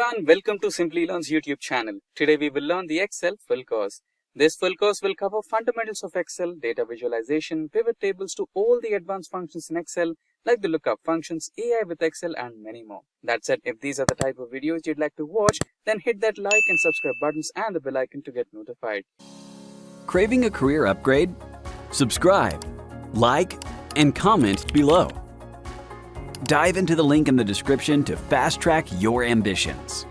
everyone, welcome to Simplilearn's YouTube channel. Today we will learn the Excel full course. This full course will cover fundamentals of Excel, data visualization, pivot tables to all the advanced functions in Excel like the LookUp functions, AI with Excel and many more. That said, if these are the type of videos you'd like to watch, then hit that like and subscribe buttons and the bell icon to get notified. Craving a career upgrade? Subscribe, like, and comment below. Dive into the link in the description to fast-track your ambitions.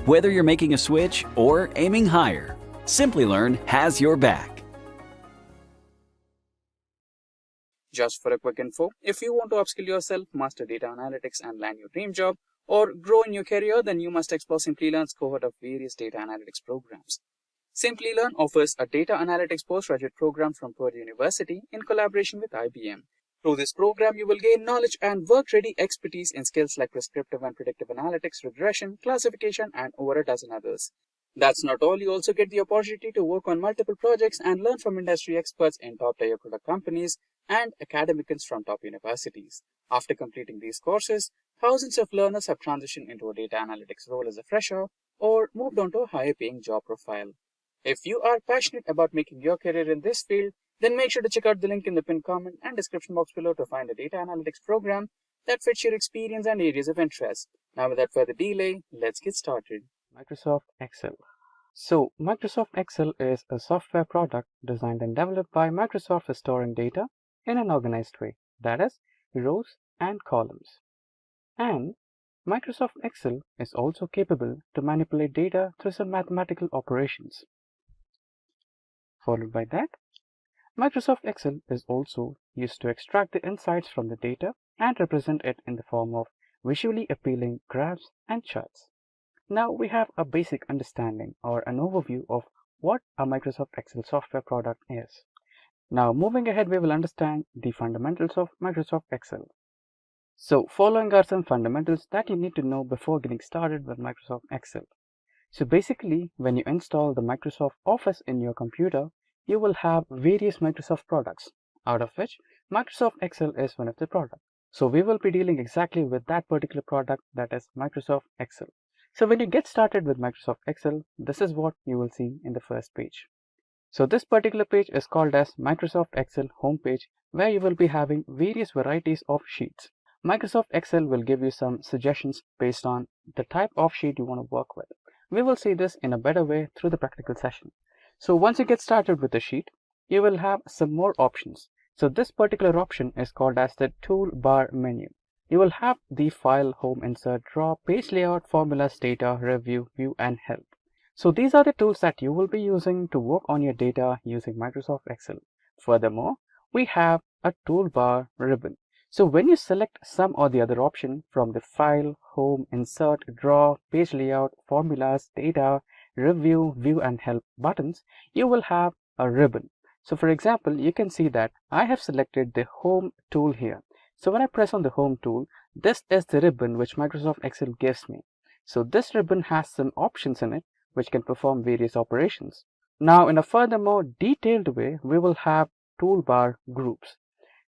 Whether you're making a switch or aiming higher, Simplilearn has your back. Just for a quick info, if you want to upskill yourself, master data analytics and land your dream job, or grow in your career, then you must explore Simplilearn's cohort of various data analytics programs. Simplilearn offers a data analytics postgraduate program from Purdue University in collaboration with IBM. Through this program, you will gain knowledge and work-ready expertise in skills like prescriptive and predictive analytics, regression, classification, and over a dozen others. That's not all, you also get the opportunity to work on multiple projects and learn from industry experts in top-tier product companies and academics from top universities. After completing these courses, thousands of learners have transitioned into a data analytics role as a fresher or moved on to a higher-paying job profile. If you are passionate about making your career in this field, then make sure to check out the link in the pinned comment and description box below to find a data analytics program that fits your experience and areas of interest. Now without further delay, let's get started. Microsoft Excel. So Microsoft Excel is a software product designed and developed by Microsoft for storing data in an organized way, that is, rows and columns. And Microsoft Excel is also capable to manipulate data through some mathematical operations. Followed by that, Microsoft Excel is also used to extract the insights from the data and represent it in the form of visually appealing graphs and charts. Now we have a basic understanding or an overview of what a Microsoft Excel software product is. Now moving ahead, we will understand the fundamentals of Microsoft Excel. So following are some fundamentals that you need to know before getting started with Microsoft Excel. So basically, when you install the Microsoft Office in your computer, you will have various Microsoft products, out of which Microsoft Excel is one of the products. So we will be dealing exactly with that particular product, that is Microsoft Excel. So when you get started with Microsoft Excel, this is what you will see in the first page. So this particular page is called as Microsoft Excel homepage, where you will be having various varieties of sheets. Microsoft Excel will give you some suggestions based on the type of sheet you want to work with. We will see this in a better way through the practical session. So once you get started with the sheet, you will have some more options. So this particular option is called as the toolbar menu. You will have the file, home, insert, draw, page layout, formulas, data, review, view, and help. So these are the tools that you will be using to work on your data using Microsoft Excel. Furthermore, we have a toolbar ribbon. So when you select some or the other option from the file, home, insert, draw, page layout, formulas, data, review, view, and help buttons, you will have a ribbon. So for example, you can see that I have selected the home tool here. So when I press on the home tool, this is the ribbon which Microsoft Excel gives me. So this ribbon has some options in it which can perform various operations. Now in a furthermore detailed way, we will have toolbar groups.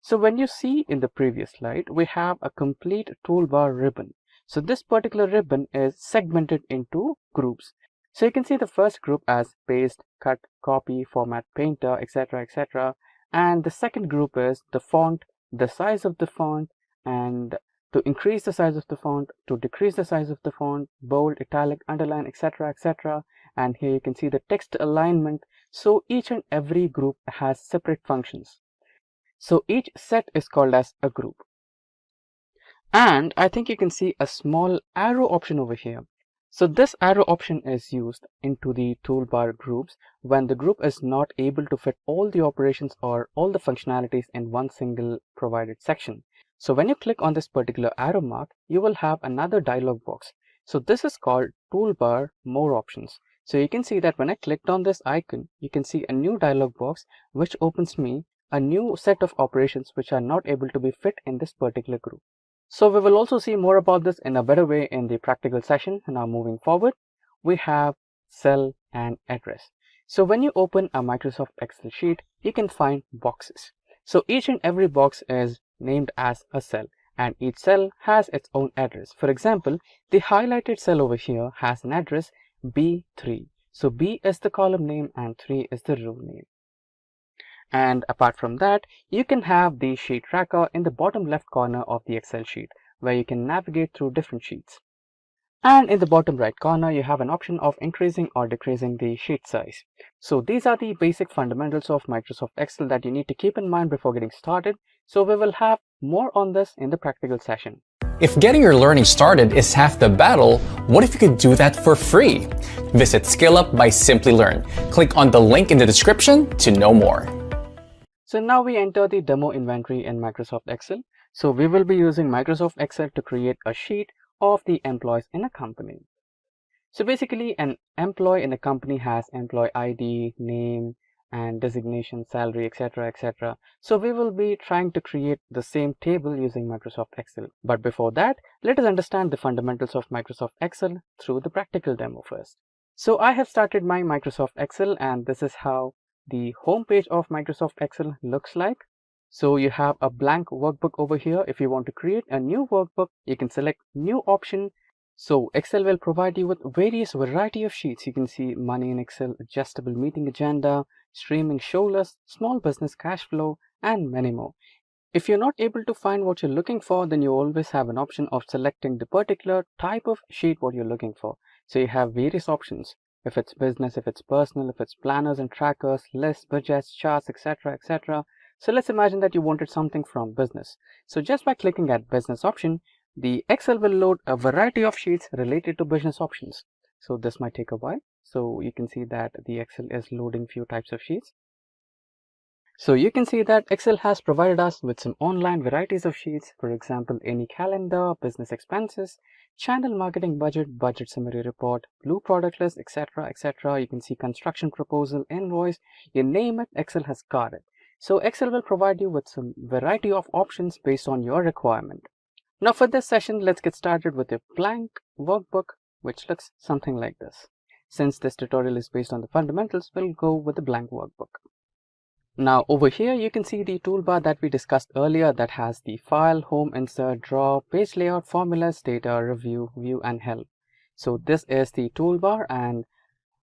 So when you see in the previous slide, we have a complete toolbar ribbon. So this particular ribbon is segmented into groups. So you can see the first group as paste, cut, copy, format, painter, etc., etc. And the second group is the font, the size of the font, and to increase the size of the font, to decrease the size of the font, bold, italic, underline, etc., etc. And here you can see the text alignment. So each and every group has separate functions. So each set is called as a group. And I think you can see a small arrow option over here. So this arrow option is used into the toolbar groups when the group is not able to fit all the operations or all the functionalities in one single provided section. So when you click on this particular arrow mark, you will have another dialog box. So this is called toolbar more options. So you can see that when I clicked on this icon, you can see a new dialog box which opens me a new set of operations which are not able to be fit in this particular group. So we will also see more about this in a better way in the practical session. Now moving forward, we have cell and address. So when you open a Microsoft Excel sheet, you can find boxes. So each and every box is named as a cell, and each cell has its own address. For example, the highlighted cell over here has an address B3. So B is the column name and 3 is the row name. And apart from that, you can have the sheet tracker in the bottom left corner of the Excel sheet, where you can navigate through different sheets. And in the bottom right corner, you have an option of increasing or decreasing the sheet size. So these are the basic fundamentals of Microsoft Excel that you need to keep in mind before getting started. So we will have more on this in the practical session. If getting your learning started is half the battle, what if you could do that for free? Visit SkillUp by Simplilearn. Click on the link in the description to know more. So now we enter the demo inventory in Microsoft Excel. So we will be using Microsoft Excel to create a sheet of the employees in a company. So basically, an employee in a company has employee ID, name, and designation, salary, etc., etc. So we will be trying to create the same table using Microsoft Excel. But before that, let us understand the fundamentals of Microsoft Excel through the practical demo first. So I have started my Microsoft Excel, and this is how the home page of Microsoft Excel looks like. So you have a blank workbook over here. If you want to create a new workbook, you can select new option. So Excel will provide you with various variety of sheets. You can see money in Excel, adjustable meeting agenda, streaming show list, small business cash flow, and many more. If you're not able to find what you're looking for, then you always have an option of selecting the particular type of sheet what you're looking for. So you have various options. If it's business, if it's personal, if it's planners and trackers, lists, budgets, charts, etc., etc. So let's imagine that you wanted something from business. So just by clicking at business option, the Excel will load a variety of sheets related to business options. So this might take a while. So you can see that the Excel is loading few types of sheets. So you can see that Excel has provided us with some online varieties of sheets. For example, any calendar, business expenses, channel marketing budget, budget summary report, blue product list, etc., etc. You can see construction proposal, invoice, you name it, Excel has got it. So Excel will provide you with some variety of options based on your requirement. Now for this session, let's get started with a blank workbook, which looks something like this. Since this tutorial is based on the fundamentals, we'll go with the blank workbook. Now over here, you can see the toolbar that we discussed earlier that has the file, home, insert, draw, page layout, formulas, data, review, view, and help. So this is the toolbar, and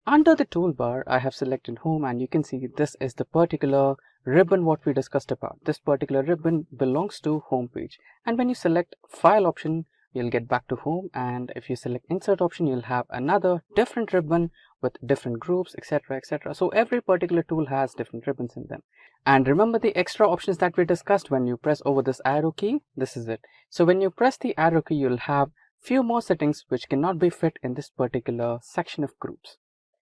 under the toolbar, I have selected home, and you can see this is the particular ribbon what we discussed about. This particular ribbon belongs to home page. And when you select file option, you'll get back to home. And if you select insert option, you'll have another different ribbon with different groups, etc., etc. So every particular tool has different ribbons in them. And remember the extra options that we discussed when you press over this arrow key. This is it. So when you press the arrow key, you'll have few more settings which cannot be fit in this particular section of groups.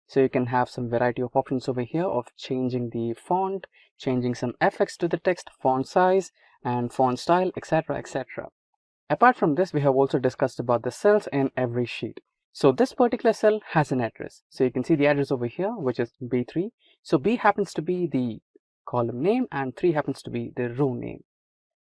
So you can have some variety of options over here of changing the font, changing some effects to the text, font size, and font style, etc., etc. Apart from this, we have also discussed about the cells in every sheet. So this particular cell has an address. So you can see the address over here, which is B3. So B happens to be the column name and 3 happens to be the row name.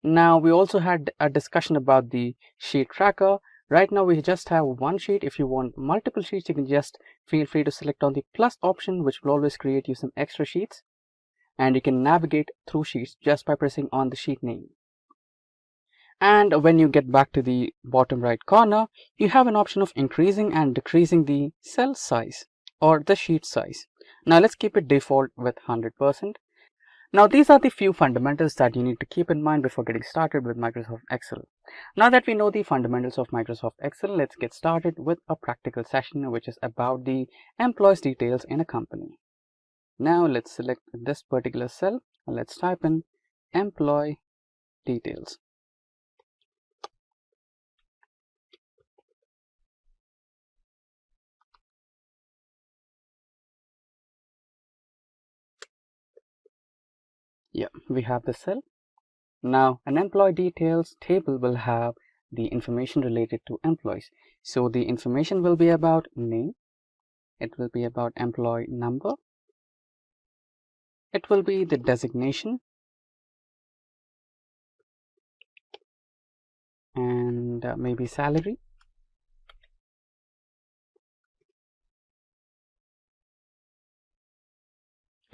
Now we also had a discussion about the sheet tracker. Right now we just have one sheet. If you want multiple sheets, you can just feel free to select on the plus option, which will always create you some extra sheets. And you can navigate through sheets just by pressing on the sheet name. And when you get back to the bottom right corner, you have an option of increasing and decreasing the cell size or the sheet size. Now let's keep it default with 100%. Now these are the few fundamentals that you need to keep in mind before getting started with Microsoft Excel. Now that we know the fundamentals of Microsoft Excel, let's get started with a practical session which is about the employees details in a company. Now let's select this particular cell and let's type in employee details. Yeah, we have the cell. Now an employee details table will have the information related to employees. So the information will be about name, it will be about employee number, it will be the designation, and maybe salary,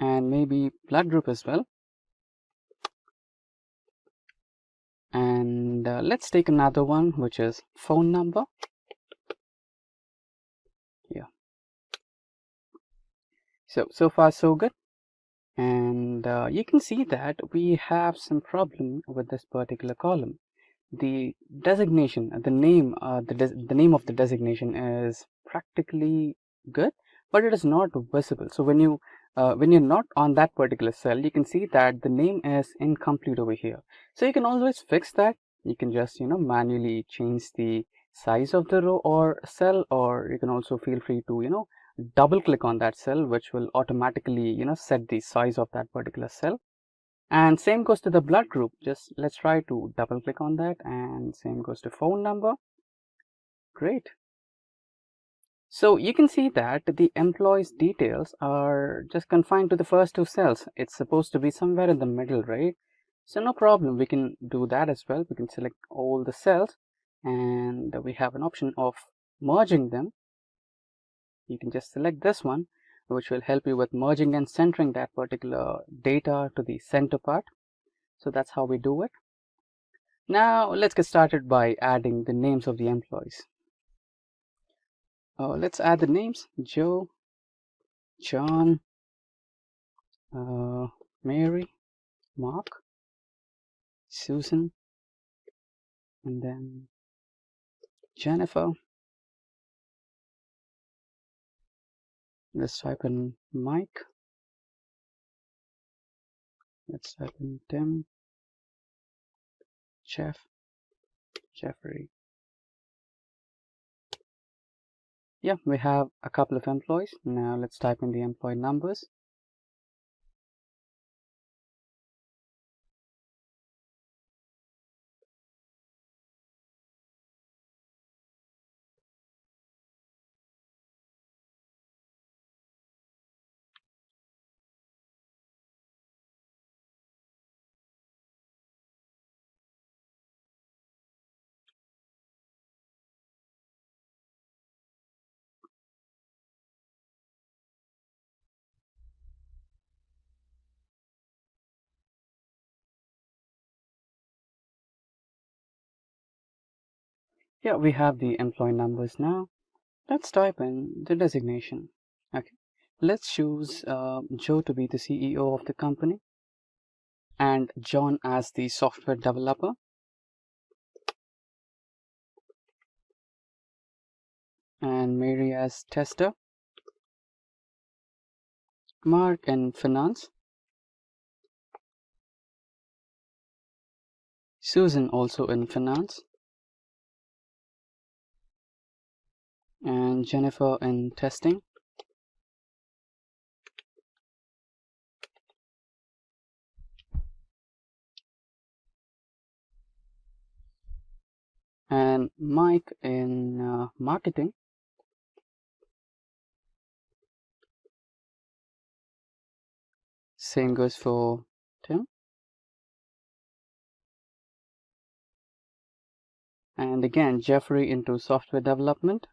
and maybe blood group as well, and And let's take another one, which is phone number. Yeah. So far so good. And you can see that we have some problem with this particular column. The designation, the name of the designation is practically good, but it is not visible. So when you're not on that particular cell, you can see that the name is incomplete over here. So you can always fix that. You can just manually change the size of the row or cell, or you can also feel free to double click on that cell, which will automatically set the size of that particular cell. And same goes to the blood group. Just let's try to double click on that, and same goes to phone number. Great. So you can see that the employee's details are just confined to the first two cells. It's supposed to be somewhere in the middle, right? So no problem, we can do that as well. We can select all the cells, and we have an option of merging them. You can just select this one, which will help you with merging and centering that particular data to the center part. So that's how we do it. Now let's get started by adding the names of the employees. Let's add the names: Joe, John, Mary, Mark, Susan, and then Jennifer. Let's type in Mike. Let's type in Tim, Jeff, Jeffrey. Yeah, we have a couple of employees. Now let's type in the employee numbers. Yeah, we have the employee numbers now. Let's type in the designation. Okay, let's choose Joe to be the CEO of the company and John as the software developer. And Mary as tester. Mark in finance. Susan also in finance. And Jennifer in testing. And Mike in marketing. Same goes for Tim. And again, Jeffrey into software development.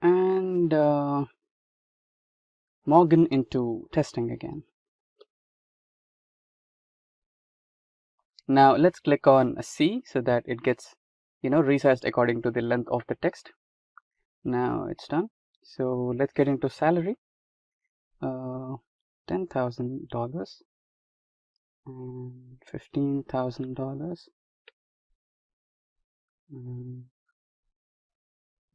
And Morgan into testing again. Now let's click on C so that it gets resized according to the length of the text. Now it's done. So let's get into salary. $10,000 and $15,000 and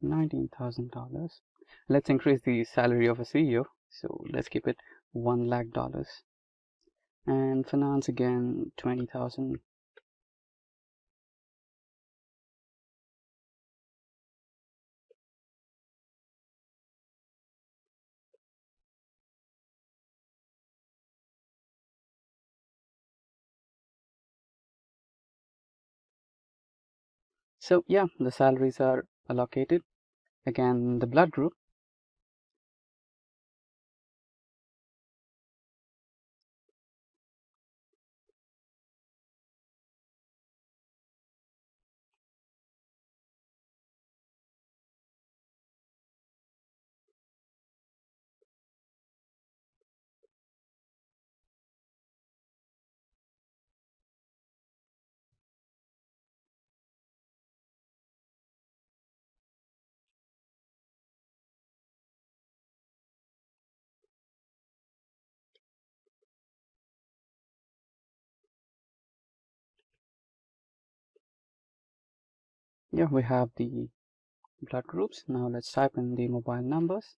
$19,000. Let's increase the salary of a CEO. So let's keep it $1 lakh. And finance again, 20,000. So yeah, the salaries are allocated. Again, the blood group. Yeah, we have the blood groups. Now let's type in the mobile numbers.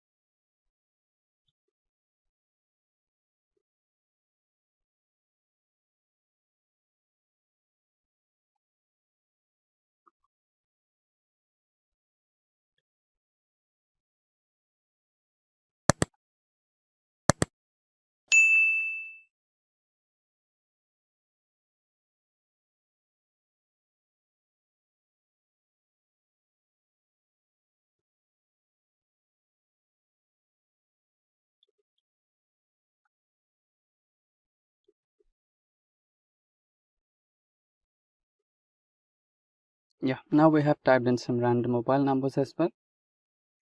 Yeah, now we have typed in some random mobile numbers as well.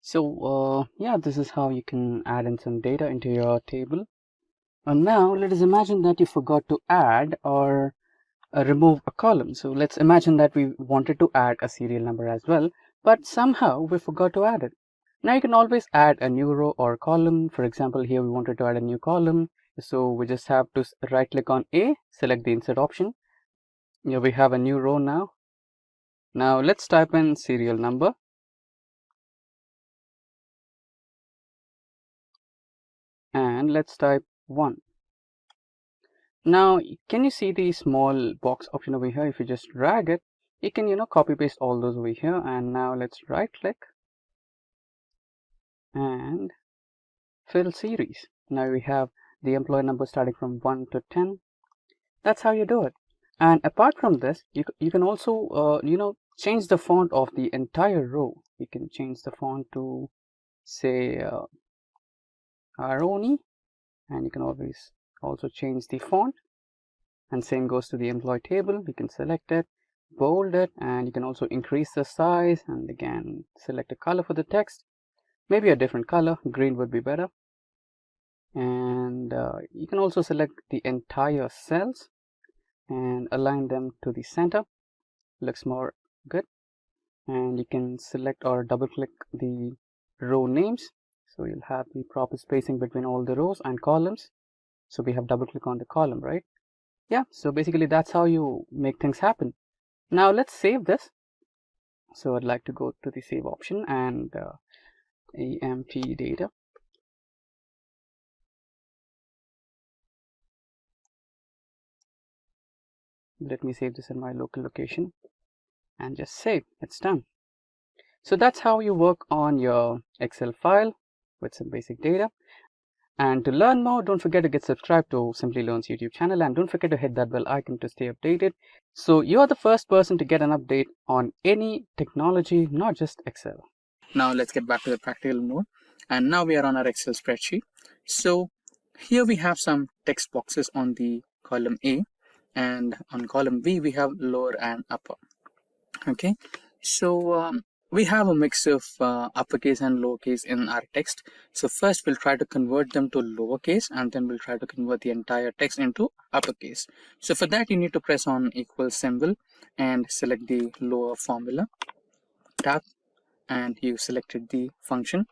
So yeah, this is how you can add in some data into your table. And now let us imagine that you forgot to add or remove a column. So let's imagine that we wanted to add a serial number as well, but somehow we forgot to add it. Now you can always add a new row or column. For example, here we wanted to add a new column. So we just have to right click on A, select the insert option. Here we have a new row now. Now let's type in serial number. And let's type 1. Now, can you see the small box option over here? If you just drag it, you can, copy paste all those over here. And now let's right click and fill series. Now we have the employee number starting from 1 to 10. That's how you do it. And apart from this, you can also, change the font of the entire row. You can change the font to, say, Aroni, and you can always also change the font. And same goes to the employee table. You can select it, bold it, and you can also increase the size, and again select a color for the text, maybe a different color, green would be better. And you can also select the entire cells and align them to the center. Looks more good. And you can select or double click the row names, so you'll have the proper spacing between all the rows and columns. So we have double click on the column, right? Yeah, so basically that's how you make things happen. Now let's save this. So I'd like to go to the save option and AMP data. Let me save this in my local location and just save. It's done. So that's how you work on your Excel file with some basic data. And to learn more, don't forget to get subscribed to Simplilearn's YouTube channel, and don't forget to hit that bell icon to stay updated. So you're the first person to get an update on any technology, not just Excel. Now let's get back to the practical mode. And now we are on our Excel spreadsheet. So here we have some text boxes on the column A, and on column B we have lower and upper. Okay, so we have a mix of uppercase and lowercase in our text. So first we'll try to convert them to lowercase, and then we'll try to convert the entire text into uppercase. So for that you need to press on equal symbol and select the lower formula tab, and you selected the function.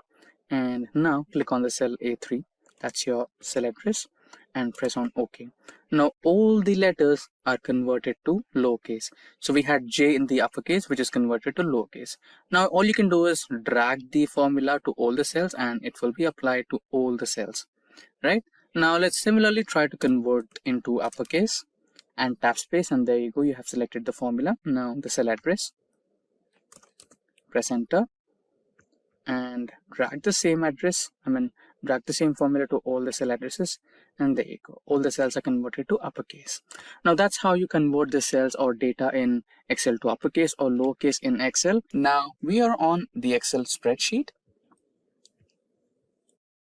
And now click on the cell A3, that's your cell address, and press on OK. Now all the letters are converted to lowercase. So we had J in the uppercase, which is converted to lowercase. Now all you can do is drag the formula to all the cells, and it will be applied to all the cells, right? Now let's similarly try to convert into uppercase and tap space, and there you go, you have selected the formula. Now the cell address, press enter, and drag the same drag the same formula to all the cell addresses, and there you go, all the cells are converted to uppercase. Now that's how you convert the cells or data in Excel to uppercase or lowercase in Excel. Now we are on the Excel spreadsheet.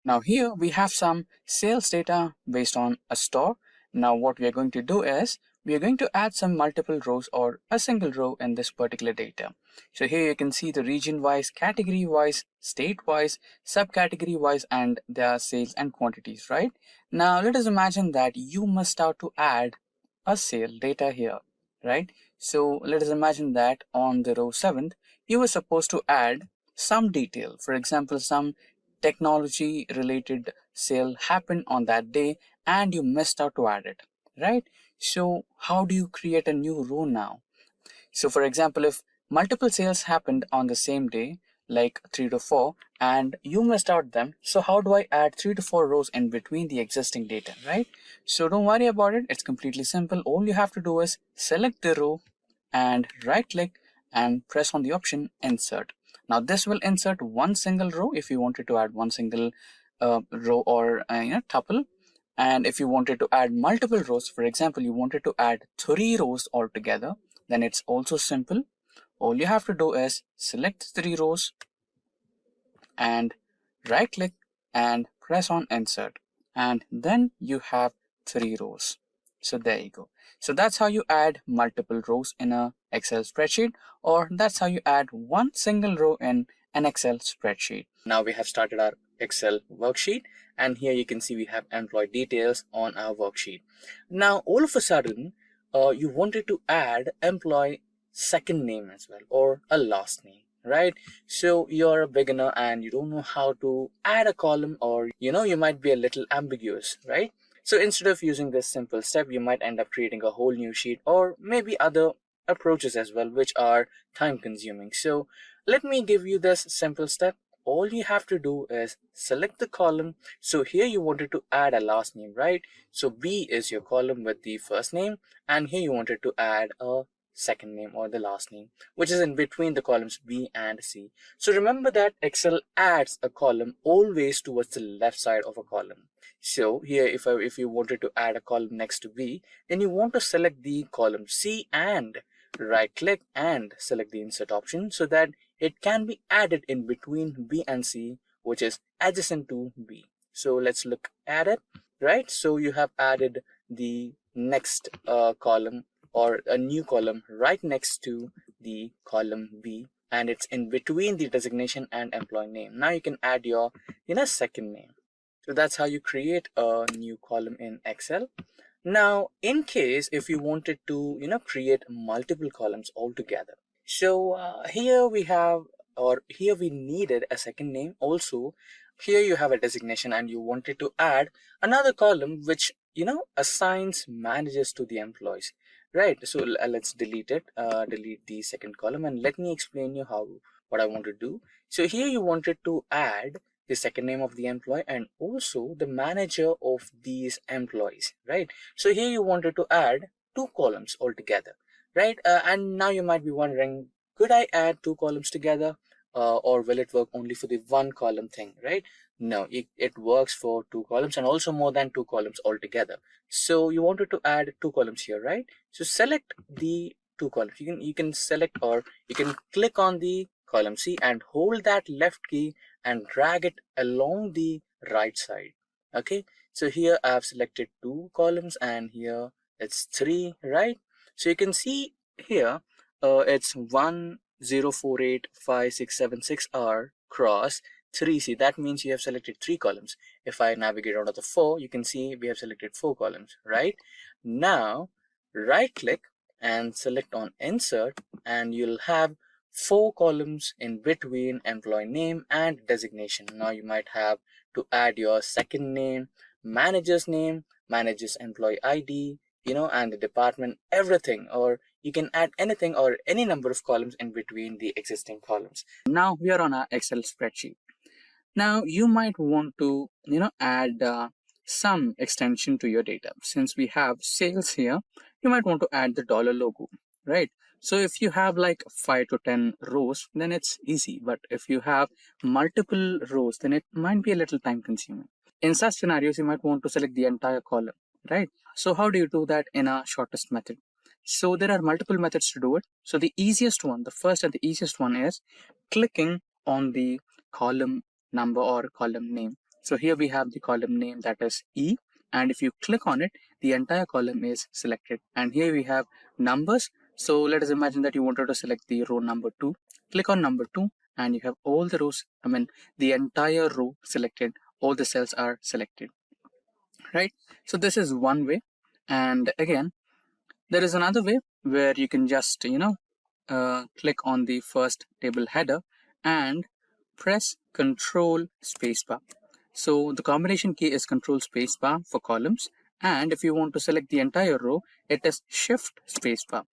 Now here we have some sales data based on a store. Now what we are going to do is we are going to add some multiple rows or a single row in this particular data. So here you can see the region wise, category wise, state wise, subcategory wise, and their sales and quantities, right? Now let us imagine that you must start to add a sale data here, right? So let us imagine that on the row 7th, you were supposed to add some detail. For example, some technology related sale happened on that day and you missed out to add it, right? So how do you create a new row now? So for example, if multiple sales happened on the same day, like 3 to 4, and you missed out them. So how do I add 3 to 4 rows in between the existing data, right? So don't worry about it. It's completely simple. All you have to do is select the row and right click and press on the option insert. Now this will insert one single row if you wanted to add one single row or tuple. And if you wanted to add multiple rows, for example, you wanted to add 3 rows altogether, then it's also simple. All you have to do is select 3 rows and right click and press on insert, and then you have 3 rows. So there you go. So that's how you add multiple rows in a Excel spreadsheet, or that's how you add one single row in an Excel spreadsheet. Now we have started our Excel worksheet, and here you can see we have employee details on our worksheet. Now all of a sudden you wanted to add employee second name as well, or a last name, right? So you're a beginner and you don't know how to add a column, or you might be a little ambiguous, right? So instead of using this simple step, you might end up creating a whole new sheet, or maybe other approaches as well, which are time consuming. So let me give you this simple step. All you have to do is select the column. So here you wanted to add a last name, right? So B is your column with the first name, and here you wanted to add a second name or the last name, which is in between the columns B and C. So remember that Excel adds a column always towards the left side of a column. So here if you wanted to add a column next to B, then you want to select the column C and right click and select the insert option so that it can be added in between B and C, which is adjacent to B. So let's look at it, right? So you have added the next column, or a new column right next to the column B, and it's in between the designation and employee name. Now you can add your second name. So that's how you create a new column in Excel. Now in case if you wanted to create multiple columns altogether, so here we needed a second name. Also here you have a designation and you wanted to add another column which assigns managers to the employees, right? So let's delete it, delete the second column, and let me explain you what I want to do. So here you wanted to add the second name of the employee and also the manager of these employees, right? So here you wanted to add 2 columns altogether, right? And now you might be wondering, could I add 2 columns together, or will it work only for the 1 column thing, right? No, it works for 2 columns and also more than 2 columns altogether. So you wanted to add 2 columns here, right? So select the 2 columns. You can select, or you can click on the column C and hold that left key and drag it along the right side. Okay, so here I have selected 2 columns and here it's 3, right? So you can see here it's 1 0 4 8 5 6 7 6 R cross 3C. That means you have selected 3 columns. If I navigate out of the 4, you can see we have selected 4 columns, right? Now right click and select on insert, and you'll have 4 columns in between employee name and designation. Now you might have to add your second name, manager's name, manager's employee ID, and the department, everything, or you can add anything or any number of columns in between the existing columns. Now we are on our Excel spreadsheet. Now you might want to add some extension to your data. Since we have sales here, you might want to add the dollar logo, right? So if you have like 5 to 10 rows, then it's easy. But if you have multiple rows, then it might be a little time consuming. In such scenarios, you might want to select the entire column, right? So how do you do that in a shortest method? So there are multiple methods to do it. So the easiest one, the first and the easiest one, is clicking on the column number or column name. So here we have the column name, that is E, and if you click on it, the entire column is selected. And here we have numbers. So let us imagine that you wanted to select the row number 2. Click on number 2 and you have all the rows, the entire row selected, all the cells are selected, right? So this is one way. And again, there is another way where you can just click on the first table header and press Control Spacebar. So the combination key is Control Spacebar for columns, and if you want to select the entire row, it is Shift Spacebar.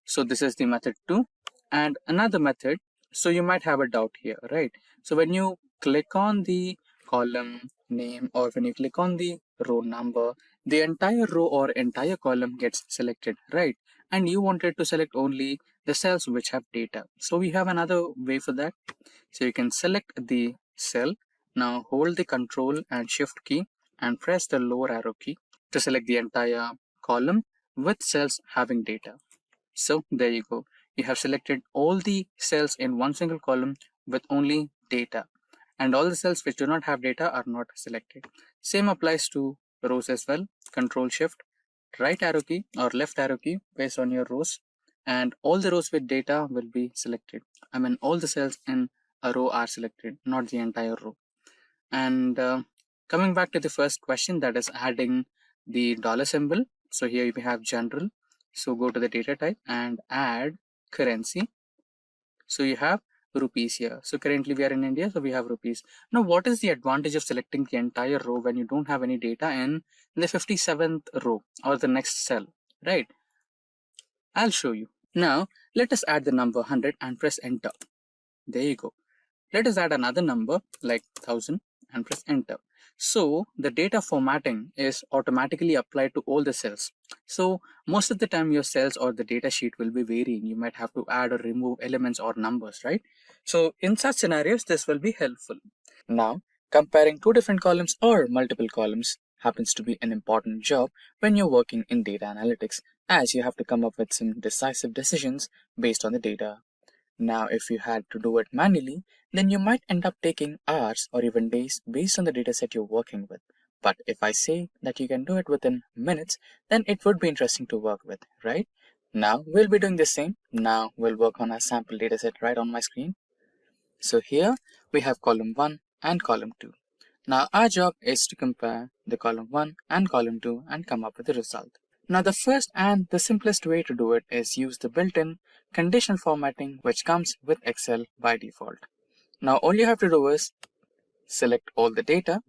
So this is the method 2. And another method, so you might have a doubt here, right? So when you click on the column name or when you click on the row number, the entire row or entire column gets selected, right? And you wanted to select only the cells which have data. So we have another way for that. So you can select the cell. Now hold the Control and Shift key and press the lower arrow key to select the entire column with cells having data. So there you go. You have selected all the cells in one single column with only data, and all the cells which do not have data are not selected. Same applies to rows as well. Control Shift, right arrow key or left arrow key based on your rows, and all the rows with data will be selected. I mean, all the cells in a row are selected, not the entire row. And coming back to the first question, that is adding the dollar symbol. So here we have general. So go to the data type and add currency. So you have rupees here. So currently we are in India, so we have rupees. Now, what is the advantage of selecting the entire row when you don't have any data in the 57th row or the next cell, right? I'll show you. Now, let us add the number 100 and press enter. There you go. Let us add another number like 1000 and press enter. So the data formatting is automatically applied to all the cells. So most of the time your cells or the data sheet will be varying. You might have to add or remove elements or numbers, right? So in such scenarios, this will be helpful. Now, comparing two different columns or multiple columns happens to be an important job when you're working in data analytics, as you have to come up with some decisive decisions based on the data. Now, if you had to do it manually, then you might end up taking hours or even days based on the dataset you're working with. But if I say that you can do it within minutes, then it would be interesting to work with, right? Now, we'll be doing the same. Now, we'll work on a sample dataset right on my screen. So here we have column 1 and column 2. Now, our job is to compare the column 1 and column 2 and come up with a result. Now, the first and the simplest way to do it is use the built-in conditional formatting which comes with Excel by default. Now, all you have to do is select all the data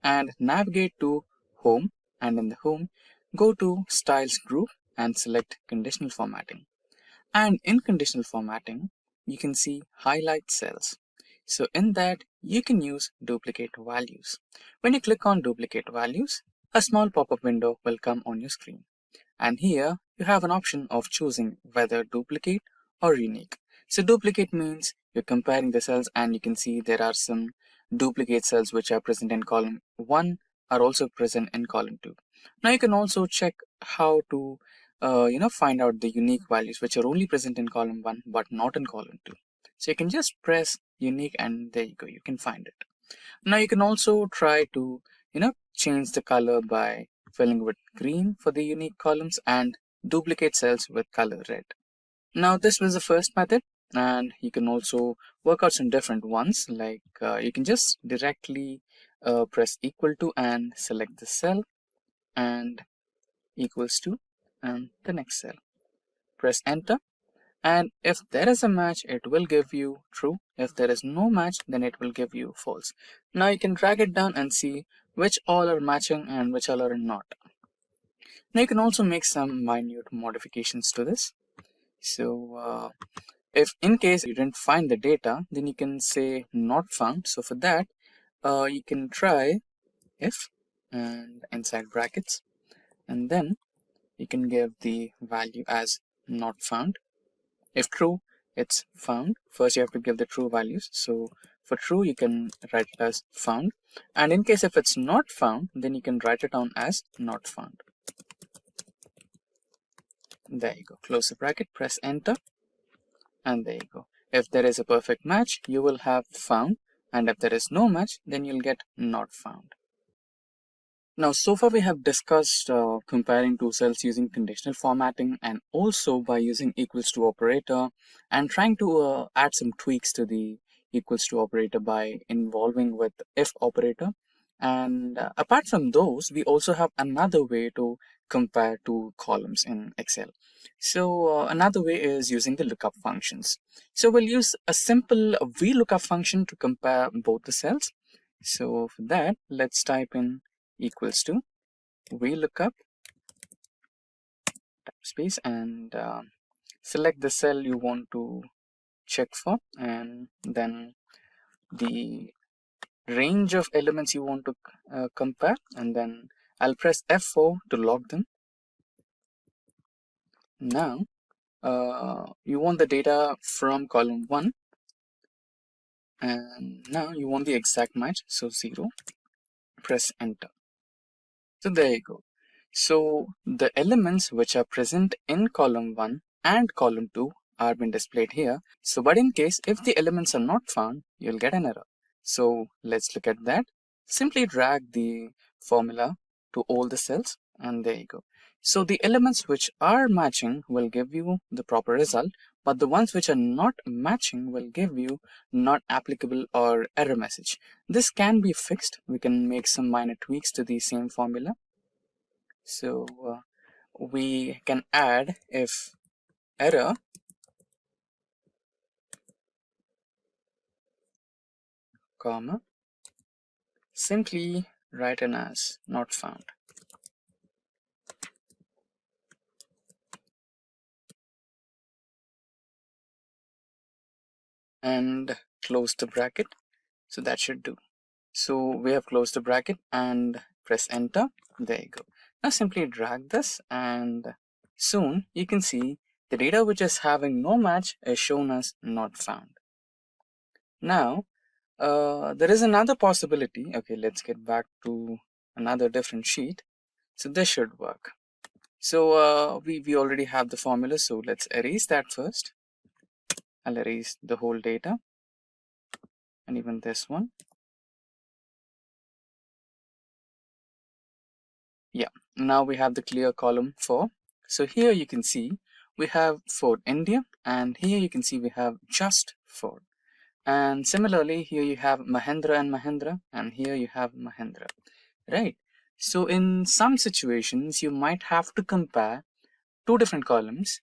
and navigate to Home, and in the Home, go to Styles group and select Conditional Formatting. And in Conditional Formatting, you can see Highlight Cells. So in that, you can use duplicate values. When you click on duplicate values, a small pop-up window will come on your screen. And here you have an option of choosing whether duplicate or unique. So duplicate means you're comparing the cells, and you can see there are some duplicate cells which are present in column 1 are also present in column 2. Now you can also check how to find out the unique values which are only present in column 1 but not in column 2. So you can just press unique and there you go, you can find it. Now you can also try to change the color by filling with green for the unique columns and duplicate cells with color red. Now this was the first method, and you can also work out some different ones, like you can just directly press equal to and select the cell and equals to and the next cell. Press enter, and if there is a match, it will give you true. If there is no match, then it will give you false. Now you can drag it down and see which all are matching and which all are not. Now you can also make some minute modifications to this. So if in case you didn't find the data, then you can say not found. So for that, you can try if and inside brackets, and then you can give the value as not found. If true, it's found. First, you have to give the true values. So for true, you can write it as found. And in case if it's not found, then you can write it down as not found. There you go. Close the bracket, press enter, and there you go. If there is a perfect match, you will have found. And if there is no match, then you'll get not found. Now, so far we have discussed comparing two cells using conditional formatting and also by using equals to operator and trying to add some tweaks to the equals to operator by involving with if operator. And apart from those, we also have another way to compare two columns in Excel. So another way is using the lookup functions. So we'll use a simple Vlookup function to compare both the cells. So for that, let's type in equals to Vlookup space and select the cell you want to check for, and then the range of elements you want to compare, and then I'll press F4 to log them. Now you want the data from column 1, and now you want the exact match, so 0. Press enter. So there you go. So the elements which are present in column 1 and column 2 are being displayed here. So but in case if the elements are not found, you'll get an error. So let's look at that. Simply drag the formula to all the cells, and there you go. So the elements which are matching will give you the proper result, but the ones which are not matching will give you not applicable or error message. This can be fixed. We can make some minor tweaks to the same formula. So we can add if error comma simply write an as not found, and close the bracket. So that should do. So we have closed the bracket and press enter. There you go. Now simply drag this, and soon you can see the data which is having no match is shown as not found. Now there is another possibility. Okay, let's get back to another different sheet. So this should work. So we already have the formula, so let's erase that first. I'll erase the whole data and even this one. Yeah, now we have the clear column 4. So here you can see we have Ford India, and here you can see we have just Ford. And similarly, here you have Mahindra and Mahindra, and here you have Mahindra, right? So in some situations, you might have to compare two different columns,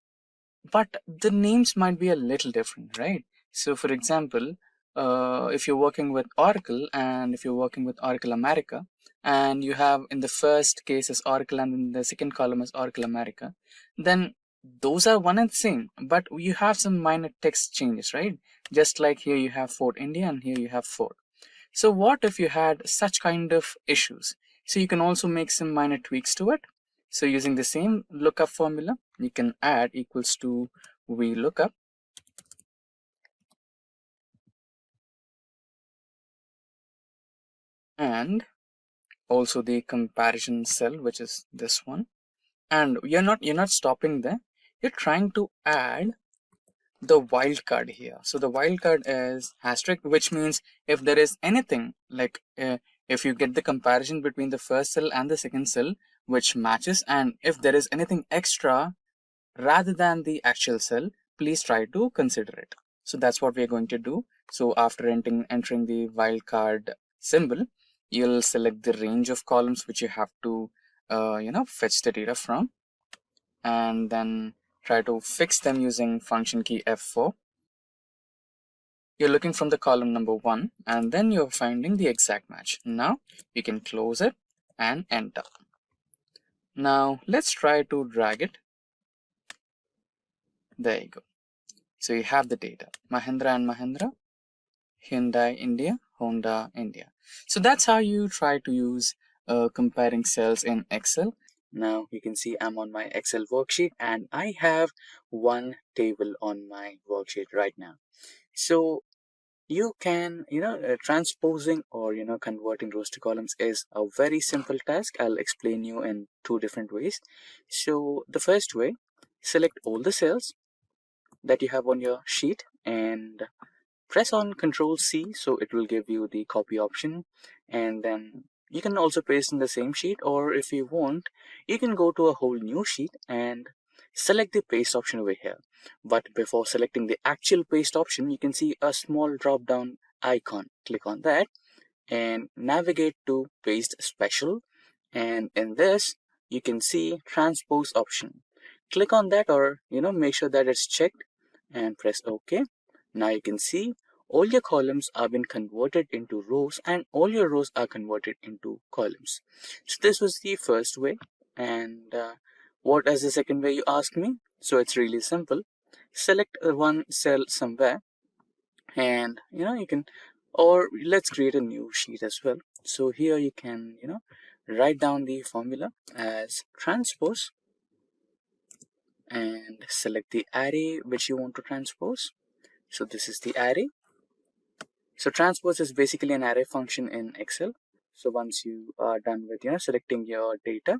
but the names might be a little different, right? So for example, if you're working with Oracle, and if you're working with Oracle America, and you have in the first case is Oracle and in the second column is Oracle America, then those are one and the same, but you have some minor text changes, right? Just like here you have Ford India and here you have Ford. So what if you had such kind of issues? So you can also make some minor tweaks to it. So using the same lookup formula, you can add equals to Vlookup, and also the comparison cell, which is this one. And you're not stopping there. You're trying to add the wildcard here. So the wildcard is asterisk, which means if there is anything like if you get the comparison between the first cell and the second cell which matches, and if there is anything extra rather than the actual cell, please try to consider it. So that's what we're going to do. So after entering the wildcard symbol, you'll select the range of columns which you have to fetch the data from, and then try to fix them using function key F4. You're looking from the column number 1, and then you're finding the exact match. Now you can close it and enter. Now let's try to drag it. There you go. So you have the data, Mahindra and Mahindra, Hyundai India, Honda India. So that's how you try to use comparing cells in Excel. Now you can see I'm on my Excel worksheet, and I have one table on my worksheet right now. So you can, transposing or, converting rows to columns is a very simple task. I'll explain you in two different ways. So the first way, select all the cells that you have on your sheet and press on Control C, so it will give you the copy option, and then you can also paste in the same sheet, or if you want, you can go to a whole new sheet and select the paste option over here. But before selecting the actual paste option, you can see a small drop down icon. Click on that and navigate to paste special, and in this you can see transpose option. Click on that, or make sure that it's checked and press OK. Now you can see all your columns are been converted into rows, and all your rows are converted into columns. So this was the first way. And what is the second way, you ask me? So it's really simple. select one cell somewhere, and you can, or let's create a new sheet as well. So here you can write down the formula as transpose and select the array which you want to transpose. So this is the array. So transpose is basically an array function in Excel. So once you are done with selecting your data,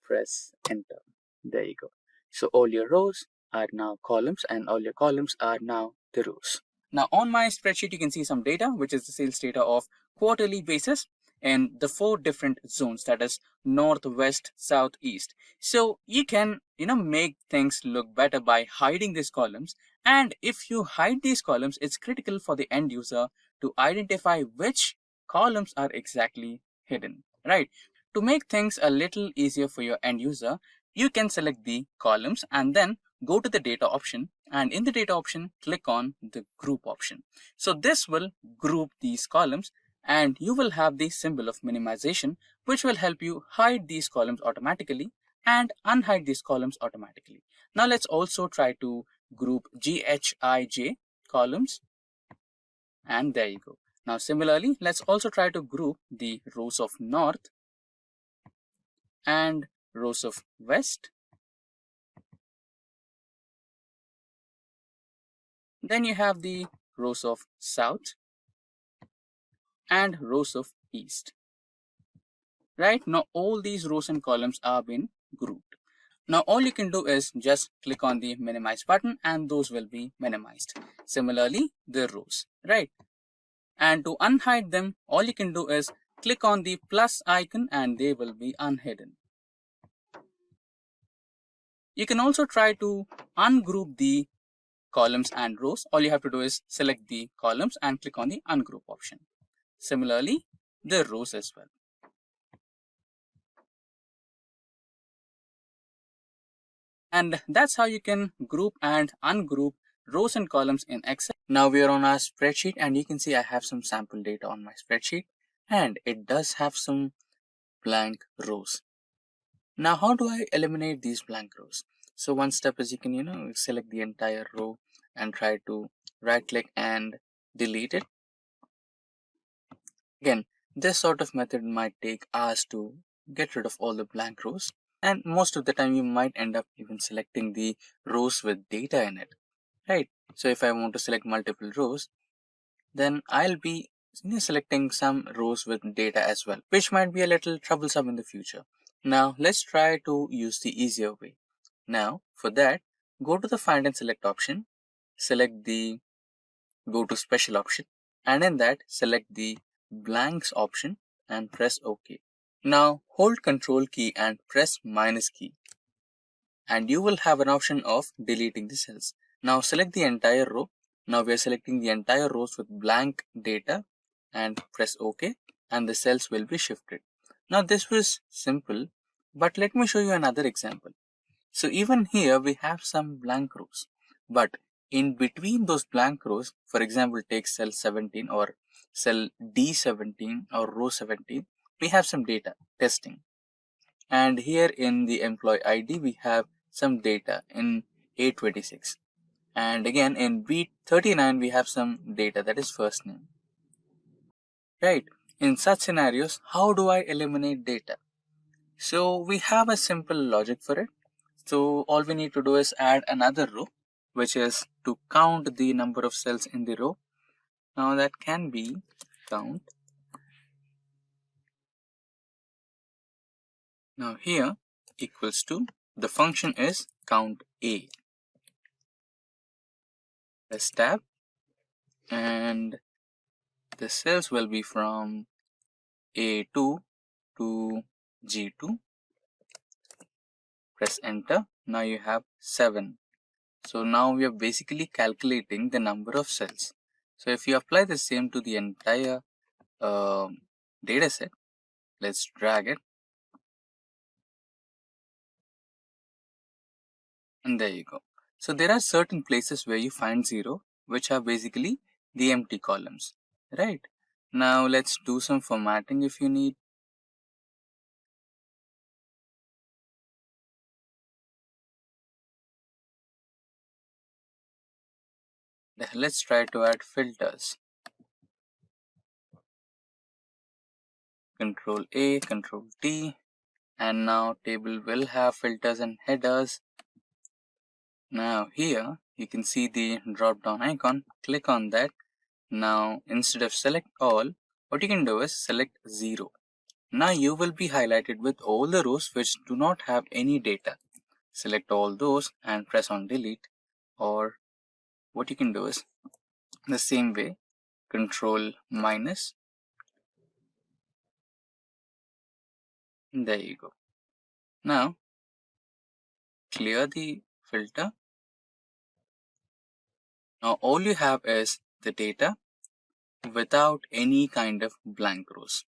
press enter. There you go. So all your rows are now columns and all your columns are now the rows. Now on my spreadsheet, you can see some data, which is the sales data of quarterly basis in the 4 different zones, that is north, west, south, east. So you can make things look better by hiding these columns. And if you hide these columns, it's critical for the end user to identify which columns are exactly hidden, right? To make things a little easier for your end user, you can select the columns and then go to the data option, and in the data option, click on the group option. So this will group these columns, and you will have the symbol of minimization, which will help you hide these columns automatically and unhide these columns automatically. Now let's also try to group GHIJ columns, and there you go. Now similarly, let's also try to group the rows of north and rows of west. Then you have the rows of south and rows of east. Right now, all these rows and columns are being grouped. Now, all you can do is just click on the minimize button and those will be minimized. Similarly, the rows, right? And to unhide them, all you can do is click on the plus icon and they will be unhidden. You can also try to ungroup the columns and rows. All you have to do is select the columns and click on the ungroup option. Similarly, the rows as well. And that's how you can group and ungroup rows and columns in Excel. Now we are on our spreadsheet and you can see I have some sample data on my spreadsheet and it does have some blank rows. Now how do I eliminate these blank rows? So one step is you can select the entire row and try to right click and delete it. Again, this sort of method might take hours to get rid of all the blank rows, and most of the time you might end up even selecting the rows with data in it, right? So if I want to select multiple rows, then I'll be selecting some rows with data as well, which might be a little troublesome in the future. Now let's try to use the easier way. Now for that, go to the find and select option, select the go to special option, and in that select the blanks option and press OK. Now hold Control key and press minus key and you will have an option of deleting the cells. Now select the entire row. Now we are selecting the entire rows with blank data and press OK and the cells will be shifted. Now this was simple, but let me show you another example. So even here we have some blank rows, but in between those blank rows, for example, take cell 17 or cell D17 or row 17, we have some data testing. And here in the employee ID, we have some data in A26. And again in B39, we have some data that is first name. Right. In such scenarios, how do I eliminate data? So we have a simple logic for it. So all we need to do is add another row, which is to count the number of cells in the row. Now that can be count. Now here equals to, the function is count A. Press tab and the cells will be from A2 to G2. Press enter. Now you have 7. So now we are basically calculating the number of cells. So if you apply the same to the entire data set, let's drag it. And there you go. So there are certain places where you find 0, which are basically the empty columns, right? Now let's do some formatting if you need. let's try to add filters. Control A, Control T, and now table will have filters and headers. Now here you can see the drop down icon, click on that. Now instead of select all, what you can do is select 0. Now you will be highlighted with all the rows which do not have any data. Select all those and press on delete, or what you can do is the same way, control minus. There you go. Now clear the filter. Now all you have is the data without any kind of blank rows.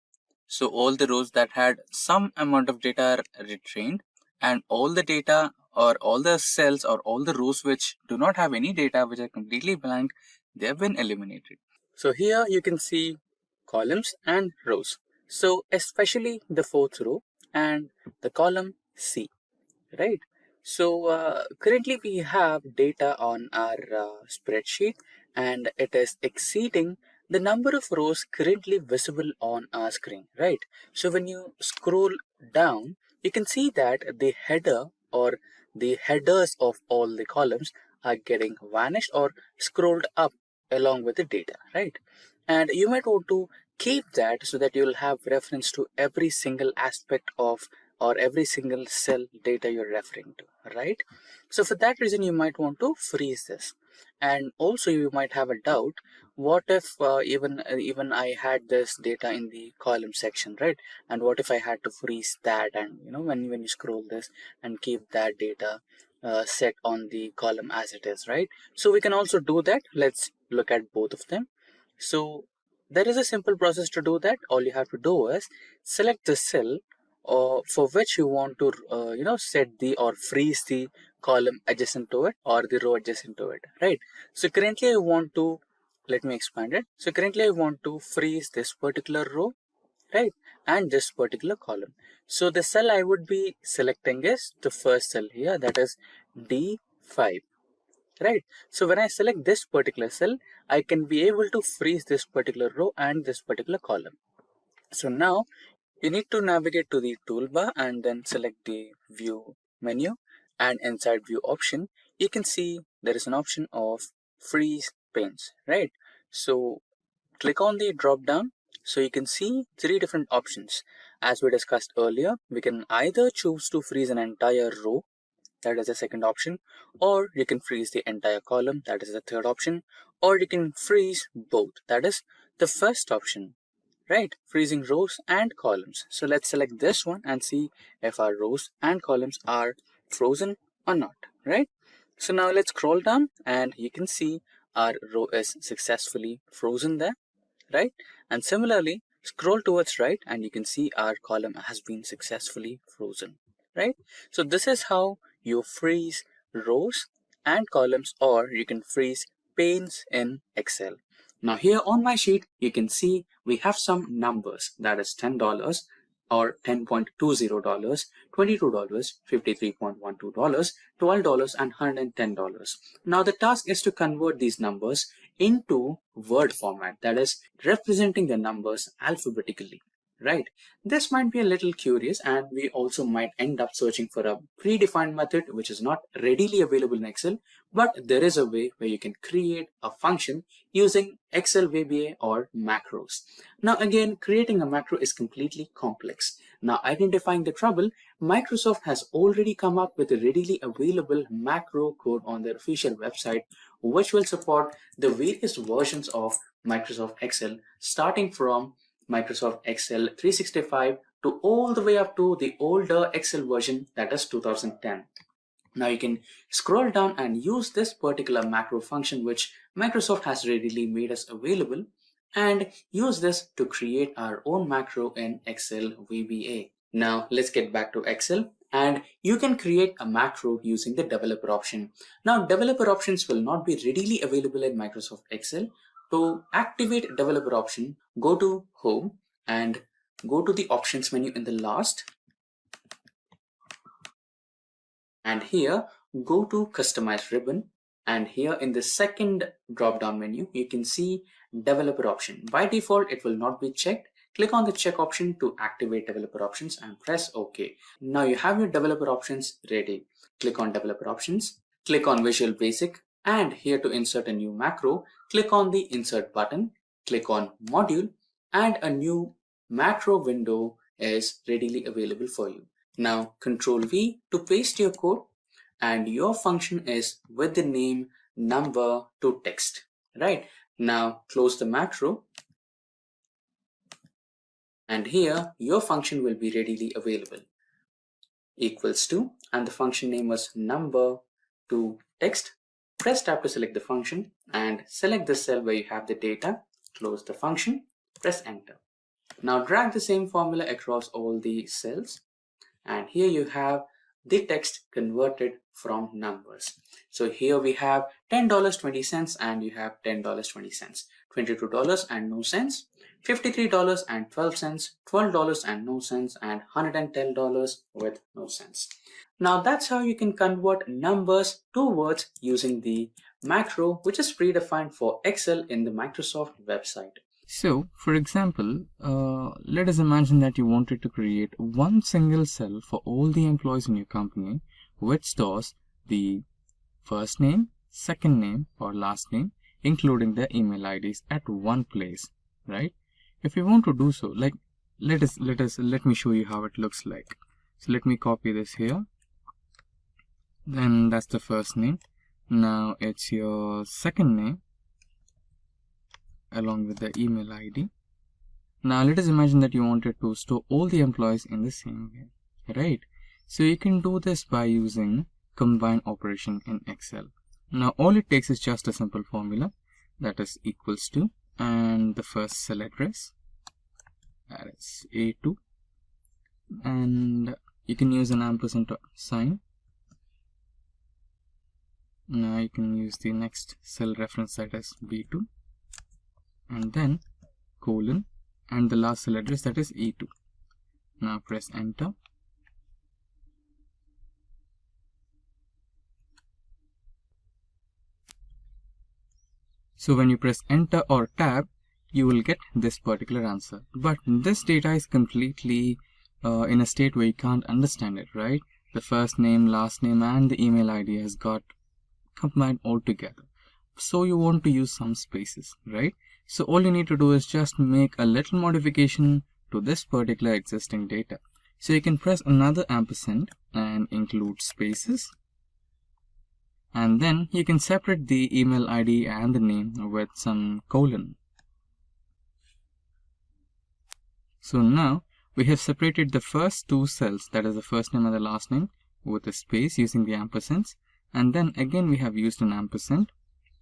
So all the rows that had some amount of data are retrained, and all the data or all the cells or all the rows which do not have any data, which are completely blank, they have been eliminated. So here you can see columns and rows. So especially the fourth row and the column C, right? So currently we have data on our spreadsheet, and it is exceeding the number of rows currently visible on our screen, right? So when you scroll down, you can see that the header or the headers of all the columns are getting vanished or scrolled up along with the data, right? And you might want to keep that so that you'll have reference to every single aspect of or every single cell data you're referring to, right? So for that reason, you might want to freeze this. And also you might have a doubt, what if even I had this data in the column section, right? And what if I had to freeze that, and when you scroll this and keep that data set on the column as it is, right? So we can also do that. Let's look at both of them. So there is a simple process to do that. All you have to do is select the cell for which you want to set the or freeze the column adjacent to it or the row adjacent to it, right? So currently I want to, let me expand it. So currently I want to freeze this particular row, right, and this particular column. So the cell I would be selecting is the first cell here, that is D5, right? So when I select this particular cell, I can be able to freeze this particular row and this particular column. So now you need to navigate to the toolbar and then select the view menu, and inside view option, you can see there is an option of freeze panes, right? So click on the drop down. So you can see 3 different options. As we discussed earlier, we can either choose to freeze an entire row, that is the second option, or you can freeze the entire column, that is the third option, or you can freeze both, that is the first option, right? Freezing rows and columns. So let's select this one and see if our rows and columns are frozen or not, right? So now let's scroll down and you can see our row is successfully frozen there, right? And similarly, scroll towards right and you can see our column has been successfully frozen, right? So this is how you freeze rows and columns, or you can freeze panes in Excel. Now here on my sheet, you can see we have some numbers, that is $10 or $10.20, $22, $53.12, $12, and $110. Now the task is to convert these numbers into word format, that is representing the numbers alphabetically, right? This might be a little curious, and we also might end up searching for a predefined method which is not readily available in Excel, but there is a way where you can create a function using Excel VBA or macros. Now again, creating a macro is completely complex. Now identifying the trouble, Microsoft has already come up with a readily available macro code on their official website, which will support the various versions of Microsoft Excel, starting from Microsoft Excel 365 to all the way up to the older Excel version, that is 2010. Now you can scroll down and use this particular macro function which Microsoft has readily made us available, and use this to create our own macro in Excel VBA. Now let's get back to Excel, and you can create a macro using the developer option. Now developer options will not be readily available in Microsoft Excel. To activate developer option, go to Home and go to the options menu in the last, and here go to customize ribbon And here in the second drop down menu, you can see developer option. By default, it will not be checked. Click on the check option to activate developer options and press OK. Now you have your developer options ready. Click on developer options, click on Visual Basic, and here to insert a new macro, click on the insert button, click on module, and a new macro window is readily available for you. Now Control V to paste your code, and your function is with the name number to text, right? Now close the macro, and here your function will be readily available. Equals to, and the function name was number to text. Press tab to select the function and select the cell where you have the data. Close the function, press enter. Now drag the same formula across all the cells, and here you have the text converted from numbers. So here we have $10.20 and you have $10.20, $22 and no cents, $53.12, $12 and no cents, and $110 with no cents. Now that's how you can convert numbers to words using the macro, which is predefined for Excel in the Microsoft website. So, for example, let us imagine that you wanted to create one single cell for all the employees in your company, which stores the first name, second name, or last name, including their email IDs at one place, right? If you want to do so, like let me show you how it looks like. So let me copy this here. Then that's the first name. Now it's your second name, along with the email ID. Now let us imagine that you wanted to store all the employees in the same way, right? So you can do this by using combine operation in Excel. Now all it takes is just a simple formula, that is equals to, and the first cell address, that is A2, and you can use an ampersand sign. Now you can use the next cell reference, that is B2, and then colon, and the last cell address, that is E2. Now press enter. So when you press enter or tab, you will get this particular answer. But this data is completely in a state where you can't understand it, right? The first name, last name, and the email ID has got combined all together. So you want to use some spaces, right? So all you need to do is just make a little modification to this particular existing data. So you can press another ampersand and include spaces. And then you can separate the email ID and the name with some colon. So now we have separated the first two cells, that is the first name and the last name, with a space using the ampersands. And then again we have used an ampersand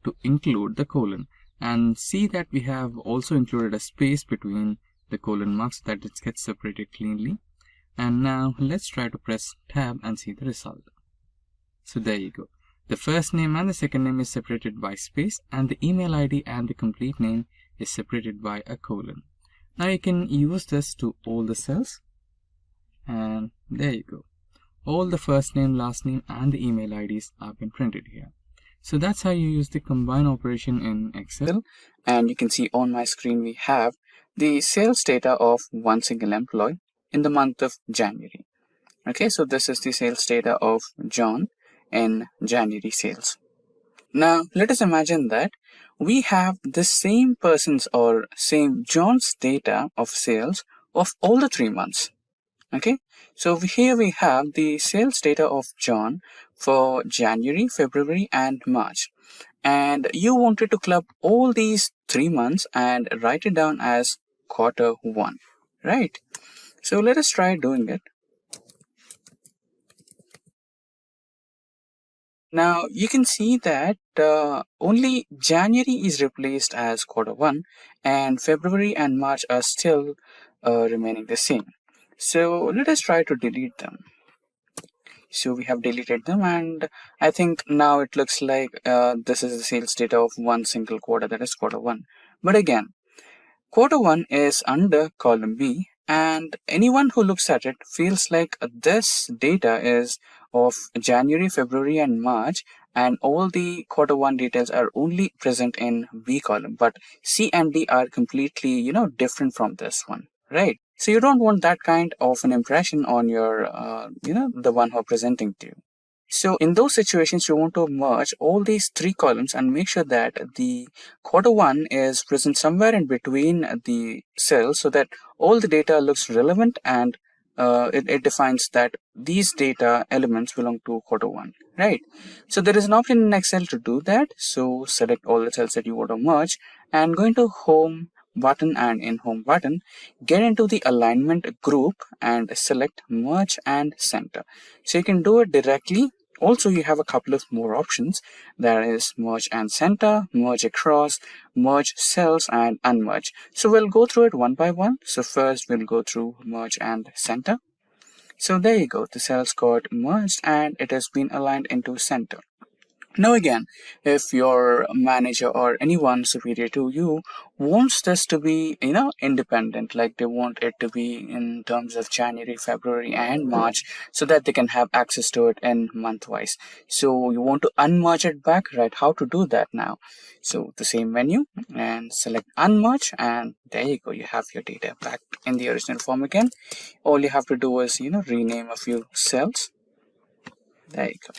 to include the colon. And see that we have also included a space between the colon marks, that it gets separated cleanly. And now let's try to press tab and see the result. So there you go. The first name and the second name is separated by space, and the email ID and the complete name is separated by a colon. Now you can use this to all the cells, and there you go. All the first name, last name, and the email IDs have been printed here. So that's how you use the combine operation in Excel. And you can see on my screen we have the sales data of one single employee in the month of January. Okay, so this is the sales data of John in January sales. Now let us imagine that we have the same person's or same John's data of sales of all the 3 months. Okay, so here we have the sales data of John for January, February, and March. And you wanted to club all these 3 months and write it down as Q1, right? So let us try doing it. Now you can see that only January is replaced as Q1, and February and March are still remaining the same. So let us try to delete them. So we have deleted them, and I think now it looks like this is the sales data of one single quarter, that is Q1. But again, Q1 is under column B, and anyone who looks at it feels like this data is of January, February, and March, and all the quarter one details are only present in B column, but C and D are completely, different from this one, right? So you don't want that kind of an impression on your, the one who are presenting to you. So in those situations, you want to merge all these three columns and make sure that the quarter one is present somewhere in between the cells so that all the data looks relevant and it defines that these data elements belong to quarter one, right? So there is an option in Excel to do that. So select all the cells that you want to merge and go into home button, and in home button, get into the alignment group and select merge and center. So you can do it directly. Also, you have a couple of more options. There is merge and center, merge across, merge cells, and unmerge. So we'll go through it one by one. So first we'll go through merge and center. So there you go. The cells got merged and it has been aligned into center. Now again, if your manager or anyone superior to you wants this to be, independent, like they want it to be in terms of January, February, and March, so that they can have access to it in month-wise. So you want to unmerge it back, right? How to do that now? So the same menu and select unmerge, and there you go. You have your data back in the original form again. All you have to do is, rename a few cells. There you go.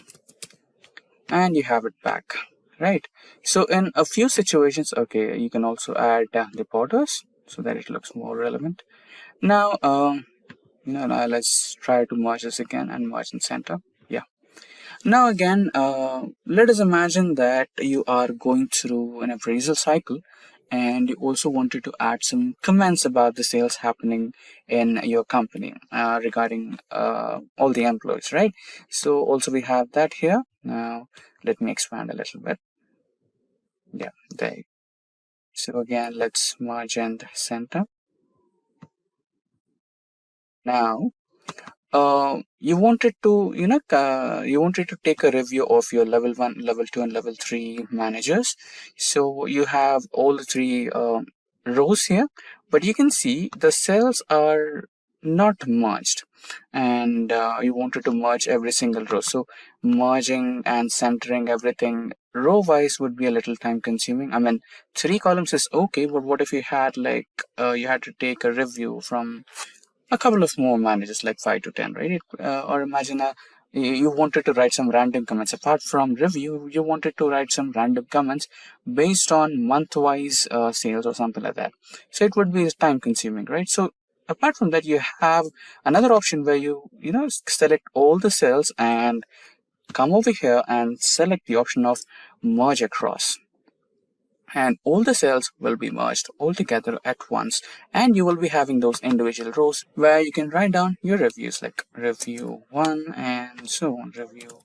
And you have it back, right? So in a few situations, okay, you can also add the borders so that it looks more relevant. Now, now let's try to merge this again and merge in center. Yeah. Now again, let us imagine that you are going through an appraisal cycle and you also wanted to add some comments about the sales happening in your company regarding all the employees, right? So also we have that here. Now let me expand a little bit. Yeah, there you go. So again, let's merge and center. Now you wanted to take a review of your level 1, level 2, and level 3 managers. So you have all the three rows here, but you can see the cells are not merged, and you wanted to merge every single row. So merging and centering everything row wise would be a little time consuming. I mean, 3 columns is okay, but what if you had you had to take a review from a couple of more managers, like 5 to 10, right? Or imagine you wanted to write some random comments. Apart from review, you wanted to write some random comments based on month-wise sales or something like that. So it would be time consuming, right? So apart from that, you have another option where you select all the cells and come over here and select the option of merge across. And all the cells will be merged all together at once, and you will be having those individual rows where you can write down your reviews, like review 1 and so on, review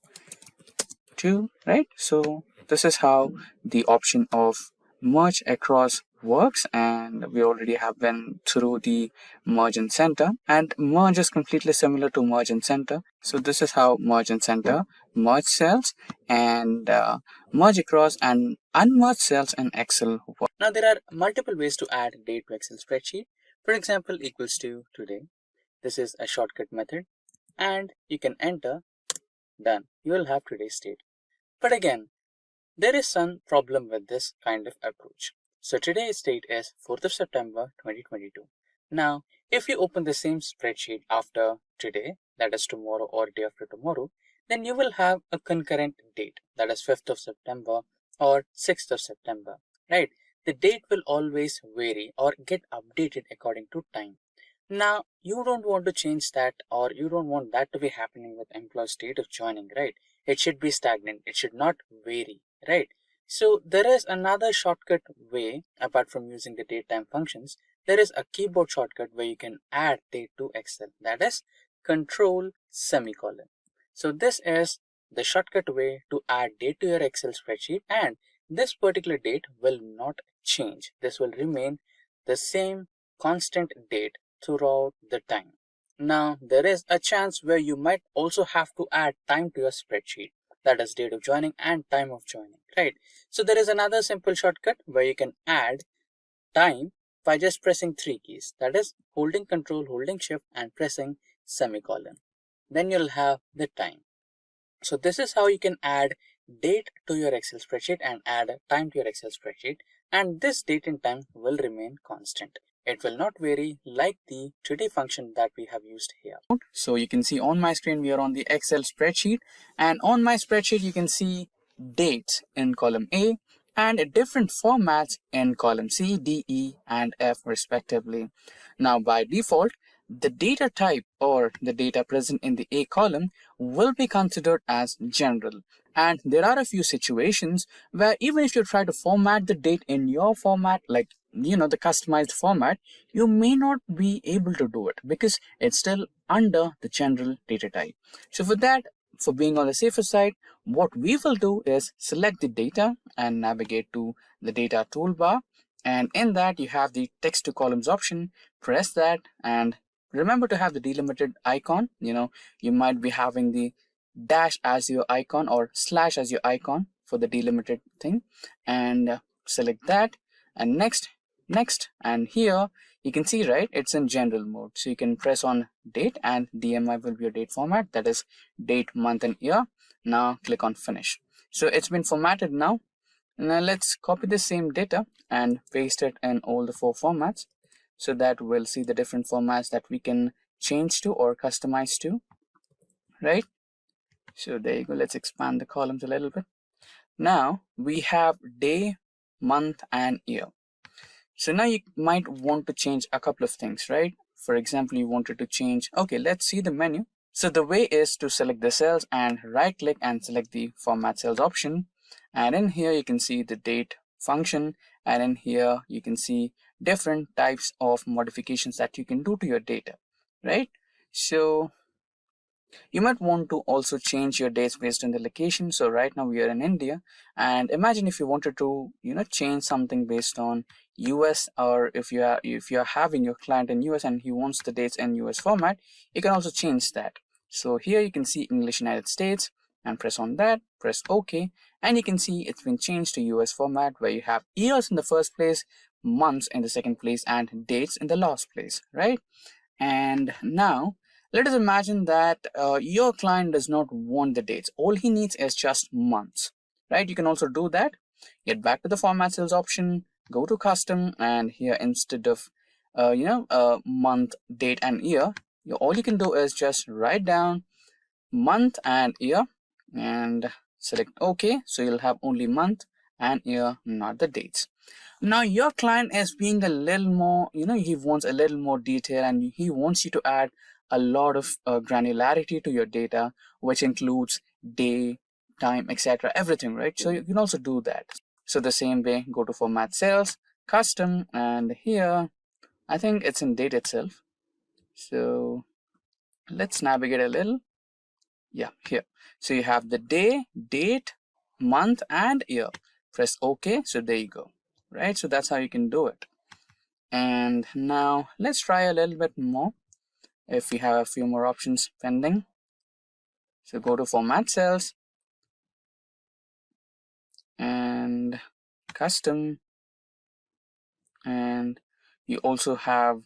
2, right? So this is how the option of merge across works, and we already have been through the merge and center, and merge is completely similar to merge and center. So this is how merge and center, merge cells, and merge across and unmerge cells in Excel work. Now there are multiple ways to add date to Excel spreadsheet. For example, equals to today. This is a shortcut method, and you can enter, done. You will have today's date. But again, there is some problem with this kind of approach. So today's date is 4th of September 2022. Now, if you open the same spreadsheet after today, that is tomorrow or day after tomorrow, then you will have a concurrent date, that is 5th of September or 6th of September, right? The date will always vary or get updated according to time. Now, you don't want to change that, or you don't want that to be happening with employee's date of joining, right? It should be stagnant. It should not vary, right? So there is another shortcut way apart from using the datetime functions. There is a keyboard shortcut where you can add date to Excel. That is Control semicolon. So this is the shortcut way to add date to your Excel spreadsheet, and this particular date will not change. This will remain the same constant date throughout the time. Now, there is a chance where you might also have to add time to your spreadsheet, that is date of joining and time of joining, right? So there is another simple shortcut where you can add time by just pressing 3 keys, that is holding Control, holding Shift, and pressing semicolon. Then you'll have the time. So this is how you can add date to your Excel spreadsheet and add time to your Excel spreadsheet, and this date and time will remain constant. It will not vary like the today function that we have used here. So you can see on my screen we are on the Excel spreadsheet, and on my spreadsheet you can see dates in column A and different formats in column C, D, E, and F respectively. Now by default, the data type or the data present in the A column will be considered as general. And there are a few situations where even if you try to format the date in your format, like the customized format, you may not be able to do it because it's still under the general data type. So for that, for being on the safer side, what we will do is select the data and navigate to the data toolbar. And in that, you have the text to columns option. Press that and remember to have the delimited icon. You might be having the dash as your icon or slash as your icon for the delimited thing, and select that and next, and here you can see, right, it's in general mode. So you can press on date and DMI will be your date format, that is date, month, and year. Now click on finish. So it's been formatted now. Now let's copy the same data and paste it in all the 4 formats so that we'll see the different formats that we can change to or customize to, right? So there you go. Let's expand the columns a little bit. Now we have day, month, and year. So now you might want to change a couple of things, right? For example, you wanted to change, okay, let's see the menu. So the way is to select the cells and right click and select the format cells option. And in here you can see the date function, and in here you can see different types of modifications that you can do to your data, right? So you might want to also change your dates based on the location. So right now we are in India, and imagine if you wanted to change something based on US, or if you are having your client in US and he wants the dates in US format, you can also change that. So here you can see English United States and press on that, press OK, and you can see it's been changed to US format where you have years in the first place, months in the second place, and dates in the last place, right? And now let us imagine that your client does not want the dates. All he needs is just months, right? You can also do that. Get back to the format cells option, go to custom, and here instead of month, date, and year, all you can do is just write down month and year and select OK. So you'll have only month and year, not the dates. Now your client is being a little more, he wants a little more detail, and he wants you to add a lot of granularity to your data, which includes day, time, etc., everything, right? So you can also do that. So the same way, go to format cells, custom, and here I think it's in date itself. So let's navigate a little. Yeah, here. So you have the day, date, month, and year. Press OK. So there you go, right? So that's how you can do it. And now let's try a little bit more. If we have a few more options pending. So go to format cells and custom, and you also have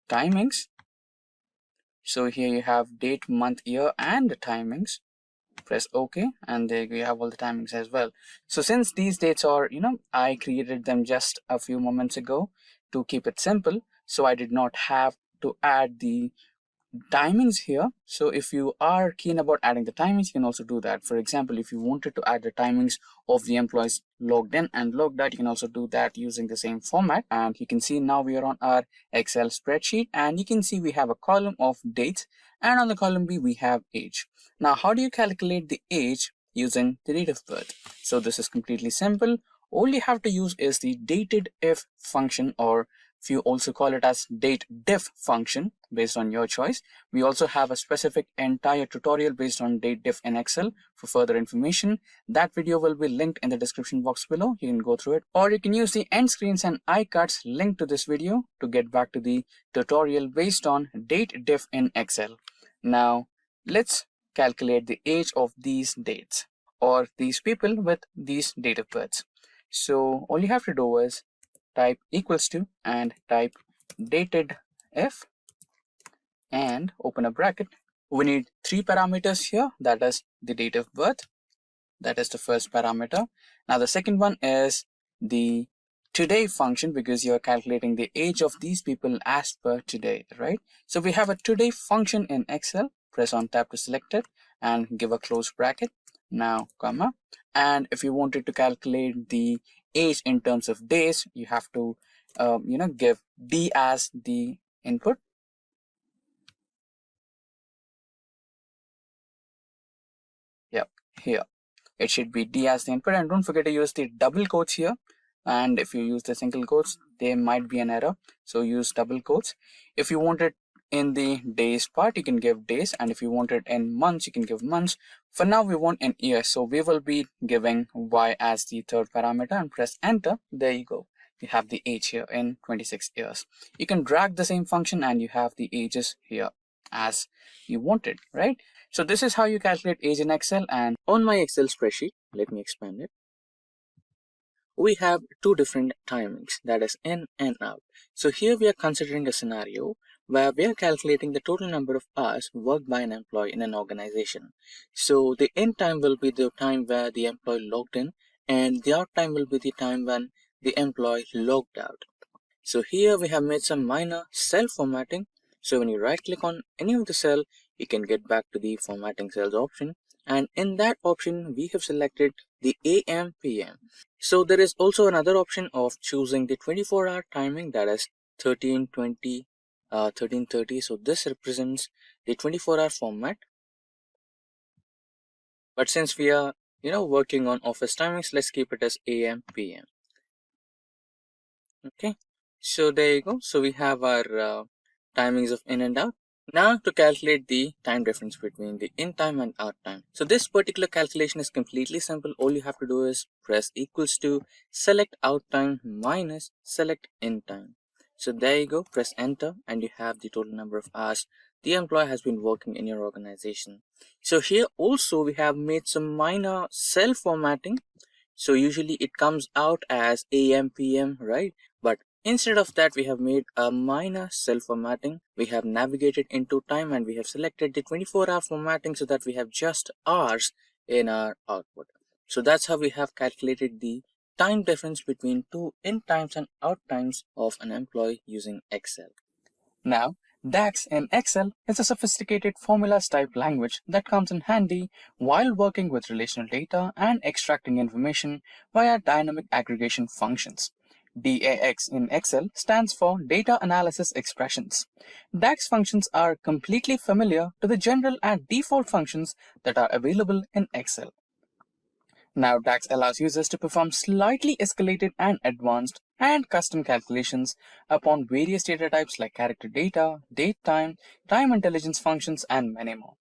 timings. So here you have date, month, year, and the timings. Press OK, and there you have all the timings as well. So since these dates are, I created them just a few moments ago to keep it simple, so I did not have to add the timings here. So if you are keen about adding the timings, you can also do that. For example, if you wanted to add the timings of the employees logged in and logged out, you can also do that using the same format. And you can see now we are on our Excel spreadsheet, and you can see we have a column of dates, and on the column B we have age. Now how do you calculate the age using the date of birth? So this is completely simple. All you have to use is the Datedif function, or if you also call it as Datedif function, based on your choice. We also have a specific entire tutorial based on Datedif in Excel for further information. That video will be linked in the description box below. You can go through it, or you can use the end screens and iCards linked to this video to get back to the tutorial based on Datedif in Excel. Now let's calculate the age of these dates, or these people with these date of births. So all you have to do is type equals to and type Datedif and open a bracket. We need 3 parameters here, that is the date of birth, That is the first parameter. Now the second one is the today function, because you're calculating the age of these people as per today, right? So we have a today function in Excel. Press on tab to select it and give a close bracket. Now comma, and if you wanted to calculate the age in terms of days, you have to give D as the input. Yep, here it should be D as the input, and don't forget to use the double quotes here. And if you use the single quotes, there might be an error, so use double quotes. If you want it in the days part, you can give days, and if you want it in months, you can give months. For now we want in years, so we will be giving Y as the third parameter and press enter. There you go, you have the age here in 26 years. You can drag the same function and you have the ages here as you wanted, right? So this is how you calculate age in Excel. And on my Excel spreadsheet, let me expand it. We have two different timings, that is in and out. So here we are considering a scenario where we are calculating the total number of hours worked by an employee in an organization. So the in time will be the time where the employee logged in, and the out time will be the time when the employee logged out. So here we have made some minor cell formatting. So when you right click on any of the cell, you can get back to the formatting cells option, and in that option we have selected the AM PM. So there is also another option of choosing the 24-hour timing, that is 1320 1330. So this represents the 24-hour format, but since we are working on office timings, let's keep it as AM PM. Okay, so there you go. So we have our timings of in and out. Now to calculate the time difference between the in time and out time. So this particular calculation is completely simple. All you have to do is press equals to select out time minus select in time. So there you go, press enter and you have the total number of hours the employee has been working in your organization. So here also we have made some minor cell formatting. So usually it comes out as AM PM, right? But instead of that, we have made a minor cell formatting. We have navigated into time and we have selected the 24-hour formatting so that we have just hours in our output. So that's how we have calculated the time difference between two in times and out times of an employee using Excel. Now, DAX in Excel is a sophisticated formulas type language that comes in handy while working with relational data and extracting information via dynamic aggregation functions. DAX in Excel stands for Data Analysis Expressions. DAX functions are completely familiar to the general and default functions that are available in Excel. Now, DAX allows users to perform slightly escalated and advanced and custom calculations upon various data types like character data, date time, time intelligence functions, and many more.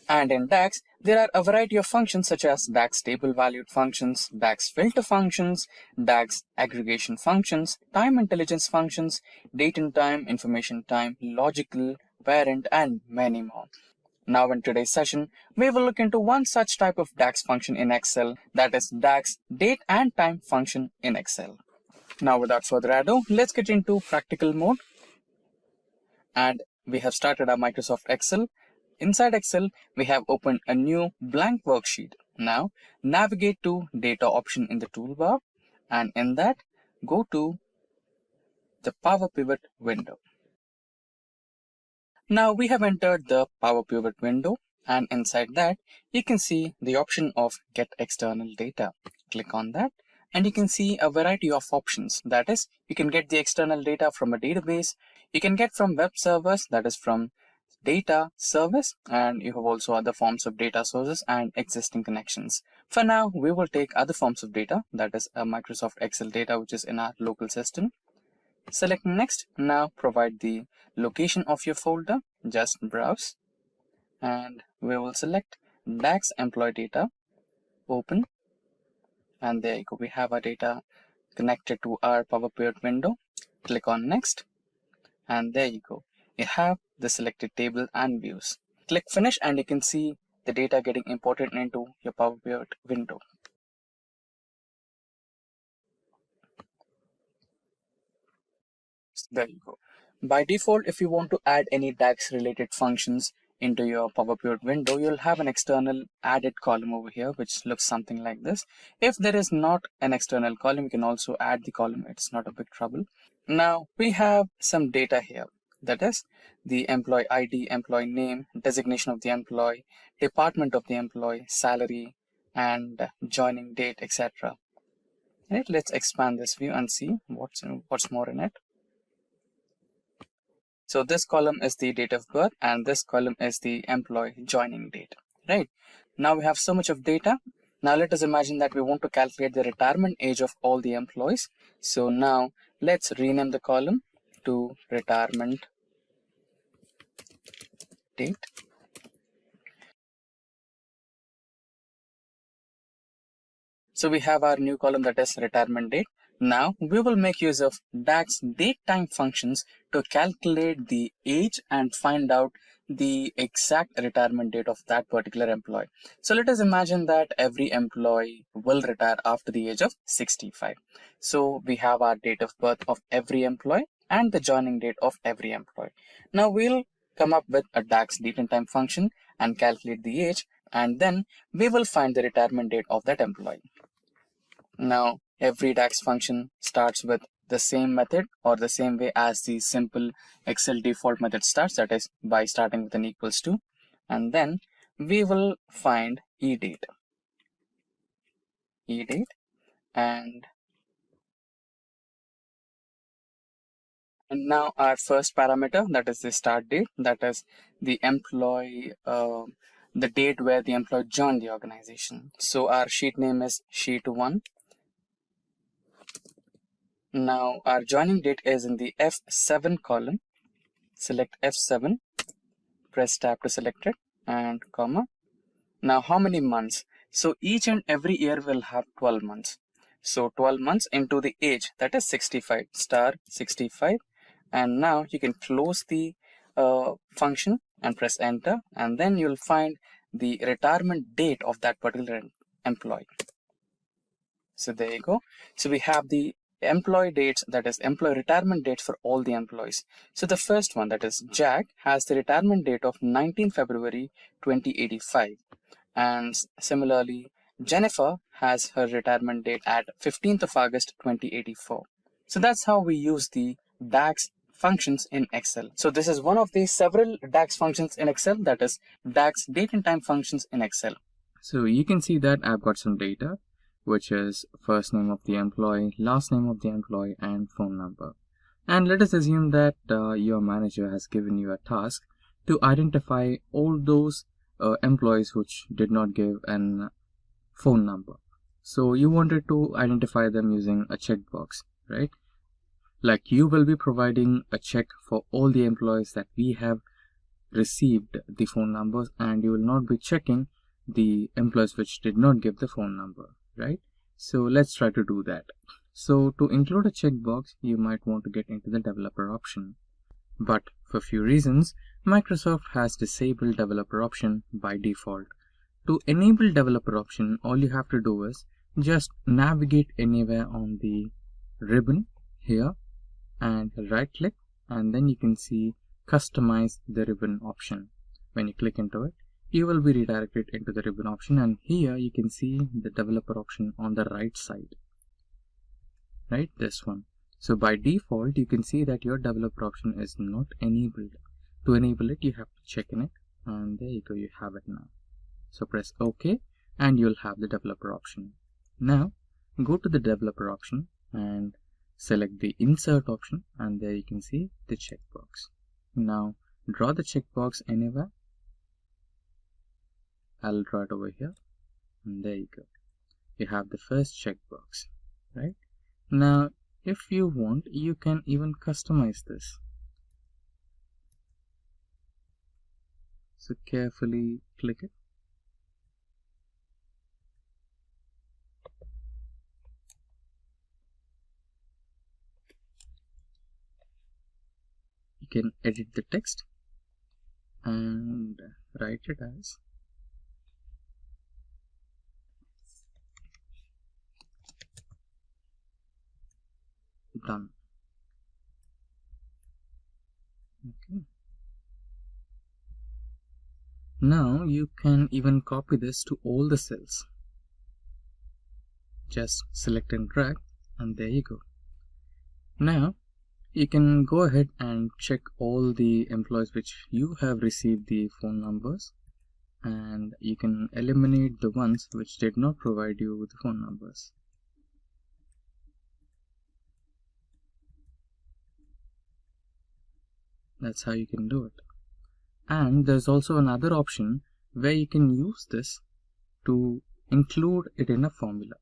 And in DAX, there are a variety of functions such as DAX table valued functions, DAX filter functions, DAX aggregation functions, time intelligence functions, date and time, information time, logical, parent, and many more. Now in today's session, we will look into one such type of DAX function in Excel, that is DAX date and time function in Excel. Now without further ado, let's get into practical mode. And we have started our Microsoft Excel. Inside Excel, we have opened a new blank worksheet. Now navigate to data option in the toolbar, and in that, go to the Power Pivot window. Now we have entered the Power Pivot window, and inside that you can see the option of Get External Data. Click on that and you can see a variety of options. That is, you can get the external data from a database, you can get from web servers, that is from data service, and you have also other forms of data sources and existing connections. For now, we will take other forms of data, that is a Microsoft Excel data which is in our local system. Select next. Now provide the location of your folder. Just browse and we will select DAX employee data. Open, and there you go. We have our data connected to our Power Pivot window. Click on next, and there you go. You have the selected table and views. Click finish and you can see the data getting imported into your Power Pivot window. There you go. By default, if you want to add any DAX related functions into your PowerBI window, you'll have an external added column over here, which looks something like this. If there is not an external column, you can also add the column. It's not a big trouble. Now we have some data here. That is the employee ID, employee name, designation of the employee, department of the employee, salary, and joining date, etc. Right, let's expand this view and see what's more in it. So this column is the date of birth and this column is the employee joining date, right? Now we have so much of data. Now let us imagine that we want to calculate the retirement age of all the employees. So now let's rename the column to retirement date. So we have our new column, that is retirement date. Now we will make use of DAX datetime functions to calculate the age and find out the exact retirement date of that particular employee. So let us imagine that every employee will retire after the age of 65. So we have our date of birth of every employee and the joining date of every employee. Now we'll come up with a DAX datetime function and calculate the age, and then we will find the retirement date of that employee. Now every DAX function starts with the same method or the same way as the simple Excel default method starts, that is by starting with an equals to, and then we will find edate, and now our first parameter, that is the start date, that is the employee, the date where the employee joined the organization. So our sheet name is sheet 1. Now our joining date is in the F7 column. Select F7, press tab to select it, and comma. Now how many months? So each and every year will have 12 months. So 12 months into the age, that is 65, star 65. And now you can close the function and press enter, and then you'll find the retirement date of that particular employee. So there you go. So we have the employee dates, that is employee retirement dates for all the employees. So the first one, that is Jack, has the retirement date of 19 February 2085, and similarly Jennifer has her retirement date at 15th of August 2084. So that's how we use the DAX functions in Excel. So this is one of the several DAX functions in Excel, that is DAX date and time functions in Excel. So you can see that I've got some data, which is first name of the employee, last name of the employee, and phone number. And let us assume that your manager has given you a task to identify all those employees which did not give an phone number. So you wanted to identify them using a checkbox, right? Like you will be providing a check for all the employees that we have received the phone numbers, and you will not be checking the employees which did not give the phone number, right? So let's try to do that. So to include a checkbox, you might want to get into the developer option. But for few reasons, Microsoft has disabled developer option by default. To enable developer option, all you have to do is just navigate anywhere on the ribbon here and right click, and then you can see customize the ribbon option. When you click into it, you will be redirected into the ribbon option, and here you can see the developer option on the right side, right, this one. So by default you can see that your developer option is not enabled. To enable it, you have to check in it, and there you go, you have it now. So press OK and you'll have the developer option. Now go to the developer option and select the insert option, and there you can see the checkbox. Now draw the checkbox anywhere. I'll draw it over here, and there you go. You have the first checkbox, right? Now if you want, you can even customize this. So carefully click it. You can edit the text and write it as done. Okay. Now you can even copy this to all the cells. Just select and drag, and there you go. Now you can go ahead and check all the employees which you have received the phone numbers, and you can eliminate the ones which did not provide you with the phone numbers. That's how you can do it. And there's also another option where you can use this to include it in a formula.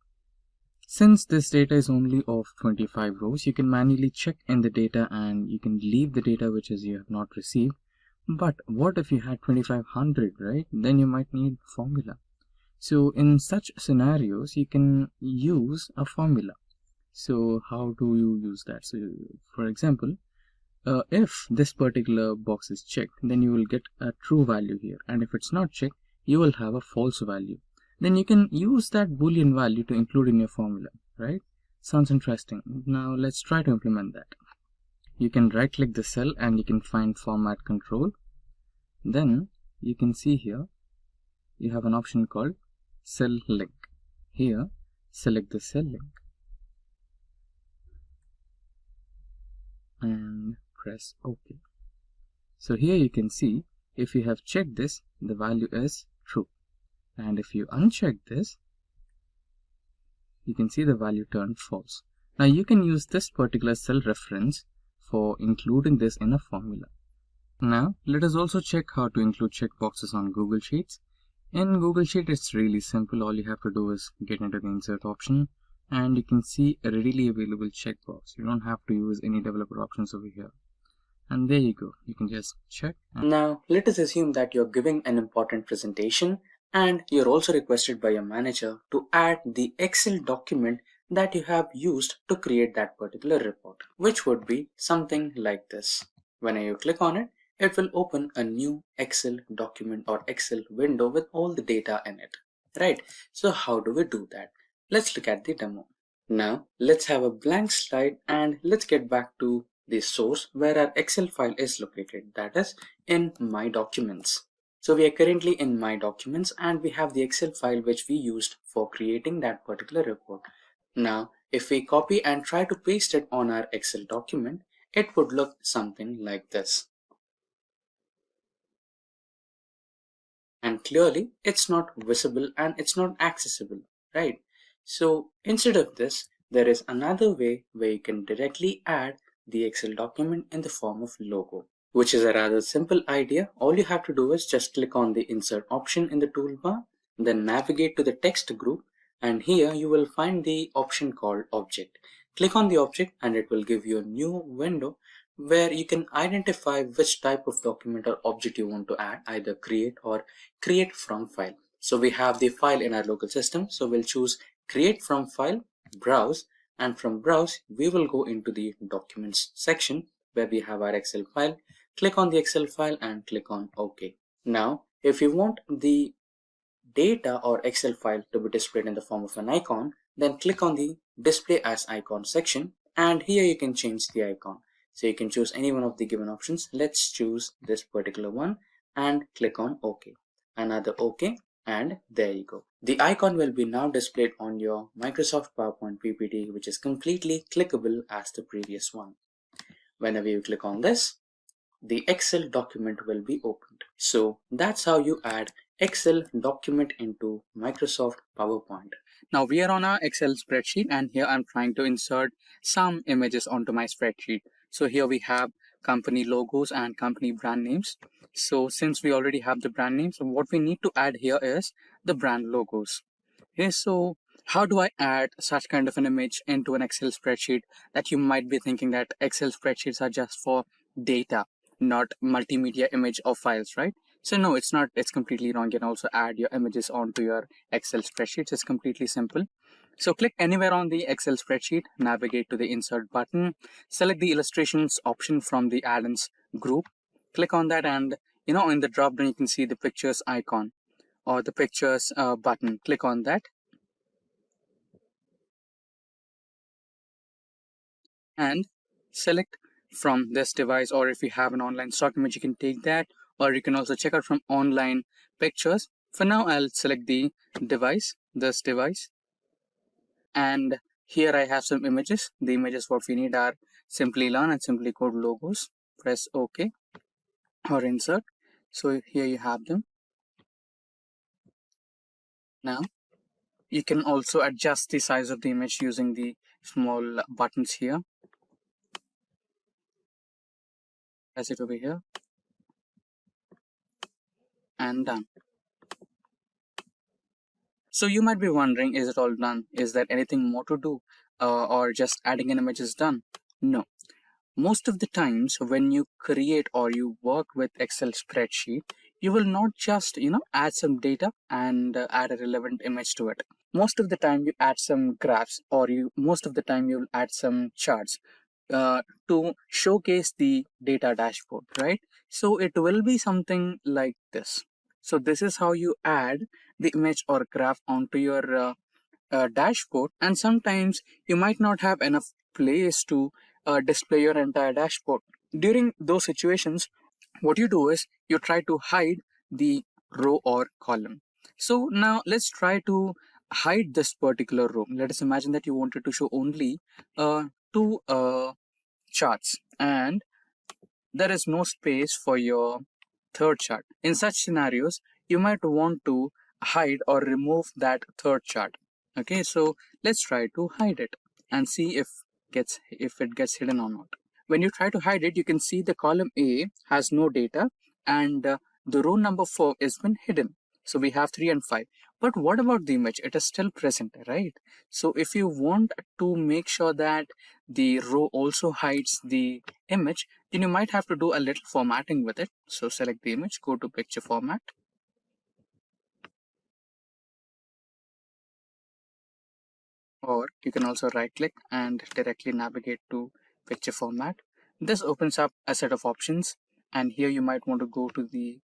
Since this data is only of 25 rows, you can manually check in the data and you can leave the data which is you have not received. But what if you had 2500, right? Then you might need formula. So in such scenarios, you can use a formula. So how do you use that? So for example, if this particular box is checked, then you will get a true value here. And if it's not checked, you will have a false value. Then you can use that Boolean value to include in your formula, right? Sounds interesting. Now let's try to implement that. You can right click the cell and you can find format control. Then you can see here, you have an option called cell link. Here, select the cell link and press OK. So here you can see, if you have checked this, the value is true. And if you uncheck this, you can see the value turned false. Now you can use this particular cell reference for including this in a formula. Now let us also check how to include checkboxes on Google Sheets. In Google Sheet, it's really simple. All you have to do is get into the insert option and you can see a readily available checkbox. You don't have to use any developer options over here. And there you go. You can just check. Now let us assume that you're giving an important presentation and you're also requested by your manager to add the Excel document that you have used to create that particular report, which would be something like this. When you click on it, it will open a new Excel document or Excel window with all the data in it, right? So how do we do that? Let's look at the demo. Now let's have a blank slide and let's get back to the source where our Excel file is located, that is in My Documents. So we are currently in My Documents and we have the Excel file which we used for creating that particular report. Now if we copy and try to paste it on our Excel document, it would look something like this. And clearly it's not visible and it's not accessible, right? So instead of this, there is another way where you can directly add the Excel document in the form of logo, which is a rather simple idea. All you have to do is just click on the insert option in the toolbar, then navigate to the text group, and here you will find the option called object. Click on the object and it will give you a new window where you can identify which type of document or object you want to add, either create or create from file. So we have the file in our local system, so we'll choose create from file, browse, and from browse we will go into the documents section where we have our Excel file. Click on the Excel file and click on OK. Now if you want the data or Excel file to be displayed in the form of an icon, then click on the display as icon section and here you can change the icon. So you can choose any one of the given options. Let's choose this particular one and click on OK. Another OK, and there you go. The icon will be now displayed on your Microsoft PowerPoint PPT, which is completely clickable as the previous one. Whenever you click on this, the Excel document will be opened. So that's how you add Excel document into Microsoft PowerPoint. Now we are on our Excel spreadsheet and here I'm trying to insert some images onto my spreadsheet. So here we have company logos and company brand names. So since we already have the brand names, what we need to add here is the brand logos. Okay, so how do I add such kind of an image into an Excel spreadsheet? That you might be thinking that Excel spreadsheets are just for data, not multimedia image or files, right? So no, it's not. It's completely wrong. You can also add your images onto your Excel spreadsheets. It's completely simple. So click anywhere on the Excel spreadsheet, navigate to the insert button, select the illustrations option from the add-ins group, click on that, and in the drop down you can see the pictures icon or the pictures button. Click on that and select from this device, or if you have an online stock image you can take that, or you can also check out from online pictures. For now, I'll select the device, this device, and here I have some images. The images what we need are Simplilearn and Simplicode logos. Press OK or insert. So here you have them. Now you can also adjust the size of the image using the small buttons here. Press it over here and done. So you might be wondering, is it all done? Is there anything more to do, or just adding an image is done? No. Most of the times when you create or you work with Excel spreadsheet, you will not just add some data and add a relevant image to it. Most of the time you add some graphs, or most of the time you'll add some charts to showcase the data dashboard, right? So it will be something like this. So this is how you add the image or graph onto your dashboard, and sometimes you might not have enough place to display your entire dashboard. During those situations, what you do is you try to hide the row or column. So now let's try to hide this particular row. Let us imagine that you wanted to show only two charts and there is no space for your third chart. In such scenarios, you might want to hide or remove that third chart. Okay, so let's try to hide it and see if it gets hidden or not. When you try to hide it, you can see the column A has no data and the row number 4 has been hidden. So we have 3 and 5. But what about the image? It is still present, right? So if you want to make sure that the row also hides the image, then you might have to do a little formatting with it. So select the image, go to picture format. Or you can also right click and directly navigate to picture format. This opens up a set of options, and here you might want to go to the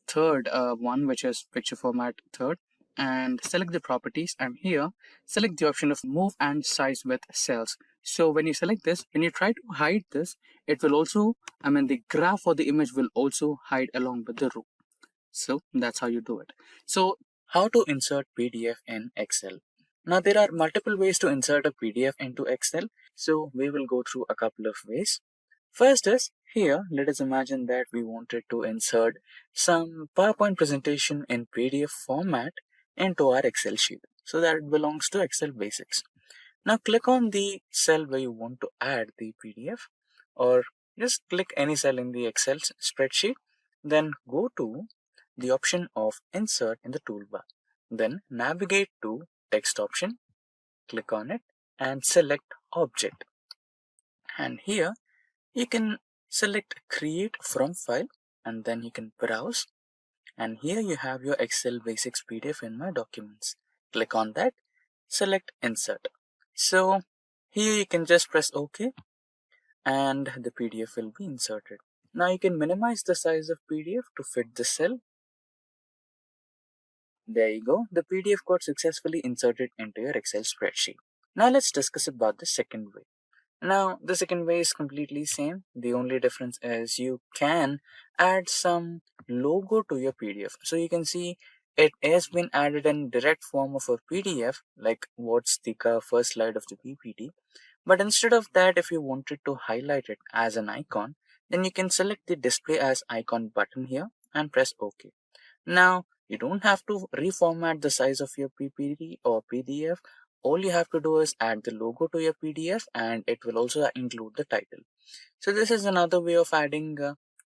third one, which is picture format third, and select the properties, and here select the option of move and size with cells. So when you select this, when you try to hide this, it will also, the graph or the image will also hide along with the row. So that's how you do it. So how to insert PDF in Excel? Now there are multiple ways to insert a PDF into Excel. So we will go through a couple of ways. First is here, let us imagine that we wanted to insert some PowerPoint presentation in PDF format into our Excel sheet. So that it belongs to Excel Basics. Now click on the cell where you want to add the PDF, or just click any cell in the Excel spreadsheet. Then go to the option of insert in the toolbar. Then navigate to text option, click on it and select object. And here you can select create from file and then you can browse. And here you have your Excel Basics PDF in my documents. Click on that, select insert. So here you can just press OK and the PDF will be inserted. Now you can minimize the size of PDF to fit the cell. There you go. The PDF got successfully inserted into your Excel spreadsheet. Now let's discuss about the second way. Now the second way is completely same. The only difference is you can add some logo to your PDF. So you can see it has been added in direct form of a PDF, like what's the first slide of the PPT. But instead of that, if you wanted to highlight it as an icon, then you can select the display as icon button here and press OK. Now you don't have to reformat the size of your PPT or PDF. All you have to do is add the logo to your PDF and it will also include the title. So this is another way of adding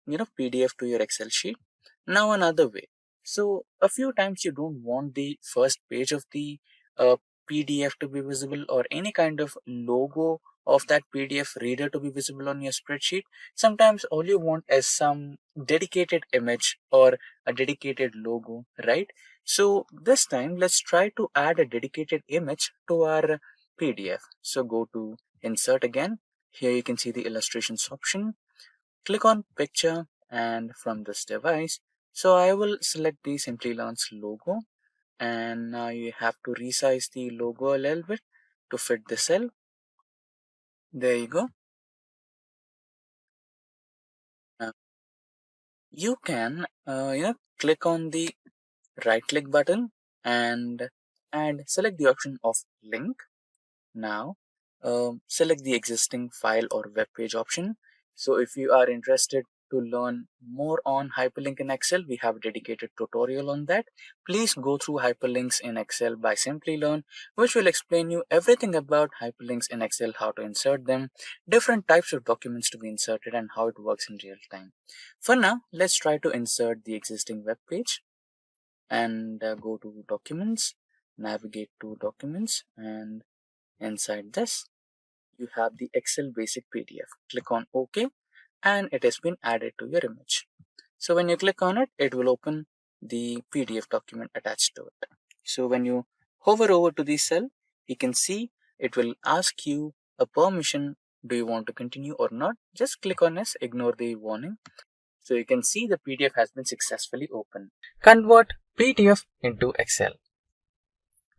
PDF to your Excel sheet. Now another way. So a few times you don't want the first page of the PDF to be visible or any kind of logo of that PDF reader to be visible on your spreadsheet. Sometimes all you want is some dedicated image or a dedicated logo, right? So this time let's try to add a dedicated image to our PDF. So go to insert again. Here you can see the illustrations option. Click on picture and from this device. So I will select the Simplilearn's logo, and now you have to resize the logo a little bit to fit the cell. There you go. you can click on the right click button and select the option of link. Now select the existing file or web page option. So if you are interested to learn more on hyperlink in Excel, we have a dedicated tutorial on that. Please go through hyperlinks in Excel by Simplilearn, which will explain you everything about hyperlinks in Excel, how to insert them, different types of documents to be inserted, and how it works in real time. For now, let's try to insert the existing web page and go to documents, navigate to documents, and inside this you have the Excel basic PDF. Click on OK and it has been added to your image. So when you click on it, it will open the PDF document attached to it. So when you hover over to the cell, you can see it will ask you a permission. Do you want to continue or not? Just click on this, ignore the warning. So you can see the PDF has been successfully opened. Convert PDF into Excel.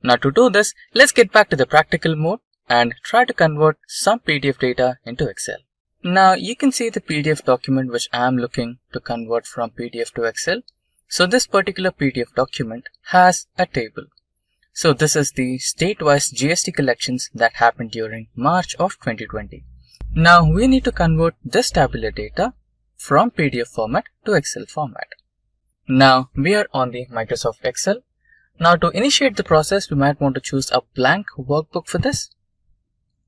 Now to do this, let's get back to the practical mode and try to convert some PDF data into Excel. Now you can see the PDF document which I am looking to convert from PDF to Excel. So this particular PDF document has a table. So this is the state-wise GST collections that happened during March of 2020. Now we need to convert this tabular data from PDF format to Excel format. Now we are on the Microsoft Excel. Now to initiate the process, we might want to choose a blank workbook for this.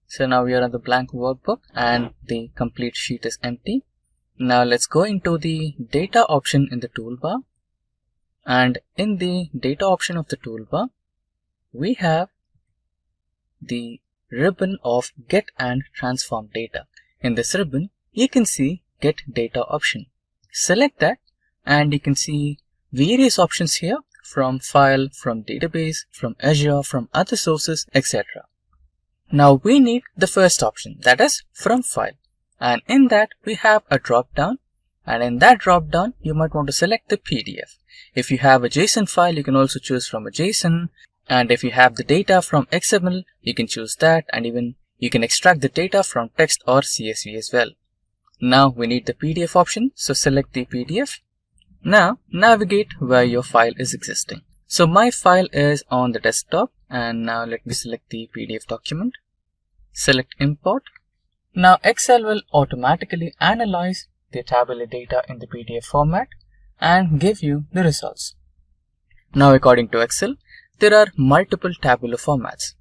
So now we are on the blank workbook and the complete sheet is empty. Now let's go into the data option in the toolbar. And in the data option of the toolbar, we have the ribbon of Get and Transform Data. In this ribbon, you can see Get Data option. Select that and you can see various options here from file, from database, from Azure, from other sources, etc. Now we need the first option, that is from file, and in that we have a drop down, and in that drop down you might want to select the PDF. If you have a JSON file, you can also choose from a JSON, and if you have the data from XML, you can choose that, and even you can extract the data from text or CSV as well. Now we need the PDF option, so select the PDF. Now navigate where your file is existing. So my file is on the desktop, and now let me select the PDF document. Select import. Now Excel will automatically analyze the tabular data in the PDF format and give you the results. Now according to Excel, there are multiple tabular formats.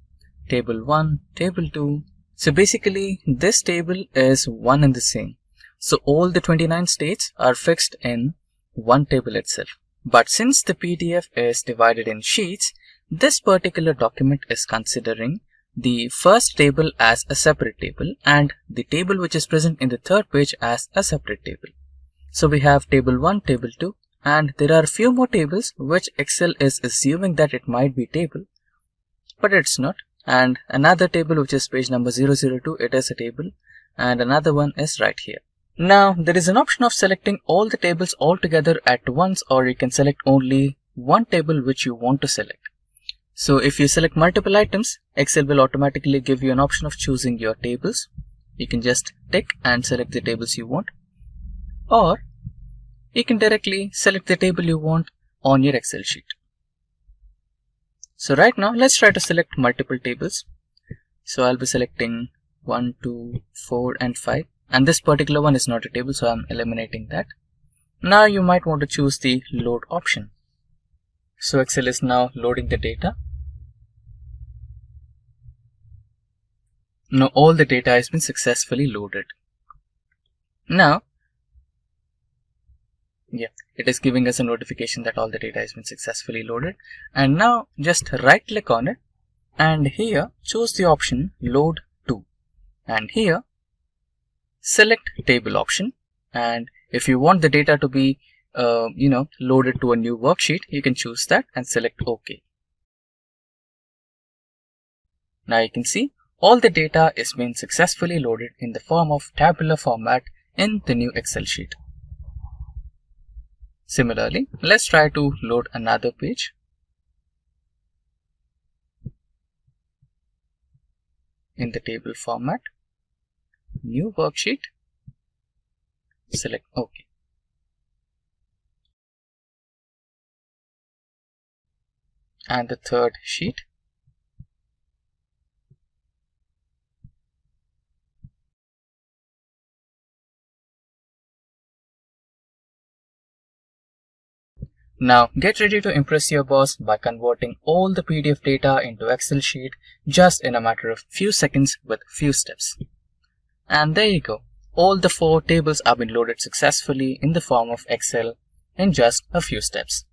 Table 1, Table 2. So basically this table is one and the same. So all the 29 states are fixed in one table itself. But since the PDF is divided in sheets, this particular document is considering the first table as a separate table and the table which is present in the third page as a separate table. So we have table 1, table 2, and there are a few more tables which Excel is assuming that it might be table, but it's not. And another table which is page number 002, it is a table, and another one is right here. Now there is an option of selecting all the tables all together at once, or you can select only one table which you want to select. So if you select multiple items, Excel will automatically give you an option of choosing your tables. You can just tick and select the tables you want, or you can directly select the table you want on your Excel sheet. So right now let's try to select multiple tables. So I'll be selecting 1, 2, 4 and 5. And this particular one is not a table, so I'm eliminating that. Now you might want to choose the load option. So Excel is now loading the data. Now all the data has been successfully loaded. Now, it is giving us a notification that all the data has been successfully loaded. And now just right click on it and here choose the option Load To. And here select table option, and if you want the data to be loaded to a new worksheet, you can choose that and select OK. Now you can see all the data is being successfully loaded in the form of tabular format in the new Excel sheet. Similarly, let's try to load another page. In the table format, new worksheet, select OK. and the third sheet. Now get ready to impress your boss by converting all the PDF data into Excel sheet just in a matter of few seconds with few steps. And there you go. All the 4 tables have been loaded successfully in the form of Excel in just a few steps.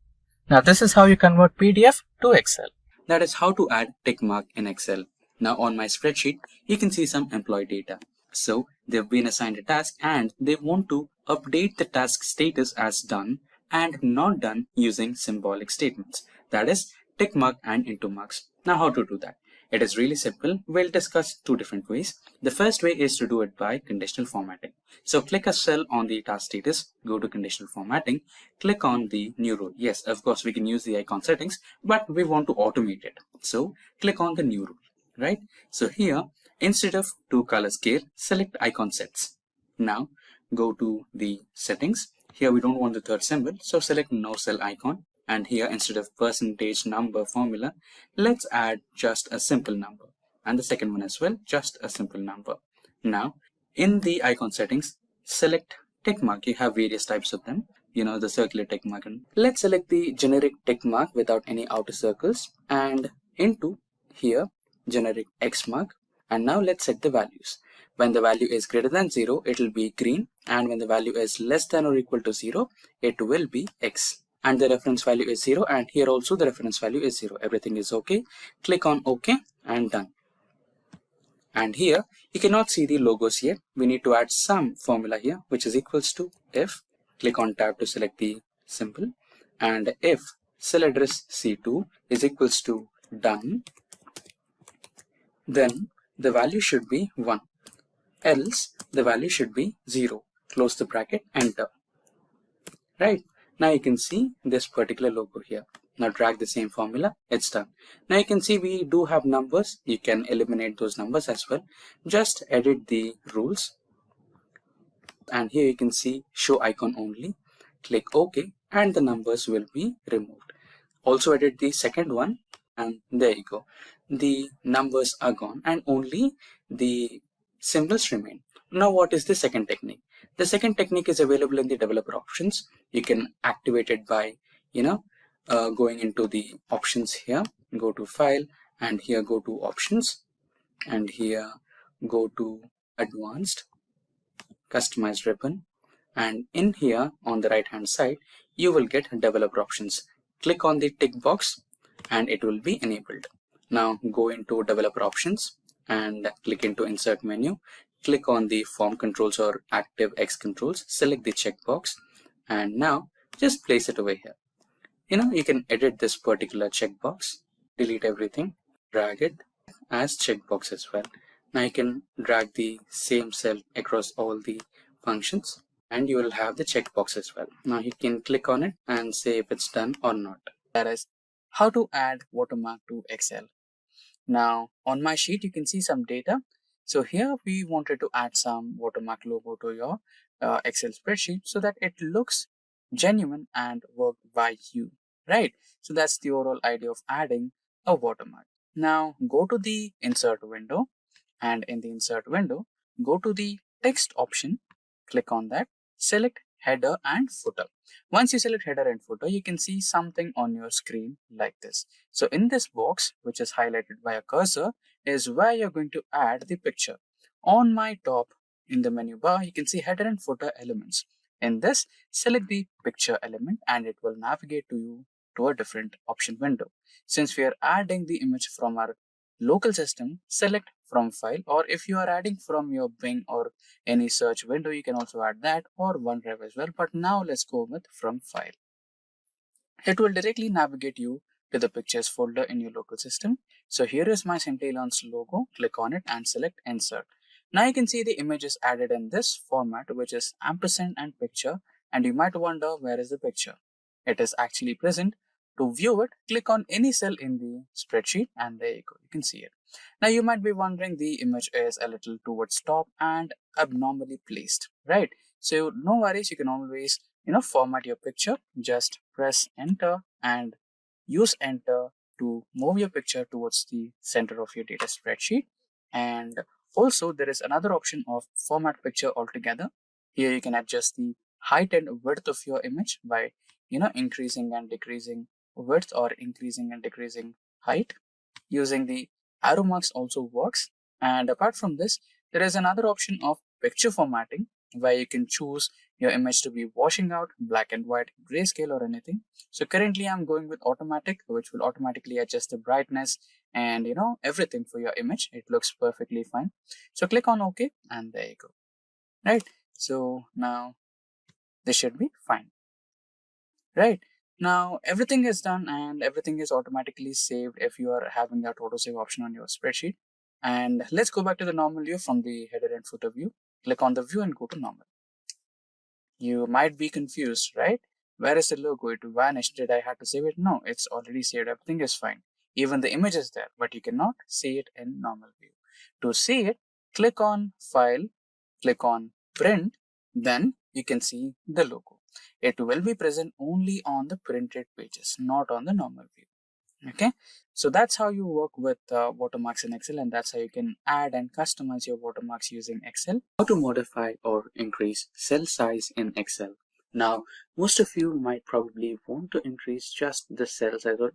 Now this is how you convert PDF to Excel. That is how to add tick mark in Excel. Now on my spreadsheet, you can see some employee data. So they've been assigned a task and they want to update the task status as done and not done using symbolic statements. That is tick mark and into marks. Now how to do that? It is really simple. We'll discuss 2 different ways. The first way is to do it by conditional formatting. So click a cell on the task status, go to conditional formatting, click on the new rule. Yes, of course, we can use the icon settings, but we want to automate it. So click on the new rule, right? So here, instead of to color scale, select icon sets. Now go to the settings. Here we don't want the third symbol, so select no cell icon. And here, instead of percentage number formula, let's add just a simple number. And the second one as well, just a simple number. Now, in the icon settings, select tick mark. You have various types of them. You know, the circular tick mark. Let's select the generic tick mark without any outer circles. And into here, generic X mark. And now let's set the values. When the value is greater than 0, it will be green. And when the value is less than or equal to 0, it will be X. And the reference value is 0, and here also the reference value is 0. Everything is okay. Click on OK and done. And here you cannot see the logos yet. We need to add some formula here, which is equals to if. Click on tab to select the symbol, and if cell address C2 is equals to done, then the value should be 1. Else the value should be 0. Close the bracket, enter. Right. Now you can see this particular logo here. Now drag the same formula, it's done. Now you can see we do have numbers. You can eliminate those numbers as well. Just edit the rules. And here you can see show icon only. Click OK and the numbers will be removed. Also edit the second one and there you go. The numbers are gone and only the symbols remain. Now what is the second technique? The second technique is available in the developer options. You can activate it by, going into the options here, go to file and here go to options and here go to advanced, customize ribbon, and in here on the right hand side, you will get developer options. Click on the tick box and it will be enabled. Now go into developer options and click into insert menu. Click on the form controls or active X controls, select the checkbox and now just place it over here. You can edit this particular checkbox, delete everything, drag it as checkbox as well. Now you can drag the same cell across all the functions and you will have the checkbox as well. Now you can click on it and say if it's done or not. That is how to add watermark to Excel. Now on my sheet you can see some data. So here we wanted to add some watermark logo to your Excel spreadsheet so that it looks genuine and work by you, right? So that's the overall idea of adding a watermark. Now go to the insert window and in the insert window, go to the text option, click on that, select header and footer. Once you select header and footer, you can see something on your screen like this. So in this box, which is highlighted by a cursor, is where you're going to add the picture. On my top in the menu bar, you can see header and footer elements. In this, select the picture element and it will navigate to you to a different option window. Since we are adding the image from our local system, select from file, or if you are adding from your Bing or any search window, you can also add that or OneDrive as well. But now let's go with from file. It will directly navigate you to the pictures folder in your local system. So here is my Simplilearn's logo. Click on it and select insert. Now you can see the image is added in this format, which is ampersand and picture. And you might wonder, where is the picture? It is actually present. To view it, click on any cell in the spreadsheet and there you go, you can see it. Now you might be wondering, the image is a little towards top and abnormally placed, right? So no worries, you can always format your picture. Just press enter and use enter to move your picture towards the center of your data spreadsheet. And also there is another option of format picture altogether. Here you can adjust the height and width of your image by increasing and decreasing width or increasing and decreasing height. Using the arrow marks also works. And apart from this, there is another option of picture formatting where you can choose your image to be washing out, black and white, grayscale or anything. So currently I'm going with automatic, which will automatically adjust the brightness and everything for your image. It looks perfectly fine. So click on OK and there you go. Right. So now this should be fine. Right. Now everything is done and everything is automatically saved if you are having that autosave option on your spreadsheet. And let's go back to the normal view from the header and footer view. Click on the view and go to normal. You might be confused, right? Where is the logo? It vanished. Did I have to save it? No, it's already saved. Everything is fine. Even the image is there, but you cannot see it in normal view. To see it, click on File, click on Print, then you can see the logo. It will be present only on the printed pages, not on the normal view. Okay, so that's how you work with watermarks in Excel, and that's how you can add and customize your watermarks using Excel. How to modify or increase cell size in Excel. Now, most of you might probably want to increase just the cell size or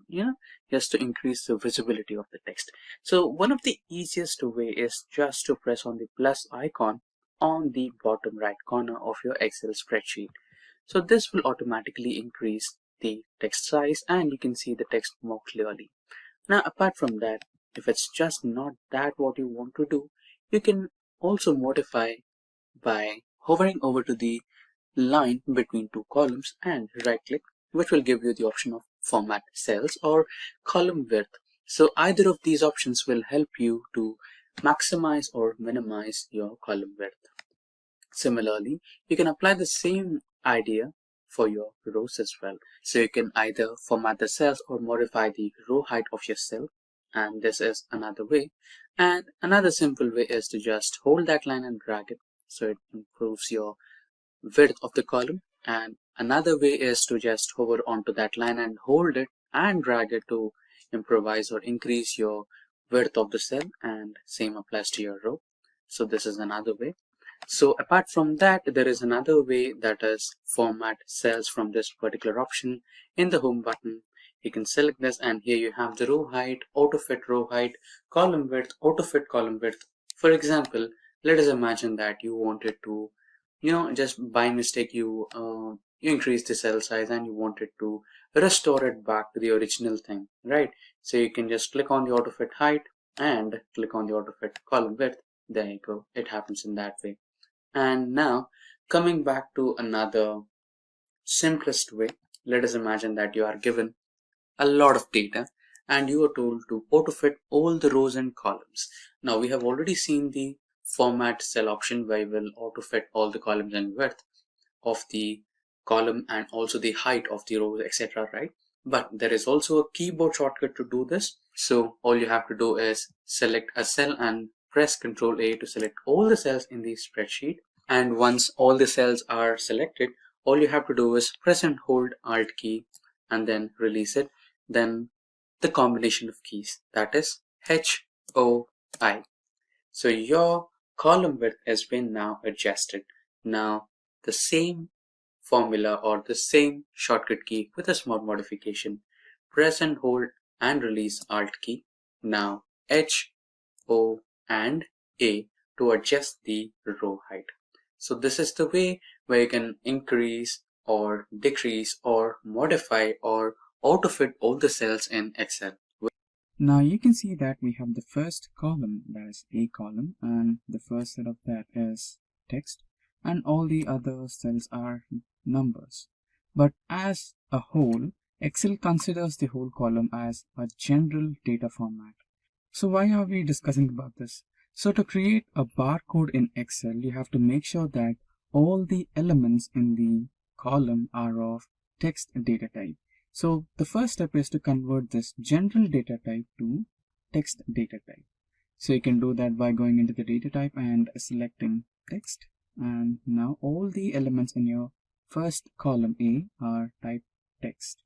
just to increase the visibility of the text. So one of the easiest way is just to press on the plus icon on the bottom right corner of your Excel spreadsheet. So this will automatically increase the text size and you can see the text more clearly. Now apart from that, if it's just not that what you want to do, you can also modify by hovering over to the line between two columns and right click, which will give you the option of format cells or column width. So either of these options will help you to maximize or minimize your column width. Similarly, you can apply the same idea for your rows as well. So you can either format the cells or modify the row height of your cell, and this is another way. And another simple way is to just hold that line and drag it so it improves your width of the column. And another way is to just hover onto that line and hold it and drag it to improvise or increase your width of the cell, and same applies to your row. So this is another way. So apart from that, there is another way, that is format cells from this particular option in the home button. You can select this and here you have the row height, auto fit row height, column width, auto fit column width. For example, let us imagine that you wanted to, just by mistake you increase the cell size and you wanted to restore it back to the original thing, right? So you can just click on the auto fit height and click on the auto fit column width. There you go. It happens in that way. And now coming back to another simplest way, let us imagine that you are given a lot of data and you are told to auto-fit all the rows and columns. Now we have already seen the format cell option where we will auto-fit all the columns and width of the column and also the height of the rows, etc. right? But there is also a keyboard shortcut to do this. So all you have to do is select a cell and press Ctrl A to select all the cells in the spreadsheet. And once all the cells are selected, all you have to do is press and hold Alt key and then release it. Then the combination of keys, that is HOI. So your column width has been now adjusted. Now the same formula or the same shortcut key with a small modification. Press and hold and release Alt key. Now H, O and A to adjust the row height. So this is the way where you can increase or decrease or modify or auto-fit all the cells in Excel. Now you can see that we have the first column, that is A column, and the first cell of that is text, and all the other cells are numbers. But as a whole, Excel considers the whole column as a general data format. So why are we discussing about this? So to create a barcode in Excel, you have to make sure that all the elements in the column are of text data type. So the first step is to convert this general data type to text data type. So you can do that by going into the data type and selecting text. And now all the elements in your first column A are type text.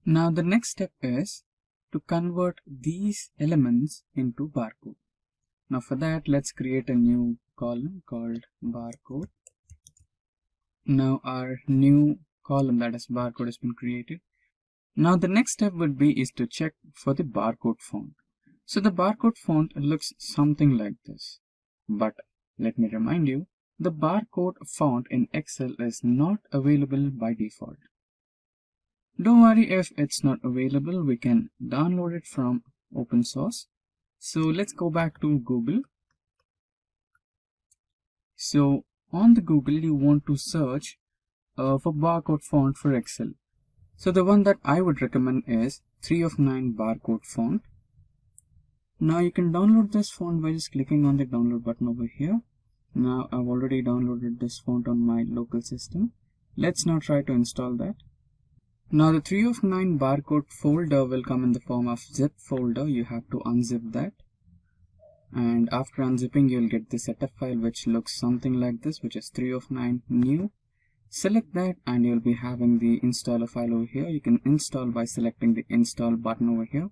Now the next step is to convert these elements into barcode. Now for that, let's create a new column called barcode. Now our new column, that is barcode, has been created. Now the next step would be is to check for the barcode font. So the barcode font looks something like this. But let me remind you, the barcode font in Excel is not available by default. Don't worry if it's not available, we can download it from open source. So let's go back to Google. So on the Google, you want to search for barcode font for Excel. So the one that I would recommend is 3 of 9 barcode font. Now you can download this font by just clicking on the download button over here. Now I've already downloaded this font on my local system. Let's now try to install that. Now the 3 of 9 barcode folder will come in the form of zip folder. You have to unzip that. And after unzipping, you'll get the setup file which looks something like this, which is 3 of 9 new. Select that and you'll be having the installer file over here. You can install by selecting the install button over here.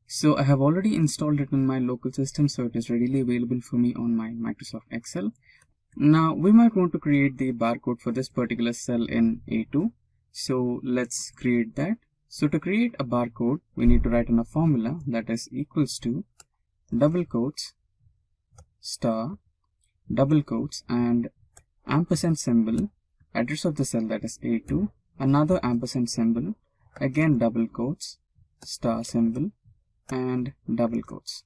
So I have already installed it in my local system, so it is readily available for me on my Microsoft Excel. Now we might want to create the barcode for this particular cell in A2. So let's create that. So to create a barcode, we need to write in a formula that is equals to double quotes, star, double quotes, and ampersand symbol, address of the cell, that is A2, another ampersand symbol, again double quotes, star symbol, and double quotes.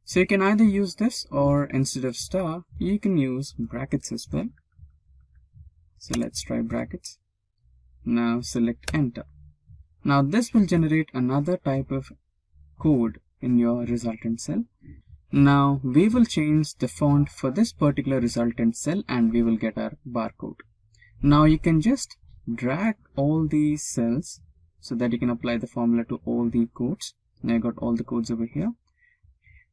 So you can either use this, or instead of star, you can use brackets as well. So let's try brackets. Now select enter. Now this will generate another type of code in your resultant cell. Now we will change the font for this particular resultant cell and we will get our barcode. Now you can just drag all these cells so that you can apply the formula to all the codes. Now I got all the codes over here.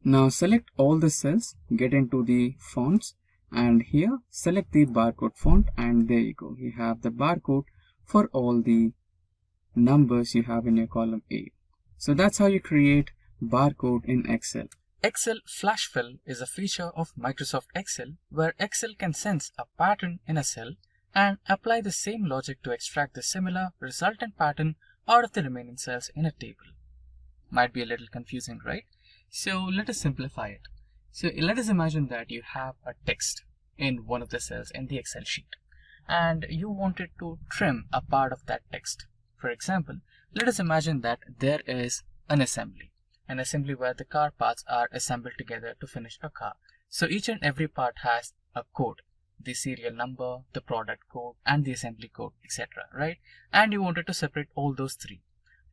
Now select all the cells, get into the fonts, and here select the barcode font, and there you go. You have the barcode for all the numbers you have in your column A. So that's how you create barcode in Excel. Excel Flash Fill is a feature of Microsoft Excel where Excel can sense a pattern in a cell and apply the same logic to extract the similar resultant pattern out of the remaining cells in a table. Might be a little confusing, right? So let us simplify it. So let us imagine that you have a text in one of the cells in the Excel sheet and you wanted to trim a part of that text. For example, let us imagine that there is an assembly where the car parts are assembled together to finish a car. So each and every part has a code, the serial number, the product code, and the assembly code, etc. Right? And you wanted to separate all those three.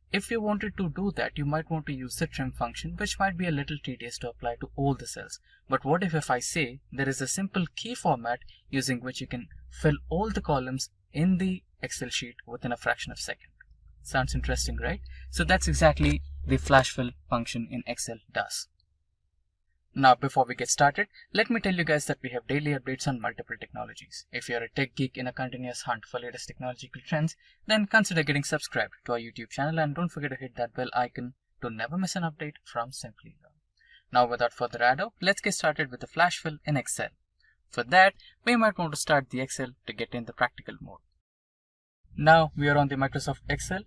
If you wanted to do that, you might want to use the trim function, which might be a little tedious to apply to all the cells. But what if I say there is a simple key format using which you can fill all the columns in the Excel sheet within a fraction of a second? Sounds interesting, right? So that's exactly the flash fill function in Excel does. Now, before we get started, let me tell you guys that we have daily updates on multiple technologies. If you're a tech geek in a continuous hunt for latest technological trends, then consider getting subscribed to our YouTube channel and don't forget to hit that bell icon to never miss an update from Simplilearn. Now, without further ado, let's get started with the flash fill in Excel. For that, we might want to start the Excel to get in the practical mode. Now, we are on the Microsoft Excel.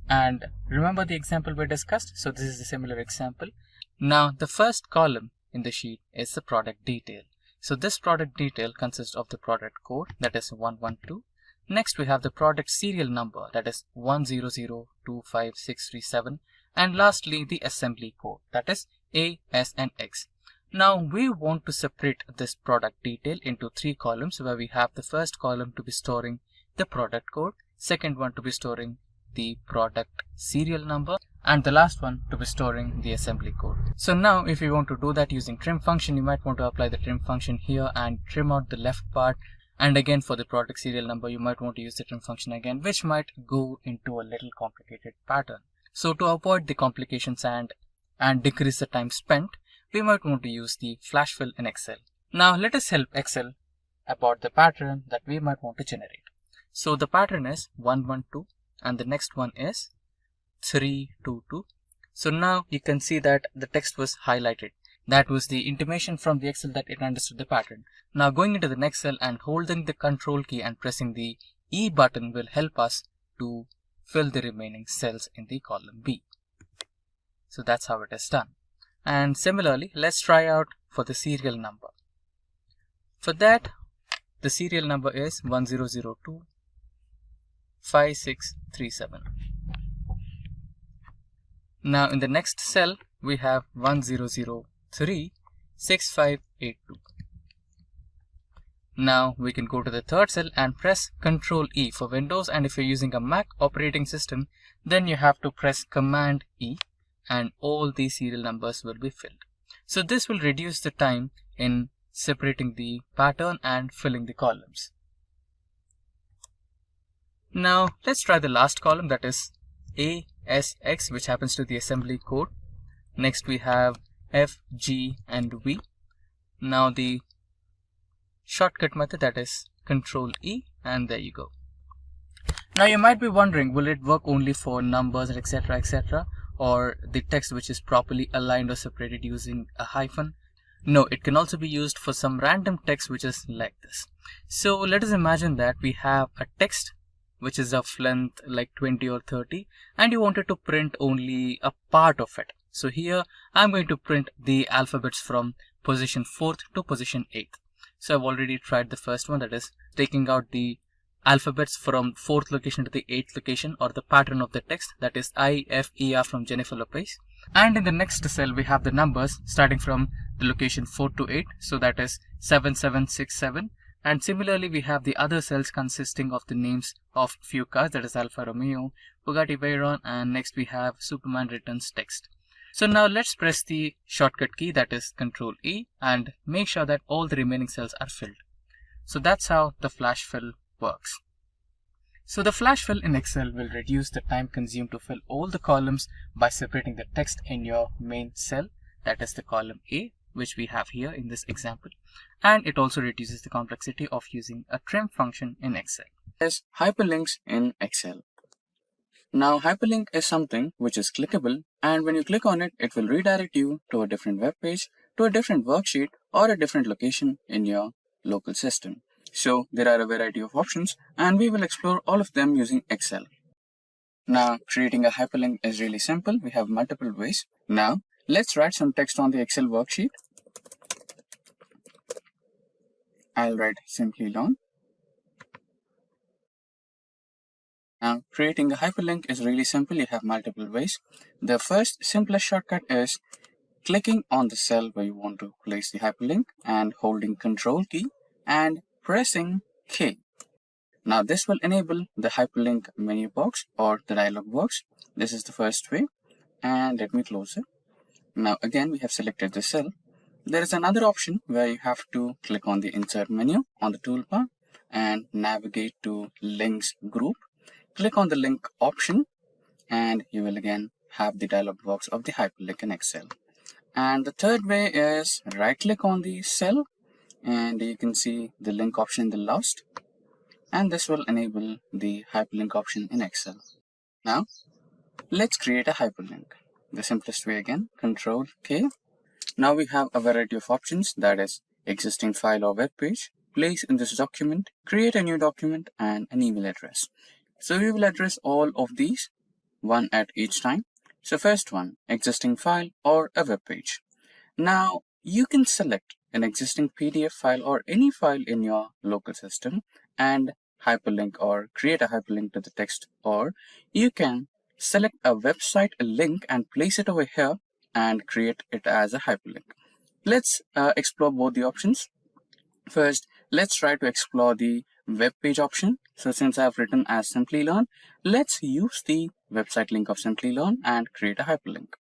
And remember the example we discussed? So this is a similar example. Now the first column in the sheet is the product detail. So this product detail consists of the product code, that is 112. Next we have the product serial number, that is 1002567. And lastly the assembly code, that is A, S and X. Now we want to separate this product detail into 3 columns where we have the first column to be storing the product code, second one to be storing the product serial number, and the last one to be storing the assembly code. So now if you want to do that using trim function, you might want to apply the trim function here and trim out the left part. And again for the product serial number, you might want to use the trim function again, which might go into a little complicated pattern. So to avoid the complications and decrease the time spent, we might want to use the flash fill in Excel. Now let us help Excel about the pattern that we might want to generate. So the pattern is 112. And the next one is 322. So now you can see that the text was highlighted. That was the intimation from the Excel that it understood the pattern. Now going into the next cell and holding the control key and pressing the E button will help us to fill the remaining cells in the column B. So that's how it is done. And similarly, let's try out for the serial number. For that, the serial number is 1002 5637. Now in the next cell, we have 1003 6582. Now we can go to the third cell and press Ctrl E for Windows, and if you're using a Mac operating system, then you have to press Command E and all these serial numbers will be filled. So this will reduce the time in separating the pattern and filling the columns. Now let's try the last column, that is ASX, which happens to the assembly code. Next we have F, G and V. Now the shortcut method, that is Ctrl E, and there you go. Now you might be wondering, will it work only for numbers, etc., etc., or the text which is properly aligned or separated using a hyphen? No, it can also be used for some random text which is like this. So let us imagine that we have a text which is of length like 20 or 30, and you wanted to print only a part of it. So here I'm going to print the alphabets from position 4th to position 8th. So I've already tried the first one, that is taking out the alphabets from 4th location to the 8th location, or the pattern of the text, that is I, F, E, R from Jennifer Lopez. And in the next cell we have the numbers starting from the location 4 to 8, so that is 7767. And similarly we have the other cells consisting of the names of few cars, that is Alfa Romeo, Bugatti Veyron, and next we have Superman returns text. So now let's press the shortcut key, that is Ctrl E, and make sure that all the remaining cells are filled. So that's how the flash fill works. So the flash fill in Excel will reduce the time consumed to fill all the columns by separating the text in your main cell, that is the column A, which we have here in this example. And it also reduces the complexity of using a trim function in Excel. There's hyperlinks in Excel. Now hyperlink is something which is clickable, and when you click on it, it will redirect you to a different web page, to a different worksheet, or a different location in your local system. So there are a variety of options, and we will explore all of them using Excel. Now creating a hyperlink is really simple. We have multiple ways. Now let's write some text on the Excel worksheet. I'll write Simplilearn. Now creating a hyperlink is really simple. You have multiple ways. The first simplest shortcut is clicking on the cell where you want to place the hyperlink and holding Control key and pressing K. Now this will enable the hyperlink menu box or the dialog box. This is the first way, and let me close it. Now again we have selected the cell. There is another option where you have to click on the insert menu on the toolbar and navigate to links group. Click on the link option and you will again have the dialog box of the hyperlink in Excel. And the third way is right click on the cell and you can see the link option in the last, and this will enable the hyperlink option in Excel. Now let's create a hyperlink. The simplest way again, Control K. Now we have a variety of options, that is existing file or web page, place in this document, create a new document, and an email address. So we will address all of these one at each time. So first one, existing file or a web page. Now you can select an existing PDF file or any file in your local system and hyperlink or create a hyperlink to the text, or you can select a website link and place it over here and create it as a hyperlink. Let's explore both the options. First, let's try to explore the web page option. So since I've written as Simplilearn, let's use the website link of Simplilearn and create a hyperlink.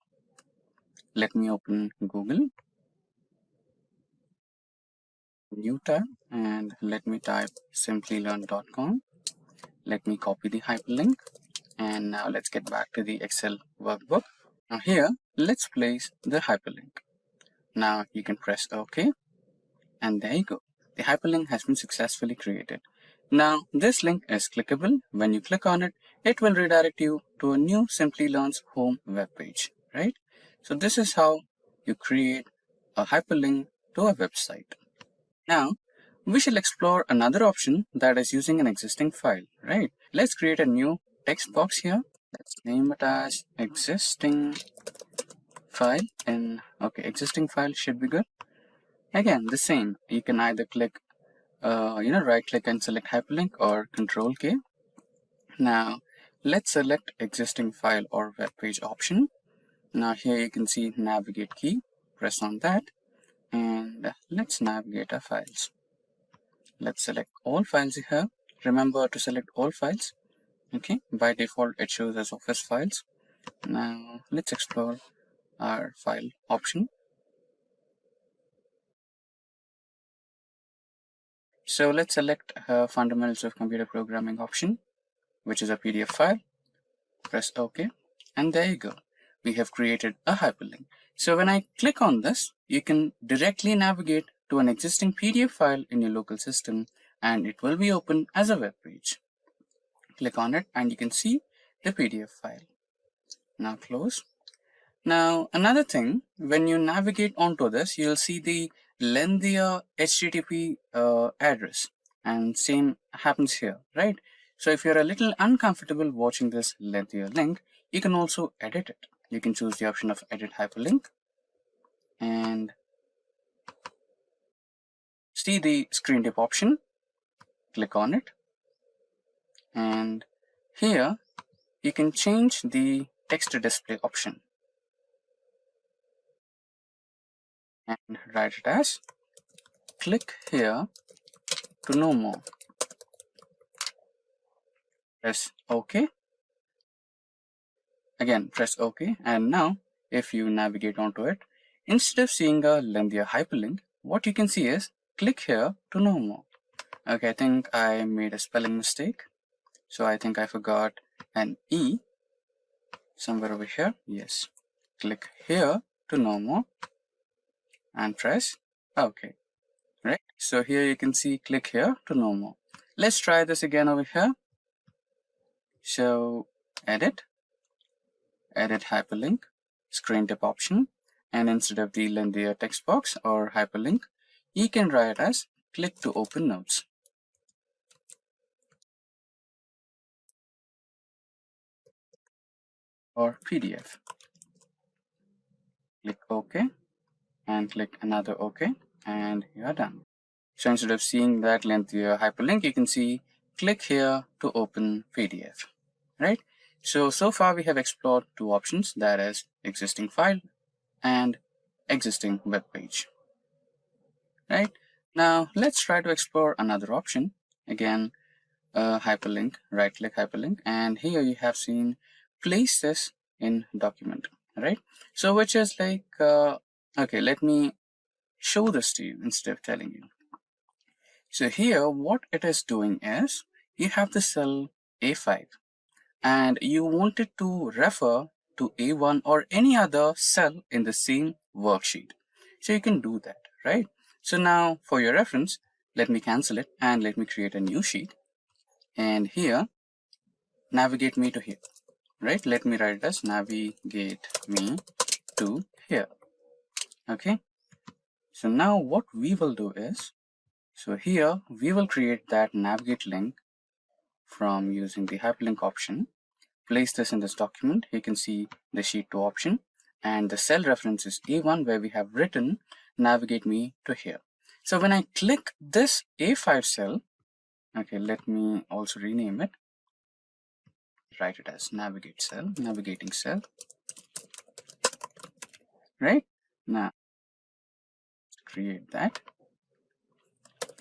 Let me open Google, new tab, and let me type simplilearn.com. Let me copy the hyperlink, and now let's get back to the Excel workbook. Now here, let's place the hyperlink. Now you can press OK, and there you go. The hyperlink has been successfully created. Now this link is clickable. When you click on it, it will redirect you to a new Simplilearn's home web page, right? So this is how you create a hyperlink to a website. Now we shall explore another option, that is using an existing file, right? Let's create a new text box here. Let's name it as existing file, and okay, existing file should be good. Again, the same, you can either click right click and select hyperlink, or Control K. Now let's select existing file or web page option. Now here you can see navigate key, press on that, and let's navigate our files. Let's select all files here. Remember to select all files. Okay, by default it shows as Office files. Now let's explore our file option. So let's select Fundamentals of Computer Programming option, which is a PDF file. Press OK, and there you go. We have created a hyperlink. So when I click on this, you can directly navigate to an existing PDF file in your local system, and it will be open as a web page. Click on it and you can see the PDF file. Now close. Now another thing, when you navigate onto this, you'll see the lengthier HTTP address, and same happens here, right? So if you're a little uncomfortable watching this lengthier link, you can also edit it. You can choose the option of edit hyperlink and see the screen tip option. Click on it, and here you can change the text to display option and write it as click here to know more. Press OK. Again, press OK, and now if you navigate onto it, instead of seeing a lengthier hyperlink, what you can see is click here to know more. Okay, I think I made a spelling mistake. So I think I forgot an E somewhere over here. Yes, click here to know more and press OK. Right, so here you can see click here to know more. Let's try this again over here. So edit hyperlink, screen tip option, and instead of the lengthier text box or hyperlink, you can write as click to open notes. Or PDF. Click OK and click another OK, and you are done. So instead of seeing that lengthier hyperlink, you can see click here to open PDF, right? So far we have explored two options, that is existing file and existing web page, right? Now let's try to explore another option. Again, hyperlink, right click hyperlink, and here you have seen place this in document, right? So which is like, okay, let me show this to you instead of telling you. So here what it is doing is, you have the cell A5 and you wanted to refer to A1 or any other cell in the same worksheet. So you can do that, right? So now for your reference, let me cancel it and let me create a new sheet. And here, navigate me to here, right? Let me write it as navigate me to here. Okay. So now what we will do is, so here we will create that navigate link from using the hyperlink option. Place this in this document. You can see the sheet 2 option, and the cell reference is A1 where we have written navigate me to here. So when I click this A5 cell, okay, let me also rename it. Write it as navigate cell, navigating cell, right? Now create that,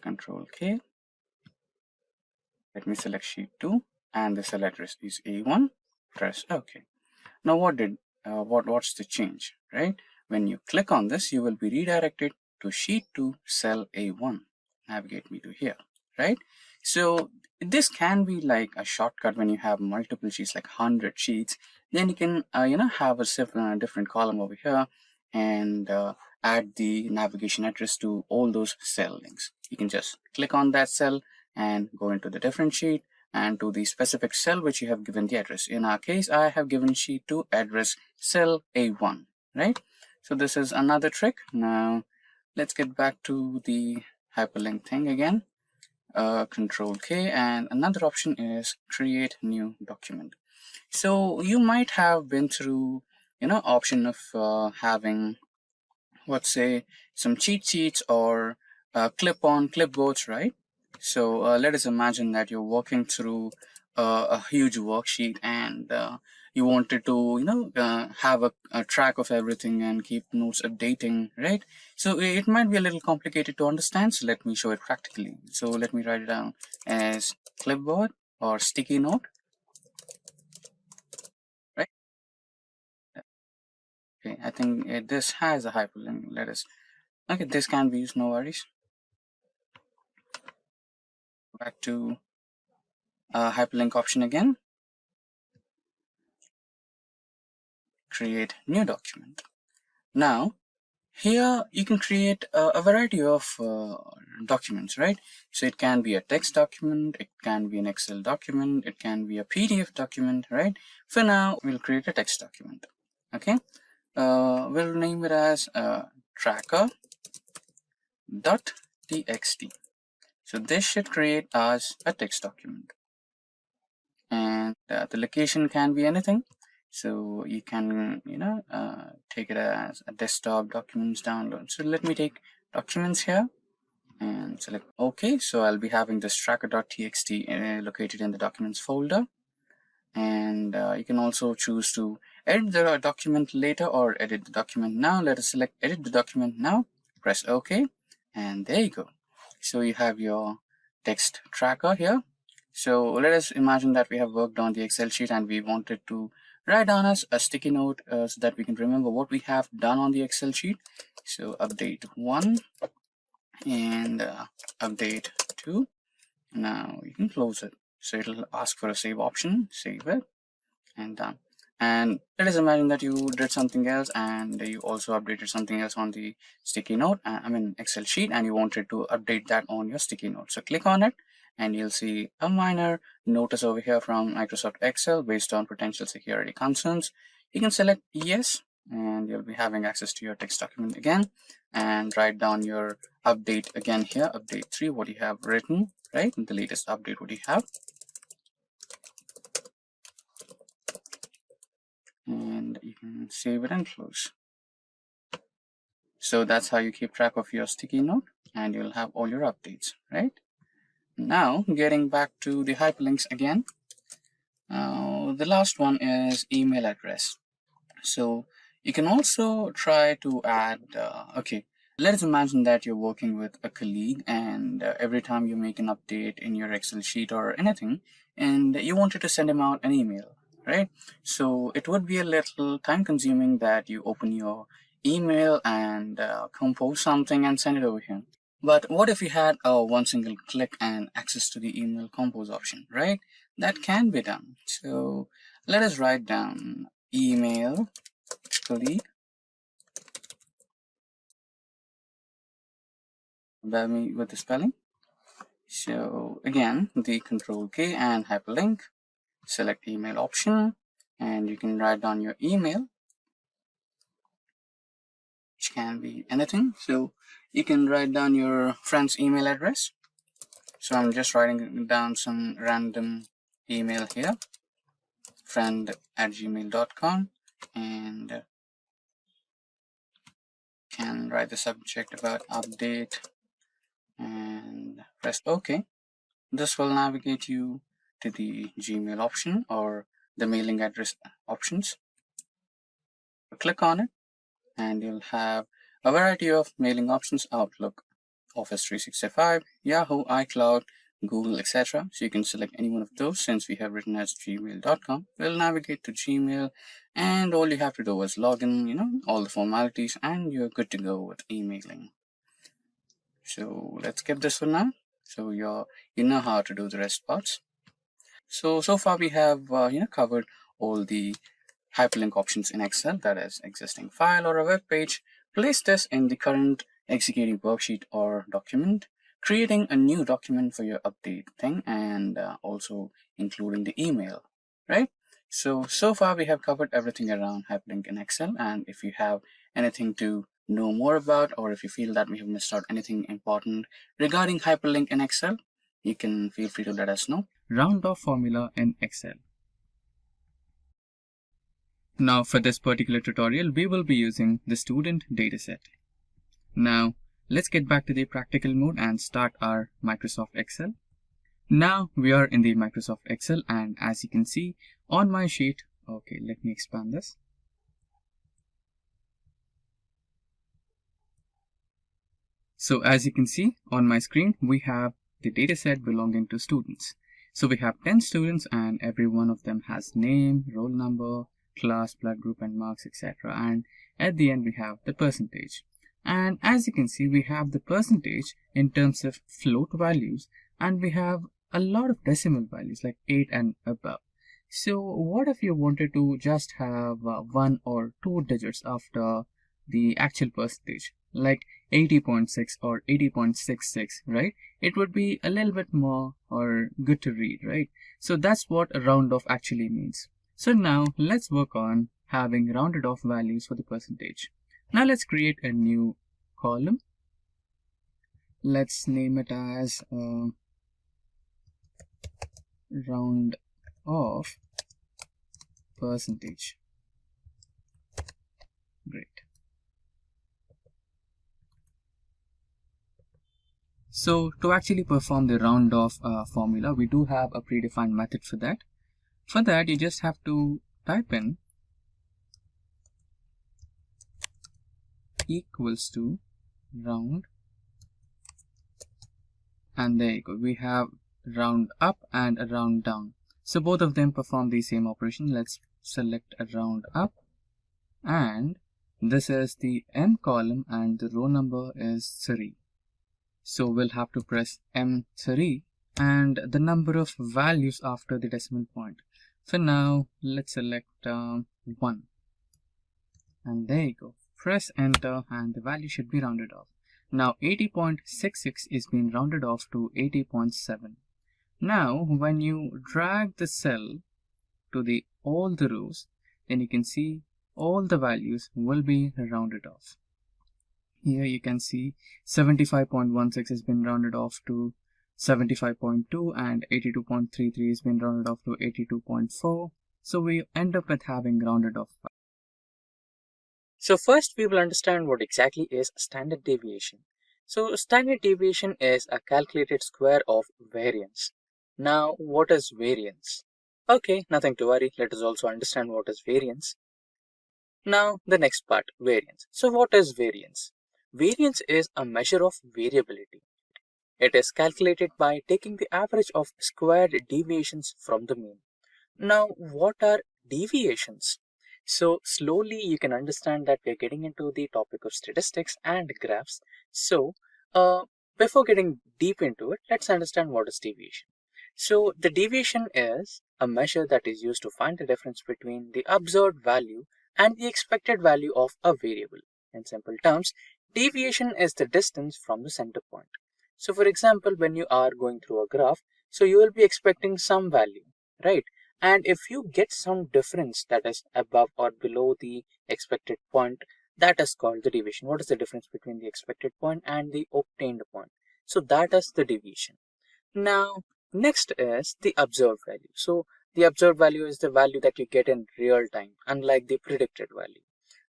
Control K. Let me select sheet 2 and the cell address is A1. Press OK. Now what's the change, right? When you click on this, you will be redirected to sheet 2 cell A1. Navigate me to here, right? So this can be like a shortcut when you have multiple sheets, like 100 sheets. Then you can have a different column over here and add the navigation address to all those cell links. You can just click on that cell, and go into the different sheet and to the specific cell which you have given the address. In our case, I have given sheet 2 address cell A1, right? So this is another trick. Now let's get back to the hyperlink thing again. Control K, and another option is create new document. So you might have been through, option of having, let's say, some cheat sheets or clip-on clipboards, right? So let us imagine that you're working through a huge worksheet and you wanted to, have a track of everything and keep notes updating, right? So it might be a little complicated to understand. So let me show it practically. So let me write it down as clipboard or sticky note, right? Okay, I think this has a hyperlink. Okay, this can be used, no worries. Back to hyperlink option again. Create new document. Now here you can create a variety of documents, right? So it can be a text document, it can be an Excel document, it can be a PDF document, right? For now we'll create a text document. Okay, we'll name it as tracker.txt. so this should create as a text document, and the location can be anything. So you can, take it as a desktop documents download. So let me take documents here and select OK. So I'll be having this tracker.txt located in the documents folder. And you can also choose to edit the document later or edit the document now. Let us select edit the document now, press OK, and there you go. So you have your text tracker here. So let us imagine that we have worked on the Excel sheet and we wanted to write down as a sticky note so that we can remember what we have done on the Excel sheet. So update 1 and update 2. Now you can close it. So it'll ask for a save option, save it, and done. And let us imagine that you did something else and you also updated something else on the sticky note, Excel sheet, and you wanted to update that on your sticky note. So click on it and you'll see a minor notice over here from Microsoft Excel based on potential security concerns. You can select yes, and you'll be having access to your text document again, and write down your update again here, update 3, what you have written, right? The latest update what you have. And you can save it and close. So that's how you keep track of your sticky note, and you'll have all your updates, right? Now getting back to the hyperlinks again. The last one is email address. So you can also try to add, okay, let's imagine that you're working with a colleague and every time you make an update in your Excel sheet or anything, and you wanted to send him out an email, right? So it would be a little time consuming that you open your email and compose something and send it over here. But what if you had one single click and access to the email compose option, right? That can be done. So let us write down email colleague. Bear me with the spelling. So again, the Control K and hyperlink, select email option, and you can write down your email, which can be anything. So you can write down your friend's email address. So I'm just writing down some random email here, friend@gmail.com, and can write the subject about update and press OK. This will navigate you to the Gmail option or the mailing address options. Click on it and you'll have a variety of mailing options: Outlook, Office 365, Yahoo, iCloud, Google, etc. So you can select any one of those. Since we have written as gmail.com, we'll navigate to Gmail, and all you have to do is log in, all the formalities, and you're good to go with emailing. So let's skip this for now. So you know how to do the rest parts. So far we have covered all the hyperlink options in Excel, that is existing file or a web page. Place this in the current executing worksheet or document. creating a new document for your update thing, and also including the email, right? So far we have covered everything around Hyperlink in Excel, and if you have anything to know more about, or if you feel that we have missed out anything important regarding Hyperlink in Excel, you can feel free to let us know. Round off formula in Excel. Now for this particular tutorial, we will be using the student dataset. Now let's get back to the practical mode and start our Microsoft Excel. Now we are in the Microsoft Excel, and as you can see on my sheet, okay, let me expand this. So as you can see on my screen, we have the dataset belonging to students. So we have 10 students, and every one of them has name, roll number, class, blood group, and marks, etc. And at the end we have the percentage. And as you can see, we have the percentage in terms of float values, and we have a lot of decimal values like 8 and above. So what if you wanted to just have 1 or 2 digits after the actual percentage, like 80.6 or 80.66, right? It would be a little bit more or good to read, right? So that's what a round off actually means. So now let's work on having rounded off values for the percentage. Now let's create a new column. Let's name it as round off percentage. Great. So to actually perform the round off formula, we do have a predefined method for that. For that, you just have to type in equals to round, and there you go. We have round up and a round down. So both of them perform the same operation. Let's select a round up, and this is the M column and the row number is 3. So we'll have to press M3 and the number of values after the decimal point. For now, let's select 1, and there you go. Press enter and the value should be rounded off. Now 80.66 is being rounded off to 80.7. Now when you drag the cell to all the rows, then you can see all the values will be rounded off. Here you can see 75.16 has been rounded off to 75.2, and 82.33 has been rounded off to 82.4. So we end up with having rounded off. So first we will understand what exactly is standard deviation. So standard deviation is a calculated square of variance. Now what is variance? Okay, nothing to worry. Let us also understand what is variance. Now the next part, variance. So what is variance? Variance is a measure of variability. It is calculated by taking the average of squared deviations from the mean. Now what are deviations? So slowly you can understand that we are getting into the topic of statistics and graphs. So before getting deep into it, let's understand what is deviation. So the deviation is a measure that is used to find the difference between the observed value and the expected value of a variable. In simple terms, deviation is the distance from the center point. So for example, when you are going through a graph, so you will be expecting some value, right? And if you get some difference that is above or below the expected point, that is called the deviation. What is the difference between the expected point and the obtained point? So that is the deviation. Now, next is the observed value. So the observed value is the value that you get in real time, unlike the predicted value.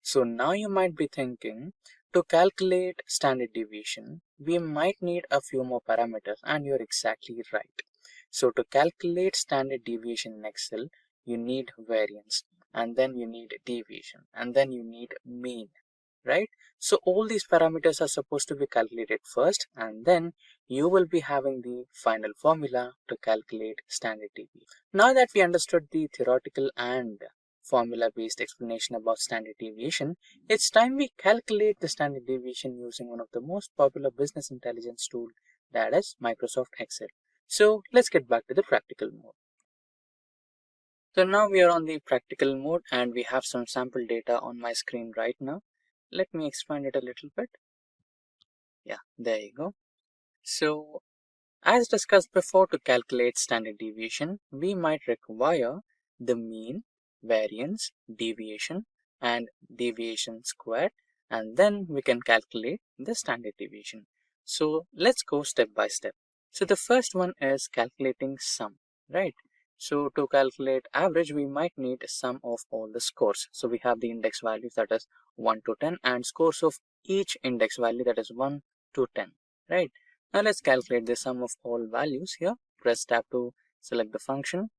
So now you might be thinking, to calculate standard deviation, we might need a few more parameters, and you're exactly right. So to calculate standard deviation in Excel, you need variance, and then you need deviation, and then you need mean, right? So all these parameters are supposed to be calculated first, and then you will be having the final formula to calculate standard deviation. Now that we understood the theoretical and formula-based explanation about standard deviation, it's time we calculate the standard deviation using one of the most popular business intelligence tool, that is Microsoft Excel. So let's get back to the practical mode. So now we are on the practical mode, and we have some sample data on my screen right now. Let me expand it a little bit. Yeah, there you go. So as discussed before, to calculate standard deviation, we might require the mean, variance, deviation, and deviation squared, and then we can calculate the standard deviation. So let's go step by step. So the first one is calculating sum, right? So to calculate average, we might need sum of all the scores. So we have the index values, that is 1 to 10, and scores of each index value, that is 1 to 10, right? Now let's calculate the sum of all values here. Press tab to select the function,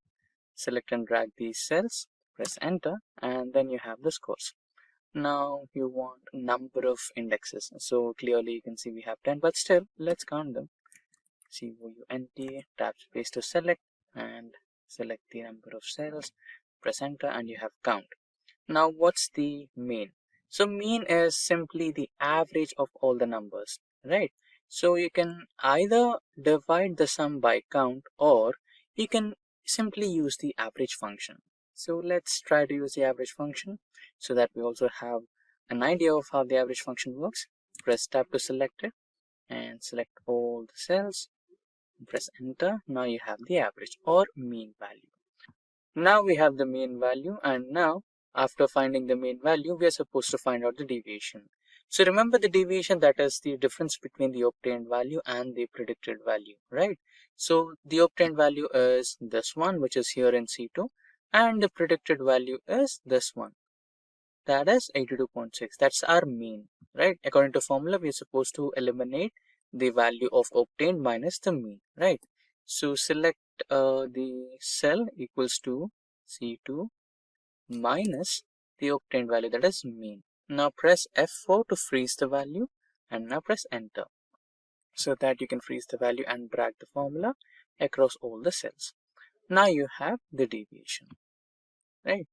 select and drag these cells, press enter, and then you have the scores. Now you want number of indexes. So clearly you can see we have 10, but still let's count them. COUNT, tab space to select and select the number of cells, press enter, and you have count. Now what's the mean? So mean is simply the average of all the numbers, right? So you can either divide the sum by count, or you can simply use the average function. So let's try to use the average function so that we also have an idea of how the average function works. Press tab to select it and select all the cells, press enter. Now you have the average or mean value. Now we have the mean value, and now after finding the mean value, we are supposed to find out the deviation. So remember the deviation, that is the difference between the obtained value and the predicted value, right? So the obtained value is this one, which is here in C2, and the predicted value is this one, that is 82.6. That's our mean, right? According to formula, we are supposed to eliminate the value of obtained minus the mean, right? So select the cell equals to C2 minus the obtained value, that is mean. Now press F4 to freeze the value, and now press enter so that you can freeze the value and drag the formula across all the cells. Now you have the deviation, right?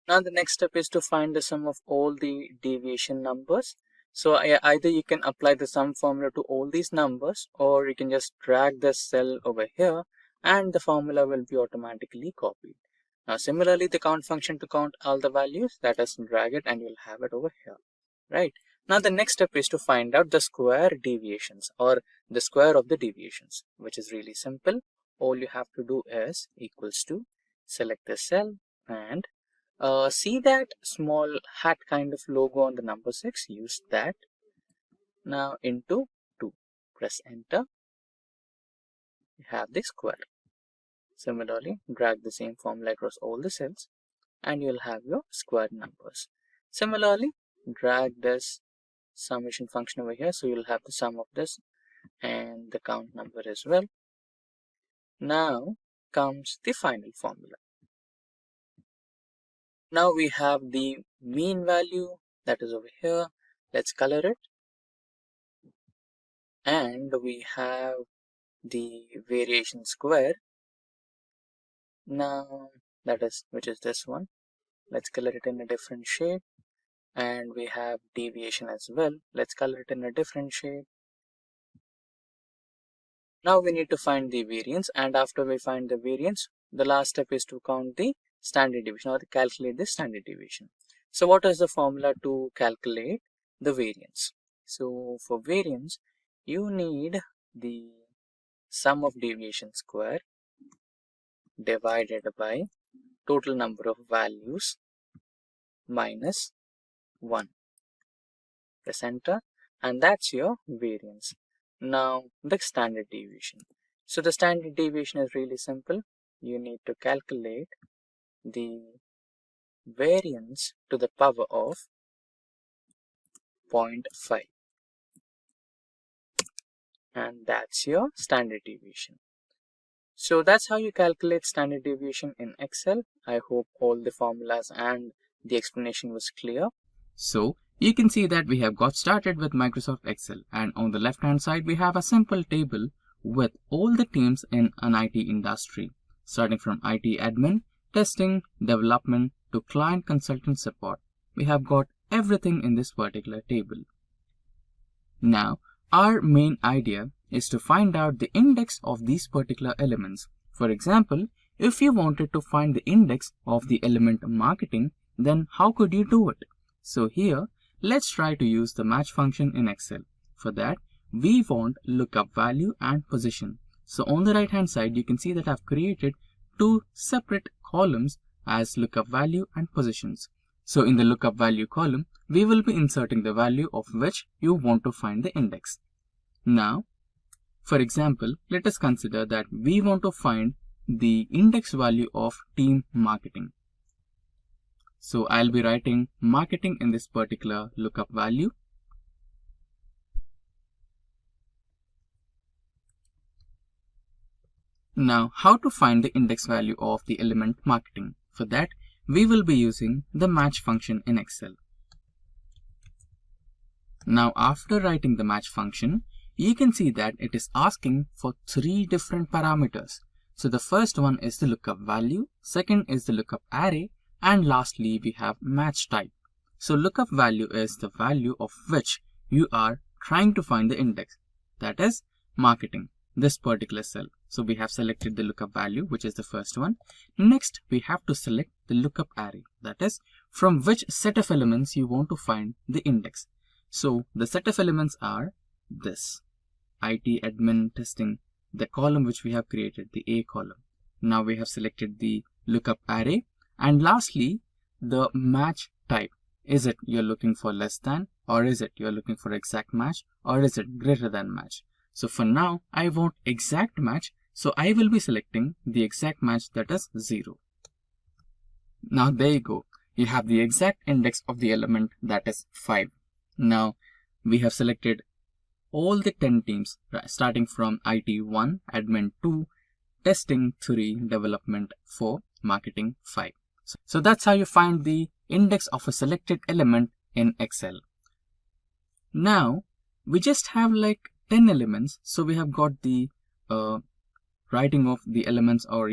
Now the next step is to find the sum of all the deviation numbers. So either you can apply the sum formula to all these numbers, or you can just drag the cell over here and the formula will be automatically copied. Now similarly, the count function to count all the values, that is, drag it and you'll have it over here, right? Now the next step is to find out the square deviations, or the square of the deviations, which is really simple. All you have to do is equals to select the cell and see that small hat kind of logo on the number 6, use that. Now into 2, press enter, you have the square. Similarly, drag the same formula across all the cells and you'll have your square numbers. Similarly, drag this summation function over here, so you'll have the sum of this and the count number as well. Now comes the final formula. Now we have the mean value, that is over here. Let's color it. And we have the variation square. Now that is, which is this one. Let's color it in a different shade. And we have deviation as well. Let's color it in a different shade. Now we need to find the variance, and after we find the variance, the last step is to count the standard deviation, or to calculate the standard deviation. So what is the formula to calculate the variance? So for variance, you need the sum of deviation square divided by total number of values minus 1. Press enter, and that's your variance. Now the standard deviation. So the standard deviation is really simple. You need to calculate the variance to the power of 0.5, and that's your standard deviation. So that's how you calculate standard deviation in Excel. I hope all the formulas and the explanation was clear. So you can see that we have got started with Microsoft Excel, and on the left hand side we have a simple table with all the teams in an IT industry, starting from IT admin, testing, development to client consultant support. We have got everything in this particular table. Now our main idea is to find out the index of these particular elements. For example, if you wanted to find the index of the element marketing, then how could you do it? So here, let's try to use the match function in Excel. For that, we want lookup value and position. So on the right hand side, you can see that I've created two separate columns as lookup value and positions. So in the lookup value column, we will be inserting the value of which you want to find the index. Now, for example, let us consider that we want to find the index value of team marketing. So I'll be writing marketing in this particular lookup value. Now, how to find the index value of the element marketing? For that, we will be using the match function in Excel. Now, after writing the match function, you can see that it is asking for three different parameters. So the first one is the lookup value, second is the lookup array, and lastly we have match type. So lookup value is the value of which you are trying to find the index, that is marketing, this particular cell. So we have selected the lookup value, which is the first one. Next, we have to select the lookup array, that is from which set of elements you want to find the index. So the set of elements are this IT admin testing, the column which we have created, the A column. Now we have selected the lookup array, and lastly the match type. Is it you're looking for less than, or is it you're looking for exact match, or is it greater than match? So for now I want exact match, so I will be selecting the exact match, that is 0. Now there you go, you have the exact index of the element, that is 5. Now we have selected all the 10 teams, starting from IT 1, admin 2, testing 3, development 4, marketing 5. So that's how you find the index of a selected element in Excel. Now we just have like 10 elements, so we have got the writing of the elements, or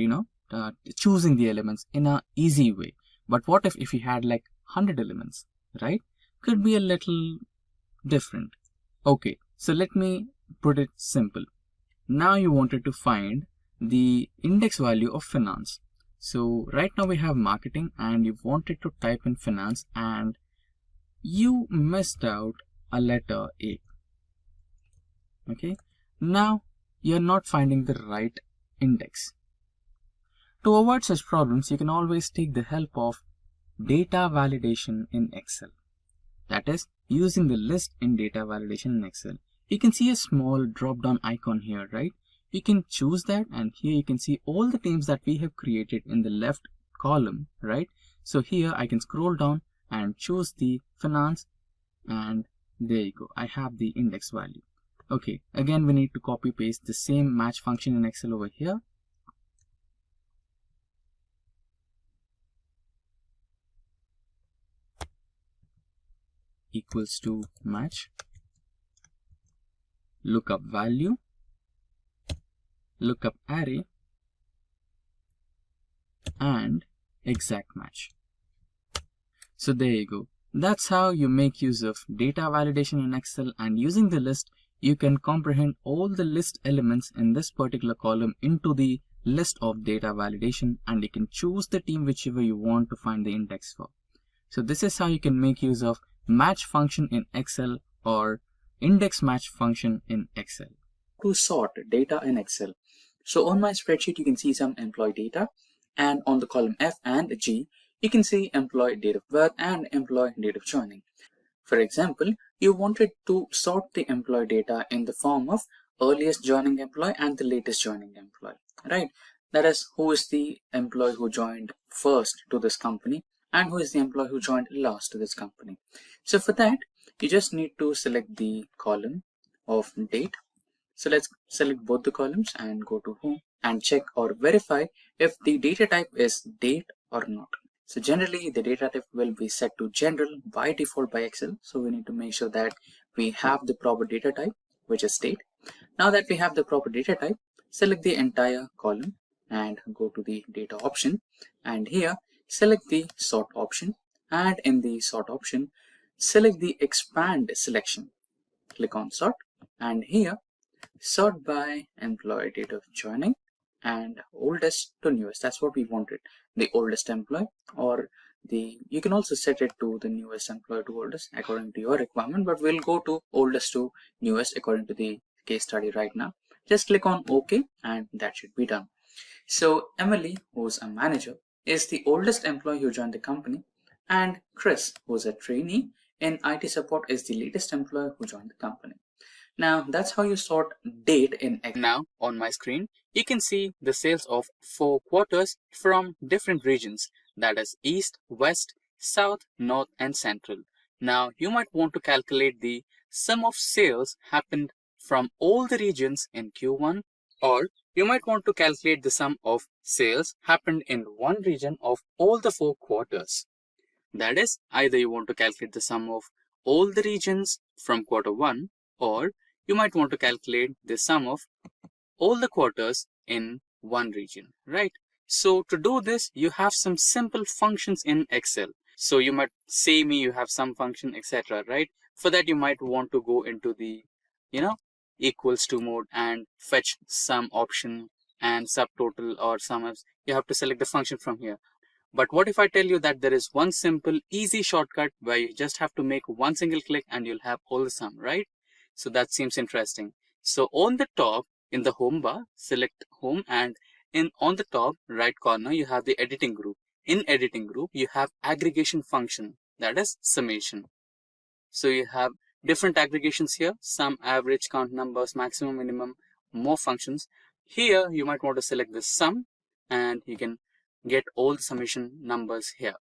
choosing the elements in a easy way. But what if you had like 100 elements, right? Could be a little different. Okay, so let me put it simple. Now you wanted to find the index value of finance. So right now we have marketing and you wanted to type in finance and you missed out a letter A. Okay, now you're not finding the right index. To avoid such problems, you can always take the help of data validation in Excel. That is, using the list in data validation in Excel. You can see a small drop down icon here, right? You can choose that, and here you can see all the teams that we have created in the left column, right? So here I can scroll down and choose the finance, and there you go, I have the index value. Okay, again we need to copy paste the same match function in Excel over here. Equals to match, lookup value, lookup array, and exact match. So there you go. That's how you make use of data validation in Excel, and using the list you can comprehend all the list elements in this particular column into the list of data validation, and you can choose the team whichever you want to find the index for. So this is how you can make use of match function in Excel or index match function in Excel. To sort data in Excel. So on my spreadsheet you can see some employee data, and on the column F and G you can see employee date of birth and employee date of joining. For example, you wanted to sort the employee data in the form of earliest joining employee and the latest joining employee, right? That is, who is the employee who joined first to this company and who is the employee who joined last to this company. So for that, you just need to select the column of date. So let's select both the columns and go to home and check or verify if the data type is date or not. So generally the data type will be set to general by default by Excel. So we need to make sure that we have the proper data type, which is date. Now that we have the proper data type, select the entire column and go to the data option, and here select the sort option, and in the sort option select the expand selection. Click on sort, and here sort by employee date of joining and oldest to newest. That's what we wanted, the oldest employee or you can also set it to the newest employee to oldest according to your requirement, but we'll go to oldest to newest according to the case study right now. Just click on OK and that should be done. So Emily, who's a manager, is the oldest employee who joined the company, and Chris, who's a trainee in IT support, is the latest employee who joined the company. Now that's how you sort date in Excel. Now on my screen, you can see the sales of 4 quarters from different regions, that is East, West, South, North and Central. Now you might want to calculate the sum of sales happened from all the regions in Q1, or you might want to calculate the sum of sales happened in one region of all the 4 quarters. That is, either you want to calculate the sum of all the regions from quarter 1, or you might want to calculate the sum of all the quarters in one region, right? So to do this, you have some simple functions in Excel. So you might say me, you have some function, etc., right? For that, you might want to go into the, equals to mode and fetch sum option and subtotal or SUMIFS. You have to select the function from here. But what if I tell you that there is one simple, easy shortcut where you just have to make one single click and you'll have all the sum, right? So that seems interesting. So on the top in the home bar, select home, and on the top right corner, you have the editing group. In editing group, you have aggregation function, that is summation. So you have different aggregations here, sum, average, count numbers, maximum, minimum, more functions. Here you might want to select the sum and you can get all the summation numbers here.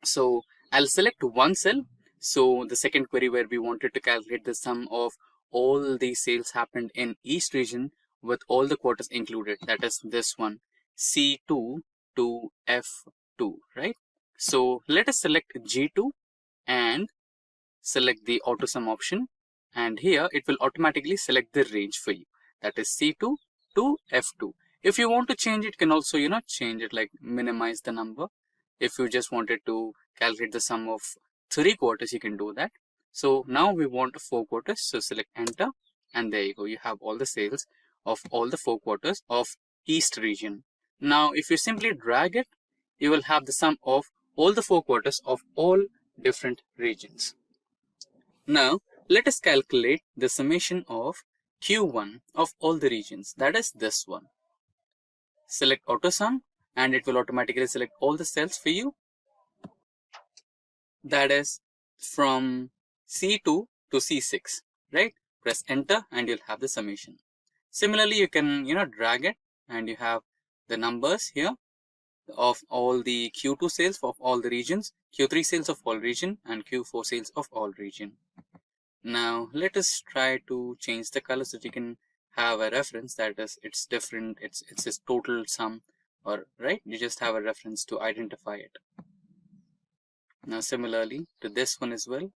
So I'll select one cell. So the second query where we wanted to calculate the sum of all the sales happened in East region with all the quarters included, that is this one, C2 to F2, right? So let us select G2 and select the auto sum option, and here it will automatically select the range for you, that is C2 to F2. If you want to change it, you can also change it, like minimize the number. If you just wanted to calculate the sum of 3 quarters, you can do that. So now we want 4 quarters, so select enter, and there you go, you have all the sales of all the 4 quarters of East region. Now if you simply drag it, you will have the sum of all the 4 quarters of all different regions. Now let us calculate the summation of Q1 of all the regions, that is this one. Select auto sum and it will automatically select all the cells for you, that is from C2 to C6, right? Press enter and you'll have the summation. Similarly, you can drag it and you have the numbers here of all the Q2 sales of all the regions, Q3 sales of all region, and Q4 sales of all region. Now let us try to change the color so that you can have a reference, that is it's different, it's this total sum, or right, you just have a reference to identify it. Now similarly to this one as well.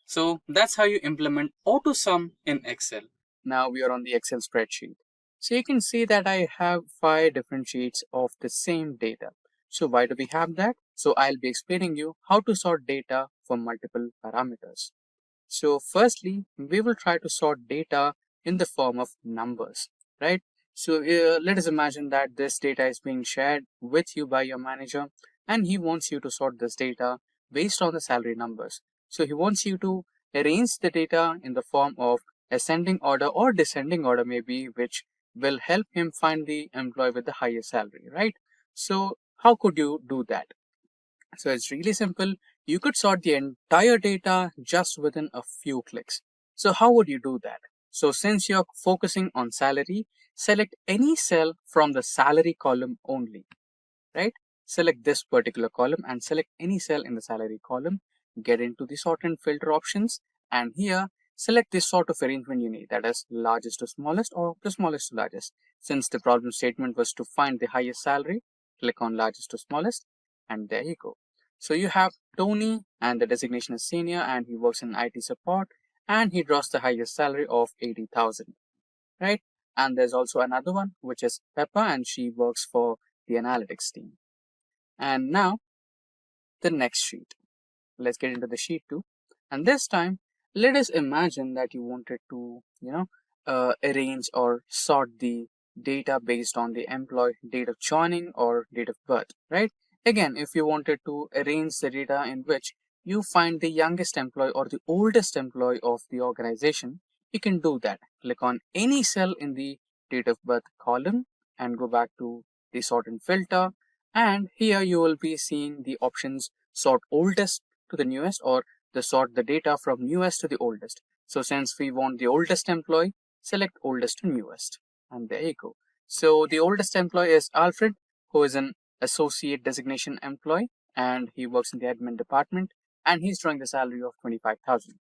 So that's how you implement auto sum in Excel. Now we are on the Excel spreadsheet. So you can see that I have 5 different sheets of the same data. So why do we have that? So I'll be explaining you how to sort data for multiple parameters. So firstly, we will try to sort data in the form of numbers, right? So let us imagine that this data is being shared with you by your manager, and he wants you to sort this data based on the salary numbers. So he wants you to arrange the data in the form of ascending order or descending order maybe, which will help him find the employee with the highest salary, right? So how could you do that? So it's really simple. You could sort the entire data just within a few clicks. So how would you do that? So since you're focusing on salary, select any cell from the salary column only, right? Select this particular column and select any cell in the salary column. Get into the sort and filter options, and here select this sort of arrangement you need, that is largest to smallest or the smallest to largest. Since the problem statement was to find the highest salary, click on largest to smallest, and there you go. So you have Tony and the designation is senior and he works in IT support and he draws the highest salary of 80,000, right? And there's also another one which is Peppa and she works for the analytics team. And now the next sheet. Let's get into the sheet 2. And this time, let us imagine that you wanted to, arrange or sort the data based on the employee date of joining or date of birth, right? Again, if you wanted to arrange the data in which you find the youngest employee or the oldest employee of the organization, you can do that. Click on any cell in the date of birth column and go back to the sort and filter. And here you will be seeing the options sort oldest to the newest or the sort the data from newest to the oldest. So since we want the oldest employee, select oldest to newest. And there you go. So the oldest employee is Alfred, who is an associate designation employee, and he works in the admin department, and he's drawing the salary of 25,000.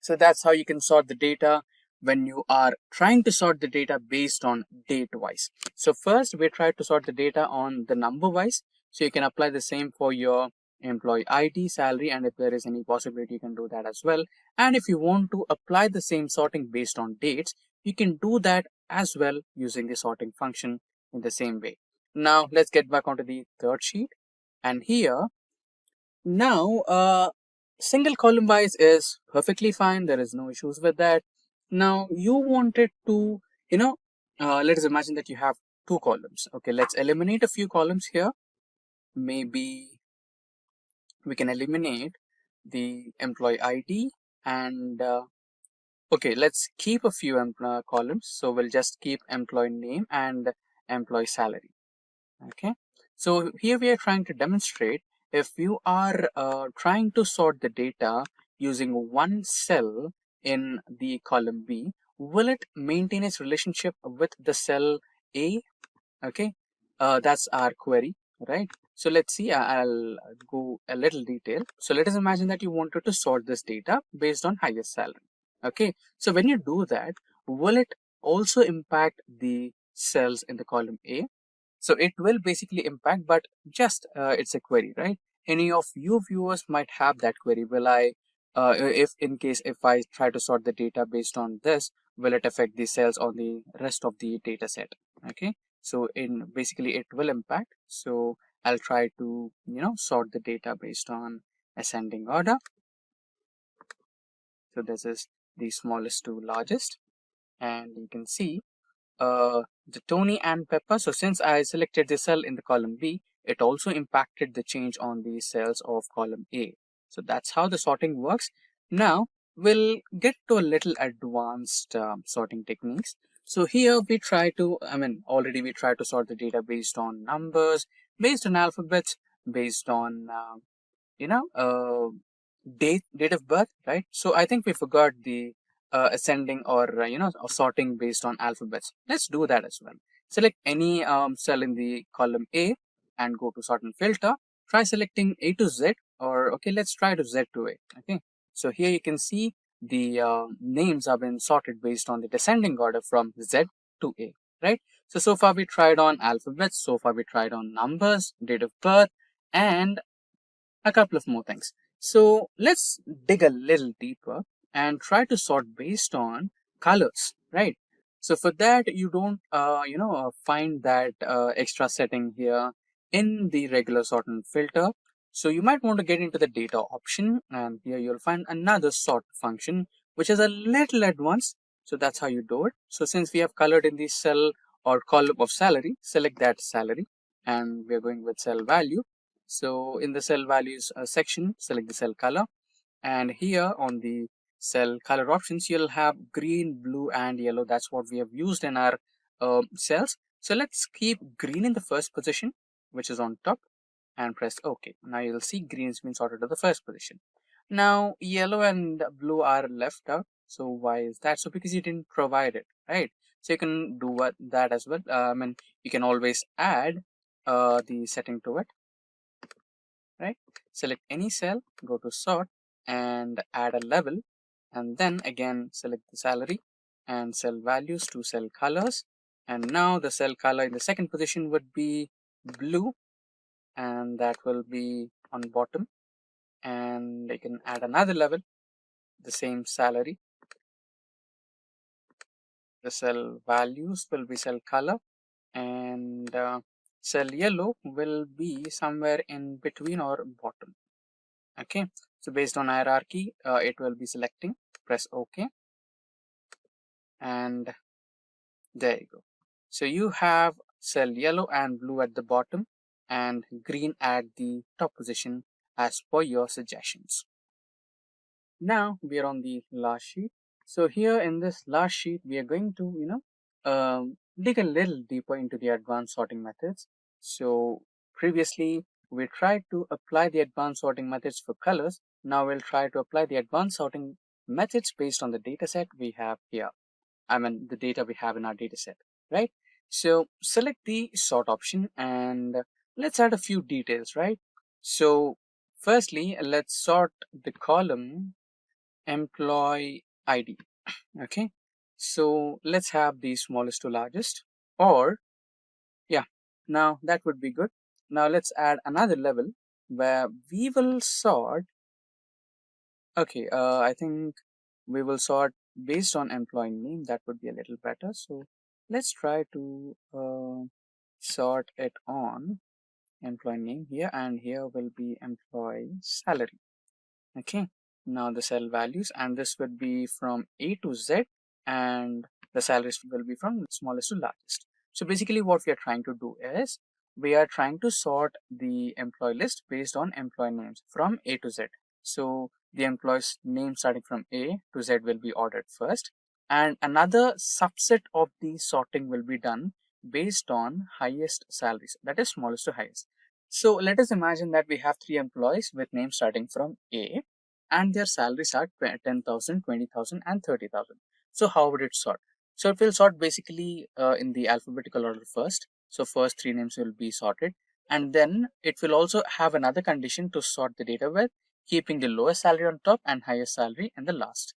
So that's how you can sort the data when you are trying to sort the data based on date wise. So first we try to sort the data on the number wise. So you can apply the same for your employee ID, salary, and if there is any possibility, you can do that as well. And if you want to apply the same sorting based on dates, you can do that as well using the sorting function in the same way. Now let's get back onto the third sheet. And here, now, single column wise is perfectly fine. There is no issues with that. Now you wanted to, let us imagine that you have two columns. Okay, let's eliminate a few columns here. Maybe we can eliminate the employee ID and okay, let's keep a few columns. So we'll just keep employee name and employee salary. Okay, so here we are trying to demonstrate if you are trying to sort the data using one cell in the column B, will it maintain its relationship with the cell A? Okay, that's our query, right? So let's see, I'll go a little detail. So let us imagine that you wanted to sort this data based on highest salary. Okay, so when you do that, will it also impact the cells in the column A? So it will basically impact, but just it's a query, right? Any of you viewers might have that query. Will I, if I try to sort the data based on this, will it affect the cells on the rest of the data set? Okay, so basically it will impact. So I'll try to, sort the data based on ascending order. So this is the smallest to largest, and you can see the Tony and Pepper. So since I selected the cell in the column B, it also impacted the change on the cells of column A. So that's how the sorting works. Now we'll get to a little advanced sorting techniques. So here we try to, already we try to sort the data based on numbers, based on alphabets, based on, date of birth, right? So I think we forgot the ascending or or sorting based on alphabets. Let's do that as well. Select any cell in the column A and go to sort and filter. Try selecting A to Z, or okay, let's try to Z to A. Okay, so here you can see the names have been sorted based on the descending order from Z to A, right? So far we tried on alphabets, so far we tried on numbers, date of birth, and a couple of more things. So let's dig a little deeper and try to sort based on colors, right? So for that, you don't, find that extra setting here in the regular sort and filter. So you might want to get into the data option, and here you'll find another sort function, which is a little advanced. So that's how you do it. So since we have colored in the cell or column of salary, select that salary, and we're going with cell value. So in the cell values section, select the cell color, and here on the cell color options, you'll have green, blue, and yellow. That's what we have used in our cells. So let's keep green in the first position, which is on top, and press OK. Now you'll see green has been sorted to the first position. Now yellow and blue are left out. So why is that? So because you didn't provide it, right? So you can do that as well. You can always add the setting to it. Right, select any cell, go to sort and add a level, and then again select the salary and cell values to cell colors, and now the cell color in the second position would be blue, and that will be on bottom, and you can add another level, the same salary, the cell values will be cell color, and cell yellow will be somewhere in between or bottom. Okay, so based on hierarchy, it will be selecting. Press OK. and there you go. So you have cell yellow and blue at the bottom and green at the top position as per your suggestions. Now we are on the last sheet. So here in this last sheet, we are going to, dig a little deeper into the advanced sorting methods. So previously we tried to apply the advanced sorting methods for colors. Now we'll try to apply the advanced sorting methods based on the data set we have here. I mean the data we have in our data set, right? So select the sort option and let's add a few details, right? So firstly, let's sort the column employee ID. Okay, so let's have the smallest to largest, or yeah, now that would be good. Now let's add another level where we will sort. Okay, I think we will sort based on employee name. That would be a little better. So let's try to sort it on employee name here, and here will be employee salary. Okay, now the cell values, and this would be from A to Z, and the salaries will be from smallest to largest. So basically what we are trying to do is we are trying to sort the employee list based on employee names from A to Z. So the employee's name starting from A to Z will be ordered first, and another subset of the sorting will be done based on highest salaries, that is smallest to highest. So let us imagine that we have 3 employees with names starting from A and their salaries are 10,000, 20,000 and 30,000. So how would it sort? So it will sort basically in the alphabetical order first. So first 3 names will be sorted, and then it will also have another condition to sort the data with, keeping the lowest salary on top and highest salary in the last,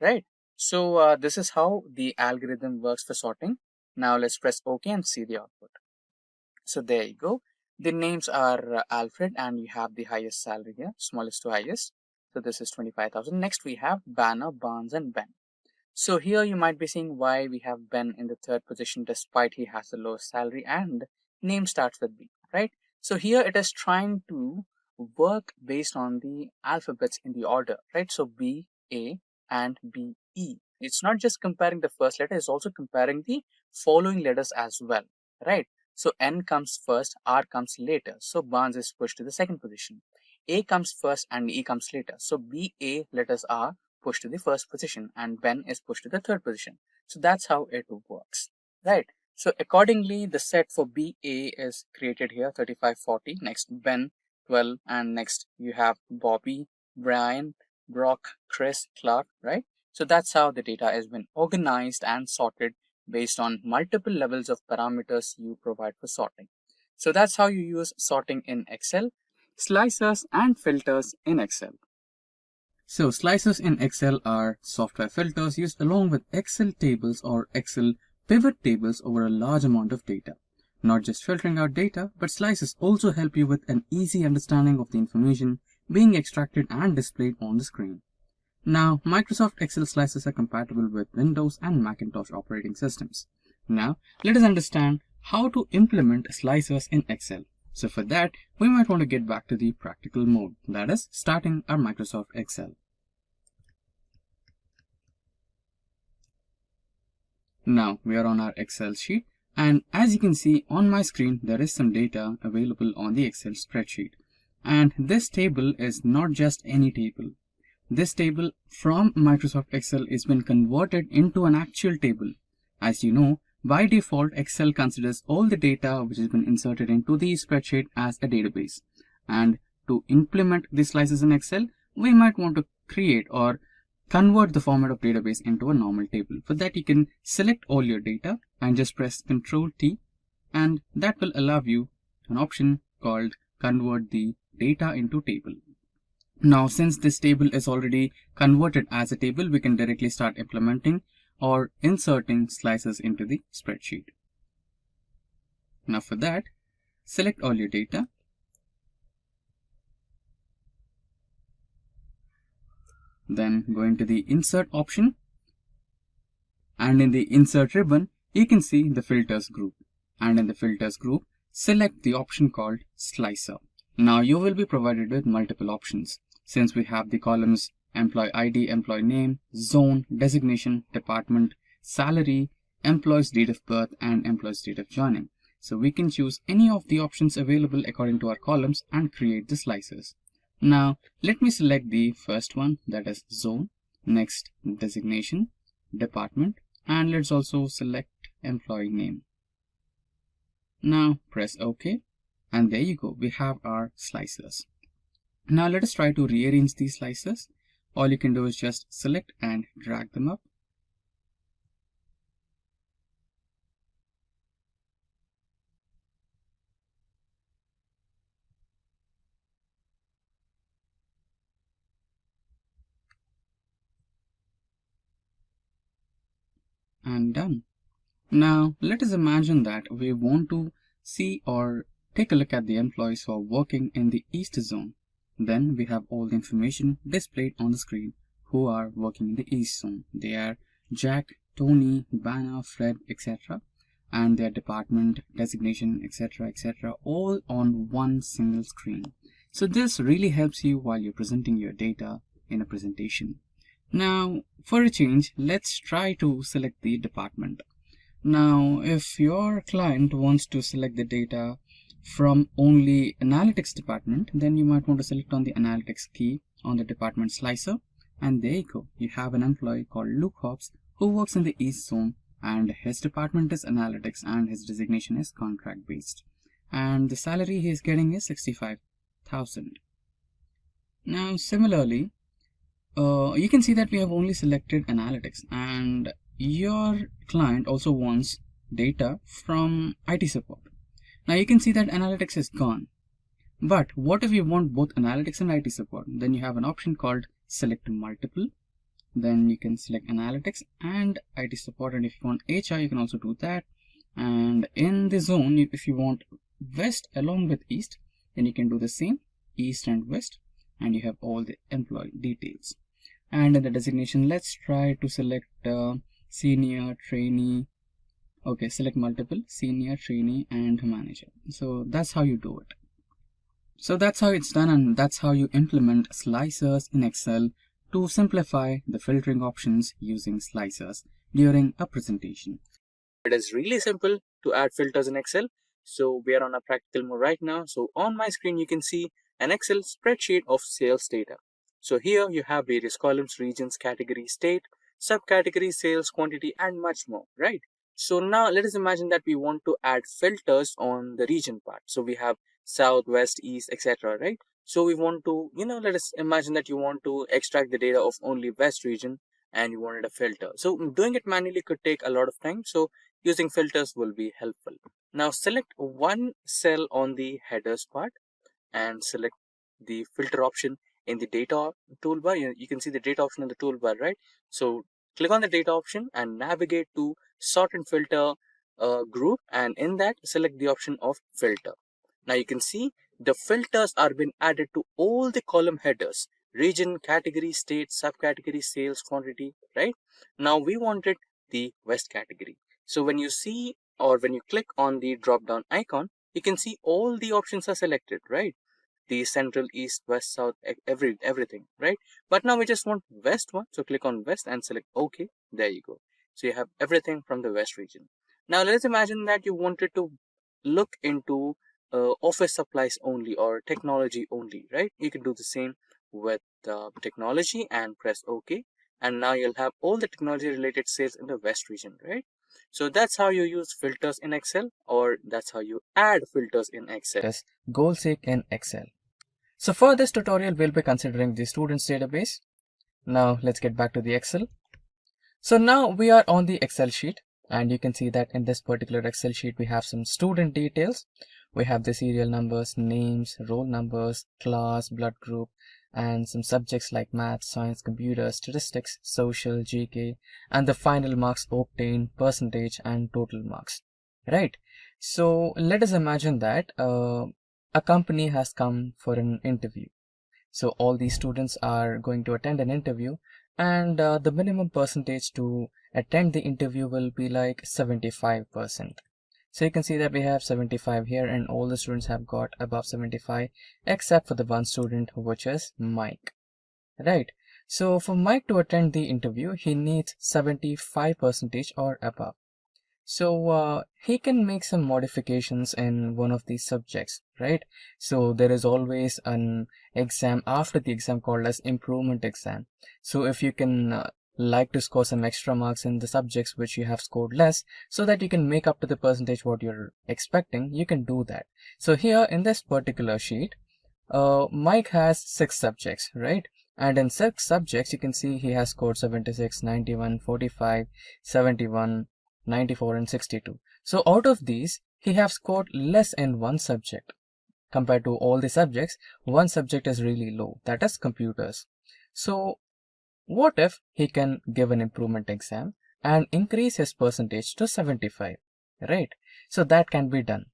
right? So this is how the algorithm works for sorting. Now let's press OK and see the output. So there you go. The names are Alfred, and you have the highest salary here, smallest to highest. So this is 25,000. Next we have Banner, Barnes and Ben. So here you might be seeing why we have Ben in the 3rd position despite he has the lowest salary and name starts with B, right? So here it is trying to work based on the alphabets in the order, right? So B, A and B, E. It's not just comparing the first letter, it's also comparing the following letters as well, right? So N comes first, R comes later. So Barnes is pushed to the 2nd position. A comes first and E comes later. So B, A letters are pushed to the 1st position and Ben is pushed to the 3rd position. So that's how it works, right? So accordingly, the set for BA is created here, 35, 40. Next Ben, 12, and next you have Bobby, Brian, Brock, Chris, Clark, right? So that's how the data has been organized and sorted based on multiple levels of parameters you provide for sorting. So that's how you use sorting in Excel, slicers and filters in Excel. So slicers in Excel are software filters used along with Excel tables or Excel pivot tables over a large amount of data. Not just filtering out data, but slicers also help you with an easy understanding of the information being extracted and displayed on the screen. Now, Microsoft Excel slicers are compatible with Windows and Macintosh operating systems. Now, let us understand how to implement slicers in Excel. So for that, we might want to get back to the practical mode, that is, starting our Microsoft Excel. Now, we are on our Excel sheet, and as you can see on my screen, there is some data available on the Excel spreadsheet. And this table is not just any table. This table from Microsoft Excel has been converted into an actual table. As you know, by default, Excel considers all the data which has been inserted into the spreadsheet as a database. And to implement these slices in Excel, we might want to create or convert the format of database into a normal table. For that, you can select all your data and just press Ctrl T, and that will allow you an option called Convert the Data into Table. Now, since this table is already converted as a table, we can directly start implementing or inserting slices into the spreadsheet. Now for that, select all your data. Then go into the Insert option. And in the Insert ribbon, you can see the Filters group. And in the Filters group, select the option called Slicer. Now you will be provided with multiple options. Since we have the columns Employee ID, Employee Name, Zone, Designation, Department, salary, employee's date of birth, and employee's date of joining. So we can choose any of the options available according to our columns and create the slices. Now let me select the first one, that is zone, next designation, department, and let's also select employee name. Now press OK, and there you go, we have our slices. Now let us try to rearrange these slices. All you can do is just select and drag them up. And done. Now let us imagine that we want to see or take a look at the employees who are working in the East zone. Then we have all the information displayed on the screen who are working in the East zone. They are Jack, Tony, Banner, Fred, etc. and their department, designation, etc., all on one single screen. So this really helps you while you're presenting your data in a presentation. Now for a change, let's try to select the department. Now if your client wants to select the data from only analytics department, then you might want to select on the analytics key on the department slicer, and there you go, you have an employee called LookUp who works in the East zone, and his department is analytics and his designation is contract based, and the salary he is getting is 65,000. Now similarly, you can see that we have only selected analytics, and your client also wants data from IT support. Now you can see that analytics is gone. But what if you want both analytics and IT support? Then you have an option called select multiple. Then you can select analytics and IT support, and if you want HR, you can also do that. And in the zone, if you want West along with East, then you can do the same, East and West, and you have all the employee details. And in the designation, let's try to select senior, trainee. Okay, select multiple, senior, trainee, and manager. So that's how you do it. So that's how it's done, and that's how you implement slicers in Excel to simplify the filtering options using slicers during a presentation. It is really simple to add filters in Excel. So we are on a practical mode right now. So on my screen, you can see an Excel spreadsheet of sales data. So here you have various columns, regions, category, state, subcategory, sales, quantity, and much more, right? So now let us imagine that we want to add filters on the region part. So we have South, West, East, etc., right? So we want to, let us imagine that you want to extract the data of only West region and you wanted a filter. So doing it manually could take a lot of time. So using filters will be helpful. Now select one cell on the headers part and select the filter option in the data toolbar. You can see the data option in the toolbar, right? So click on the data option and navigate to sort and filter group, and in that select the option of filter. Now you can see the filters are being added to all the column headers: region, category, state, subcategory, sales, quantity, right? Now we wanted the West category. So when you see or when you click on the drop down icon, you can see all the options are selected, right? The central, east, west, south, everything, right? But now we just want West one, so click on West and select OK. There you go. So you have everything from the West region. Now let's imagine that you wanted to look into office supplies only or technology only, right? You can do the same with technology and press OK, and now you'll have all the technology related sales in the West region, right? So that's how you use filters in Excel, or that's how you add filters in Excel. Yes, goal seek in Excel. So for this tutorial, we'll be considering the students database. Now let's get back to the Excel. So now we are on the Excel sheet, and you can see that in this particular Excel sheet, we have some student details. We have the serial numbers, names, roll numbers, class, blood group, and some subjects like math, science, computer, statistics, social, GK, and the final marks obtained, percentage, and total marks, right? So let us imagine that a company has come for an interview. So all these students are going to attend an interview, and the minimum percentage to attend the interview will be like 75%. So you can see that we have 75 here, and all the students have got above 75 except for the one student, which is Mike, right? So for Mike to attend the interview, he needs 75% or above. So he can make some modifications in one of these subjects, right? So there is always an exam after the exam called as improvement exam. So if you can like to score some extra marks in the subjects which you have scored less, so that you can make up to the percentage what you're expecting, you can do that. So here in this particular sheet, Mike has 6 subjects, right? And in 6 subjects, you can see he has scored 76, 91, 45, 71, 94 and 62. So out of these, he have scored less in one subject. Compared to all the subjects, one subject is really low, that is computers. So what if he can give an improvement exam and increase his percentage to 75, right? So that can be done.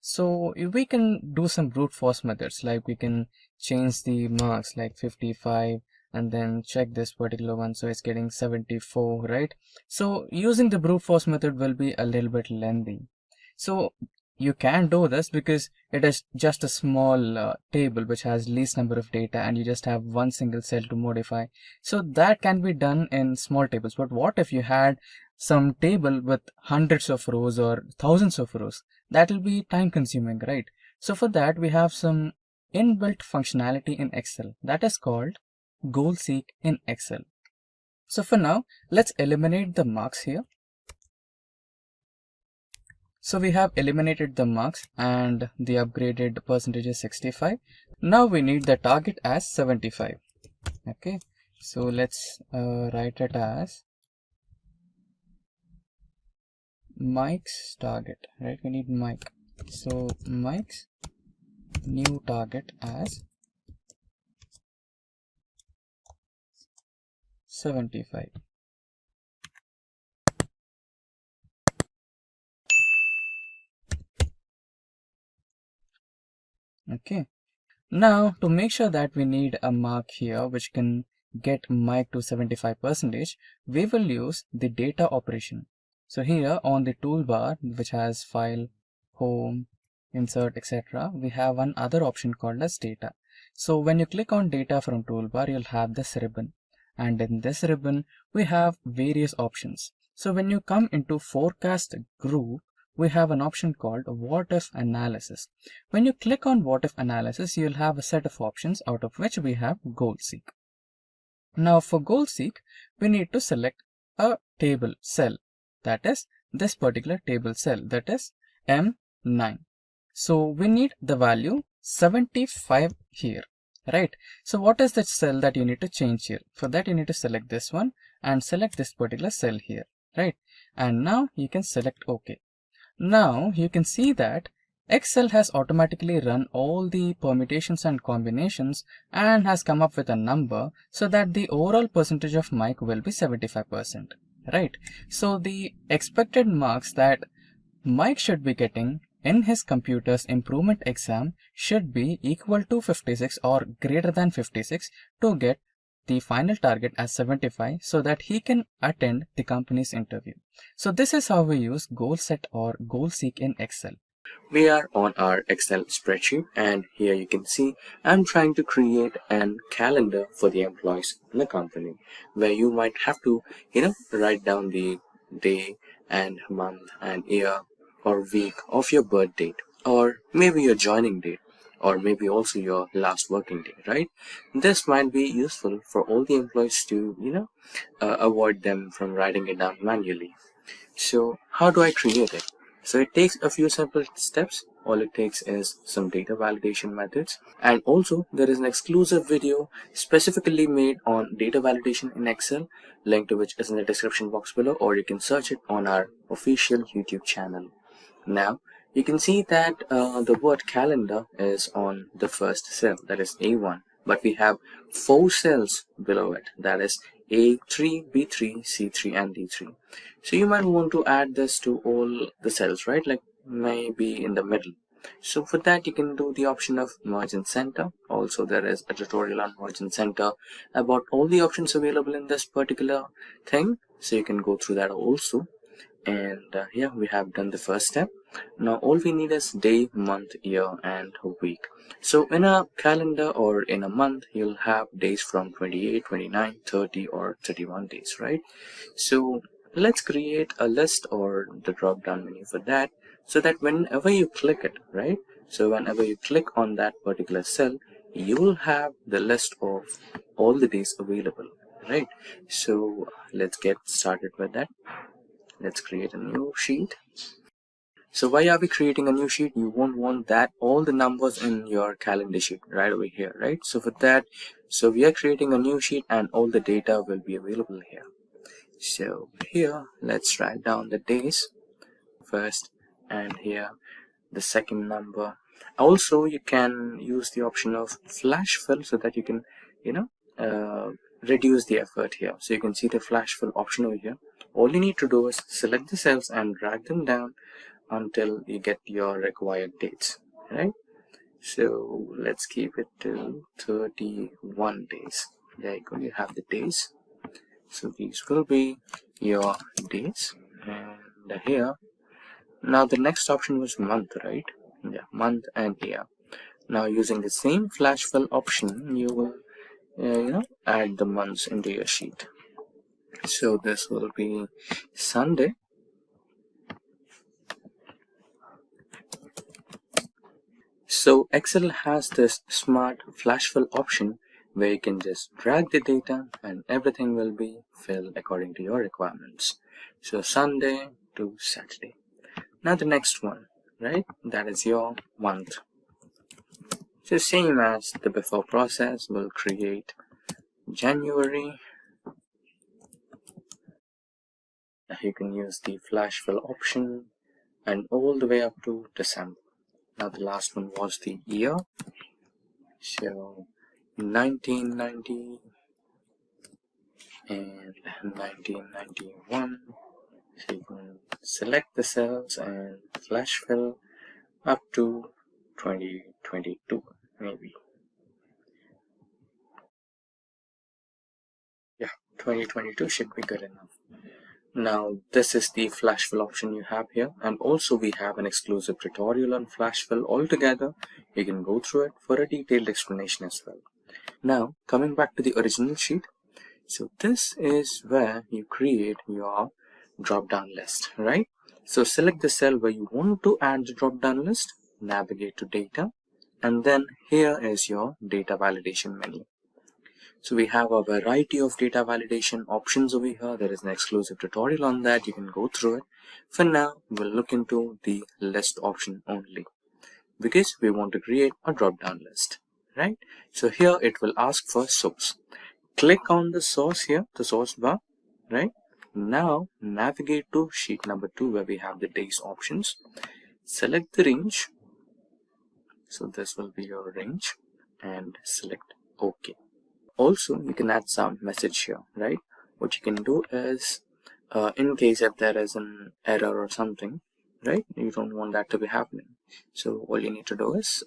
So we can do some brute force methods, like we can change the marks like 55 and then check this particular one, so it's getting 74, right? So using the brute force method will be a little bit lengthy. So you can do this because it is just a small table which has least number of data, and you just have one single cell to modify. So that can be done in small tables. But what if you had some table with hundreds of rows or thousands of rows? That will be time consuming, right? So for that, we have some inbuilt functionality in Excel that is called goal seek in Excel. So for now, let's eliminate the marks here. So we have eliminated the marks and the upgraded percentage is 65. Now we need the target as 75. Okay, so let's write it as Mike's target, right? We need Mike. So Mike's new target as 75. Okay. Now to make sure that we need a mark here which can get Mike to 75%, we will use the data operation. So here on the toolbar, which has file, home, insert, etc., we have one other option called as data. So when you click on data from toolbar, you'll have this ribbon, and in this ribbon we have various options. So when you come into forecast group, we have an option called what if analysis. When you click on what if analysis, you'll have a set of options, out of which we have goal seek. Now for goal seek, we need to select a table cell, that is this particular table cell, that is M9. So we need the value 75 here, right? So what is the cell that you need to change here? For that, you need to select this one and select this particular cell here, right? And now you can select OK. Now you can see that Excel has automatically run all the permutations and combinations and has come up with a number, so that the overall percentage of Mike will be 75%, right? So the expected marks that Mike should be getting in his computer's improvement exam should be equal to 56 or greater than 56 to get the final target as 75, so that he can attend the company's interview. So this is how we use goal set or goal seek in Excel. We are on our Excel spreadsheet, and here you can see I'm trying to create an calendar for the employees in the company, where you might have to, write down the day and month and year or week of your birth date, or maybe your joining date, or maybe also your last working day, right? This might be useful for all the employees to, avoid them from writing it down manually. So how do I create it? So it takes a few simple steps. All it takes is some data validation methods, and also there is an exclusive video specifically made on data validation in Excel, link to which is in the description box below, or you can search it on our official YouTube channel. Now you can see that the word calendar is on the first cell, that is A1, but we have 4 cells below it, that is A3, B3, C3 and D3. So you might want to add this to all the cells, right? Like maybe in the middle. So for that, you can do the option of merge and center. Also, there is a tutorial on merge and center about all the options available in this particular thing. So you can go through that also. And yeah, we have done the first step. Now all we need is day, month, year, and week. So in a calendar or in a month, you'll have days from 28, 29, 30, or 31 days, right? So let's create a list or the drop down menu for that, so that whenever you click it, right? So whenever you click on that particular cell, you will have the list of all the days available, right? So let's get started with that. Let's create a new sheet. So why are we creating a new sheet? You won't want that all the numbers in your calendar sheet right over here, right? So for that, so we are creating a new sheet and all the data will be available here. So here, let's write down the days first, and here the second number. Also, you can use the option of flash fill so that you can, reduce the effort here. So you can see the flash fill option over here. All you need to do is select the cells and drag them down until you get your required dates, right? So let's keep it to 31 days. There you go, you have the days. So these will be your days. And here, now the next option was month, right? Yeah, month and year. Now using the same flash fill option, you will add the months into your sheet. So this will be Sunday. So Excel has this smart flash fill option where you can just drag the data and everything will be filled according to your requirements. So Sunday to Saturday. Now the next one, right? That is your month. So same as the before process, we'll create January. You can use the flash fill option and all the way up to December. Now the last one was the year. So 1990 and 1991. So you can select the cells and flash fill up to 2022 maybe. Yeah, 2022 should be good enough. Now this is the flash fill option you have here, and also we have an exclusive tutorial on flash fill altogether. You can go through it for a detailed explanation as well. Now coming back to the original sheet, so this is where you create your drop down list, right? So select the cell where you want to add the drop down list, navigate to data, and then here is your data validation menu. So we have a variety of data validation options over here. There is an exclusive tutorial on that. You can go through it. For now, we'll look into the list option only because we want to create a drop-down list, right? So here it will ask for source. Click on the source here, the source bar, right? Now navigate to sheet number 2 where we have the days options. Select the range. So this will be your range and select OK. Also, you can add some message here, right? What you can do is, in case if there is an error or something, right? You don't want that to be happening. So all you need to do is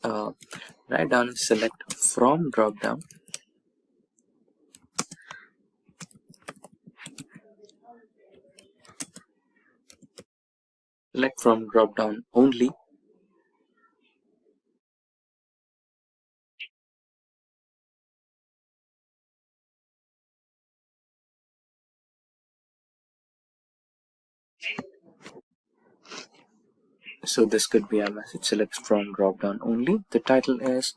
write down, select from drop down. Select from drop down only. So this could be a message, select from drop down only. The title is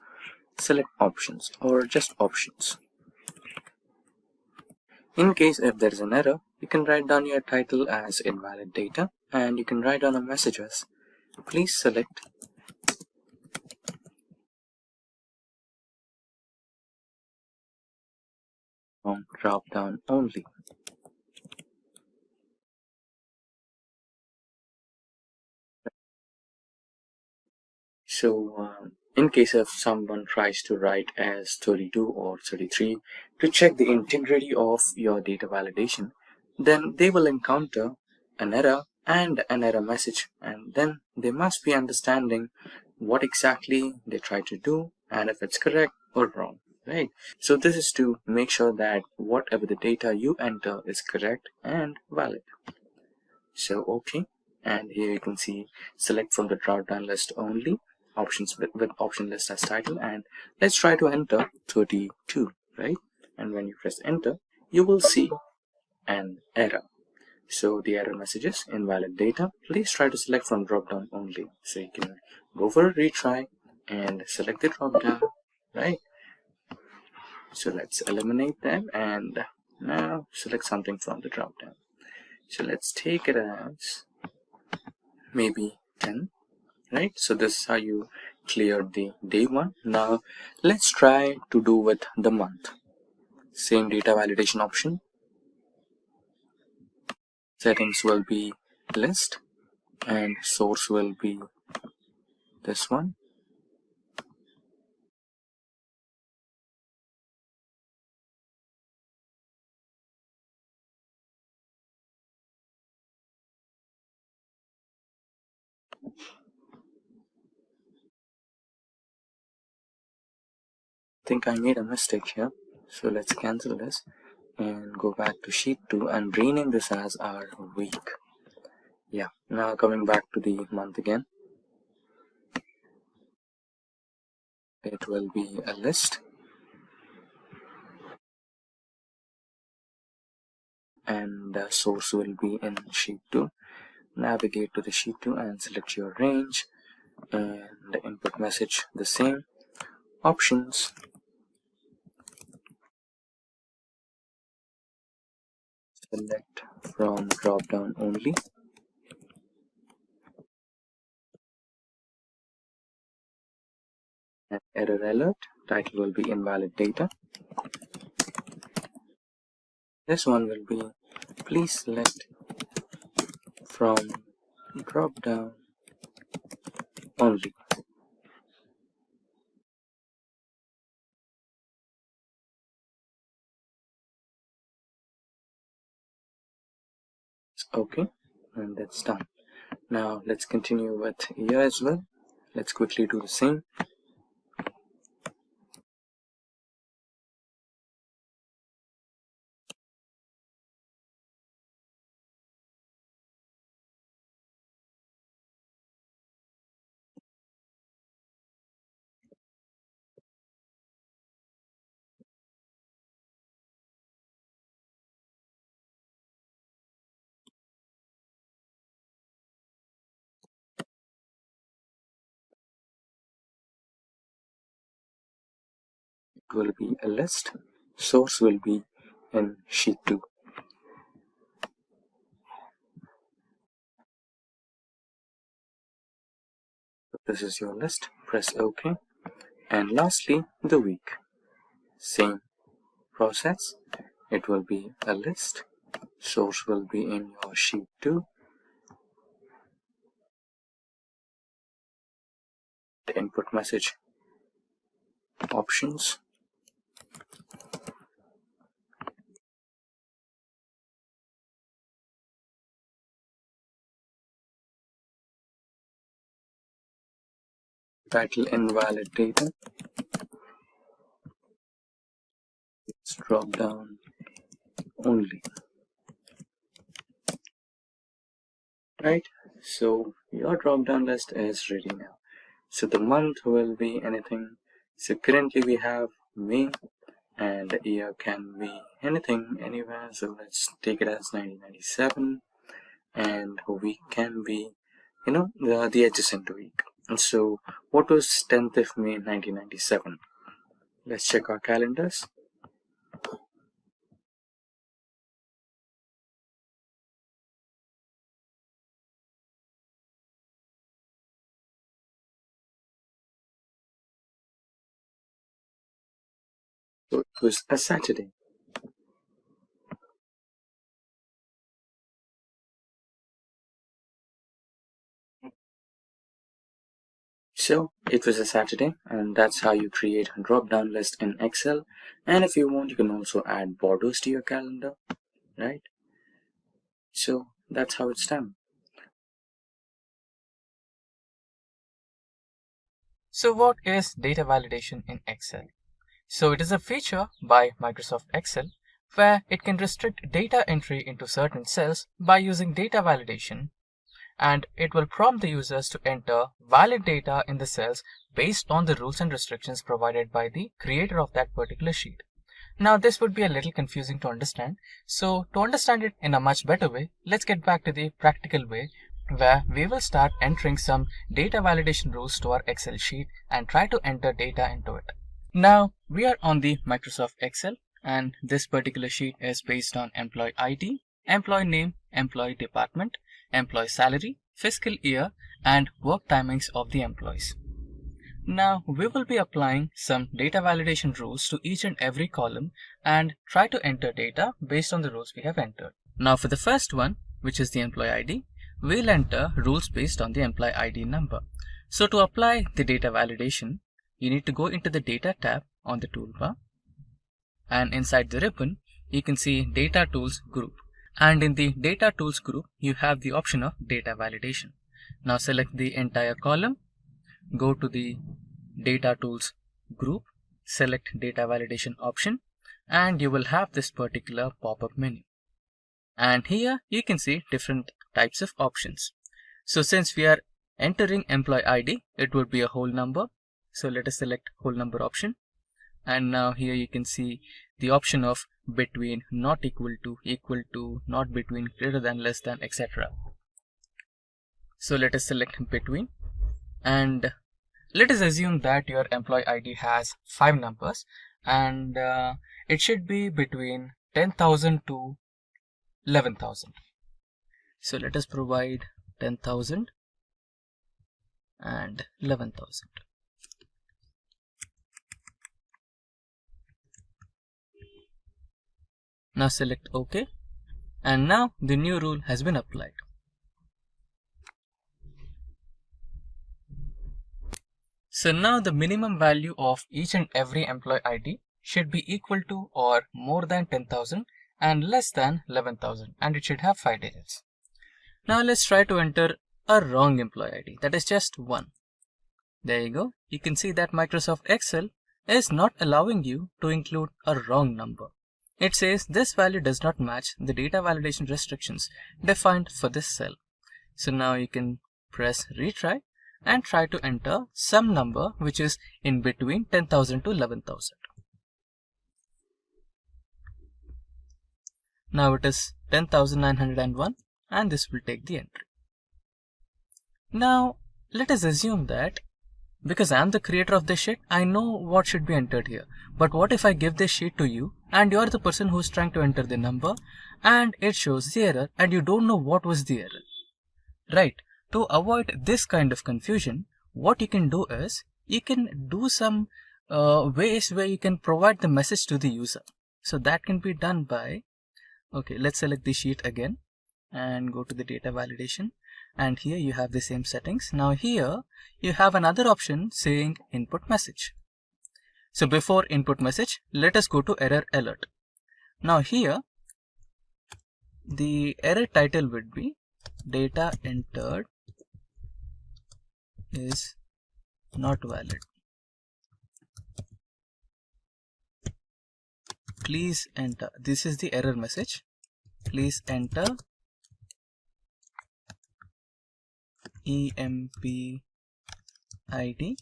select options or just options. In case if there is an error, you can write down your title as invalid data and you can write down a message as please select from drop down only. So in case if someone tries to write as 32 or 33 to check the integrity of your data validation, then they will encounter an error and an error message, and then they must be understanding what exactly they try to do and if it's correct or wrong, right? So this is to make sure that whatever the data you enter is correct and valid. So okay, And here you can see select from the drop down list only, options with option list as title, and let's try to enter 32, right? And when you press enter, you will see an error. So the error message is invalid data. Please try to select from drop down only. So you can go for a retry and select the drop down, right? So let's eliminate them and now select something from the drop down. So let's take it as maybe 10, right? So this is how you cleared the day one. Now let's try to do with the month. Same data validation option. Settings will be list and source will be this one. I think I made a mistake here. So let's cancel this and go back to sheet 2 and rename this as our week. Yeah, now coming back to the month again. It will be a list and the source will be in sheet 2. Navigate to the sheet 2 and select your range and the input message the same. Options, select from drop down only. And error alert, title will be invalid data. This one will be please select from drop down only. Okay, and that's done. Now let's continue with year as well. Let's quickly do the same. It will be a list. Source will be in sheet 2. This is your list. Press OK. And lastly, the week. Same process. It will be a list. Source will be in your sheet 2. The input message, options, title invalid data. It's drop down only. Right, so your drop down list is ready now. So the month will be anything. So currently we have May, and the year can be anything, anywhere. So let's take it as 1997, and week can be, the adjacent week. And so what was 10th of May 1997? Let's check our calendars. So it was a Saturday. So it was a Saturday, and that's how you create a drop-down list in Excel. And if you want, you can also add borders to your calendar, right? So that's how it's done. So what is data validation in Excel? So it is a feature by Microsoft Excel where it can restrict data entry into certain cells by using data validation. and it will prompt the users to enter valid data in the cells based on the rules and restrictions provided by the creator of that particular sheet. Now this would be a little confusing to understand, so to understand it in a much better way, let's get back to the practical way where we will start entering some data validation rules to our Excel sheet and try to enter data into it. Now we are on the Microsoft Excel, and this particular sheet is based on employee ID, employee name, employee department, employee salary, fiscal year, and work timings of the employees. Now we will be applying some data validation rules to each and every column and try to enter data based on the rules we have entered. Now for the first one, which is the employee ID, we'll enter rules based on the employee ID number. So to apply the data validation, you need to go into the data tab on the toolbar, and inside the ribbon you can see data tools group, and in the data tools group you have the option of data validation. Now select the entire column, go to the data tools group, select data validation option, and you will have this particular pop-up menu. And here you can see different types of options. So since we are entering employee ID, it would be a whole number. So let us select whole number option. And now here you can see the option of between, not equal to, not between, greater than, less than, etc. So let us select between, and let us assume that your employee ID has 5 numbers, and it should be between 10,000 to 11,000. So let us provide 10,000 and 11,000. Now select OK, and now the new rule has been applied. So now the minimum value of each and every employee ID should be equal to or more than 10,000 and less than 11,000, and it should have 5 digits. Now let's try to enter a wrong employee ID, that is just 1. There you go. You can see that Microsoft Excel is not allowing you to include a wrong number. It says this value does not match the data validation restrictions defined for this cell. So now you can press retry and try to enter some number which is in between 10,000 to 11,000. Now it is 10,901, and this will take the entry. Now let us assume that because I am the creator of this sheet, I know what should be entered here. But what if I give this sheet to you and you are the person who is trying to enter the number and it shows the error and you don't know what was the error, right? To avoid this kind of confusion, what you can do is you can do some ways where you can provide the message to the user. So that can be done by, okay, let's select the sheet again and go to the data validation, and here you have the same settings. Now here you have another option saying input message. So before input message, let us go to error alert. Now here the error title would be data entered is not valid. Please enter. This is the error message. Please enter EMP ID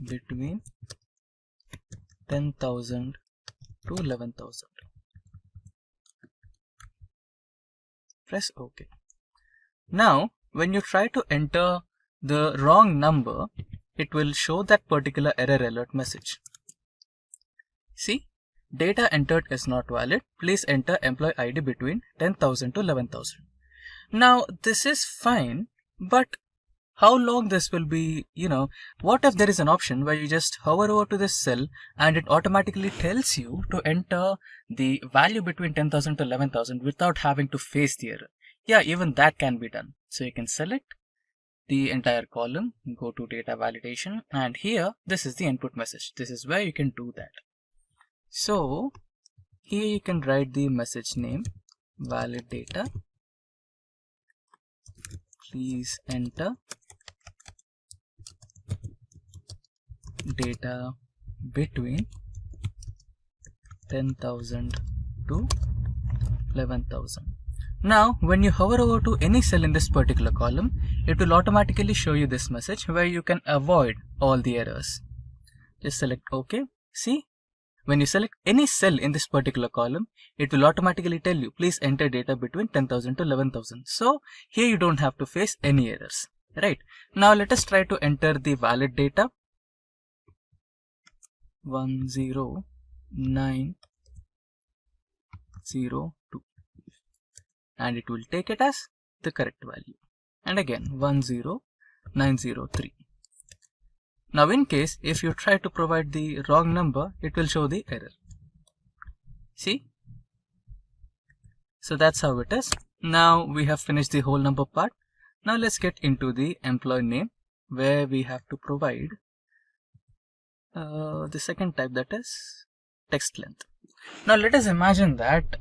between 10,000 to 11,000. Press OK. Now when you try to enter the wrong number, it will show that particular error alert message. See, data entered is not valid. Please enter employee ID between 10,000 to 11,000. Now this is fine, but how long this will be, what if there is an option where you just hover over to this cell and it automatically tells you to enter the value between 10,000 to 11,000 without having to face the error? Yeah, even that can be done. So you can select the entire column, go to data validation, and here this is the input message. This is where you can do that. So here you can write the message name, valid data. Please enter data between 10,000 to 11,000. Now, when you hover over to any cell in this particular column, it will automatically show you this message where you can avoid all the errors. Just select OK. See, when you select any cell in this particular column, it will automatically tell you, please enter data between 10,000 to 11,000. So here you don't have to face any errors, right? Now let us try to enter the valid data 10902, and it will take it as the correct value, and again 10903. Now in case if you try to provide the wrong number, it will show the error. See? So that's how it is. Now we have finished the whole number part. Now let's get into the employee name, where we have to provide the second type, that is text length. Now let us imagine that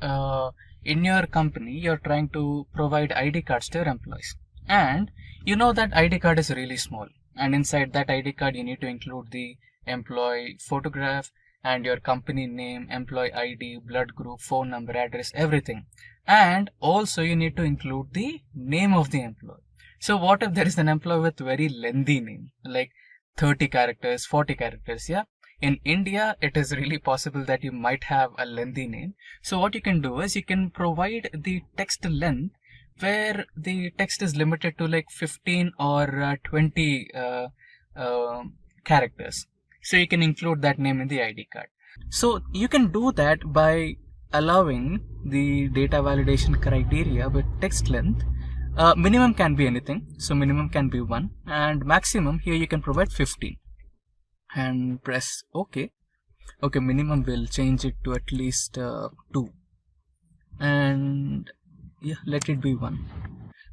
in your company you're trying to provide ID cards to your employees, and you know that ID card is really small, and inside that ID card you need to include the employee photograph and your company name, employee ID, blood group, phone number, address, everything, and also you need to include the name of the employee. So what if there is an employee with very lengthy name, like 30 characters, 40 characters? Yeah, in India it is really possible that you might have a lengthy name. So what you can do is you can provide the text length where the text is limited to like 15 or 20 characters. So you can include that name in the ID card. So you can do that by allowing the data validation criteria with text length. Minimum can be anything, so minimum can be 1, and maximum here you can provide 15, and press OK. Okay, minimum will change it to at least 2, and yeah, let it be 1.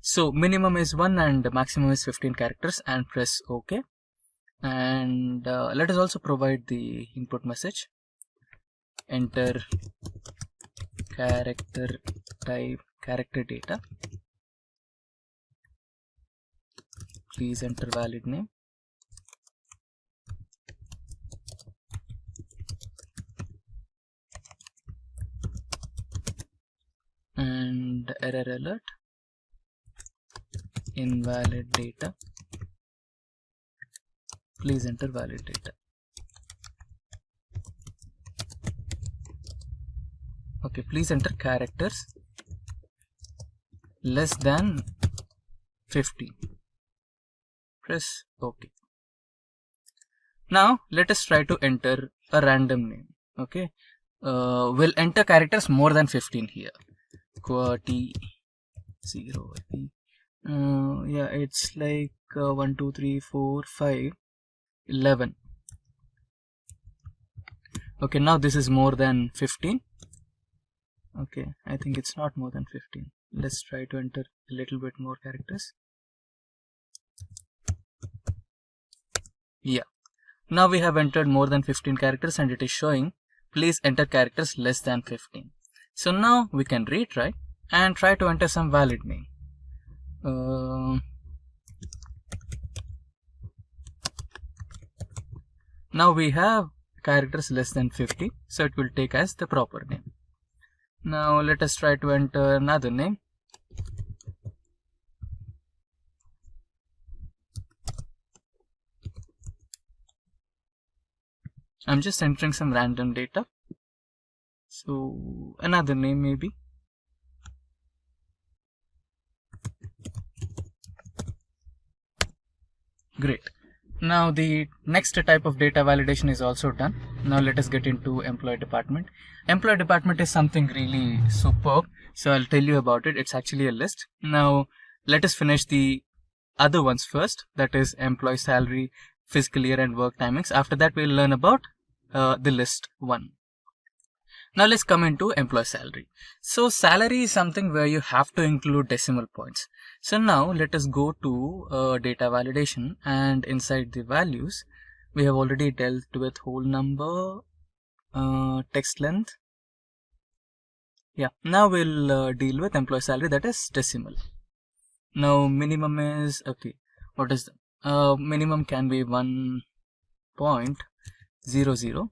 So minimum is 1 and maximum is 15 characters, and press OK. And let us also provide the input message. Enter character type, character data. Please enter valid name. And error alert, invalid data. Please enter valid data. Okay, please enter characters less than 50. Press OK. Now let us try to enter a random name. Okay, we'll enter characters more than 15 here. QWERTY 0. Yeah, it's like 1, 2, 3, 4, 5, 11. Okay, now this is more than 15. Okay, I think it's not more than 15. Let's try to enter a little bit more characters. Yeah, now we have entered more than 15 characters, and it is showing please enter characters less than 15. So now we can retry and try to enter some valid name. Now we have characters less than 50, so it will take as the proper name. Now let us try to enter another name. I'm just entering some random data. So another name maybe. Great. Now the next type of data validation is also done. Now let us get into employee department. Employee department is something really superb. So I'll tell you about it. It's actually a list. Now let us finish the other ones first. That is employee salary, fiscal year, and work timings. After that we'll learn about the list one. Now let's come into employee salary. So salary is something where you have to include decimal points. So now let us go to data validation, and inside the values we have already dealt with whole number, text length. Yeah, now we'll deal with employee salary, that is decimal. Now minimum is, okay, what is the minimum can be 1.00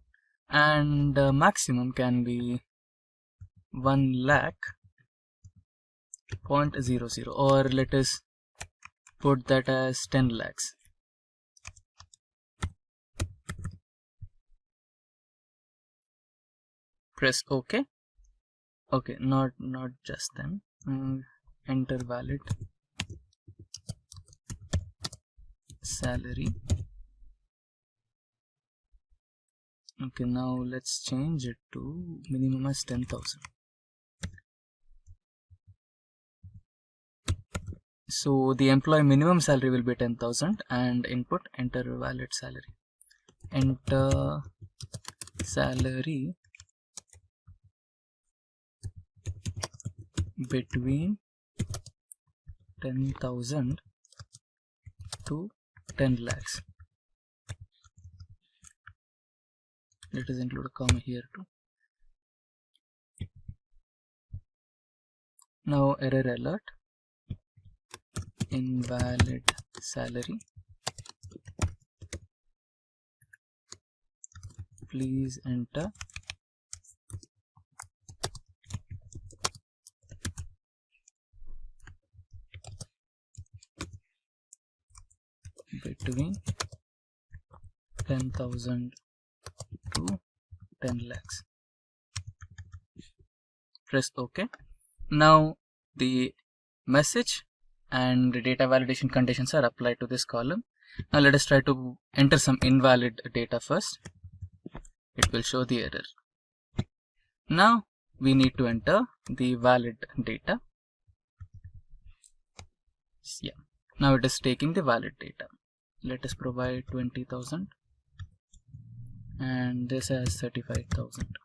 and maximum can be 1 lakh 0.00, or let us put that as 10 lakhs. Press OK. Okay, not just then. Enter valid salary. Okay, now let's change it to minimum as 10,000. So the employee minimum salary will be 10,000, and input enter valid salary. Enter salary between 10,000 to 10 lakhs. Let us include a comma here too. Now error alert, invalid salary. Please enter between 10,000 to 10 lakhs. Press OK. Now the message and the data validation conditions are applied to this column. Now let us try to enter some invalid data first. It will show the error. Now we need to enter the valid data. Yeah. Now it is taking the valid data. Let us provide 20,000 and this has 35,000.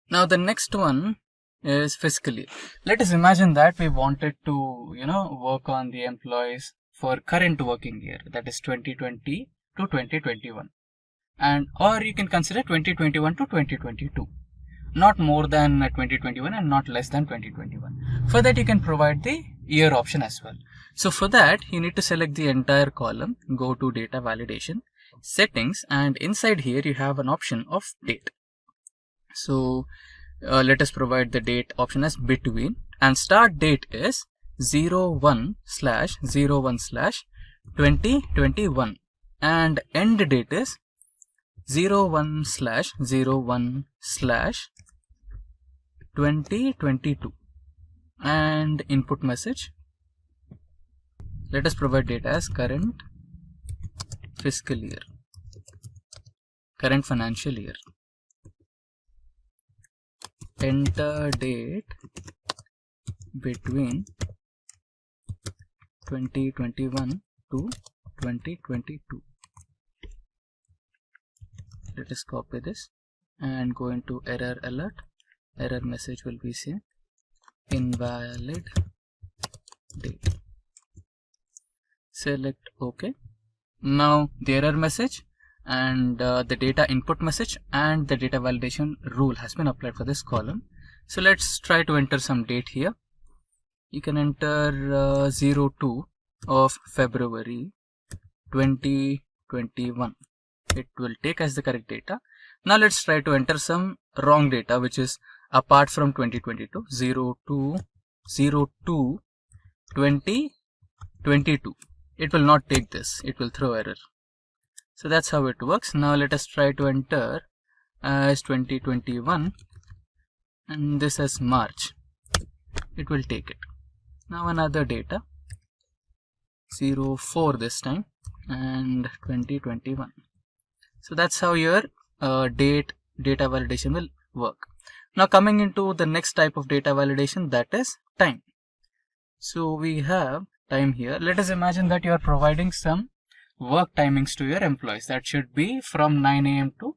Now the next one is fiscal year. Let us imagine that we wanted to work on the employees for current working year, that is 2020 to 2021, and or you can consider 2021 to 2022, not more than 2021 and not less than 2021. For that you can provide the year option as well. So for that you need to select the entire column, go to data validation, settings, and inside here you have an option of date. So let us provide the date option as between, and start date is 01/01/2021 and end date is 01/01/2022 and input message. Let us provide data as current fiscal year, current financial year. Enter date between 2021 to 2022. Let us copy this and go into error alert. Error message will be seen, invalid date. Select OK. Now the error message and the data input message and the data validation rule has been applied for this column. So let's try to enter some date here. You can enter 02 of February 2021. It will take as the correct data. Now let's try to enter some wrong data which is apart from 2022, 02/02/2022. It will not take this, it will throw error. So that's how it works. Now let us try to enter as 2021 and this as March. It will take it. Now another data, 04 this time and 2021. So that's how your data validation will work. Now coming into the next type of data validation, that is time. So we have time here. Let us imagine that you are providing some work timings to your employees. That should be from 9 AM to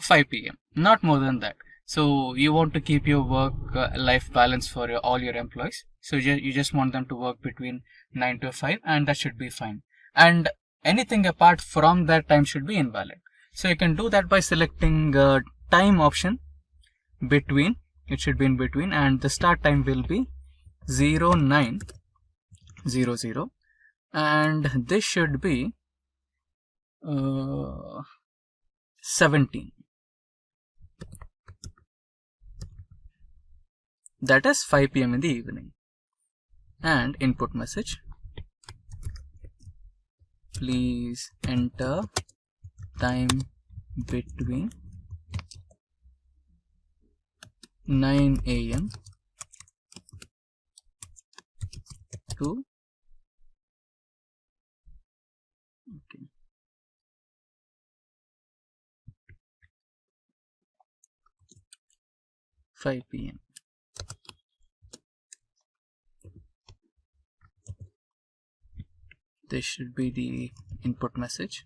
5 PM, not more than that. So you want to keep your work life balance for all your employees. So you just want them to work between 9 to 5 and that should be fine. And anything apart from that time should be invalid. So you can do that by selecting time option between. It should be in between and the start time will be 0900 and this should be 17. that is 5 p.m. in the evening. And input message, please enter time between 9 a.m. to 5 p.m. This should be the input message.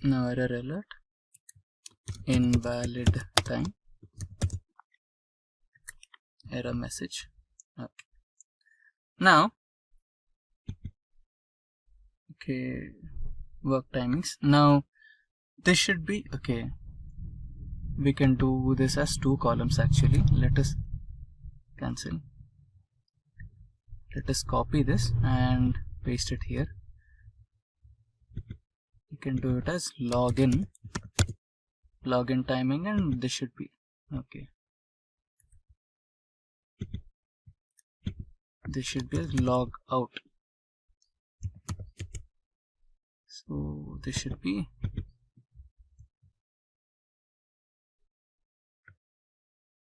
Now error alert, invalid time, error message. Okay. Now, okay, work timings. Now this should be okay. We can do this as 2 columns actually. Let us cancel. Let us copy this and paste it here. You can do it as login timing, and this should be okay. This should be as log out. So this should be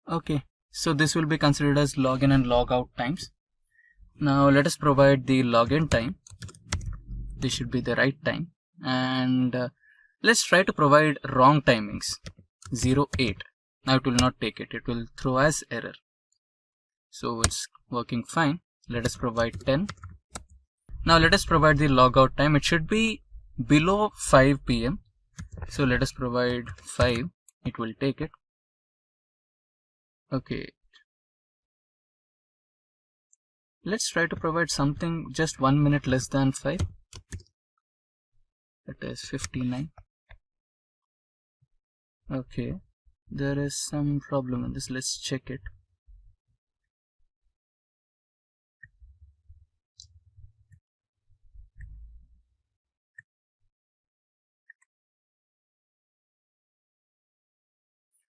okay. So this will be considered as login and log out times. Now let us provide the login time. This should be the right time, and let's try to provide wrong timings. 08. Now it will not take it. It will throw as error. So it's working fine. Let us provide 10. Now let us provide the logout time. It should be below 5 p.m. So let us provide 5. It will take it. Okay. Let's try to provide something just 1 minute less than 5. That is 59. Okay. There is some problem in this. Let's check it.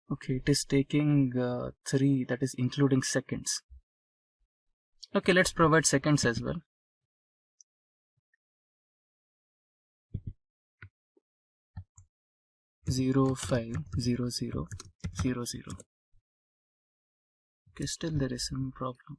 Okay, it is taking 3, that is including seconds. Okay, let's provide seconds as well. Zero 5 0 0 0 0. Okay, still there is some problem.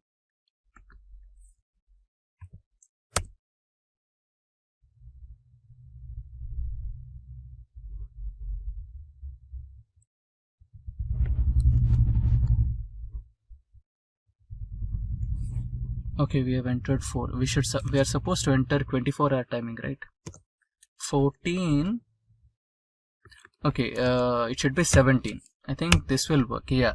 Okay, we have entered 4. We are supposed to enter 24-hour timing, right? 14. Okay, it should be 17. I think this will work. Yeah.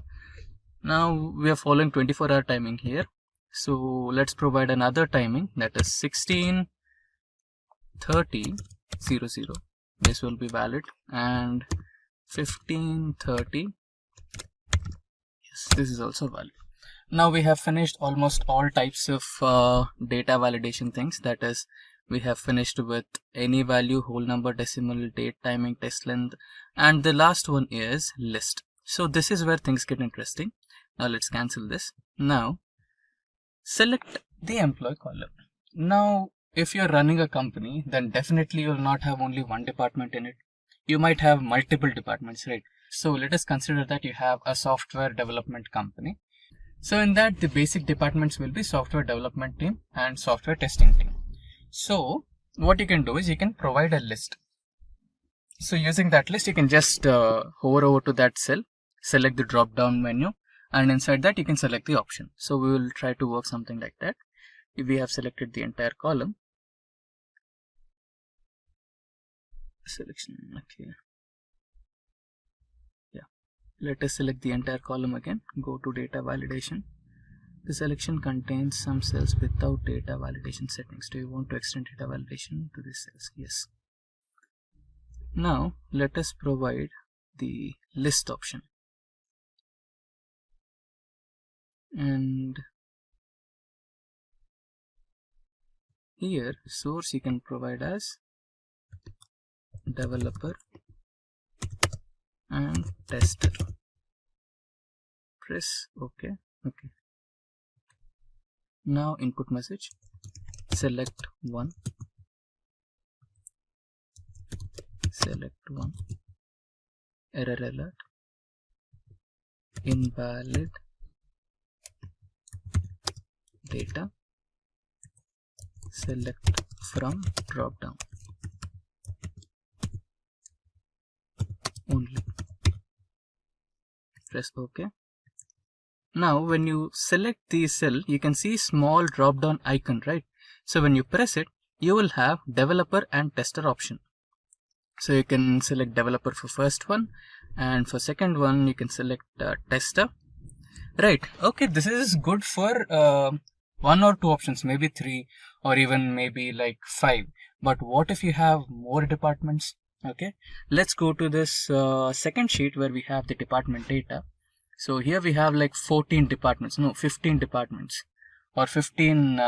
Now we are following 24-hour timing here. So let's provide another timing, that is 16:30 00. This will be valid, and 15:30. Yes, this is also valid. Now we have finished almost all types of data validation things. That is, we have finished with any value, whole number, decimal, date, timing, test length, and the last one is list. So this is where things get interesting. Now let's cancel this. Now select the employee column. Now if you're running a company, then definitely you'll not have only one department in it. You might have multiple departments, right? So let us consider that you have a software development company. So in that, the basic departments will be software development team and software testing team. So what you can do is you can provide a list. So using that list, you can just hover over to that cell, select the drop down menu, and inside that you can select the option. So we will try to work something like that. If we have selected the entire column, selection, okay. Let us select the entire column again. Go to data validation. The selection contains some cells without data validation settings. Do you want to extend data validation to these cells? Yes. Now let us provide the list option. and here source you can provide as developer and tester. Press OK. Okay. Now input message, select one, error alert, invalid data, select from drop down only. Press OK. Now when you select the cell, you can see small drop down icon, right? So when you press it, you will have developer and tester option. So you can select developer for first one, and for second one you can select tester, right? Okay, this is good for 1 or 2 options, maybe 3 or even maybe like 5. But what if you have more departments? Okay, let's go to this second sheet where we have the department data. So here we have like 15 departments or 15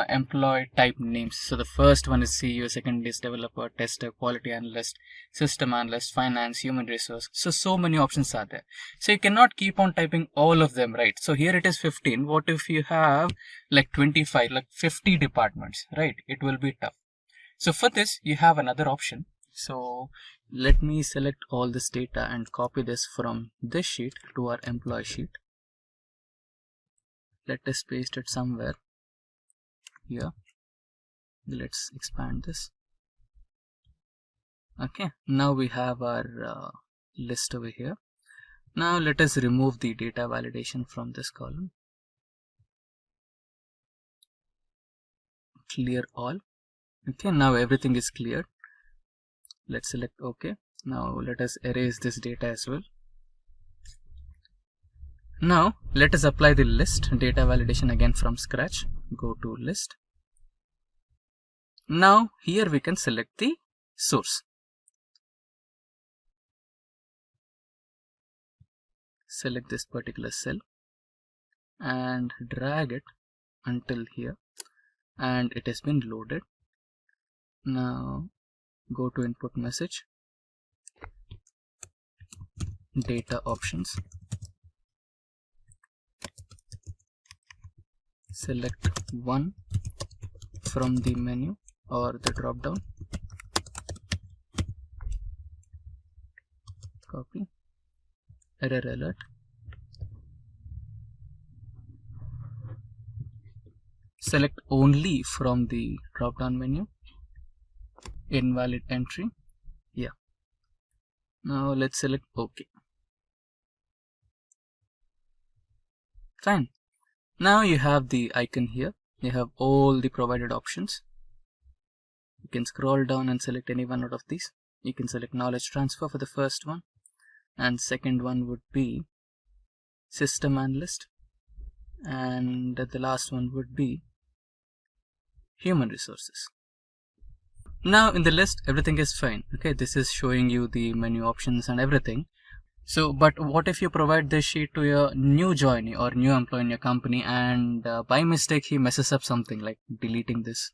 employee type names. So the first one is CEO, second is developer, tester, quality analyst, system analyst, finance, human resource. So many options are there. So you cannot keep on typing all of them, right? So here it is 15. What if you have like 25, like 50 departments, right? It will be tough. So for this, you have another option. So let me select all this data and copy this from this sheet to our employee sheet. Let us paste it somewhere here. Let's expand this. Okay, now we have our list over here. Now let us remove the data validation from this column. Clear all. Okay, now everything is cleared. Let's select OK. Now let us erase this data as well. Now let us apply the list data validation again from scratch. Go to list. Now here we can select the source. Select this particular cell and drag it until here, and it has been loaded. Now go to input message, data options, select one from the menu or the drop down, copy, error alert, select only from the drop down menu, invalid entry. Yeah. Now let's select OK. Fine. Now you have the icon here. You have all the provided options. You can scroll down and select any one out of these. You can select knowledge transfer for the first one, and second one would be system analyst, and the last one would be human resources. Now in the list everything is fine. Okay, this is showing you the menu options and everything. So but what if you provide this sheet to your new joinee or new employee in your company, and by mistake he messes up something like deleting this?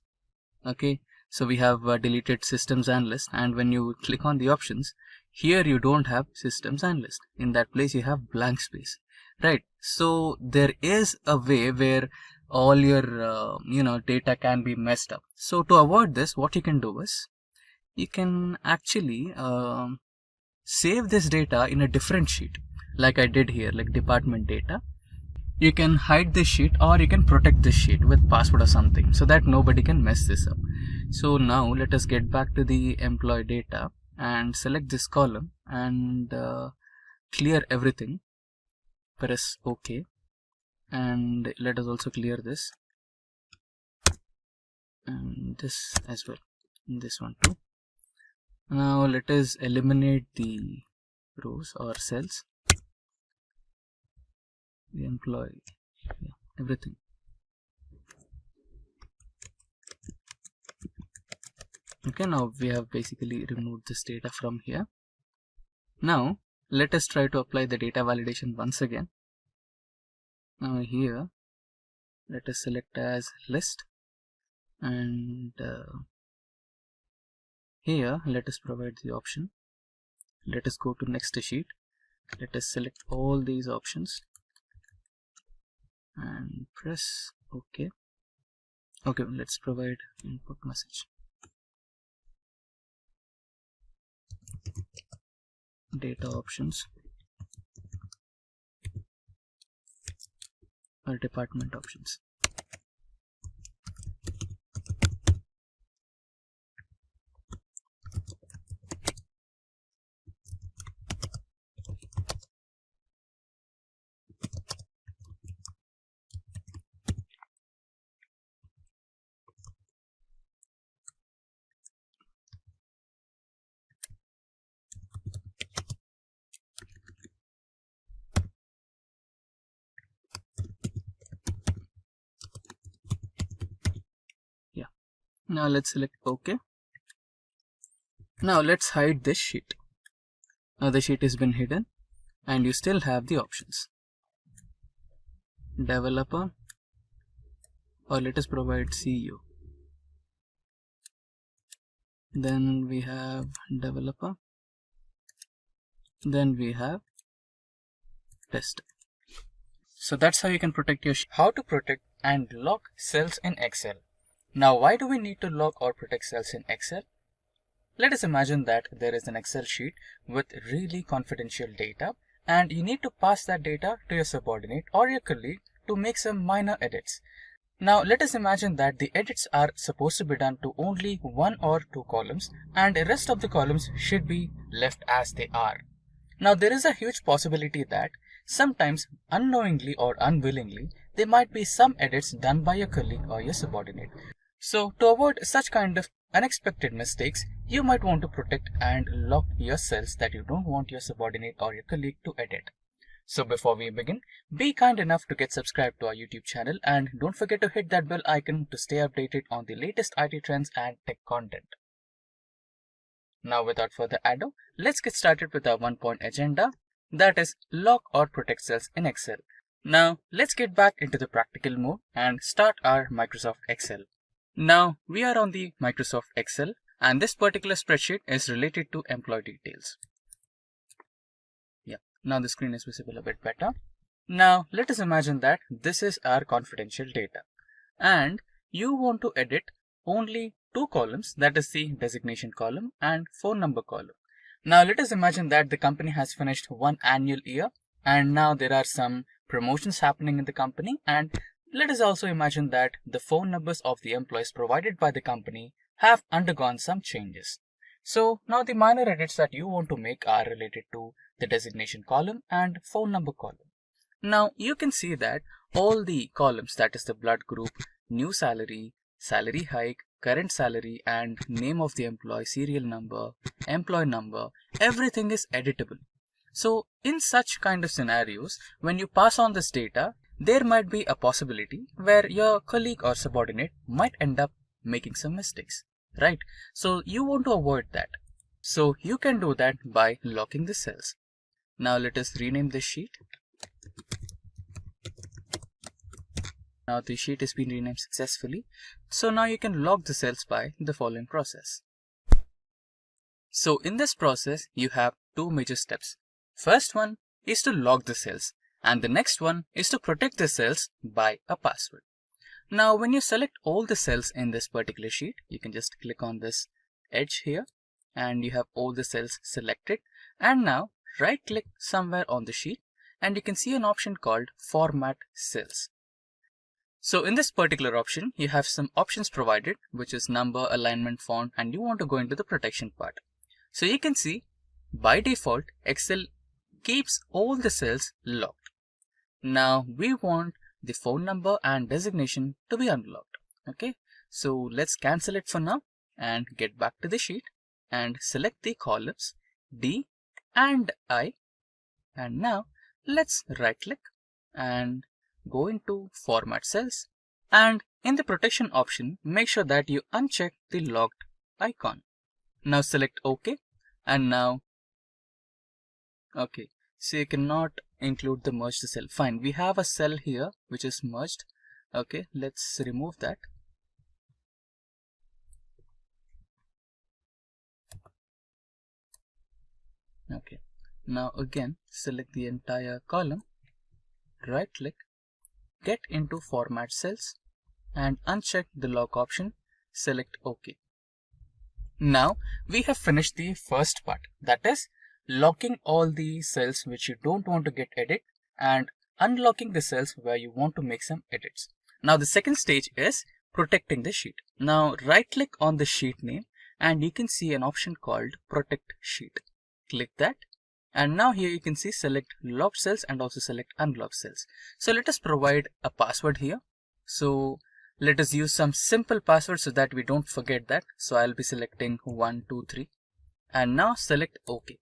Okay, so we have deleted systems analyst, and when you click on the options, here you don't have systems analyst. In that place you have blank space, right? So there is a way where all your data can be messed up. So to avoid this, what you can do is you can actually save this data in a different sheet, like I did here, like department data. You can hide this sheet, or you can protect this sheet with password or something, so that nobody can mess this up. So now let us get back to the employee data and select this column and clear everything. Press OK, and let us also clear this and this as well, and this one too. Now let us eliminate the rows or cells, the employee, everything. Okay, now we have basically removed this data from here. Now let us try to apply the data validation once again. Now here let us select as list, and here let us provide the option. Let us go to next sheet. Let us select all these options and press OK. Okay, let's provide input message. Data options or department options. Now let's select OK. Now let's hide this sheet. Now the sheet has been hidden and you still have the options. Developer, or let us provide CEO. Then we have developer. Then we have tester. So that's how you can protect your sheet. How to protect and lock cells in Excel. Now, why do we need to lock or protect cells in Excel? Let us imagine that there is an Excel sheet with really confidential data and you need to pass that data to your subordinate or your colleague to make some minor edits. Now, let us imagine that the edits are supposed to be done to only 1 or 2 columns and the rest of the columns should be left as they are. Now, there is a huge possibility that sometimes unknowingly or unwillingly, there might be some edits done by your colleague or your subordinate. So to avoid such kind of unexpected mistakes, you might want to protect and lock your cells that you don't want your subordinate or your colleague to edit. So before we begin, be kind enough to get subscribed to our YouTube channel and don't forget to hit that bell icon to stay updated on the latest IT trends and tech content. Now without further ado, let's get started with our 1-point agenda, that is lock or protect cells in Excel. Now let's get back into the practical mode and start our Microsoft Excel. Now we are on the Microsoft Excel and this particular spreadsheet is related to employee details. Yeah, now the screen is visible a bit better. Now let us imagine that this is our confidential data and you want to edit only 2 columns, that is the designation column and phone number column. Now let us imagine that the company has finished one annual year and now there are some promotions happening in the company, and let us also imagine that the phone numbers of the employees provided by the company have undergone some changes. So now the minor edits that you want to make are related to the designation column and phone number column. Now you can see that all the columns, that is the blood group, new salary, salary hike, current salary and name of the employee, serial number, employee number, everything is editable. So in such kind of scenarios, when you pass on this data, there might be a possibility where your colleague or subordinate might end up making some mistakes, right? So you want to avoid that. So you can do that by locking the cells. Now let us rename this sheet. Now the sheet has been renamed successfully. So now you can lock the cells by the following process. So in this process, you have 2 major steps. First one is to lock the cells. And the next one is to protect the cells by a password. Now when you select all the cells in this particular sheet, you can just click on this edge here and you have all the cells selected, and now right click somewhere on the sheet and you can see an option called Format Cells. So in this particular option, you have some options provided, which is number, alignment, font, and you want to go into the protection part. So you can see by default, Excel keeps all the cells locked. Now we want the phone number and designation to be unlocked. Okay, so let's cancel it for now and get back to the sheet and select the columns D and I. And now let's right click and go into Format Cells, and in the protection option, make sure that you uncheck the locked icon. Now select OK, and now okay, so you cannot include the merged cell. Fine, we have a cell here which is merged, Okay, let's remove that. Okay, now again select the entire column, right click, get into format cells and uncheck the lock option, select OK. Now we have finished the first part, that is locking all the cells which you don't want to get edit and unlocking the cells where you want to make some edits. Now the second stage is protecting the sheet. Now right click on the sheet name and you can see an option called protect sheet. Click that, and now here you can see select locked cells and also select unlocked cells. So let us provide a password here. So let us use some simple password so that we don't forget that. So I'll be selecting 123 and now select OK.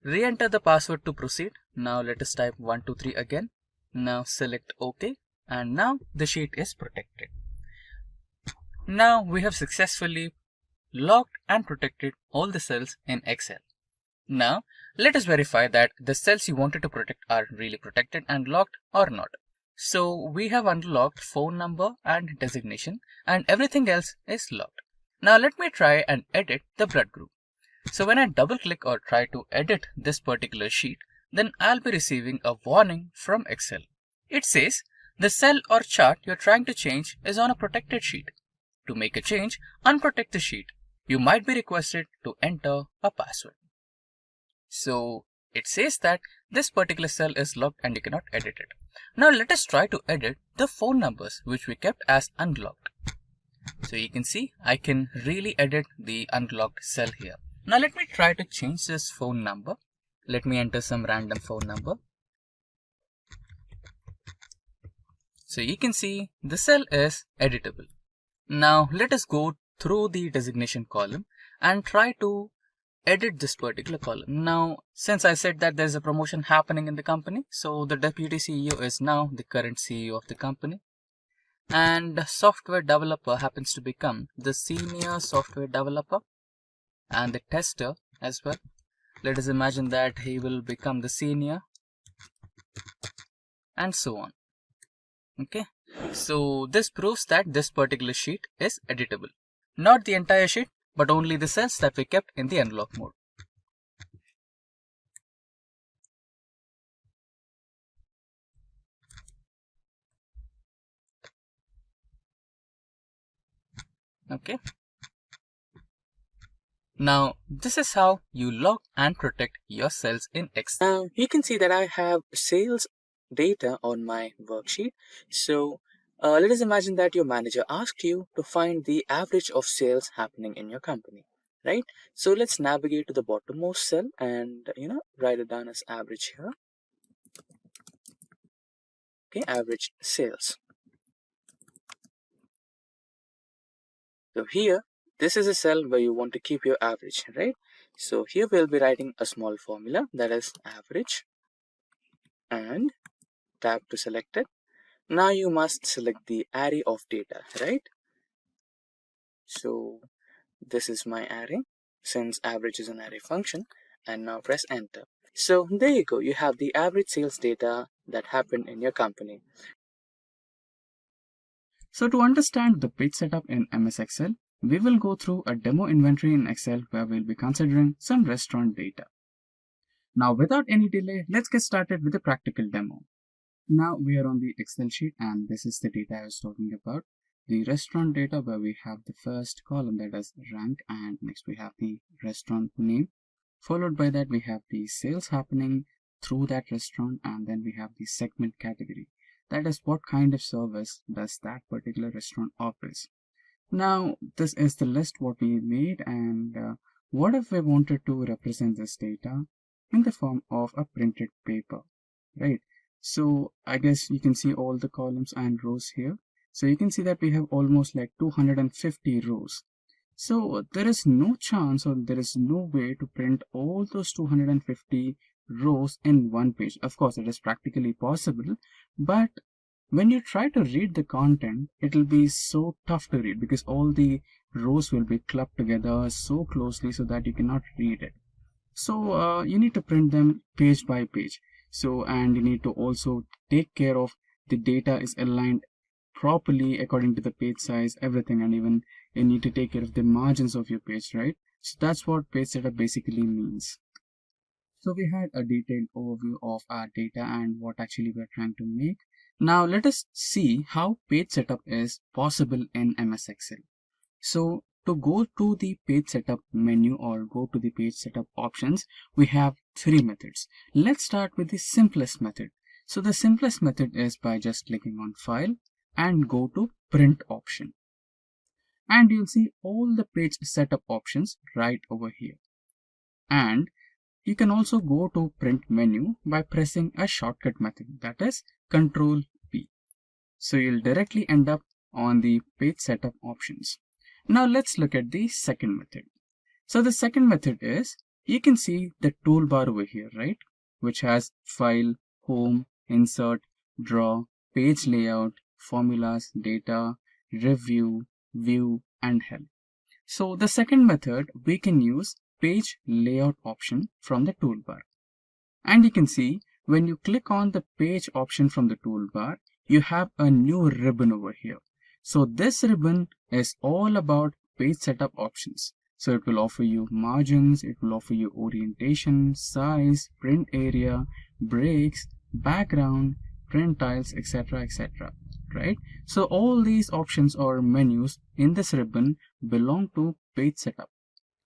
Re-enter the password to proceed. Now let us type 123 again. Now select OK, and now the sheet is protected. Now we have successfully locked and protected all the cells in Excel. Now let us verify that the cells you wanted to protect are really protected and locked or not. So we have unlocked phone number and designation and everything else is locked. Now let me try and edit the blood group. So when I double click or try to edit this particular sheet, then I'll be receiving a warning from Excel. It says the cell or chart you're trying to change is on a protected sheet. To make a change, unprotect the sheet. You might be requested to enter a password. So it says that this particular cell is locked and you cannot edit it. Now let us try to edit the phone numbers which we kept as unlocked. So you can see I can really edit the unlocked cell here. Now let me try to change this phone number. Let me enter some random phone number. So you can see the cell is editable. Now let us go through the designation column and try to edit this particular column. Now since I said that there's a promotion happening in the company, so the deputy CEO is now the current CEO of the company, and software developer happens to become the senior software developer, and the tester as well. Let us imagine that he will become the senior, and so on. Okay, so this proves that this particular sheet is editable. Not the entire sheet, but only the cells that we kept in the unlock mode. Okay. Now this is how you lock and protect your cells in Excel. Now you can see that I have sales data on my worksheet. So let us imagine that your manager asked you to find the average of sales happening in your company, right? So let's navigate to the bottommost cell and write it down as average here. Okay, average sales. So here, this is a cell where you want to keep your average, right? So here we'll be writing a small formula, that is average, and tab to select it. Now you must select the array of data, right? So this is my array, since average is an array function, and now press enter. So there you go, you have the average sales data that happened in your company. So to understand the page setup in MS Excel, we will go through a demo inventory in Excel where we'll be considering some restaurant data. Now without any delay, let's get started with the practical demo. Now we are on the Excel sheet and this is the data I was talking about. The restaurant data where we have the first column, that is rank, and next we have the restaurant name. Followed by that we have the sales happening through that restaurant, and then we have the segment category. That is what kind of service does that particular restaurant offers. Now this is the list what we made, and what if we wanted to represent this data in the form of a printed paper, right? So I guess you can see all the columns and rows here. So you can see that we have almost like 250 rows. So there is no chance, or there is no way to print all those 250 rows in one page. Of course it is practically possible, but when you try to read the content, it will be so tough to read because all the rows will be clubbed together so closely so that you cannot read it. So you need to print them page by page. So, and you need to also take care of the data is aligned properly according to the page size, everything, and even you need to take care of the margins of your page, right? So that's what page setup basically means. So we had a detailed overview of our data and what actually we're trying to make. Now let us see how page setup is possible in MS Excel. So to go to the page setup menu or go to the page setup options, we have three methods. Let's start with the simplest method. So the simplest method is by just clicking on File and go to Print option. And you'll see all the page setup options right over here. And you can also go to Print menu by pressing a shortcut method, that is Control P. So you'll directly end up on the page setup options. Now let's look at the second method. So the second method is, you can see the toolbar over here, right? Which has File, Home, Insert, Draw, Page Layout, Formulas, Data, Review, View, and Help. So the second method, we can use Page Layout option from the toolbar. And you can see when you click on the page option from the toolbar, you have a new ribbon over here. So this ribbon is all about page setup options. So it will offer you margins, it will offer you orientation, size, print area, breaks, background, print tiles, etc., etc. Right? So all these options or menus in this ribbon belong to page setup.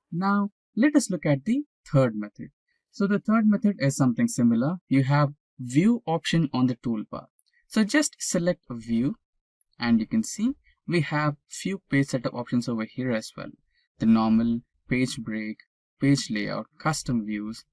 Now let us look at the third method. So the third method is something similar. You have View option on the toolbar. So just select View, and you can see we have few page setup options over here as well. The normal, page break, page layout, custom views,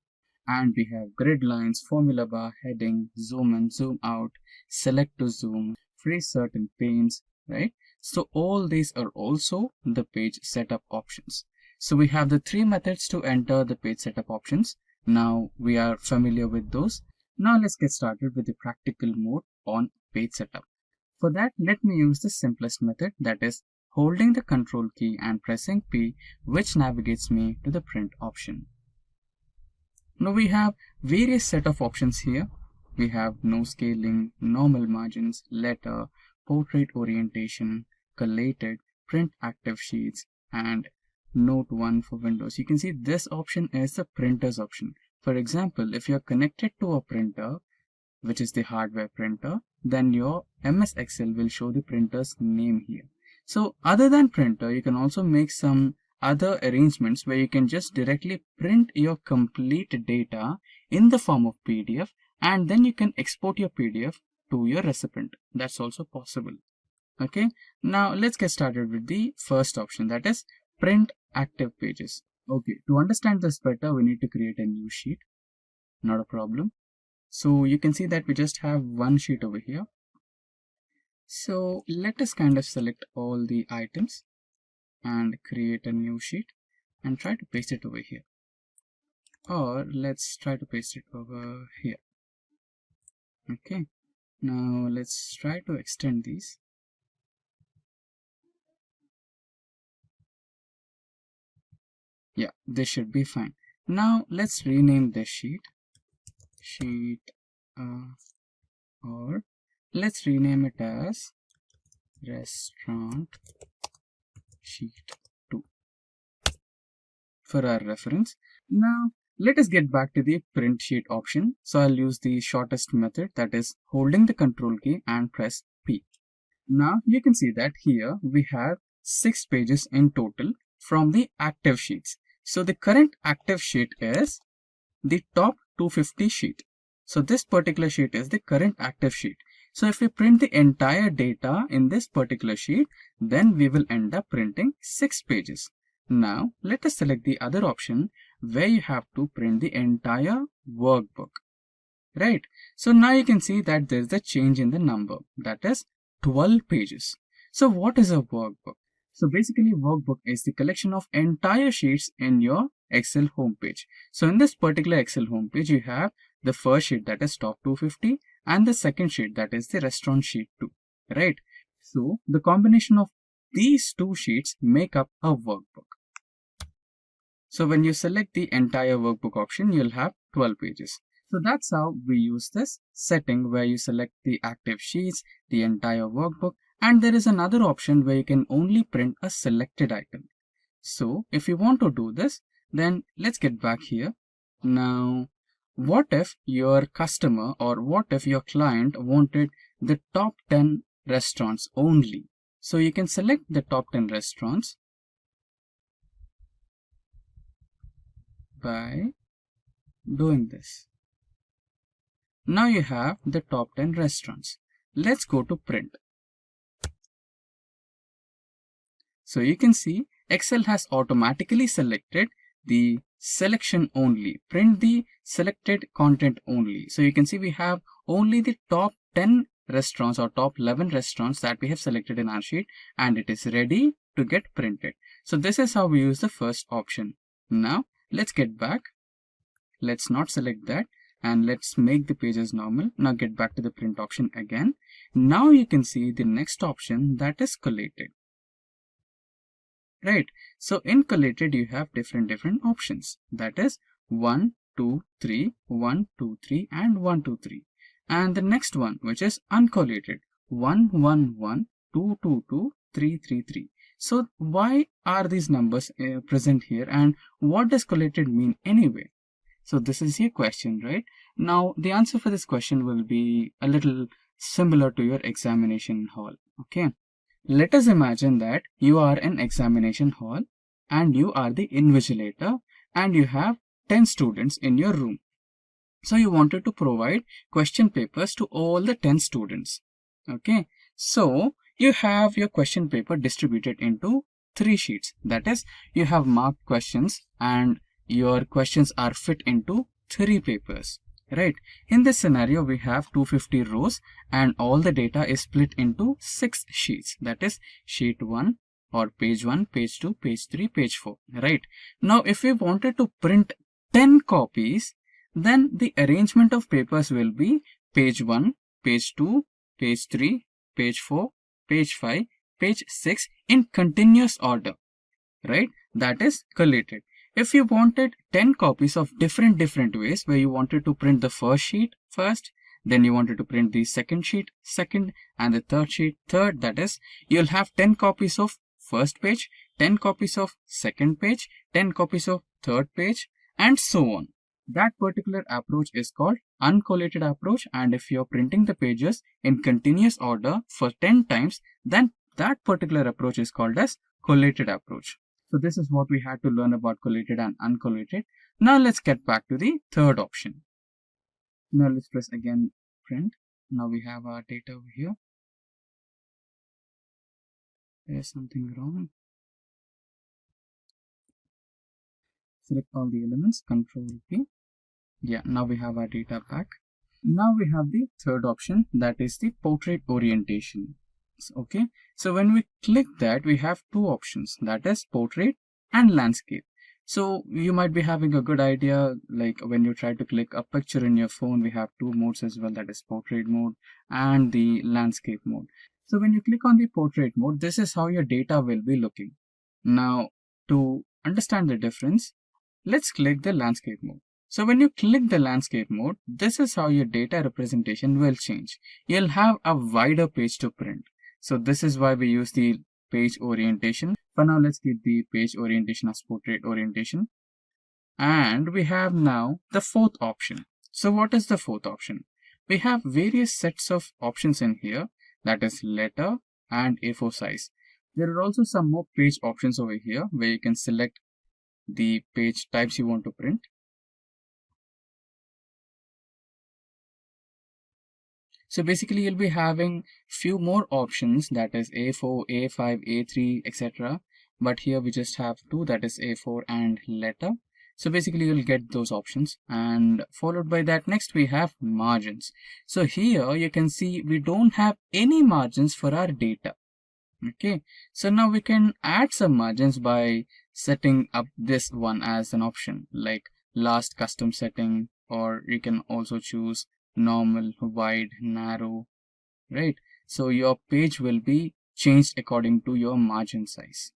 and we have grid lines, formula bar, heading, zoom in, zoom out, select to zoom, freeze certain panes, right? So all these are also the page setup options. So we have the three methods to enter the page setup options. Now we are familiar with those. Now let's get started with the practical mode on page setup. For that, let me use the simplest method, that is holding the Control key and pressing P, which navigates me to the print option. Now we have various set of options here. We have no scaling, normal margins, letter, portrait orientation, collated, print active sheets, and Note 1 for Windows. You can see this option is the printer's option. For example, if you're connected to a printer, which is the hardware printer, then your MS Excel will show the printer's name here. So other than printer, you can also make some other arrangements where you can just directly print your complete data in the form of PDF, and then you can export your PDF to your recipient. That's also possible. Okay, now let's get started with the first option, that is print active pages. Okay, to understand this better, we need to create a new sheet. Not a problem. So you can see that we just have one sheet over here. So let us kind of select all the items and create a new sheet and try to paste it over here. Or let's try to paste it over here. Okay, now let's try to extend these. Yeah, this should be fine. Now let's rename this sheet. Or let's rename it as restaurant sheet 2 for our reference. Now let us get back to the print sheet option. So I'll use the shortest method, that is holding the Control key and press P. Now you can see that here we have 6 pages in total from the active sheets. So the current active sheet is the top 250 sheet. So this particular sheet is the current active sheet. So if we print the entire data in this particular sheet, then we will end up printing 6 pages. Now let us select the other option where you have to print the entire workbook. Right. So now you can see that there is a change in the number, that is 12 pages. So what is a workbook? So basically workbook is the collection of entire sheets in your Excel homepage. So in this particular Excel homepage, you have the first sheet, that is top 250, and the second sheet, that is the restaurant sheet 2, right? So the combination of these two sheets make up a workbook. So when you select the entire workbook option, you'll have 12 pages. So that's how we use this setting where you select the active sheets, the entire workbook, And there is another option where you can only print a selected item. So if you want to do this, then let's get back here. Now, what if your customer or what if your client wanted the top 10 restaurants only? So you can select the top 10 restaurants by doing this. Now you have the top 10 restaurants. Let's go to print. So you can see Excel has automatically selected the selection only, print the selected content only. So you can see we have only the top 10 restaurants or top 11 restaurants that we have selected in our sheet, and it is ready to get printed. So this is how we use the first option. Now let's get back. Let's not select that and let's make the pages normal. Now get back to the print option again. Now you can see the next option, that is collated. Right. So in collated you have different options. That is 1, 2, 3, 1, 2, 3 and 1, 2, 3. And the next one, which is uncollated, 1, 1, 1, 2, 2, 2, 3, 3, 3. So why are these numbers present here, and what does collated mean anyway? So this is your question, right? Now the answer for this question will be a little similar to your examination hall. Okay. Let us imagine that you are in examination hall and you are the invigilator and you have 10 students in your room. So you wanted to provide question papers to all the 10 students. Okay. So you have your question paper distributed into 3 sheets. That is, you have marked questions and your questions are fit into 3 papers. Right. In this scenario, we have 250 rows and all the data is split into 6 sheets. That is sheet 1 or page 1, page 2, page 3, page 4. Right. Now, if we wanted to print 10 copies, then the arrangement of papers will be page 1, page 2, page 3, page 4, page 5, page 6 in continuous order. Right. That is collated. If you wanted 10 copies of different ways, where you wanted to print the first sheet first, then you wanted to print the second sheet second, and the third sheet third, that is, you'll have 10 copies of first page, 10 copies of second page, 10 copies of third page, and so on. That particular approach is called uncollated approach, and if you're printing the pages in continuous order for 10 times, then that particular approach is called as collated approach. So this is what we had to learn about collated and uncollated. Now let's get back to the third option. Now let's press again print. Now we have our data over here. There's something wrong. Select all the elements, Control P. Yeah, now we have our data back. Now we have the third option, that is the portrait orientation. Okay, so when we click that, we have 2 options, that is portrait and landscape. So you might be having a good idea, like when you try to click a picture in your phone, we have 2 modes as well, that is portrait mode and the landscape mode. So when you click on the portrait mode, this is how your data will be looking. Now to understand the difference, let's click the landscape mode. So when you click the landscape mode, this is how your data representation will change. You'll have a wider page to print. So this is why we use the page orientation. For now, let's keep the page orientation as portrait orientation. And we have now the fourth option. So what is the fourth option? We have various sets of options in here, that is letter and A4 size. There are also some more page options over here where you can select the page types you want to print. So basically you'll be having few more options, that is A4, A5, A3, etc. But here we just have 2, that is A4 and letter. So basically you'll get those options, and followed by that next we have margins. So here you can see we don't have any margins for our data. Okay, so now we can add some margins by setting up this one as an option, like last custom setting, or you can also choose normal, wide, narrow, right? So your page will be changed according to your margin size.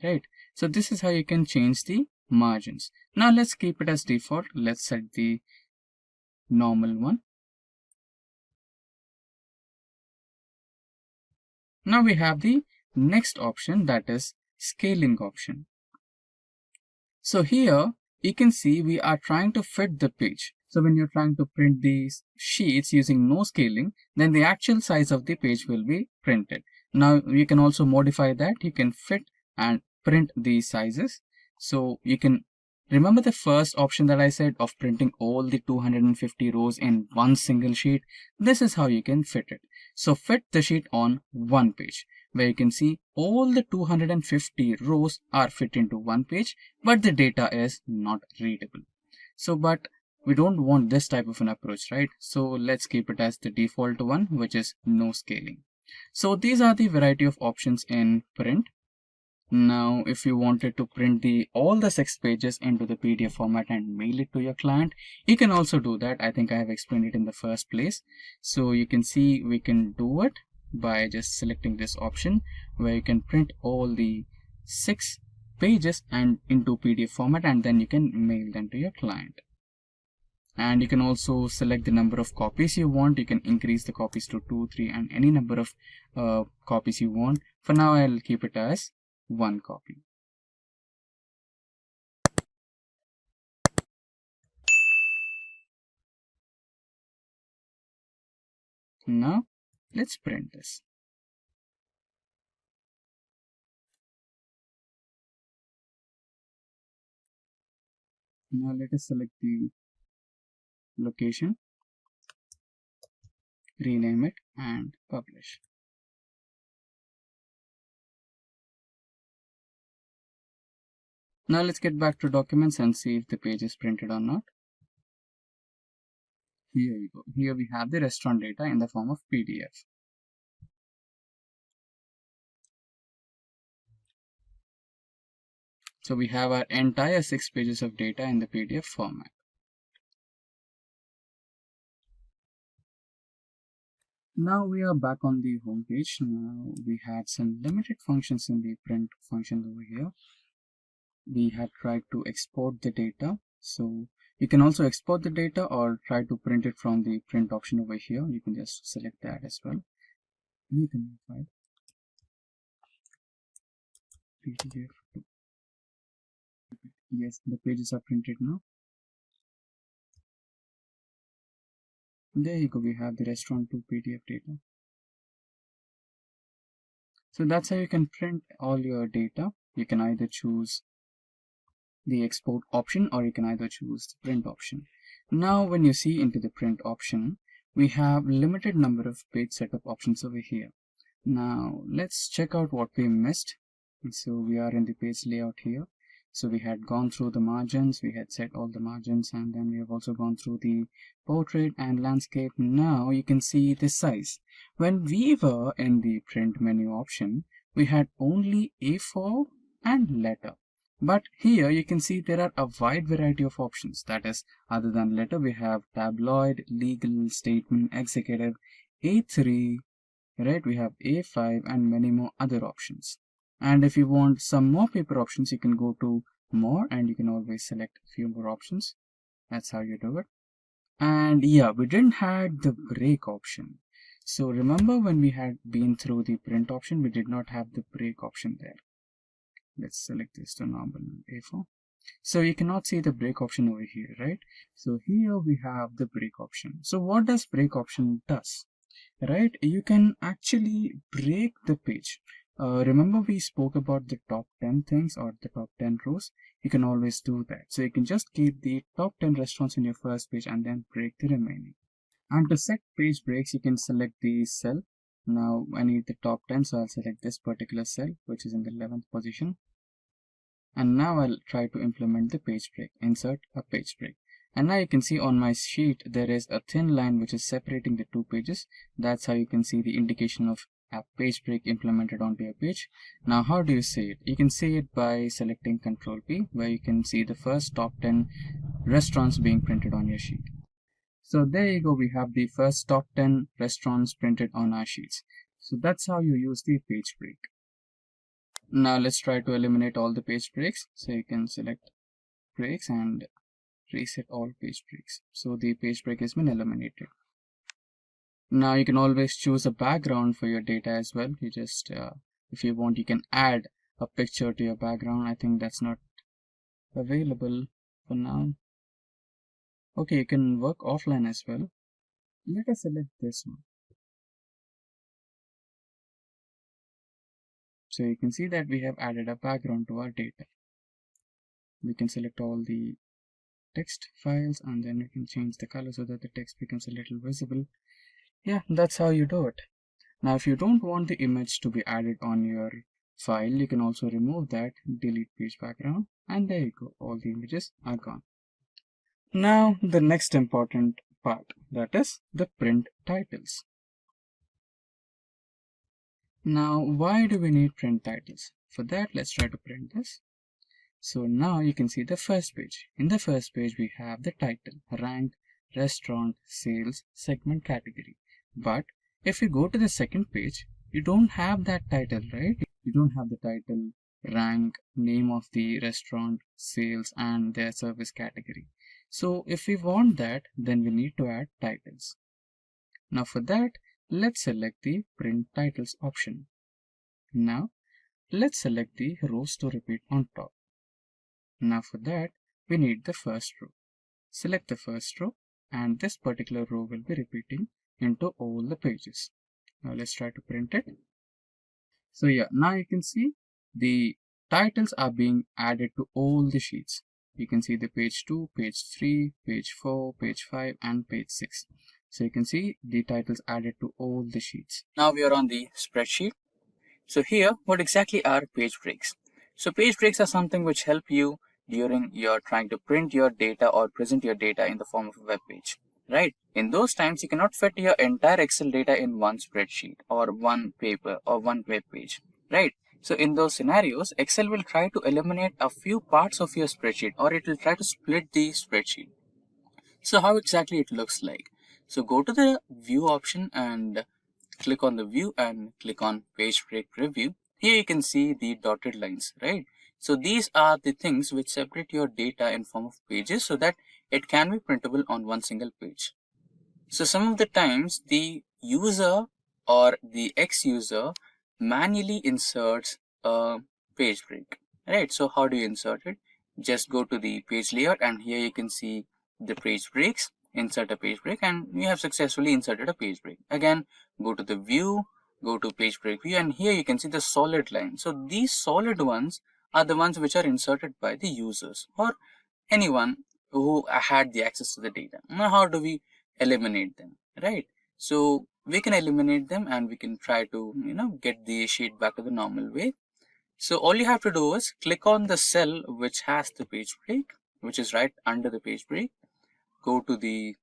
Right, so this is how you can change the margins. Now let's keep it as default. Let's set the normal one. Now we have the next option, that is scaling option. So here you can see we are trying to fit the page. So when you're trying to print these sheets using no scaling, then the actual size of the page will be printed. Now you can also modify that. You can fit and print these sizes. So you can remember the first option that I said of printing all the 250 rows in one single sheet. This is how you can fit it. So fit the sheet on one page, where you can see all the 250 rows are fit into one page, but the data is not readable. So, but we don't want this type of an approach, right? So let's keep it as the default one, which is no scaling. So these are the variety of options in print. Now, if you wanted to print all the 6 pages into the PDF format and mail it to your client, you can also do that. I think I have explained it in the first place. So you can see we can do it by just selecting this option, where you can print all the 6 pages and into PDF format, and then you can mail them to your client. And you can also select the number of copies you want. You can increase the copies to 2, 3, and any number of copies you want. For now, I'll keep it as 1 copy. Now let's print this. Now let us select the location, rename it, and publish. Now let's get back to documents and see if the page is printed or not. Here you go. Here we have the restaurant data in the form of PDF. So we have our entire 6 pages of data in the PDF format. Now we are back on the home page. Now we had some limited functions in the print function over here. We had tried to export the data. So you can also export the data or try to print it from the print option over here. You can just select that as well. You can try PDF. Yes, the pages are printed now. There you go, we have the restaurant 2 PDF data. So that's how you can print all your data. You can either choose the export option or you can either choose the print option. Now when you see into the print option, we have limited number of page setup options over here. Now let's check out what we missed. So we are in the page layout here. So we had gone through the margins, we had set all the margins, and then we have also gone through the portrait and landscape. Now you can see the size. When we were in the print menu option, we had only A4 and letter. But here you can see there are a wide variety of options. That is, other than letter, we have tabloid, legal, statement, executive, A3, right? We have A5 and many more other options. And if you want some more paper options, you can go to more and you can always select a few more options. That's how you do it. And yeah, we didn't have the break option. So remember when we had been through the print option, we did not have the break option there. Let's select this to normal A4. So you cannot see the break option over here, right? So here we have the break option. So what does break option does? Right? You can actually break the page. Remember we spoke about the top 10 things or the top 10 rows. You can always do that. So you can just keep the top 10 restaurants in your first page and then break the remaining. And to set page breaks, you can select the cell. Now I need the top 10, so I'll select this particular cell, which is in the 11th position. And now I'll try to implement the page break. Insert a page break. And now you can see on my sheet, there is a thin line which is separating the 2 pages. That's how you can see the indication of a page break implemented onto your page. Now how do you see it? You can see it by selecting Ctrl P, where you can see the first top 10 restaurants being printed on your sheet. So there you go, we have the first top 10 restaurants printed on our sheets. So that's how you use the page break. Now let's try to eliminate all the page breaks. So you can select breaks and reset all page breaks. So the page break has been eliminated. Now you can always choose a background for your data as well. You just, if you want, you can add a picture to your background. I think that's not available for now. Okay, you can work offline as well. Let us select this one. So you can see that we have added a background to our data. We can select all the text files and then we can change the color so that the text becomes a little visible. Yeah, that's how you do it. Now if you don't want the image to be added on your file, you can also remove that, delete page background, and there you go, all the images are gone. Now the next important part, that is the print titles. Now why do we need print titles? For that, let's try to print this. So now you can see the first page. In the first page we have the title, rank, restaurant, sales, segment, category. But if you go to the second page, you don't have that title, right? You don't have the title, rank, name of the restaurant, sales, and their service category. So if we want that, then we need to add titles. Now for that, let's select the print titles option. Now let's select the rows to repeat on top. Now for that, we need the first row. Select the first row and this particular row will be repeating into all the pages. Now let's try to print it. So yeah, now you can see the titles are being added to all the sheets. You can see the page 2, page 3, page 4, page 5 and page 6. So you can see the titles added to all the sheets. Now we are on the spreadsheet. So here, what exactly are page breaks? So page breaks are something which help you during you're trying to print your data or present your data in the form of a web page, right? In those times, you cannot fit your entire Excel data in one spreadsheet or one paper or one web page, right? So in those scenarios, Excel will try to eliminate a few parts of your spreadsheet or it will try to split the spreadsheet. So how exactly it looks like? So go to the view option and click on the view and click on page break preview. Here you can see the dotted lines, right? So these are the things which separate your data in form of pages so that it can be printable on one single page. So some of the times the user or the X-user manually inserts a page break, right? So how do you insert it? Just go to the page layout and here you can see the page breaks, insert a page break, and you have successfully inserted a page break. Again, go to the view, go to page break view, and here you can see the solid line. So these solid ones are the ones which are inserted by the users or anyone who had the access to the data. Now how do we eliminate them, right? So we can eliminate them and we can try to get the sheet back to the normal way. So all you have to do is click on the cell which has the page break, which is right under the page break. Go to the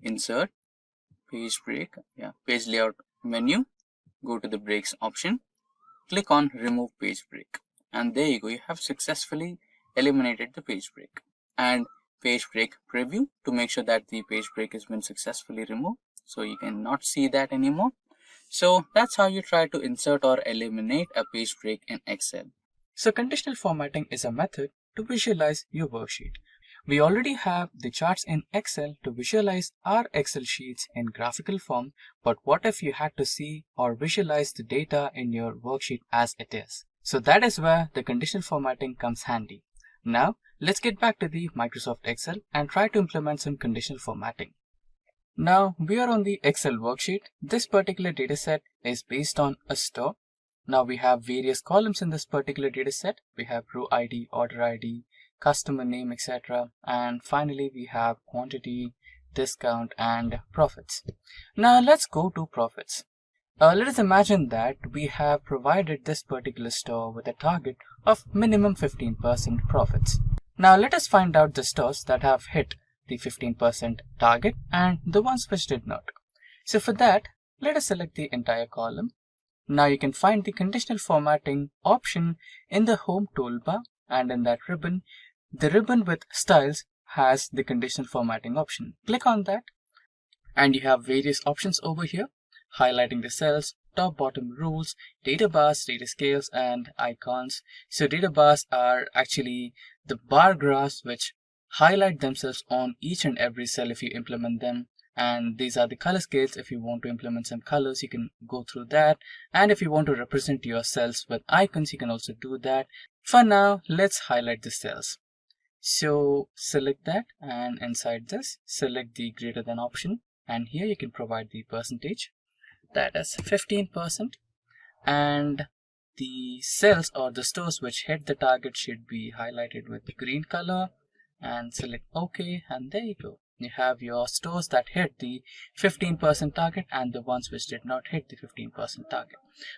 insert page break, page layout menu, go to the breaks option, click on remove page break, and there you go, you have successfully eliminated the page break. And page break preview to make sure that the page break has been successfully removed, so you cannot see that anymore. So that's how you try to insert or eliminate a page break in Excel. So conditional formatting is a method to visualize your worksheet. We already have the charts in Excel to visualize our Excel sheets in graphical form, but what if you had to see or visualize the data in your worksheet as it is? So that is where the conditional formatting comes handy. Now let's get back to the Microsoft Excel and try to implement some conditional formatting. Now we are on the Excel worksheet. This particular dataset is based on a store. Now we have various columns in this particular dataset. We have row ID, order ID, customer name, etc. And finally we have quantity, discount, and profits. Now let's go to profits. Let us imagine that we have provided this particular store with a target of minimum 15% profits. Now let us find out the stores that have hit the 15% target and the ones which did not. So for that, let us select the entire column. Now you can find the conditional formatting option in the home toolbar, and in that ribbon, the ribbon with styles has the conditional formatting option. Click on that and you have various options over here, highlighting the cells, top bottom rules, data bars, data scales, and icons. So data bars are actually the bar graphs which highlight themselves on each and every cell if you implement them, And these are the color scales. If you want to implement some colors, you can go through that. And if you want to represent your cells with icons, you can also do that. For now, let's highlight the cells. So select that, and inside this, select the greater than option. And here you can provide the percentage, that is 15%. And the cells or the stores which hit the target should be highlighted with the green color, and select OK, and there you go. You have your stores that hit the 15% target and the ones which did not hit the 15% target.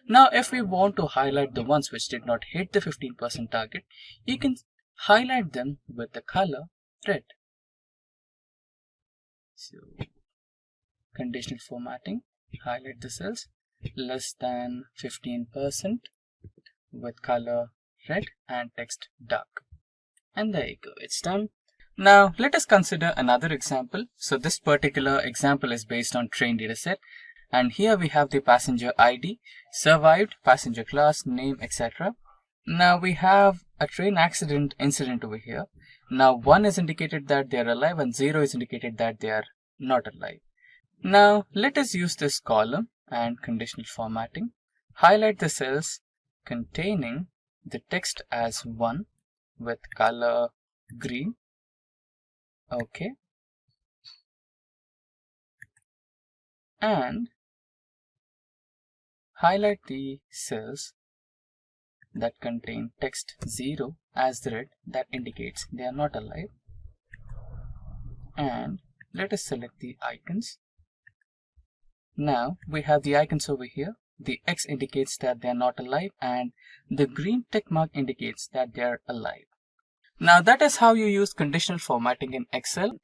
Now, if we want to highlight the ones which did not hit the 15% target, you can highlight them with the color red. So, conditional formatting, highlight the cells less than 15% with color red and text dark. And there you go, it's done. Now let us consider another example. So this particular example is based on train dataset, and here we have the passenger ID, survived, passenger class, name, etc. Now we have a train accident incident over here. Now 1 is indicated that they are alive and 0 is indicated that they are not alive. Now let us use this column and conditional formatting. Highlight the cells containing the text as 1 with color green. Okay. And highlight the cells that contain text 0 as red, that indicates they are not alive. And let us select the icons. Now we have the icons over here. The X indicates that they are not alive and the green tick mark indicates that they are alive. Now that is how you use conditional formatting in Excel.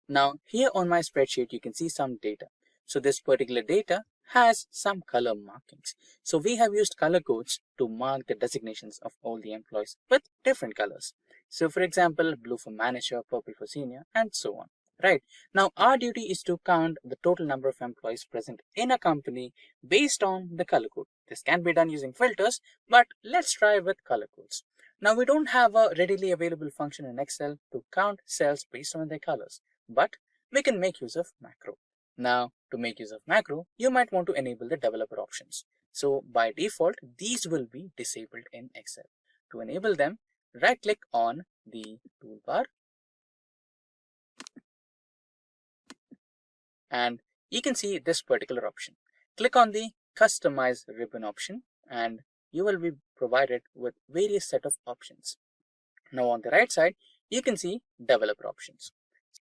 Now here on my spreadsheet you can see some data. So this particular data has some color markings. So we have used color codes to mark the designations of all the employees with different colors. So for example, blue for manager, purple for senior, and so on. Right. Now our duty is to count the total number of employees present in a company based on the color code. This can be done using filters, but let's try with color codes. Now we don't have a readily available function in Excel to count cells based on their colors, but we can make use of macro. Now to make use of macro, you might want to enable the developer options. So by default, these will be disabled in Excel. To enable them, right click on the toolbar and you can see this particular option. Click on the customize ribbon option and you will be provided with various set of options. Now on the right side, you can see developer options.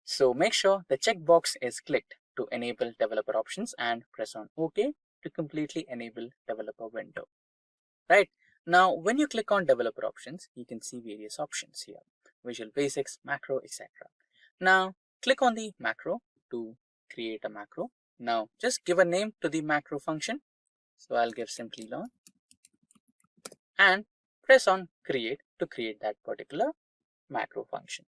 So make sure the checkbox is clicked to enable developer options and press on OK to completely enable developer window. Right. Now when you click on developer options, you can see various options here. Visual Basics, macro, etc. Now click on the macro to create a macro. Now just give a name to the macro function. So I'll give Simplilearn and press on create to create that particular macro function.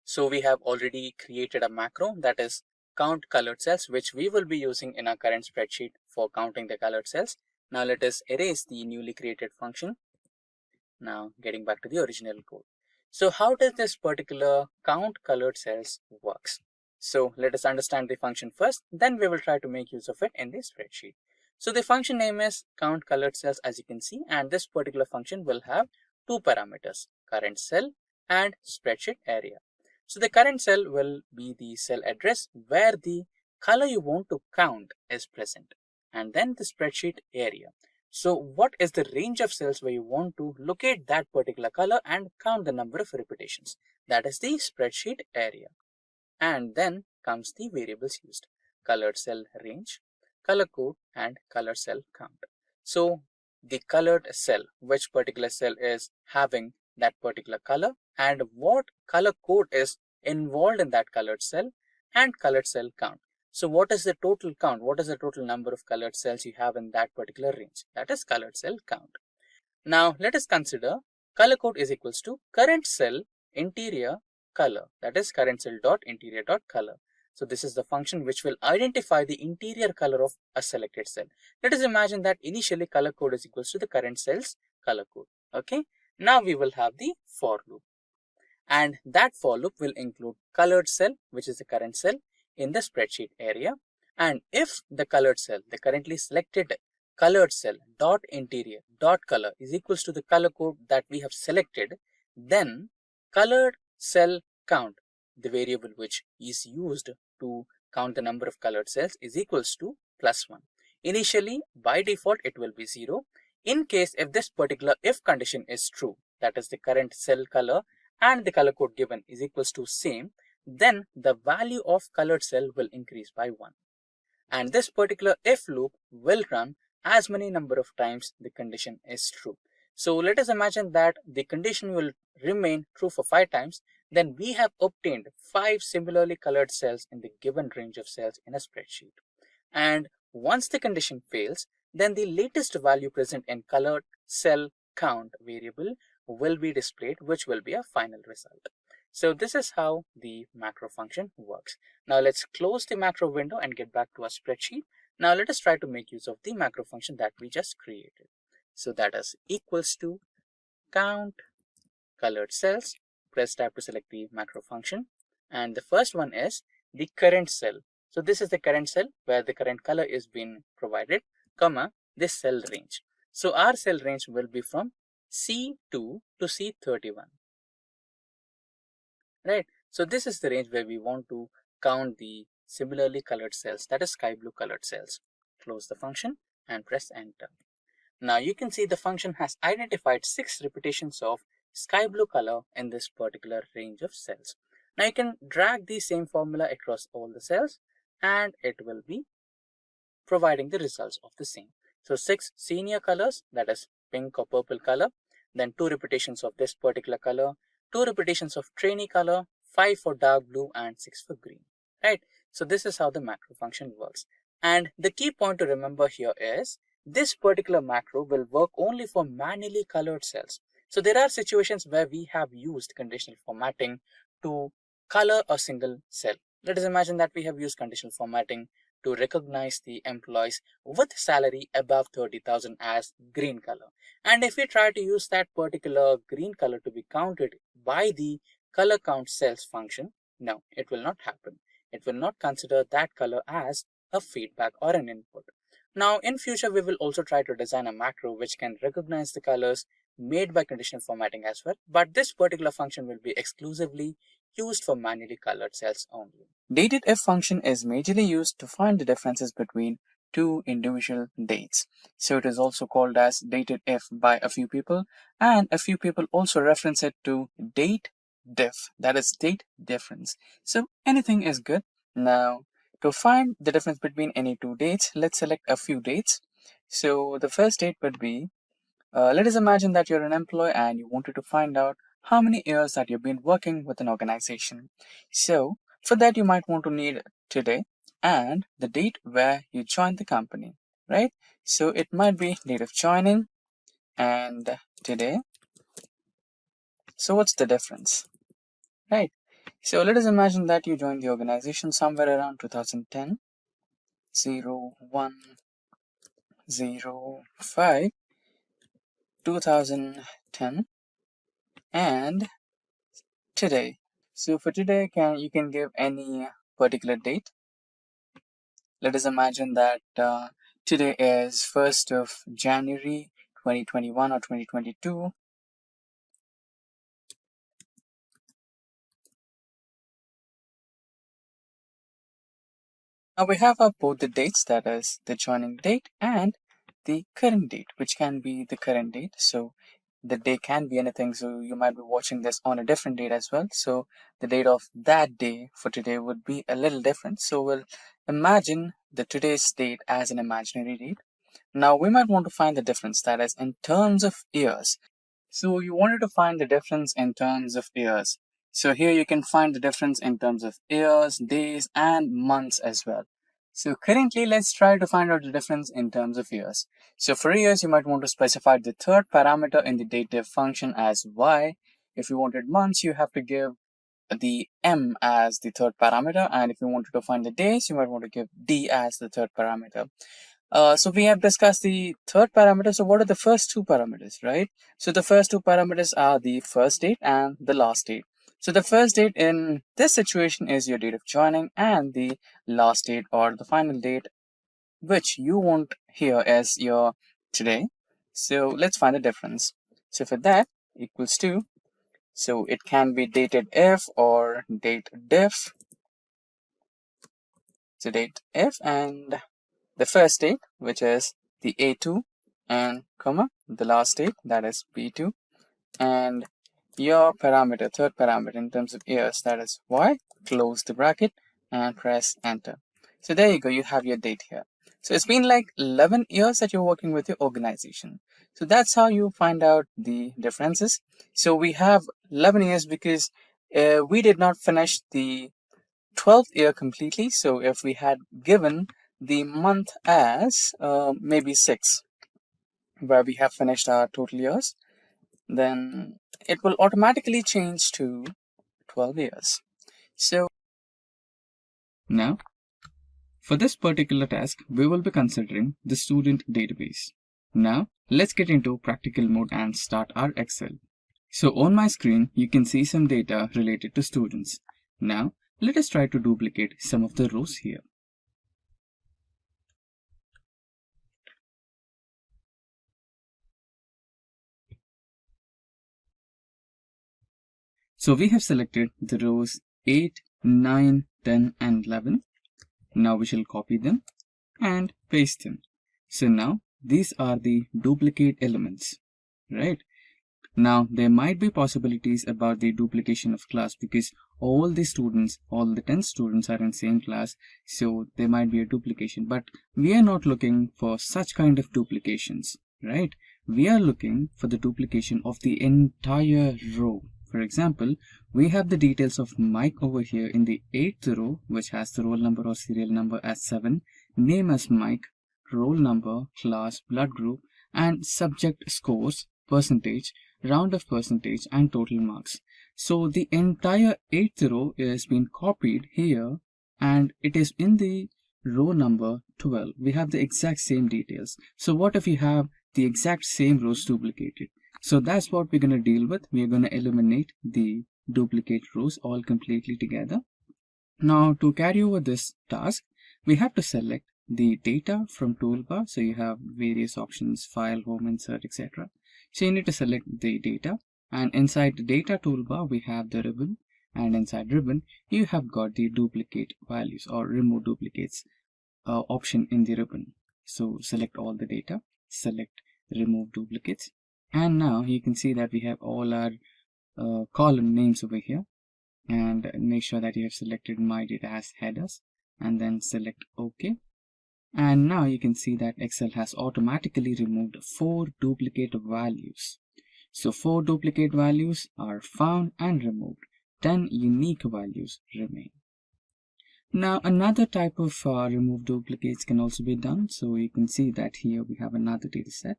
So we have already created a macro, that is count colored cells, which we will be using in our current spreadsheet for counting the colored cells. Now let us erase the newly created function. Now getting back to the original code. So how does this particular count colored cells works? So let us understand the function first, then we will try to make use of it in the spreadsheet. So the function name is count colored cells, as you can see, and this particular function will have two parameters, current cell and spreadsheet area. So the current cell will be the cell address where the color you want to count is present, and then the spreadsheet area. So what is the range of cells where you want to locate that particular color and count the number of repetitions? That is the spreadsheet area. And then comes the variables used, colored cell range, color code, and color cell count. So the colored cell, which particular cell is having that particular color and what color code is involved in that colored cell, and colored cell count. So what is the total count? What is the total number of colored cells you have in that particular range? That is colored cell count. Now let us consider color code is equals to current cell interior color, that is current cell dot interior dot color. So this is the function which will identify the interior color of a selected cell. Let us imagine that initially color code is equals to the current cell's color code. Okay. Now we will have the for loop, and that for loop will include colored cell, which is the current cell, in the spreadsheet area. And if the colored cell, the currently selected colored cell dot interior dot color is equals to the color code that we have selected, then colored cell count, the variable which is used to count the number of colored cells, is equals to +1. Initially, by default, it will be 0. In case if this particular if condition is true, that is the current cell color and the color code given is equals to same, then the value of colored cell will increase by 1. And this particular if loop will run as many number of times the condition is true. So let us imagine that the condition will remain true for 5 times. Then we have obtained 5 similarly colored cells in the given range of cells in a spreadsheet. And once the condition fails, then the latest value present in colored cell count variable will be displayed, which will be a final result. So this is how the macro function works. Now let's close the macro window and get back to our spreadsheet. Now let us try to make use of the macro function that we just created. So that is equals to count colored cells. Press tab to select the macro function. And the first one is the current cell. So this is the current cell where the current color is being provided, comma, this cell range. So our cell range will be from C2 to C31. Right. So this is the range where we want to count the similarly colored cells, that is sky blue colored cells. Close the function and press enter. Now you can see the function has identified 6 repetitions of sky blue color in this particular range of cells. Now you can drag the same formula across all the cells and it will be providing the results of the same. So 6 senior colors, that is pink or purple color, then 2 repetitions of this particular color, 2 repetitions of trainee color, 5 for dark blue and 6 for green, right? So this is how the macro function works. And the key point to remember here is this particular macro will work only for manually colored cells. So there are situations where we have used conditional formatting to color a single cell. Let us imagine that we have used conditional formatting to recognize the employees with salary above 30,000 as green color. And if we try to use that particular green color to be counted by the color count cells function, no, it will not happen. It will not consider that color as a feedback or an input. Now in future, we will also try to design a macro which can recognize the colors made by conditional formatting as well. But this particular function will be exclusively used for manually colored cells only. Datedif function is majorly used to find the differences between two individual dates. So it is also called as Datedif by a few people, and a few people also reference it to Datedif, that is date difference. So anything is good. Now to find the difference between any two dates, let's select a few dates. So the first date would be, let us imagine that you're an employee and you wanted to find out how many years that you've been working with an organization. So for that, you might want to need today and the date where you joined the company, right? So it might be date of joining and today. So what's the difference, right? So let us imagine that you joined the organization somewhere around 2010, 01/05, 2010, and today. So for today, you can give any particular date. Let us imagine that today is 1st of January 2021 or 2022. Now we have both the dates, that is the joining date and the current date, which can be the current date. So the day can be anything. So you might be watching this on a different date as well. So the date of that day for today would be a little different. So we'll imagine the today's date as an imaginary date. Now we might want to find the difference, that is in terms of years. So you wanted to find the difference in terms of years. So here you can find the difference in terms of years, days, and months as well. So currently, let's try to find out the difference in terms of years. So for years, you might want to specify the third parameter in the Datedif function as y. If you wanted months, you have to give the m as the third parameter. And if you wanted to find the days, you might want to give d as the third parameter. So we have discussed the third parameter. So what are the first two parameters, right? So the first two parameters are the first date and the last date. So the first date in this situation is your date of joining, and the last date or the final date which you want here is your today. So let's find the difference. So for that equals to, so it can be Datedif or Datedif. So Datedif and the first date, which is the A2, and comma the last date, that is B2, and your parameter, third parameter in terms of years, that is Y, close the bracket and press enter. So there you go, you have your date here. So it's been like 11 years that you're working with your organization. So that's how you find out the differences. So we have 11 years because we did not finish the 12th year completely. So if we had given the month as maybe 6, where we have finished our total years, then it will automatically change to 12 years. So Now, for this particular task, we will be considering the student database. Now, let's get into practical mode and start our Excel. So on my screen, you can see some data related to students. Now, let us try to duplicate some of the rows here. So we have selected the rows 8, 9, 10 and 11. Now we shall copy them and paste them. So now these are the duplicate elements, right? Now there might be possibilities about the duplication of class because all the students, all the 10 students are in same class, so there might be a duplication, but we are not looking for such kind of duplications, right? We are looking for the duplication of the entire row. For example, we have the details of Mike over here in the 8th row, which has the roll number or serial number as 7, name as Mike, roll number, class, blood group, and subject scores, percentage, round of percentage, and total marks. So the entire 8th row is being copied here, and it is in the row number 12. We have the exact same details. So what if you have the exact same rows duplicated? So that's what we're going to deal with. We're going to eliminate the duplicate rows all completely together. Now to carry over this task, we have to select the data from toolbar. So you have various options, file, home, insert, etc. So you need to select the data, and inside the data toolbar we have the ribbon, and inside ribbon you have got the duplicate values or remove duplicates option in the ribbon. So select all the data, select remove duplicates, and now you can see that we have all our column names over here, and make sure that you have selected my data as headers and then select OK. And now you can see that Excel has automatically removed 4 duplicate values. So 4 duplicate values are found and removed. 10 unique values remain. Now another type of remove duplicates can also be done. So you can see that here we have another data set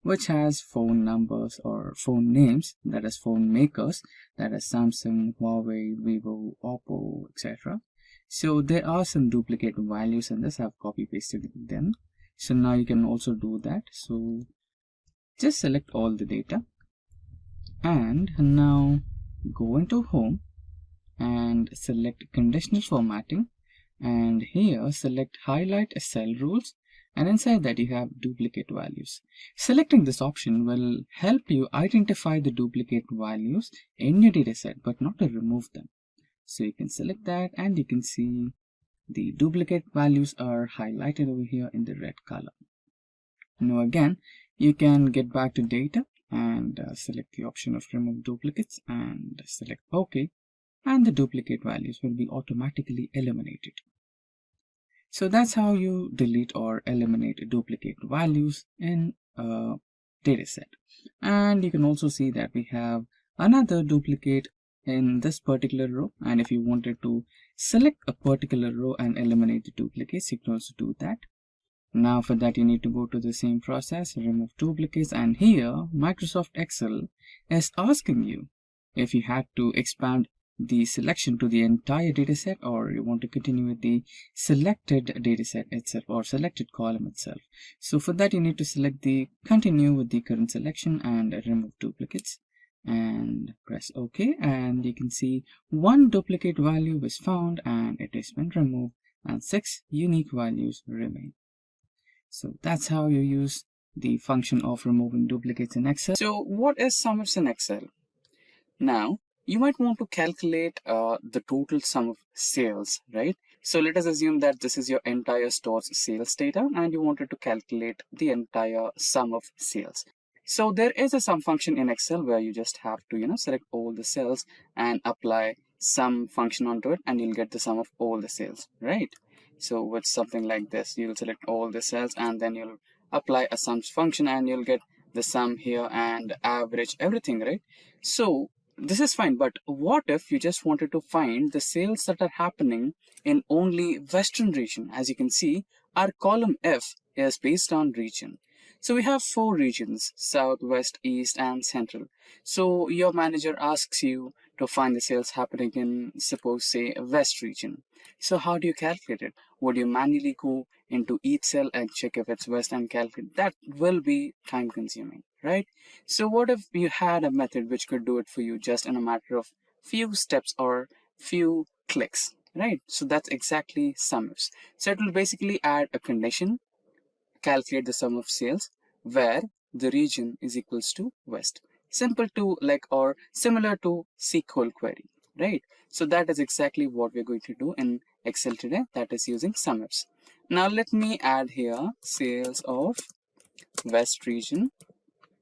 which has phone numbers or phone names, that is phone makers, that is Samsung, Huawei, Vivo, Oppo, etc. So there are some duplicate values in this. I've copy pasted them. So now you can also do that. So just select all the data and now go into home and select conditional formatting, and here select highlight cell rules, and inside that you have duplicate values. Selecting this option will help you identify the duplicate values in your dataset but not to remove them. So you can select that and you can see the duplicate values are highlighted over here in the red color. Now again, you can get back to data and select the option of remove duplicates and select OK, and the duplicate values will be automatically eliminated. So that's how you delete or eliminate duplicate values in a dataset. And you can also see that we have another duplicate in this particular row, and if you wanted to select a particular row and eliminate the duplicates, you can also do that. Now for that you need to go to the same process, remove duplicates, and here Microsoft Excel is asking you if you had to expand the selection to the entire dataset or you want to continue with the selected dataset itself or selected column itself. So for that you need to select the continue with the current selection and remove duplicates. and press OK, and you can see one duplicate value was found and it has been removed, and 6 unique values remain. So that's how you use the function of removing duplicates in Excel. So what is SUMIFS in Excel? Now, you might want to calculate the total sum of sales, right? So let us assume that this is your entire store's sales data and you wanted to calculate the entire sum of sales. So there is a sum function in Excel where you just have to, select all the cells and apply sum function onto it, and you'll get the sum of all the sales, right? So with something like this, you'll select all the cells and then you'll apply a sums function and you'll get the sum here and average everything, right? So this is fine, but what if you just wanted to find the sales that are happening in only Western region? As you can see, our column F is based on region. So we have 4 regions: South, West, East, and Central. So your manager asks you to find the sales happening in, suppose, say, West region. So how do you calculate it? Would you manually go into each cell and check if it's West and calculate? That will be time consuming, right? So what if you had a method which could do it for you just in a matter of few steps or few clicks, right? So that's exactly SUMIFS. So it will basically add a condition, calculate the sum of sales where the region is equals to West. Simple to or similar to SQL query, right? So that is exactly what we're going to do in Excel today, that is using SUMIFS. Now let me add here sales of West region.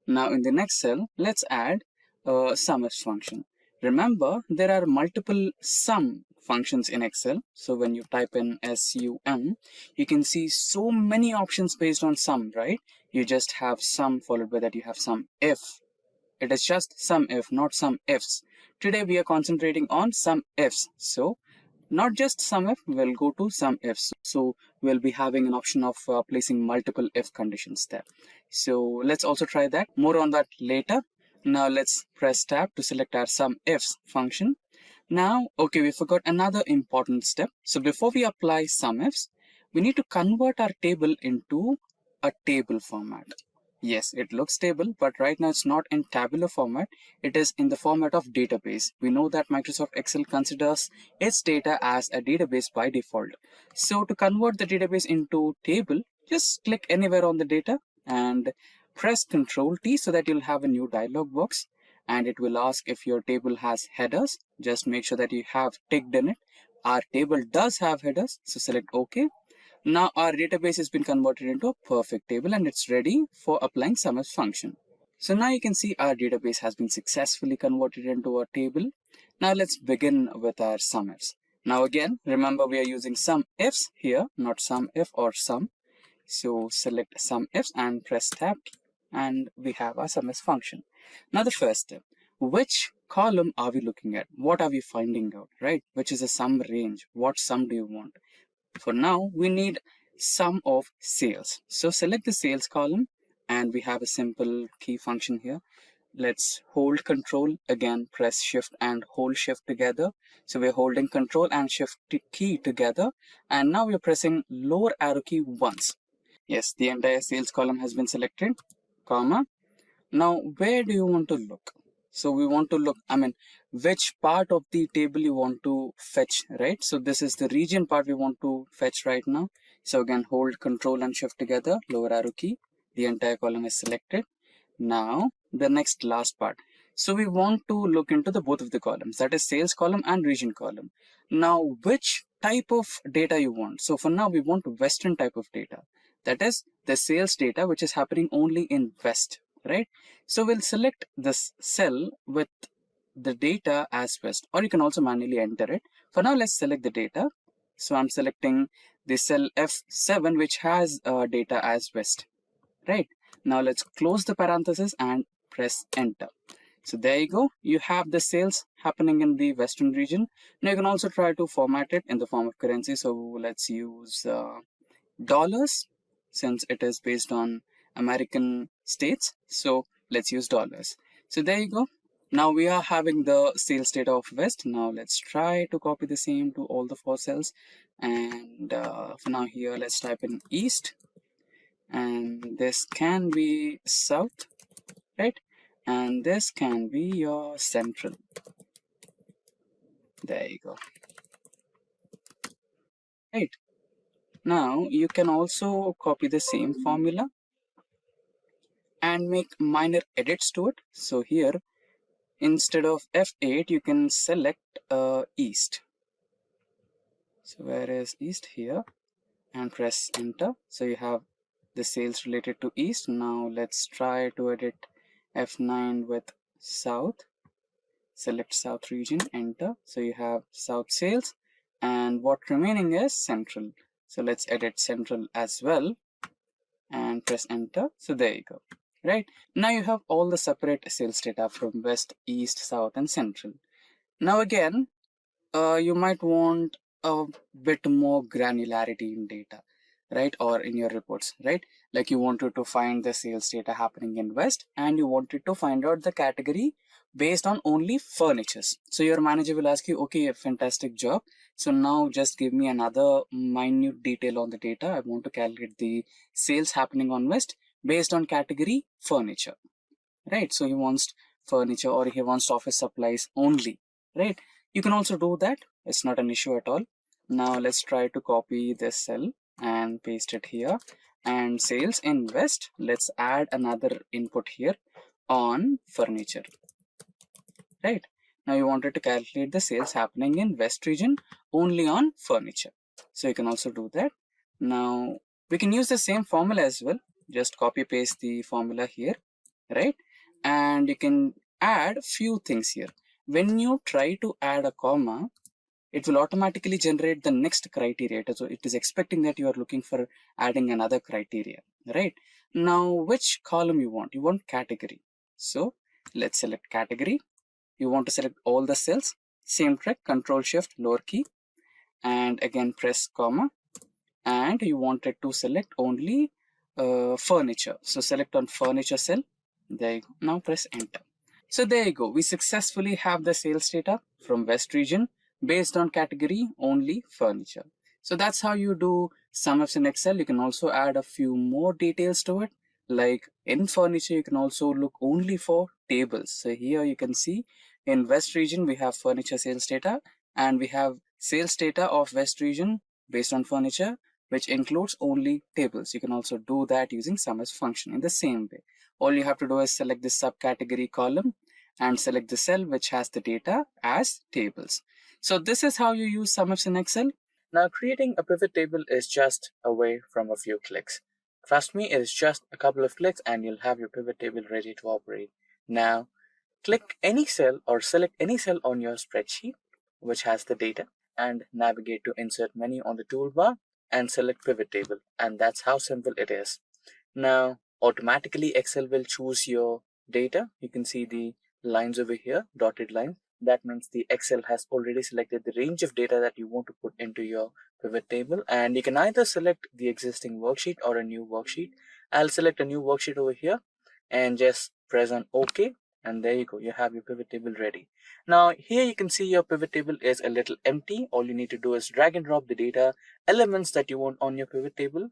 Now in the next cell, let's add a SUMIFS function. Remember, there are multiple sum functions in Excel. So when you type in SUM, you can see so many options based on sum, right? You just have sum, followed by that you have sum if. It is just sum if, not sum ifs. Today we are concentrating on sum ifs. So not just sum if, we'll go to sum ifs. So we'll be having an option of placing multiple if conditions there. So let's also try that. More on that later. Now let's press tab to select our sum ifs function. Now, okay, we forgot another important step. So before we apply sum ifs, we need to convert our table into a table format. Yes, it looks table, but right now it's not in tabular format. It is in the format of database. We know that Microsoft Excel considers its data as a database by default. So to convert the database into table, just click anywhere on the data and press Ctrl T so that you'll have a new dialog box, and it will ask if your table has headers. Just make sure that you have ticked in it. Our table does have headers, so select OK. Now our database has been converted into a perfect table and it's ready for applying SUMIFS function. So now you can see our database has been successfully converted into a table. Now let's begin with our SUMIFS. Now again, remember we are using SUMIFS here, not SUMIF or sum. So select SUMIFS and press tab and we have our SUMIFS function. Now the first step, which column are we looking at? What are we finding out, right? Which is a sum range? What sum do you want? For now, we need sum of sales. So select the sales column and we have a simple key function here. Let's hold Control, again press Shift and hold Shift together. So we're holding Control and Shift key together, and now we're pressing lower arrow key once. Yes, the entire sales column has been selected, comma. Now where do you want to look? So we want to look, which part of the table you want to fetch, right? So this is the region part we want to fetch right now. So again, hold Control and Shift together, lower arrow key, the entire column is selected. Now the next last part. So we want to look into the both of the columns, that is sales column and region column. Now which type of data you want? So for now we want Western type of data, that is the sales data which is happening only in West, right? So we'll select this cell with the data as West, or you can also manually enter it. For now, let's select the data. So I'm selecting the cell F7, which has data as West, right? Now let's close the parenthesis and press enter. So there you go. You have the sales happening in the Western region. Now you can also try to format it in the form of currency. So let's use dollars, since it is based on American states. So let's use dollars. So there you go. Now we are having the sales data of West. Now let's try to copy the same to all the 4 cells. And for now here, let's type in East. And this can be South, right? and this can be your central. There you go. Right. Now you can also copy the same formula and make minor edits to it. So here, instead of F8, you can select East. So where is East? Here, and press enter. So you have the sales related to East. Now let's try to edit F9 with South. Select South region, enter. So you have South sales, and what remaining is Central. So let's edit Central as well and press enter. So there you go. Right, now you have all the separate sales data from West, East, South, and Central. Now again, you might want a bit more granularity in data, right? Or in your reports, right? Like you wanted to find the sales data happening in West, and you wanted to find out the category based on only furnitures. So your manager will ask you, okay, a fantastic job. So now just give me another minute detail on the data. I want to calculate the sales happening on West based on category furniture, right? So he wants furniture, or he wants office supplies only, right? You can also do that. It's not an issue at all. Now let's try to copy this cell and paste it here, and sales in West, let's add another input here on furniture, right? Now you wanted to calculate the sales happening in West region only on furniture. So you can also do that. Now we can use the same formula as well. Just copy paste the formula here, right? And you can add few things here. When you try to add a comma, it will automatically generate the next criteria. So it is expecting that you are looking for adding another criteria, right? Now which column you want? You want category. So let's select category. You want to select all the cells. Same trick, Control Shift lower key, and again press comma, and you wanted to select only furniture. So select on furniture cell. There you go. Now press enter. So there you go. We successfully have the sales data from West region based on category only furniture. So that's how you do SUMIFS in Excel. You can also add a few more details to it. Like in furniture, you can also look only for tables. So here you can see in West region, we have furniture sales data, and we have sales data of West region based on furniture, which includes only tables. You can also do that using SUMIFS function in the same way. All you have to do is select this subcategory column and select the cell which has the data as tables. So this is how you use SUMIFS in Excel. Now creating a pivot table is just away from a few clicks. Trust me, it is just a couple of clicks and you'll have your pivot table ready to operate. Now click any cell or select any cell on your spreadsheet which has the data, and navigate to insert menu on the toolbar and select pivot table, and that's how simple it is. Now automatically Excel will choose your data. You can see the lines over here, dotted line. That means the Excel has already selected the range of data that you want to put into your pivot table, and you can either select the existing worksheet or a new worksheet. I'll select a new worksheet over here and just press on OK, and there you go, you have your pivot table ready. Now here you can see your pivot table is a little empty. All you need to do is drag and drop the data elements that you want on your pivot table.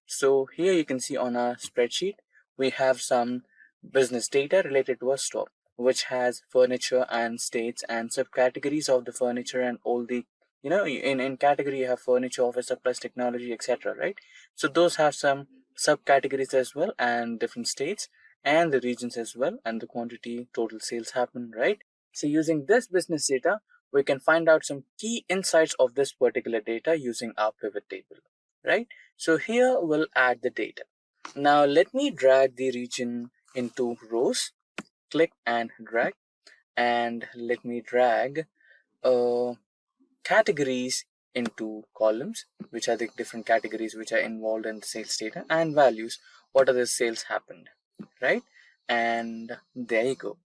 So here you can see on our spreadsheet, we have some business data related to a store, which has furniture and states and subcategories of the furniture and all the, in category you have furniture, office supplies, technology, etc. right? So those have some subcategories as well, and different states and the regions as well, and the quantity total sales happen, right? So using this business data, we can find out some key insights of this particular data using our pivot table, right? So here we'll add the data. Now let me drag the region into rows. Click and drag, and let me drag categories into columns, which are the different categories which are involved in the sales data, and values, what are the sales happened, right? And there you go.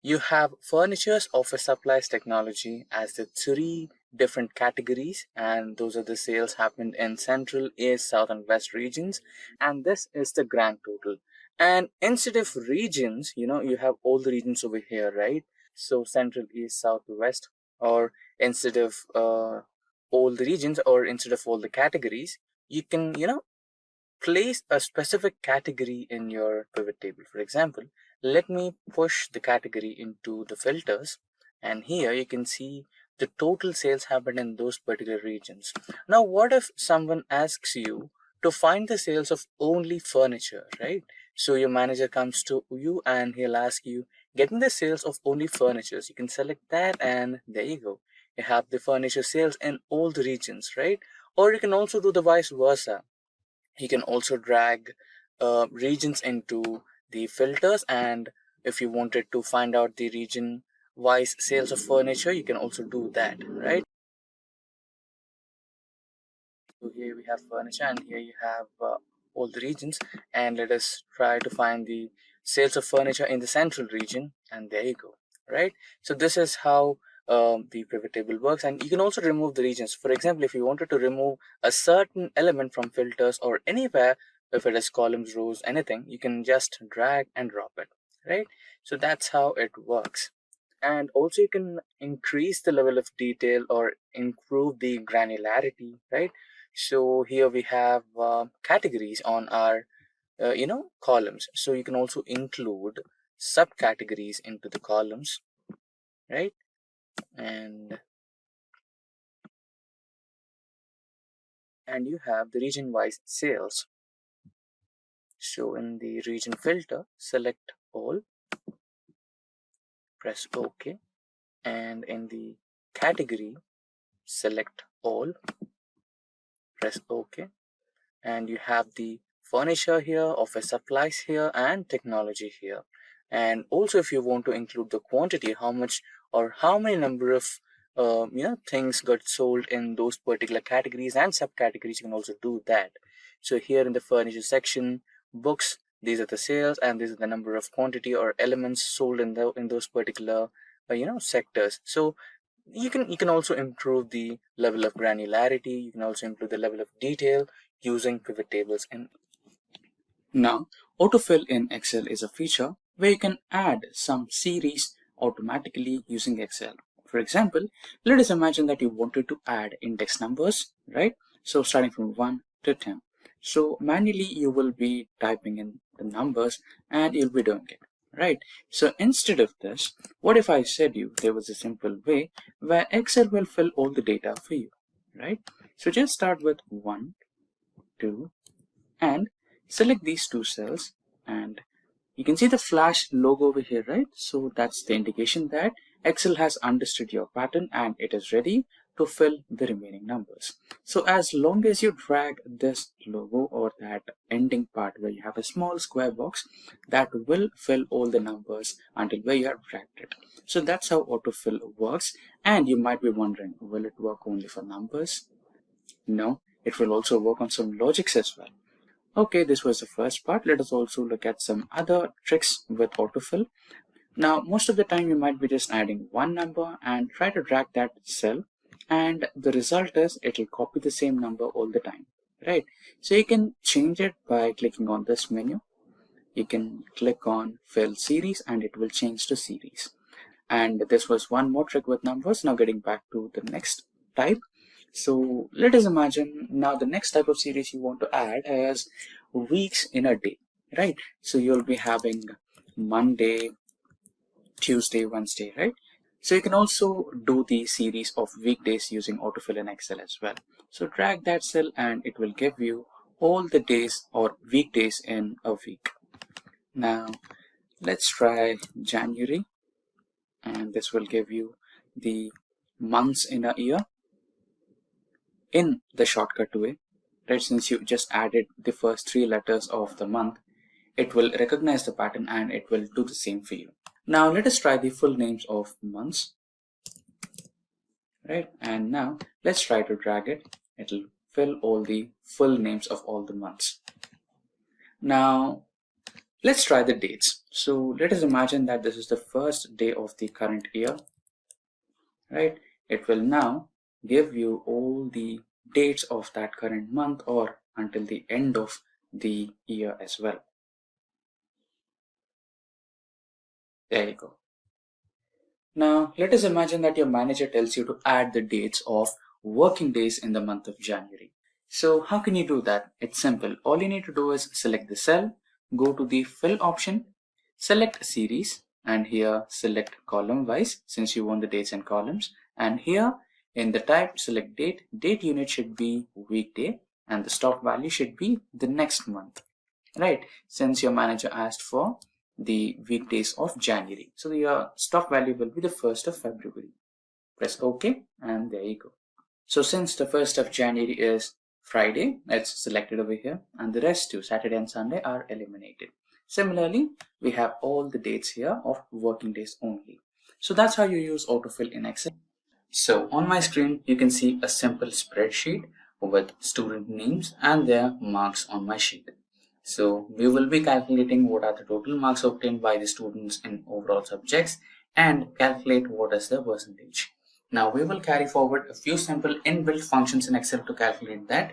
You have furnitures, office supplies, technology as the three different categories, and those are the sales happened in Central, East, South, and West regions, and this is the grand total. And instead of regions, you have all the regions over here, right? So Central, East, South, West, or instead of all the regions, or instead of all the categories, you can place a specific category in your pivot table. For example, let me push the category into the filters, and here you can see the total sales happened in those particular regions. Now, what if someone asks you to find the sales of only furniture, right? So your manager comes to you and he'll ask you, get me the sales of only furniture. So you can select that, and there you go. You have the furniture sales in all the regions, right? Or you can also do the vice versa. You can also drag regions into the filters, and if you wanted to find out the region wise sales of furniture, you can also do that, right? So here we have furniture, and here you have all the regions, and let us try to find the sales of furniture in the central region, and there you go, right? So this is how the pivot table works. And you can also remove the regions. For example, if you wanted to remove a certain element from filters or anywhere, if it is columns, rows, anything, you can just drag and drop it, right? So that's how it works. And also you can increase the level of detail or improve the granularity, right? So here we have categories on our columns. So you can also include subcategories into the columns, right? And you have the region wise sales. So in the region filter, select all, press OK, and in the category, select all, press OK, and you have the furniture here, office supplies here, and technology here. And also, if you want to include the quantity, how much or how many number of things got sold in those particular categories and subcategories, you can also do that. So here in the furniture section, books, these are the sales, and these are the number of quantity or elements sold in those particular sectors. So you can also improve the level of granularity. You can also improve the level of detail using pivot tables. And now, Autofill in Excel is a feature where you can add some series automatically using Excel. For example, let us imagine that you wanted to add index numbers, right? So starting from 1 to 10. So manually you will be typing in the numbers and you'll be doing it, right? So instead of this, what if I said you there was a simple way where Excel will fill all the data for you, right? So just start with 1, 2, and select these two cells, and you can see the flash logo over here, right? So that's the indication that Excel has understood your pattern and it is ready to fill the remaining numbers. So as long as you drag this logo or that ending part where you have a small square box, that will fill all the numbers until where you have dragged it. So that's how autofill works. And you might be wondering, will it work only for numbers? No, it will also work on some logics as well. Okay, this was the first part. Let us also look at some other tricks with autofill. Now, most of the time you might be just adding one number and try to drag that cell, and the result is it will copy the same number all the time, right? So you can change it by clicking on this menu. You can click on fill series and it will change to series. And this was one more trick with numbers. Now getting back to the next type. So let us imagine now the next type of series you want to add is weeks in a day, right? So you'll be having Monday, Tuesday, Wednesday, right? So you can also do the series of weekdays using autofill in Excel as well. So drag that cell and it will give you all the days or weekdays in a week. Now let's try January, and this will give you the months in a year in the shortcut way, right? Since you just added the first 3 letters of the month, it will recognize the pattern and it will do the same for you. Now let us try the full names of months, right? And now let's try to drag it. It'll fill all the full names of all the months. Now let's try the dates. So let us imagine that this is the first day of the current year, right? It will now give you all the dates of that current month or until the end of the year as well. There you go. Now let us imagine that your manager tells you to add the dates of working days in the month of January. So how can you do that? It's simple. All you need to do is select the cell, go to the fill option, select series, and here select column wise since you want the dates and columns, and here in the type select date. Date unit should be weekday and the stock value should be the next month, right? Since your manager asked for the weekdays of January, so your stock value will be the 1st of February. Press OK and there you go. So since the 1st of January is Friday, it's selected over here, and the rest too, Saturday and Sunday, are eliminated. Similarly, we have all the dates here of working days only. So that's how you use autofill in Excel. So on my screen, you can see a simple spreadsheet with student names and their marks on my sheet. So we will be calculating what are the total marks obtained by the students in overall subjects and calculate what is the percentage. Now we will carry forward a few simple inbuilt functions in Excel to calculate that.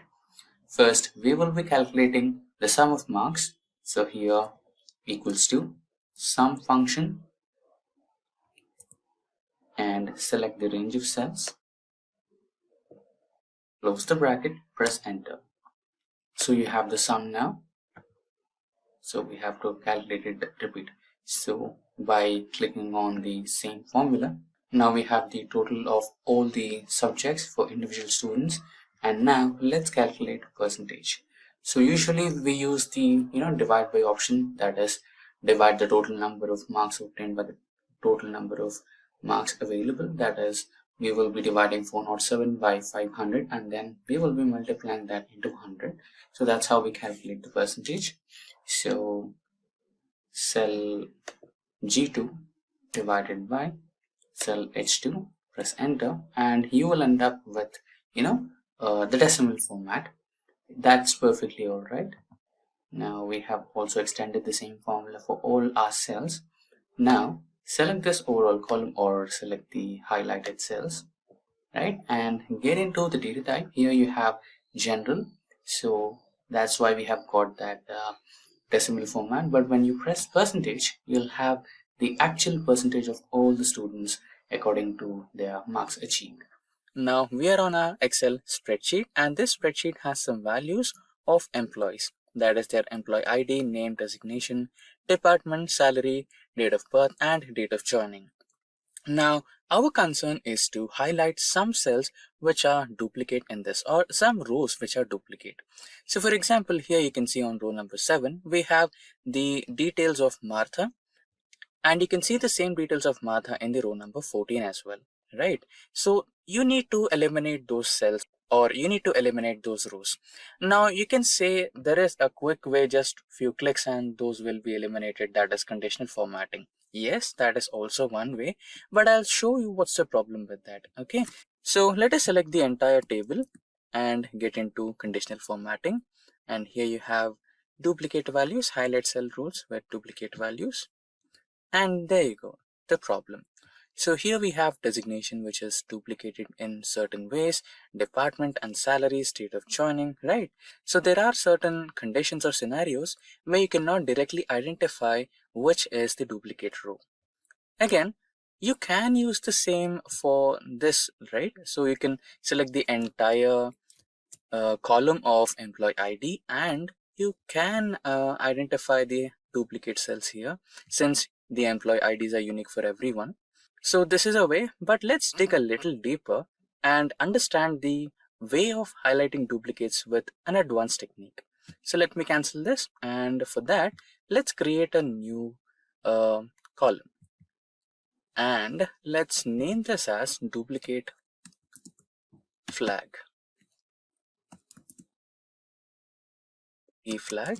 First, we will be calculating the sum of marks. So here equals to sum function and select the range of cells. Close the bracket, press enter. So you have the sum now. So we have to calculate it, repeat. So by clicking on the same formula, now we have the total of all the subjects for individual students, and now let's calculate percentage. So usually we use the divide by option, that is divide the total number of marks obtained by the total number of marks available, that is we will be dividing 407 by 500 and then we will be multiplying that into 100. So that's how we calculate the percentage. So cell G2 divided by cell H2, press enter, and you will end up with the decimal format. That's perfectly all right. Now we have also extended the same formula for all our cells. Now select this overall column or select the highlighted cells, right, and get into the data type. Here you have general, so that's why we have got that decimal format. But when you press percentage, you'll have the actual percentage of all the students according to their marks achieved. Now we are on our Excel spreadsheet, and this spreadsheet has some values of employees, that is their employee ID, name, designation, department, salary, date of birth, and date of joining. Now our concern is to highlight some cells which are duplicate in this, or some rows which are duplicate. So for example, here you can see on row number 7 we have the details of Martha, and you can see the same details of Martha in the row number 14 as well, right? So you need to eliminate those cells, or you need to eliminate those rows. Now you can say there is a quick way, just few clicks and those will be eliminated, that is conditional formatting. Yes, that is also one way, but I'll show you what's the problem with that. Okay, so let us select the entire table and get into conditional formatting, and here you have duplicate values, highlight cell rules with duplicate values, and there you go, the problem. So here we have designation which is duplicated in certain ways, department and salary, state of joining, right? So there are certain conditions or scenarios where you cannot directly identify which is the duplicate row. Again, you can use the same for this, right? So you can select the entire column of employee ID and you can identify the duplicate cells here, since the employee IDs are unique for everyone. So this is a way, but let's dig a little deeper and understand the way of highlighting duplicates with an advanced technique. So let me cancel this, and for that let's create a new column, and let's name this as duplicate flag. Flag.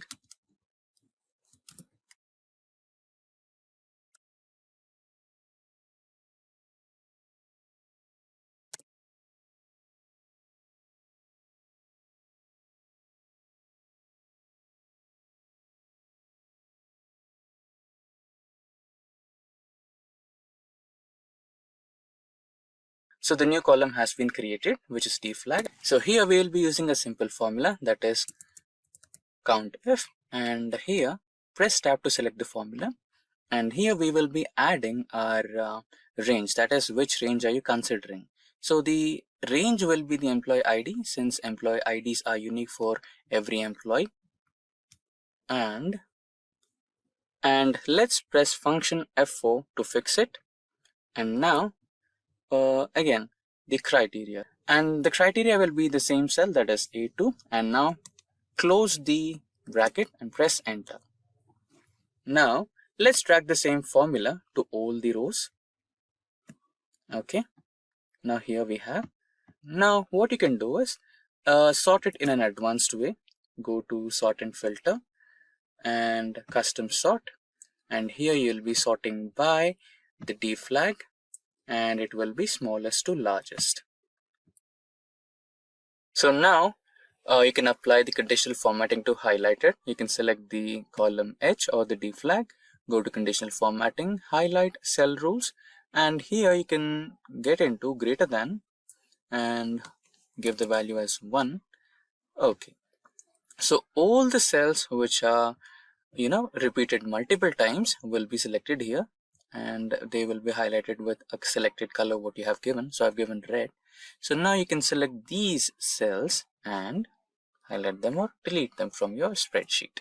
So the new column has been created, which is dflag. So here we will be using a simple formula, that is COUNTIF, and here press tab to select the formula, and here we will be adding our range, that is which range are you considering. So the range will be the employee ID, since employee IDs are unique for every employee. And let's press function F4 to fix it. And now again the criteria, and the criteria will be the same cell, that is A2. And now close the bracket and press enter. Now let's drag the same formula to all the rows. Okay, now here we have. Now what you can do is sort it in an advanced way. Go to sort and filter and custom sort, and here you'll be sorting by the D flag, and it will be smallest to largest. So now you can apply the conditional formatting to highlight it. You can select the column H or the D flag, go to conditional formatting, highlight cell rules, and here you can get into greater than and give the value as 1. Okay, so all the cells which are repeated multiple times will be selected here, and they will be highlighted with a selected color what you have given. So I've given red. So now you can select these cells and highlight them or delete them from your spreadsheet.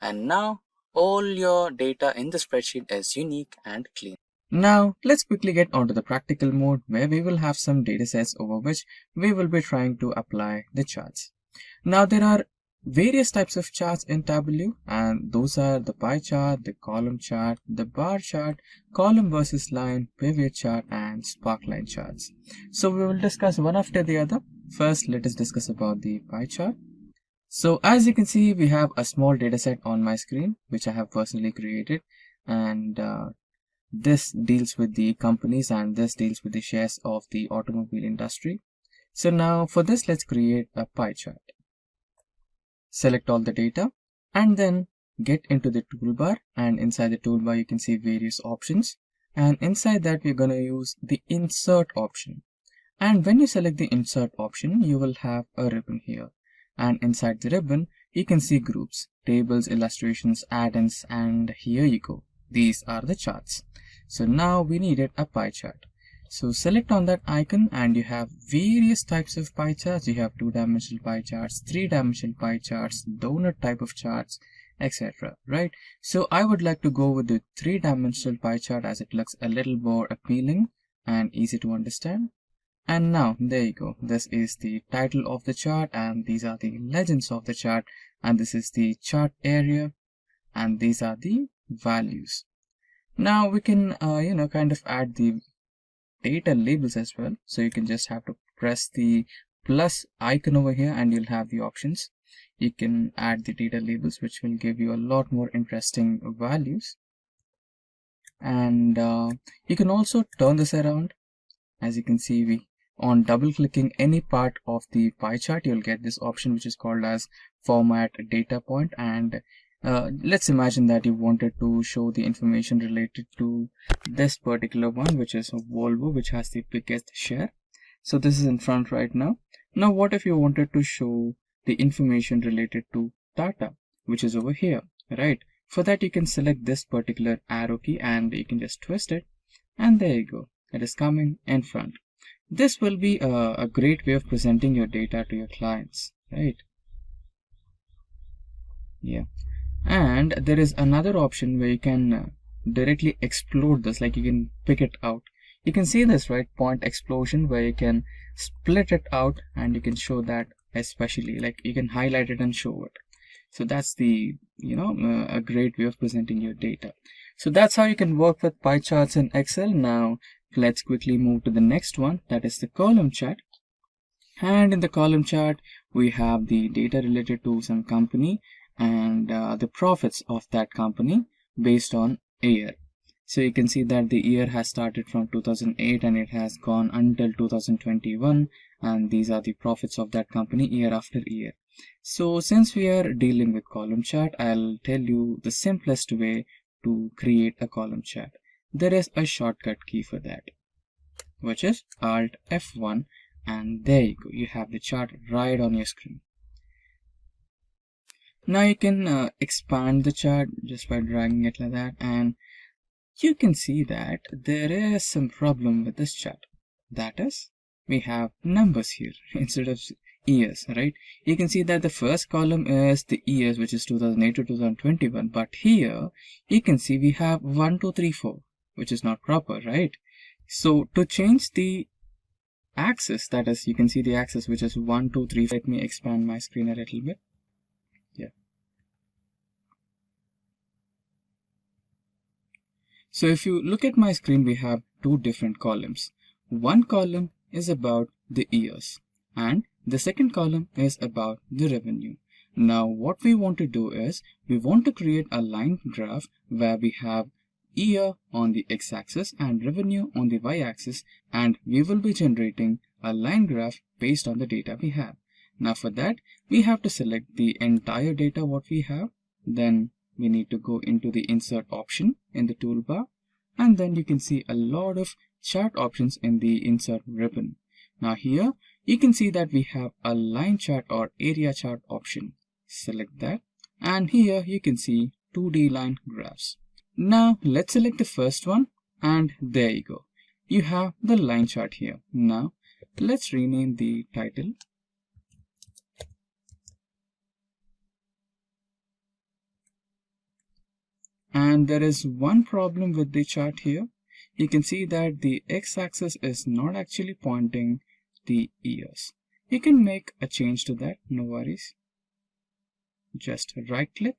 And now all your data in the spreadsheet is unique and clean. Now let's quickly get onto the practical mode, where we will have some data sets over which we will be trying to apply the charts. Now there are various types of charts in Tableau, and those are the pie chart, the column chart, the bar chart, column versus line, pivot chart, and sparkline charts. So we will discuss one after the other. First, let us discuss about the pie chart. So as you can see, we have a small data set on my screen which I have personally created, and this deals with the companies and this deals with the shares of the automobile industry. So now for this, let's create a pie chart. Select all the data and then get into the toolbar, and inside the toolbar you can see various options, and inside that we're going to use the insert option. And when you select the insert option, you will have a ribbon here, and inside the ribbon you can see groups, tables, illustrations, add-ins, and here you go, these are the charts. So now we needed a pie chart. So select on that icon and you have various types of pie charts. You have 2-dimensional pie charts, 3-dimensional pie charts, donut type of charts, etc. Right? So I would like to go with the 3-dimensional pie chart as it looks a little more appealing and easy to understand. And now there you go. This is the title of the chart, and these are the legends of the chart, and this is the chart area, and these are the values. Now we can kind of add the data labels as well. So you can just have to press the plus icon over here and you'll have the options. You can add the data labels, which will give you a lot more interesting values. And you can also turn this around. As you can see, on double clicking any part of the pie chart, you'll get this option which is called as format data point. And let's imagine that you wanted to show the information related to this particular one, which is Volvo, which has the biggest share. So this is in front right now. Now what if you wanted to show the information related to Tata, which is over here, right? For that you can select this particular arrow key and you can just twist it, and there you go, it is coming in front. This will be a great way of presenting your data to your clients, right? Yeah. And there is another option where you can directly explode this, like you can pick it out. You can see this, right? Point explosion, where you can split it out and you can show that, especially like you can highlight it and show it. So that's the a great way of presenting your data. So that's how you can work with pie charts in Excel. Now let's quickly move to the next one, that is the column chart. And in the column chart we have the data related to some company and the profits of that company based on a year. So you can see that the year has started from 2008 and it has gone until 2021, and these are the profits of that company year after year. So since we are dealing with column chart, I'll tell you the simplest way to create a column chart. There is a shortcut key for that, which is Alt F1, and there you go, you have the chart right on your screen. Now you can expand the chart just by dragging it like that, and you can see that there is some problem with this chart. That is, we have numbers here instead of years, right? You can see that the first column is the years, which is 2008 to 2021, but here you can see we have 1, 2, 3, 4, which is not proper, right? So to change the axis, that is, you can see the axis which is 1, 2, 3. Let me expand my screen a little bit. Yeah. So if you look at my screen, we have two different columns. One column is about the years and the second column is about the revenue. Now what we want to do is we want to create a line graph where we have year on the x-axis and revenue on the y-axis, and we will be generating a line graph based on the data we have. Now for that, we have to select the entire data what we have. Then we need to go into the insert option in the toolbar, and then you can see a lot of chart options in the insert ribbon. Now here you can see that we have a line chart or area chart option. Select that, and here you can see 2D line graphs. Now let's select the first one, and there you go. You have the line chart here. Now let's rename the title. And there is one problem with the chart here. You can see that the x-axis is not actually pointing the years. You can make a change to that, no worries. Just right click,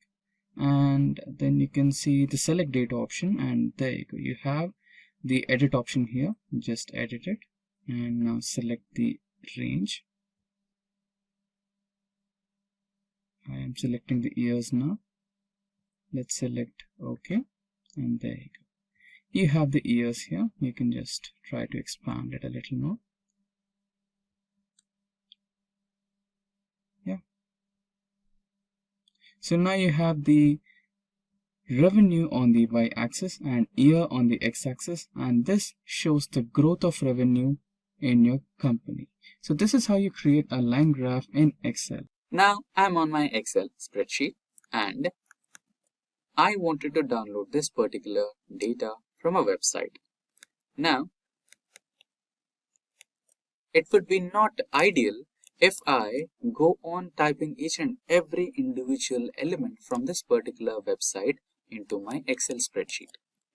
and then you can see the select data option, and there you go. You have the edit option here. Just edit it, and now select the range. I am selecting the years now. Let's select OK, and there you go. You have the years here. You can just try to expand it a little more. Yeah. So now you have the revenue on the y-axis and year on the x-axis, and this shows the growth of revenue in your company. So this is how you create a line graph in Excel. Now I'm on my Excel spreadsheet and I wanted to download this particular data from a website. Now, it would be not ideal if I go on typing each and every individual element from this particular website into my Excel spreadsheet,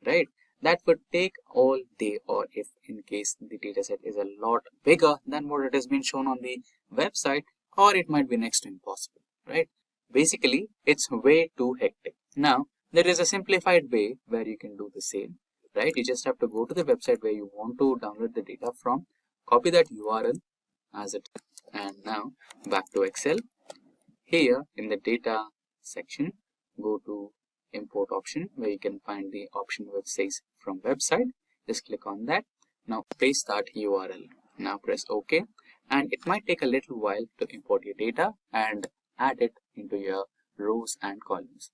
right? That would take all day, or if in case the dataset is a lot bigger than what it has been shown on the website, or it might be next to impossible, right? Basically, it's way too hectic. Now, there is a simplified way where you can do the same, right? You just have to go to the website where you want to download the data from, copy that URL as it, and now back to Excel. Here in the data section, go to import option where you can find the option which says from website. Just click on that. Now paste that URL. Now press OK, and it might take a little while to import your data and add it into your rows and columns.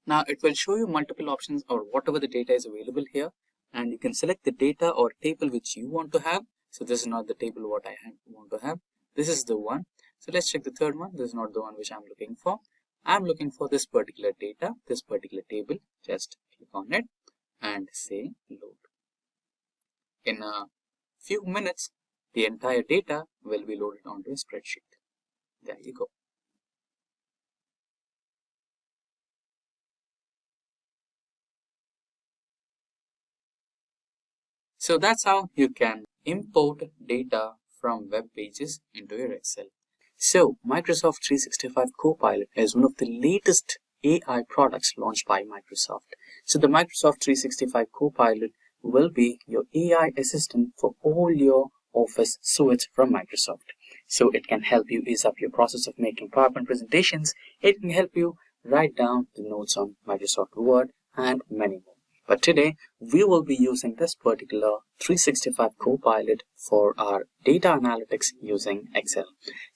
Now it will show you multiple options or whatever the data is available here, and you can select the data or table which you want to have. So this is not the table what I want to have. This is the one. So let's check the third one. This is not the one which I'm looking for. I'm looking for this particular data, this particular table. Just click on it and say load. In a few minutes, the entire data will be loaded onto a spreadsheet. There you go. So that's how you can import data from web pages into your Excel. So Microsoft 365 Copilot is one of the latest AI products launched by Microsoft. So the Microsoft 365 Copilot will be your AI assistant for all your Office suites from Microsoft. So it can help you ease up your process of making PowerPoint presentations. It can help you write down the notes on Microsoft Word and many more. But today, we will be using this particular 365 Copilot for our data analytics using Excel.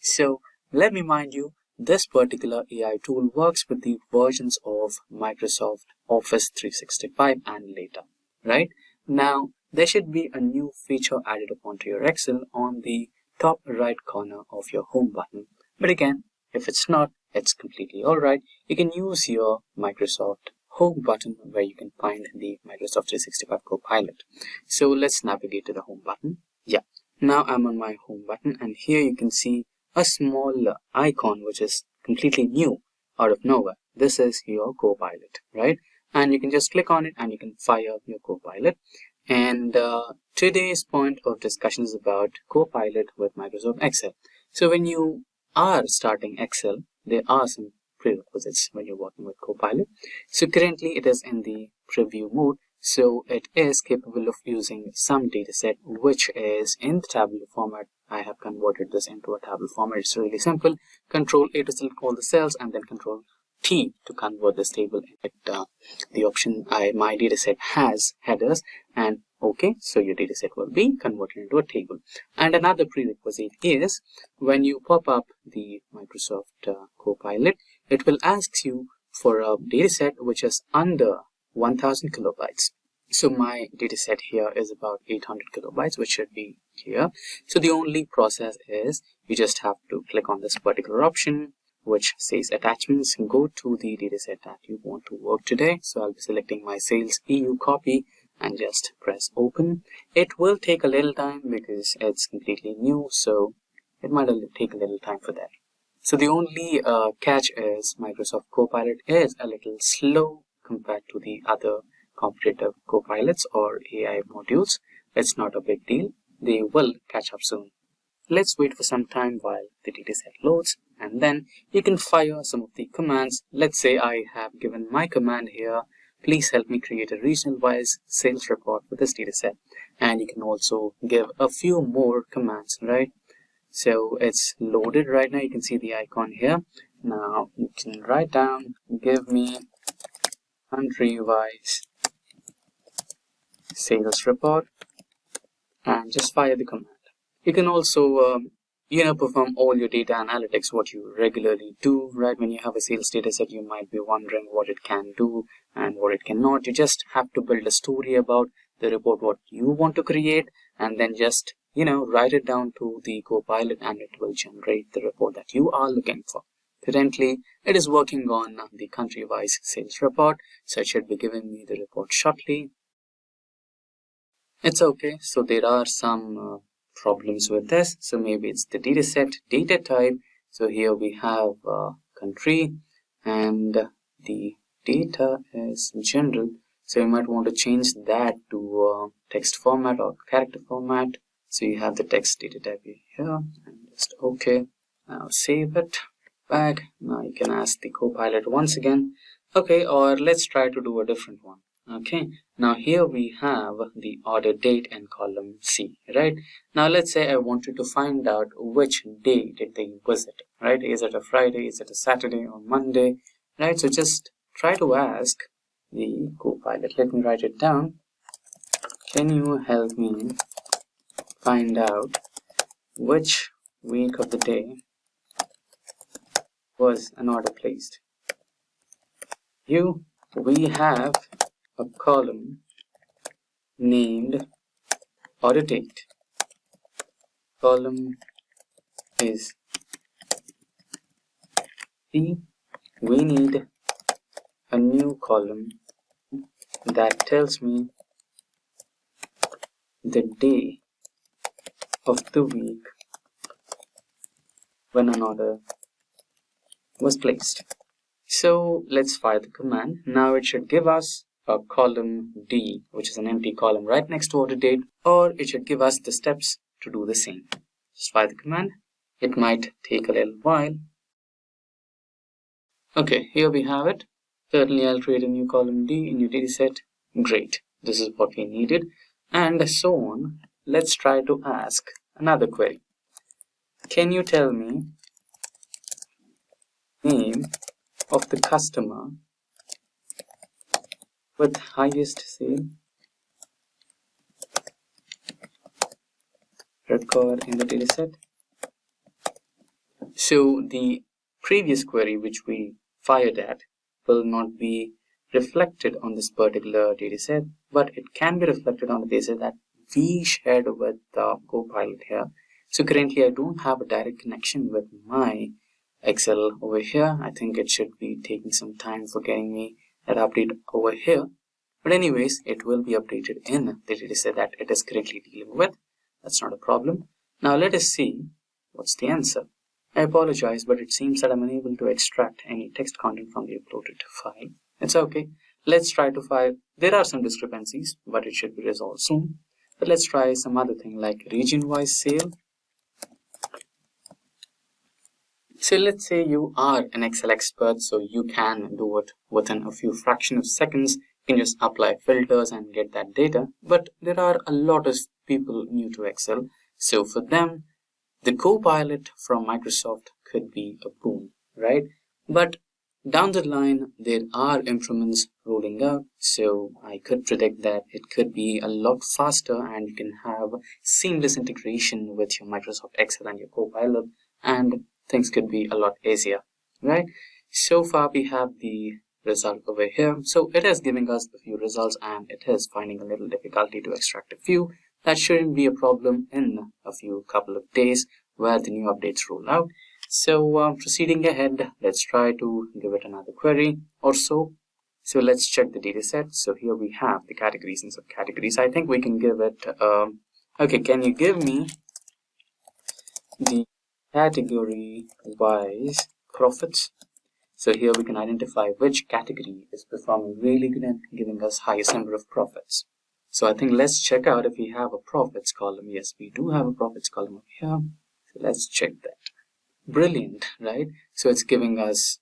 So let me remind you, this particular AI tool works with the versions of Microsoft Office 365 and later, right? Now, there should be a new feature added upon to your Excel on the top right corner of your home button. But again, if it's not, it's completely all right. You can use your Microsoft home button where you can find the Microsoft 365 Copilot. So let's navigate to the home button Yeah, now I'm on my home button, and here you can see a small icon which is completely new out of nowhere. This is your Copilot, right? And you can just click on it and you can fire up your Copilot. And today's point of discussion is about Copilot with Microsoft Excel. So when you are starting Excel, there are some prerequisites when you're working with Copilot. So currently it is in the preview mode. So it is capable of using some dataset which is in the tabular format. I have converted this into a tabular format. It's really simple. Control A to select all the cells and then Control T to convert this table. The option my dataset has headers, and okay, so your dataset will be converted into a table. And another prerequisite is when you pop up the Microsoft Copilot, it will ask you for a dataset which is under 1000 kilobytes. So my dataset here is about 800 kilobytes, which should be here. So the only process is you just have to click on this particular option which says attachments, go to the dataset that you want to work today. So I'll be selecting my sales EU copy and just press open. It will take a little time because it's completely new, so it might take a little time for that. So the only catch is Microsoft Copilot is a little slow compared to the other competitive Copilots or AI modules. It's not a big deal. They will catch up soon. Let's wait for some time while the dataset loads, and then you can fire some of the commands. Let's say I have given my command here, please help me create a regional-wise sales report for this dataset. And you can also give a few more commands, right? So it's loaded right now. You can see the icon here. Now you can write down, give me country-wise sales report, and just fire the command. You can also perform all your data analytics, what you regularly do, right? When you have a sales data set, you might be wondering what it can do and what it cannot. You just have to build a story about the report, what you want to create, and then just, write it down to the Copilot and it will generate the report that you are looking for. Currently, it is working on the country-wise sales report, so it should be giving me the report shortly. It's okay. So there are some problems with this. So maybe it's the dataset data type. So here we have country and the data is general. So you might want to change that to text format or character format. So you have the text data type here and just okay. Now save it back. Now you can ask the Copilot once again. Okay, or let's try to do a different one. Okay, now here we have the order date and column C, right? Now let's say I wanted to find out which day did they visit, right? Is it a Friday, is it a Saturday or Monday, right? So just try to ask the Copilot. Let me write it down. Can you help me find out which week of the day was an order placed? We have a column named order date. Column is C. We need a new column that tells me the day of the week when an order was placed. So let's fire the command. Now it should give us a column D, which is an empty column right next to order date, or it should give us the steps to do the same. Just fire the command. It might take a little while. Okay, here we have it. Certainly I'll create a new column D in your dataset. Great, this is what we needed, and so on. Let's try to ask another query. Can you tell me name of the customer with highest sale record in the dataset? So the previous query which we fired at will not be reflected on this particular dataset, but it can be reflected on the dataset that we shared with the Copilot here. So currently I don't have a direct connection with my Excel over here. I think it should be taking some time for getting me that update over here. But anyways, it will be updated in the dataset that it is currently dealing with. That's not a problem. Now let us see what's the answer. I apologize, but it seems that I'm unable to extract any text content from the uploaded file. It's okay. Let's try to find. There are some discrepancies, but it should be resolved soon. But let's try some other thing like region-wise sale. So let's say you are an Excel expert, so you can do it within a few fraction of seconds. You can just apply filters and get that data. But there are a lot of people new to Excel. So for them, the copilot from Microsoft could be a boon, right? But down the line, there are improvements rolling out. So I could predict that it could be a lot faster and you can have seamless integration with your Microsoft Excel and your copilot, and things could be a lot easier, right? So far we have the result over here. So it is giving us a few results and it is finding a little difficulty to extract a few. That shouldn't be a problem in a few couple of days where the new updates roll out. So proceeding ahead, let's try to give it another query or so. So let's check the data set. So here we have the categories and subcategories. I think we can give it, okay, can you give me the category wise profits? So here we can identify which category is performing really good and giving us highest number of profits. So I think let's check out if we have a profits column. Yes, we do have a profits column over here. So let's check that. Brilliant, right? So it's giving us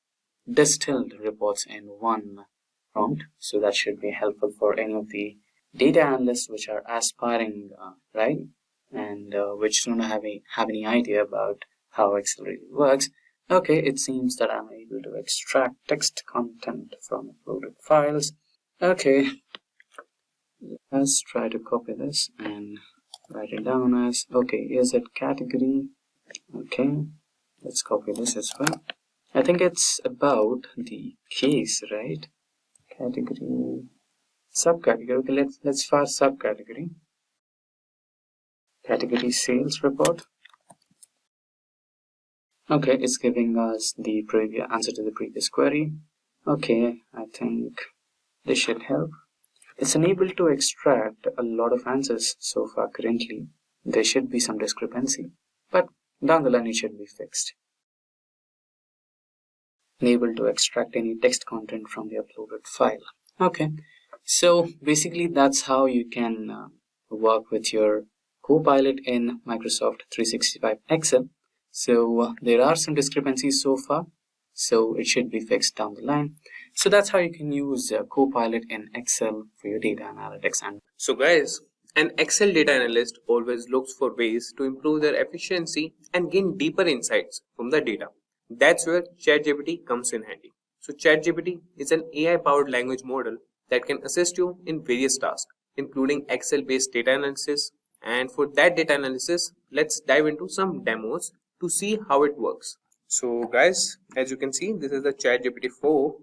distilled reports in one prompt. So that should be helpful for any of the data analysts which are aspiring, right? And which don't have any idea about how Excel really works. Okay, it seems that I'm able to extract text content from uploaded files. Okay, let's try to copy this and write it down as, okay, is it category? Okay, let's copy this as well. I think it's about the case, right? Category, subcategory. Okay, let's fire subcategory. Category sales report. Okay, it's giving us the previous answer to the previous query. Okay, I think this should help. It's unable to extract a lot of answers so far currently. There should be some discrepancy, but down the line it should be fixed. Unable to extract any text content from the uploaded file. Okay, so basically that's how you can work with your Copilot in Microsoft 365 Excel. So there are some discrepancies so far, so it should be fixed down the line. So that's how you can use Copilot in Excel for your data analytics. And so guys, an Excel data analyst always looks for ways to improve their efficiency and gain deeper insights from the data. That's where ChatGPT comes in handy. So ChatGPT is an AI-powered language model that can assist you in various tasks, including Excel-based data analysis. And for that data analysis, let's dive into some demos to see how it works. So guys, as you can see, this is the ChatGPT 4,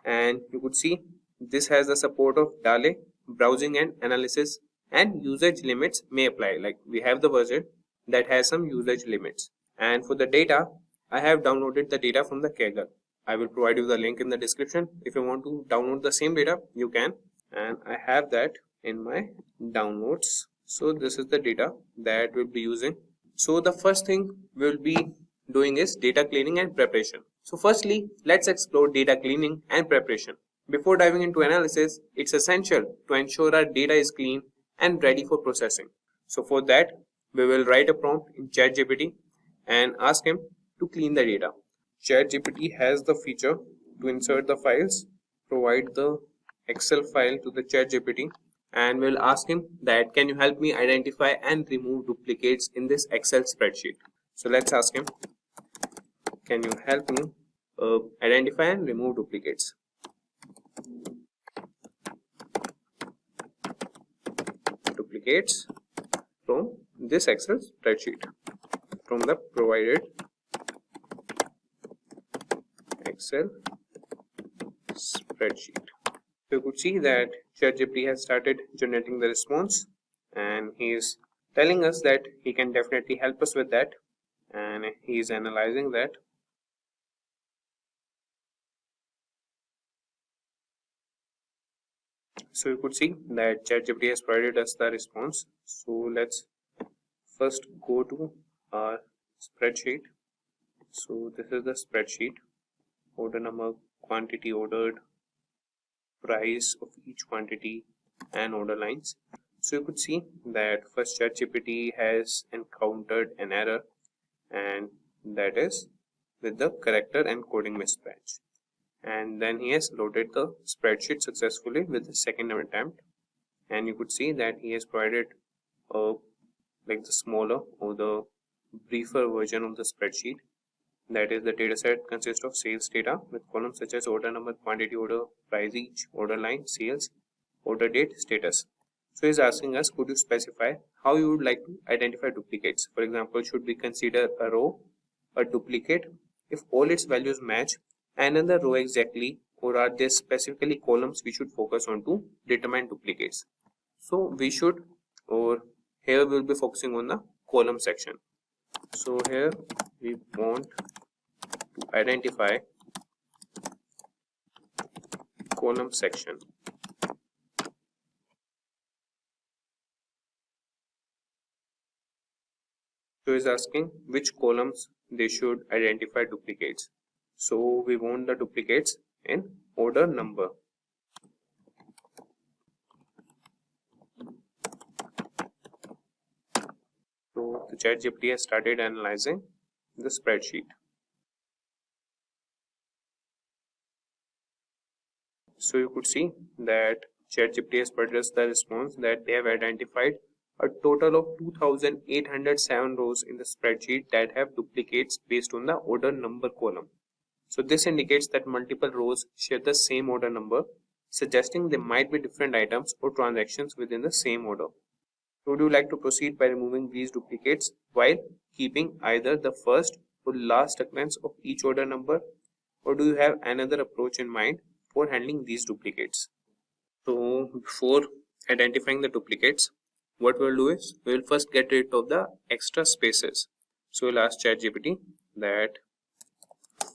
and you could see this has the support of DALL-E, browsing and analysis, and usage limits may apply. Like we have the version that has some usage limits. And for the data, I have downloaded the data from the Kaggle. I will provide you the link in the description. If you want to download the same data, you can. And I have that in my downloads. So this is the data that we'll be using. So the first thing we'll be doing is data cleaning and preparation. So firstly, let's explore data cleaning and preparation. Before diving into analysis, it's essential to ensure our data is clean and ready for processing. So for that, we will write a prompt in ChatGPT and ask him to clean the data. ChatGPT has the feature to insert the files, provide the Excel file to the ChatGPT, and we'll ask him that can you help me identify and remove duplicates in this Excel spreadsheet. So let's ask him, can you help me identify and remove duplicates? Duplicates from this Excel spreadsheet, from the provided Excel spreadsheet. So you could see that ChatGPT has started generating the response, and he is telling us that he can definitely help us with that, and he is analyzing that. So you could see that ChatGPT has provided us the response. So let's first go to our spreadsheet. So this is the spreadsheet, order number, quantity ordered, price of each quantity, and order lines. So you could see that first ChatGPT has encountered an error, and that is with the character encoding mismatch. And then he has loaded the spreadsheet successfully with the second attempt, and you could see that he has provided like the smaller or the briefer version of the spreadsheet. That is, the dataset consists of sales data with columns such as order number, quantity order, price each, order line, sales, order date, status. So he's asking us, could you specify how you would like to identify duplicates? For example, should we consider a row a duplicate if all its values match another row exactly, or are there specifically columns we should focus on to determine duplicates? So we should, or here we will be focusing on the column section. So here we want to identify column section. So is asking which columns they should identify duplicates. So we want the duplicates in order number. So the ChatGPT has started analyzing the spreadsheet. So you could see that ChatGPT has provided us the response that they have identified a total of 2,807 rows in the spreadsheet that have duplicates based on the order number column. So this indicates that multiple rows share the same order number, suggesting there might be different items or transactions within the same order. Would you like to proceed by removing these duplicates while keeping either the first or last occurrence of each order number, or do you have another approach in mind for handling these duplicates? So before identifying the duplicates, what we'll do is we'll first get rid of the extra spaces. So we'll ask ChatGPT that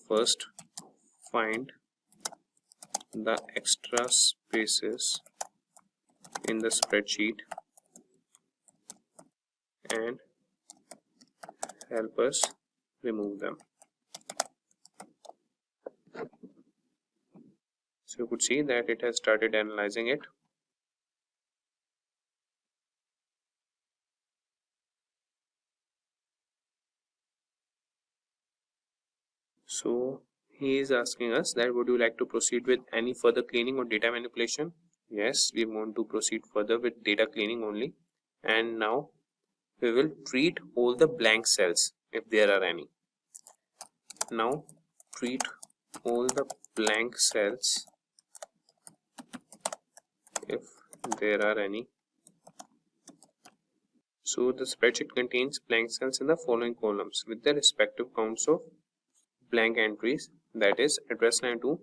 first find the extra spaces in the spreadsheet and help us remove them. So you could see that it has started analyzing it. So he is asking us that would you like to proceed with any further cleaning or data manipulation? Yes, we want to proceed further with data cleaning only. And now we will treat all the blank cells if there are any. Now treat all the blank cells if there are any. So the spreadsheet contains blank cells in the following columns with their respective counts of blank entries. That is, address line 2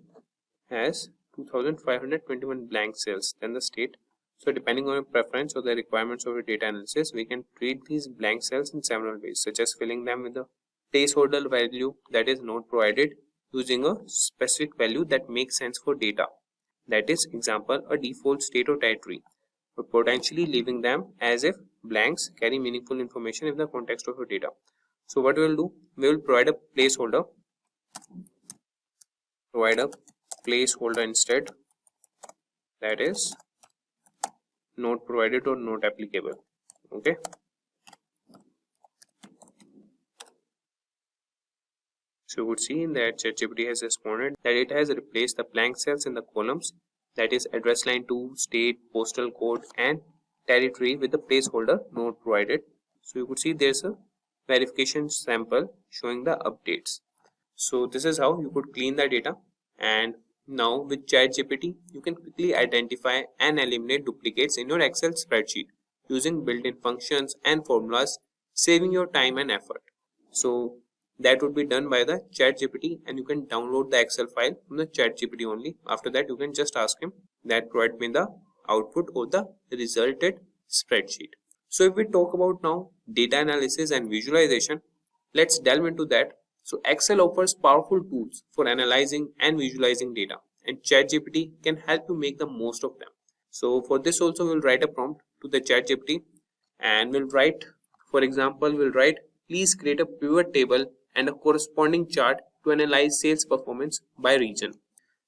has 2521 blank cells, then the state. So depending on your preference or the requirements of your data analysis, we can treat these blank cells in several ways, such as filling them with a placeholder value that is not provided using a specific value that makes sense for data. That is, example, a default state or territory, but potentially leaving them as if blanks carry meaningful information in the context of your data. So what we will do, we will provide a placeholder. Provide a placeholder instead, that is not provided or not applicable. Okay. So you would see that ChatGPT has responded that it has replaced the blank cells in the columns, that is address line 2, state, postal code, and territory with the placeholder not provided. So you could see there's a verification sample showing the updates. So this is how you could clean the data. And now with ChatGPT, you can quickly identify and eliminate duplicates in your Excel spreadsheet using built-in functions and formulas, saving your time and effort. So that would be done by the ChatGPT, and you can download the Excel file from the ChatGPT only. After that, you can just ask him that provide me the output or the resulted spreadsheet. So if we talk about now data analysis and visualization, let's delve into that. So Excel offers powerful tools for analyzing and visualizing data, and ChatGPT can help you make the most of them. So for this also we'll write a prompt to the ChatGPT, and we'll write For example, we'll write, please create a pivot table and a corresponding chart to analyze sales performance by region.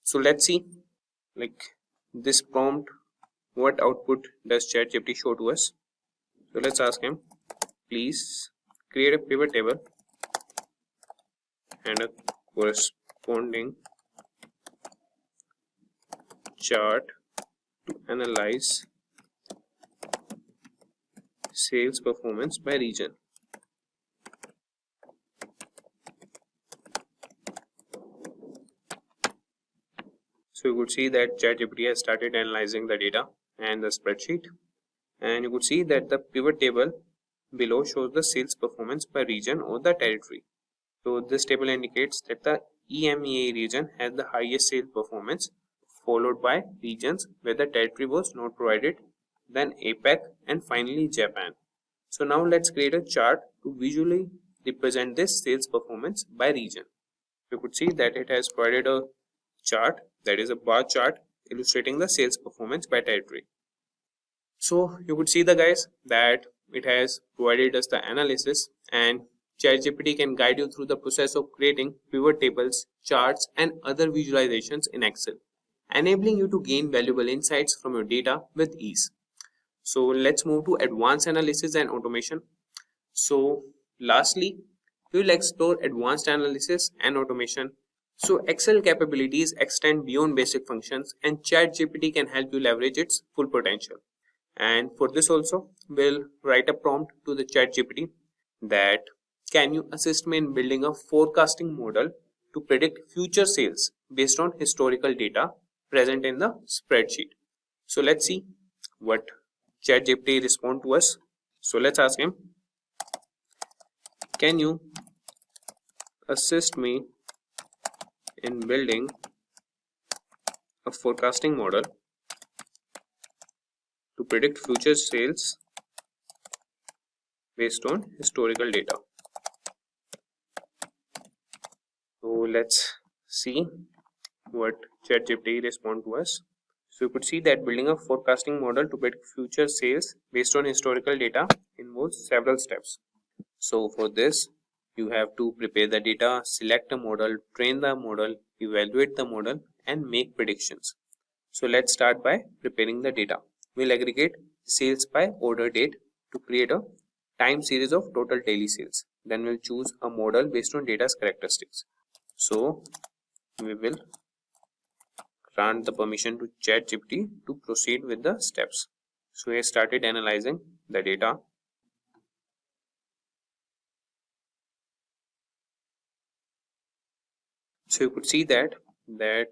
So let's see, like this prompt, what output does ChatGPT show to us? So let's ask him, please create a pivot table and a corresponding chart to analyze sales performance by region. So you could see that ChatGPT has started analyzing the data and the spreadsheet, and you could see that the pivot table below shows the sales performance by region or the territory. So this table indicates that the EMEA region has the highest sales performance, followed by regions where the territory was not provided, then APAC, and finally Japan. So now let's create a chart to visually represent this sales performance by region. You could see that it has provided a chart, that is a bar chart illustrating the sales performance by territory. So you could see the guys that it has provided us the analysis, and ChatGPT can guide you through the process of creating pivot tables, charts, and other visualizations in Excel, enabling you to gain valuable insights from your data with ease. So let's move to advanced analysis and automation. So lastly, we will explore advanced analysis and automation. So Excel capabilities extend beyond basic functions, and ChatGPT can help you leverage its full potential. And for this also, we'll write a prompt to the ChatGPT that, can you assist me in building a forecasting model to predict future sales based on historical data present in the spreadsheet. So let's see what ChatGPT respond to us. So let's ask him, can you assist me in building a forecasting model to predict future sales based on historical data. So let's see what ChatGPT respond to us. So you could see that building a forecasting model to predict future sales based on historical data involves several steps. So for this, you have to prepare the data, select a model, train the model, evaluate the model, and make predictions. So let's start by preparing the data. We'll aggregate sales by order date to create a time series of total daily sales. Then we'll choose a model based on data's characteristics. So we will grant the permission to ChatGPT to proceed with the steps. So we have started analyzing the data. So you could see that the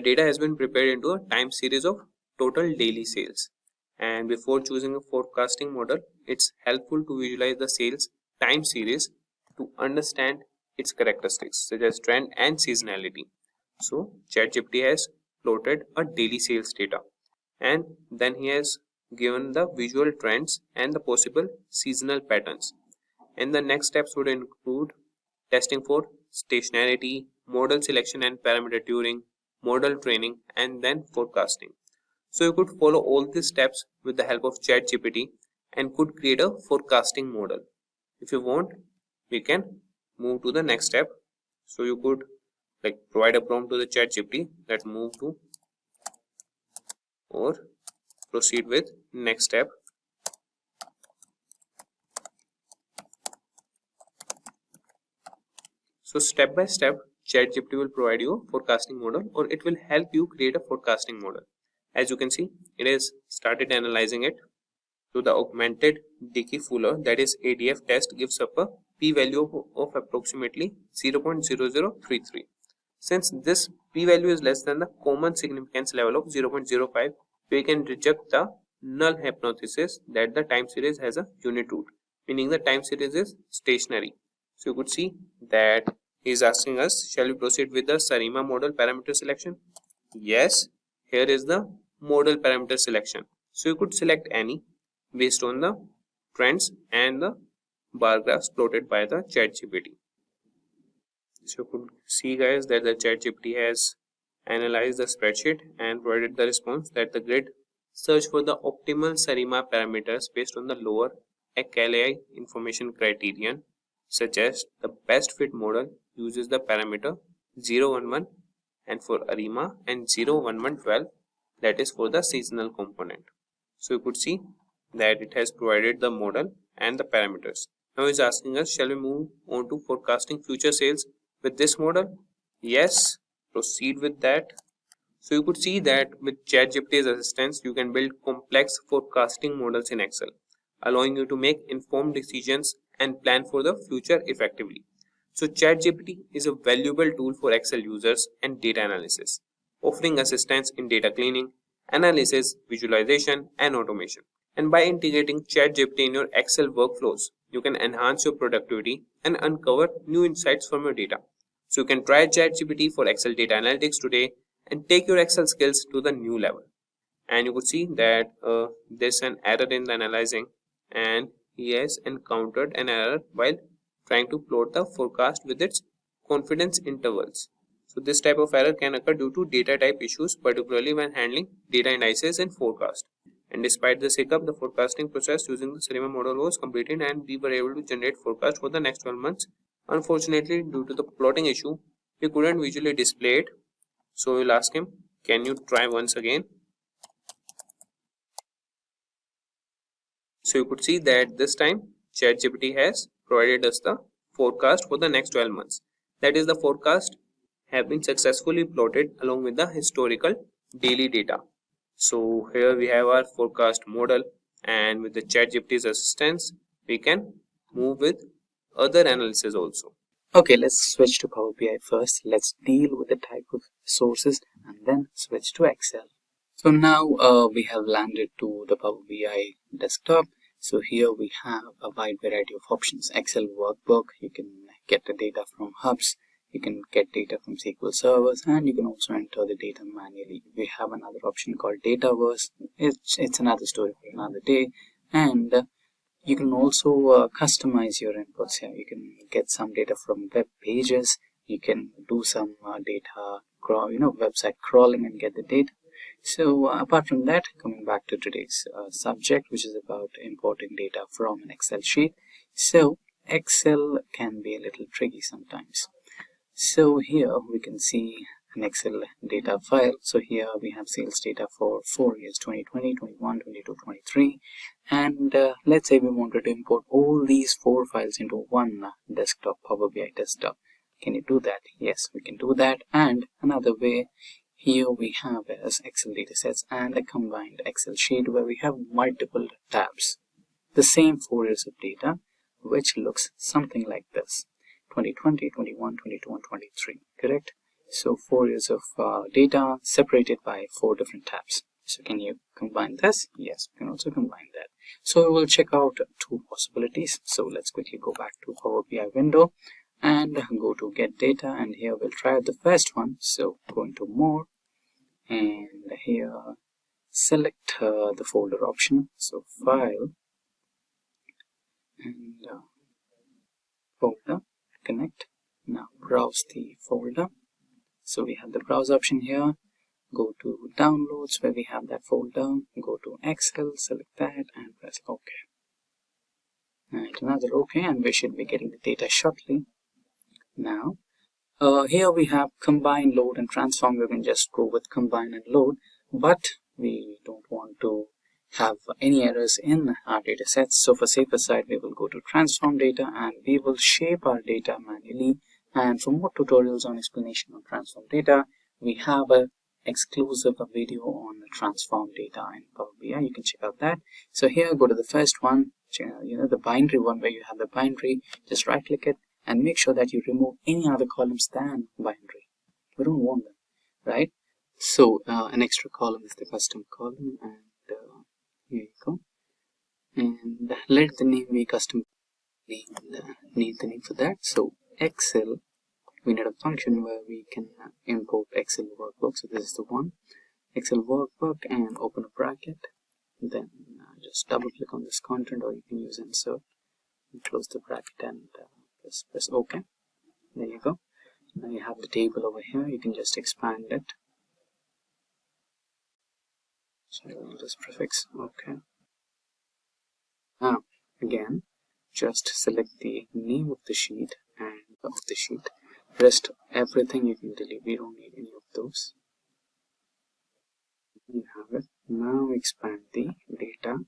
data has been prepared into a time series of total daily sales. And before choosing a forecasting model, it's helpful to visualize the sales time series to understand its characteristics such as trend and seasonality. So ChatGPT has plotted a daily sales data, and then he has given the visual trends and the possible seasonal patterns. And the next steps would include testing for stationarity, model selection and parameter tuning, model training, and then forecasting. So you could follow all these steps with the help of ChatGPT and could create a forecasting model. If you want, we can move to the next step. So you could provide a prompt to the ChatGPT that move to or proceed with next step. So step by step, ChatGPT will provide you a forecasting model, or it will help you create a forecasting model. As you can see, it has started analyzing it. So the augmented Dickey-Fuller, that is ADF test, gives up a p-value of approximately 0.0033. Since this p-value is less than the common significance level of 0.05, we can reject the null hypothesis that the time series has a unit root, meaning the time series is stationary. So you could see that he is asking us, shall we proceed with the SARIMA model parameter selection? Yes, here is the model parameter selection. So you could select any based on the trends and the bar graphs plotted by the ChatGPT. So you could see guys that the ChatGPT has analyzed the spreadsheet and provided the response that the grid search for the optimal SARIMA parameters based on the lower a KLI information criterion suggests the best fit model uses the parameter 011 and for ARIMA and 01112, that is for the seasonal component. So you could see that it has provided the model and the parameters. Now it's asking us, shall we move on to forecasting future sales with this model? Yes, proceed with that. So you could see that with ChatGPT's assistance, you can build complex forecasting models in Excel, allowing you to make informed decisions and plan for the future effectively. So ChatGPT is a valuable tool for Excel users and data analysis, offering assistance in data cleaning, analysis, visualization, and automation. And by integrating ChatGPT in your Excel workflows, you can enhance your productivity and uncover new insights from your data. So you can try ChatGPT for Excel data analytics today and take your Excel skills to the new level. And you could see that there's an error in the analyzing, and he has encountered an error while trying to plot the forecast with its confidence intervals. So this type of error can occur due to data type issues, particularly when handling data indices in forecast. And despite this hiccup, the forecasting process using the cinema model was completed and we were able to generate forecast for the next 12 months. Unfortunately, due to the plotting issue, we couldn't visually display it. So we'll ask him, can you try once again? So you could see that this time ChatGPT has provided us the forecast for the next 12 months. That is, the forecast have been successfully plotted along with the historical daily data. So here we have our forecast model, and with the ChatGPT's assistance, we can move with other analysis also. Okay, let's switch to Power BI first. Let's deal with the type of sources and then switch to Excel. So now we have landed to the Power BI desktop. So here we have a wide variety of options. Excel workbook, you can get the data from hubs, you can get data from SQL servers, and you can also enter the data manually. We have another option called Dataverse. It's another story for another day. And you can also customize your inputs here. You can get some data from web pages. You can do some data, website crawling and get the data. So apart from that, coming back to today's subject, which is about importing data from an Excel sheet. So Excel can be a little tricky sometimes. So here we can see an Excel data file. So here we have sales data for 4 years, 2020, 21, 22, 23. And let's say we wanted to import all these 4 files into one desktop, Power BI desktop. Can you do that? Yes, we can do that. And another way, here we have as Excel datasets and a combined Excel sheet where we have multiple tabs. The same 4 years of data, which looks something like this. 2020, 21, 22, and 23, correct? So 4 years of data separated by 4 different tabs. So can you combine this? Yes, you can also combine that. So we will check out 2 possibilities. So let's quickly go back to Power BI window and go to get data, and here we'll try out the first one. So go into more, and here select the folder option. So file and folder, connect. Now browse the folder. So we have the browse option here. Go to downloads where we have that folder. Go to Excel, select that and press OK. And another OK, and we should be getting the data shortly. Now here we have combine, load and transform. We can just go with combine and load, but we don't want to have any errors in our data sets. So for safer side, we will go to transform data and we will shape our data manually. And for more tutorials on explanation on transform data, we have a exclusive video on transform data in Power BI. You can check out that. So here, go to the first one, the binary one where you have the binary. Just right click it and make sure that you remove any other columns than binary. We don't want them, right? So an extra column is the custom column, and here you go. And let the name be custom. Need the name for that. So Excel, we need a function where we can import Excel workbook. So this is the one, Excel workbook, and open a bracket. Then just double click on this content, or you can use insert and close the bracket and press OK. There you go. Now you have the table over here. You can just expand it. So this prefix OK. Now again, just select the name of the sheet and of the sheet. Rest everything you can delete. We don't need any of those. You have it. Now expand the data.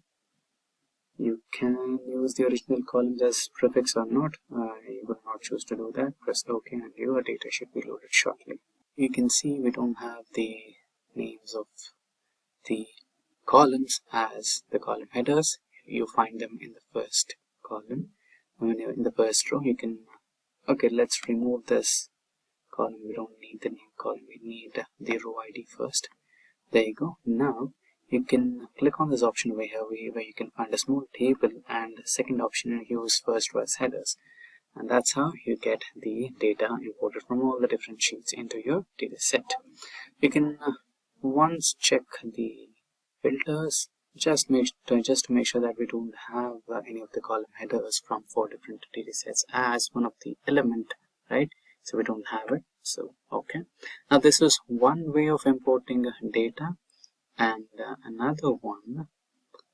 You can use the original columns as prefix or not. I will not choose to do that. Press OK and your data should be loaded shortly. You can see we don't have the names of the columns as the column headers. You find them in the first column. When you're in the first row, you can, okay, let's remove this column. We don't need the name column. We need the row ID first. There you go. Now you can click on this option over here where you can find a small table, and the second option, use first row as headers. And that's how you get the data imported from all the different sheets into your data set. You can once check the filters just to make sure that we don't have any of the column headers from 4 different data sets as one of the element, right? So we don't have it. So okay, now this is one way of importing data, and another one,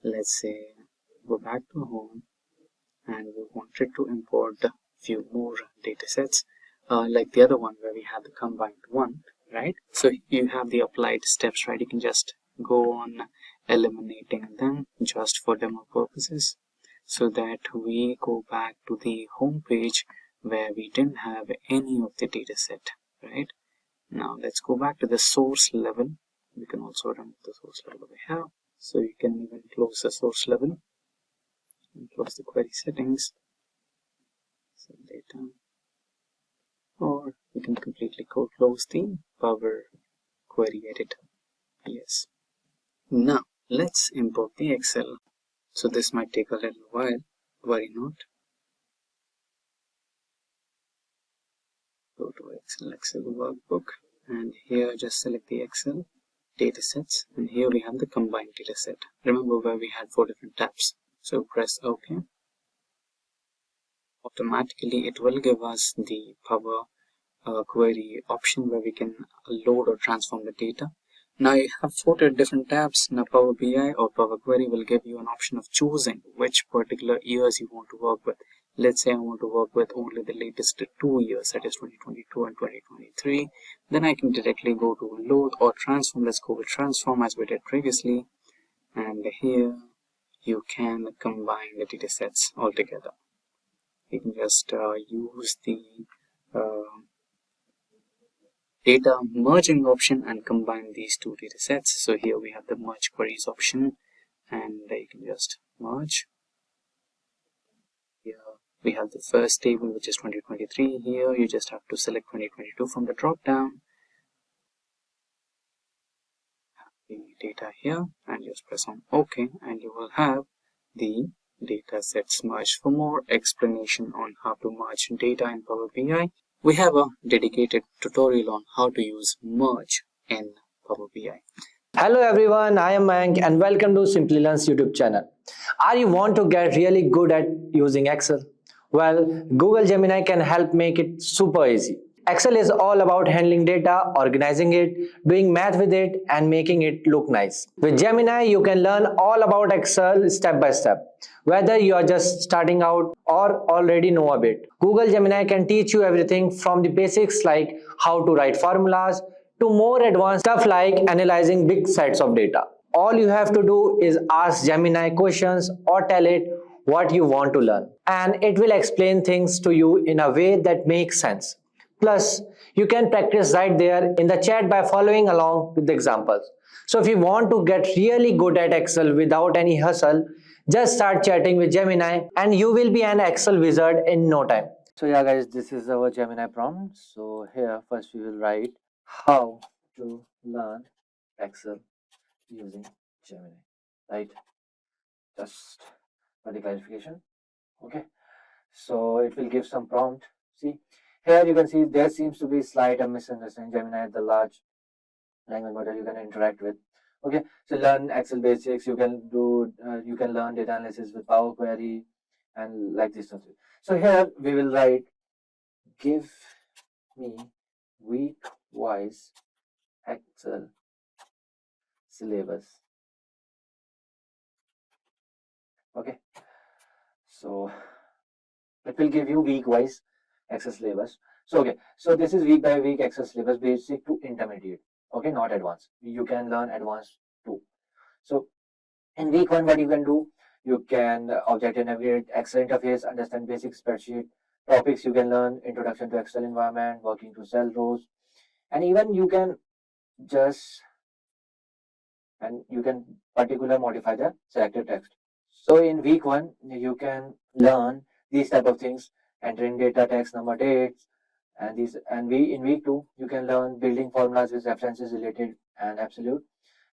let's say go back to home and we wanted to import a few more data sets like the other one where we had the combined one, right? So you have the applied steps, right? You can just go on eliminating them just for demo purposes, so that we go back to the home page where we didn't have any of the data set, right? Now let's go back to the source level. We can also remove the source level over here, so you can even close the source level and close the query settings, so data, or you can completely close the Power Query editor. Yes. Now let's import the Excel. So this might take a little while, worry not. Go to Excel workbook, and here just select the Excel datasets, and here we have the combined dataset. Remember where we had 4 different tabs. So press OK. Automatically it will give us the Power Query option where we can load or transform the data. Now you have 4 different tabs. Now Power BI or Power Query will give you an option of choosing which particular years you want to work with. Let's say I want to work with only the latest 2 years, that is 2022 and 2023. Then I can directly go to load or transform. Let's go with transform as we did previously. And here you can combine the data sets all together. You can just use the data merging option and combine these 2 data sets. So here we have the merge queries option, and you can just merge. Here we have the first table, which is 2023. Here you just have to select 2022 from the drop down, the data here, and just press on OK, and you will have the data sets merged. For more explanation on how to merge data in Power BI, we have a dedicated tutorial on how to use merge in Power BI. Hello everyone, I am Mayank and welcome to Simplilearn's YouTube channel. Are you want to get really good at using Excel? Well, Google Gemini can help make it super easy. Excel is all about handling data, organizing it, doing math with it and making it look nice. With Gemini, you can learn all about Excel step by step. Whether you are just starting out or already know a bit, Google Gemini can teach you everything from the basics like how to write formulas to more advanced stuff like analyzing big sets of data. All you have to do is ask Gemini questions or tell it what you want to learn, and it will explain things to you in a way that makes sense. Plus, you can practice right there in the chat by following along with the examples. So if you want to get really good at Excel without any hustle, just start chatting with Gemini and you will be an Excel wizard in no time. So yeah guys, this is our Gemini prompt. So here first we will write how to learn Excel using Gemini, right? Just for the clarification. Okay, so it will give some prompt. See, here you can see there seems to be slight misunderstanding. Gemini is the large language model you can interact with. Okay, so learn Excel basics. You can do you can learn data analysis with Power Query and like this. So here we will write give me week-wise Excel syllabus. Okay, So it will give you week wise Excel syllabus. So okay, so this is week by week Excel syllabus, basic to intermediate. Okay, not advanced. You can learn advanced too. So in week 1, what you can do, you can object and navigate Excel interface, understand basic spreadsheet topics. You can learn introduction to Excel environment, working to cell rows, and even you can particular modify the selected text. So in week 1, you can learn these type of things, entering data, text, number, dates, and in week 2, you can learn building formulas with references related and absolute,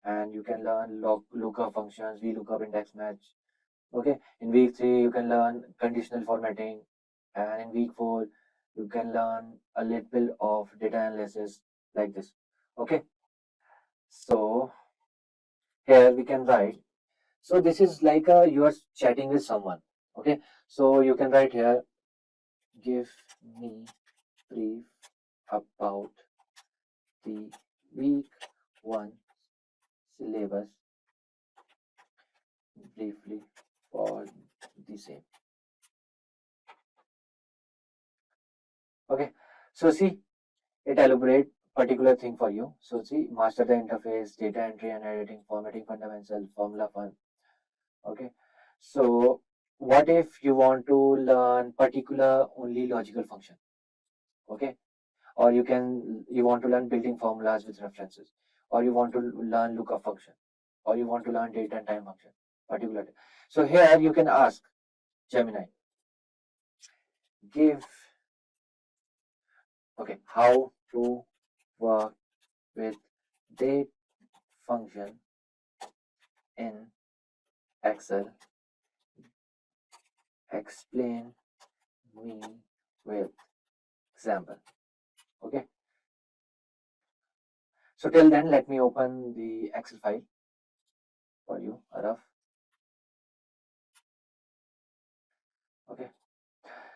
and you can learn lookup functions, Vlookup, Indexmatch. Okay, in week 3, you can learn conditional formatting, and in week 4, you can learn a little bit of data analysis like this. Okay, so here we can write. So this is like you are chatting with someone. Okay, so you can write here, give me brief about the week 1 syllabus briefly for the same. Okay, so see, it elaborate particular thing for you. So see, master the interface, data entry and editing, formatting fundamental, formula fun. Okay, so what if you want to learn particular only logical function? Okay, or you want to learn building formulas with references, or you want to learn lookup function, or you want to learn date and time function particular. So here you can ask Gemini, give how to work with date function in Excel, explain me with example. Okay, so till then let me open the Excel file for you, a rough. Okay,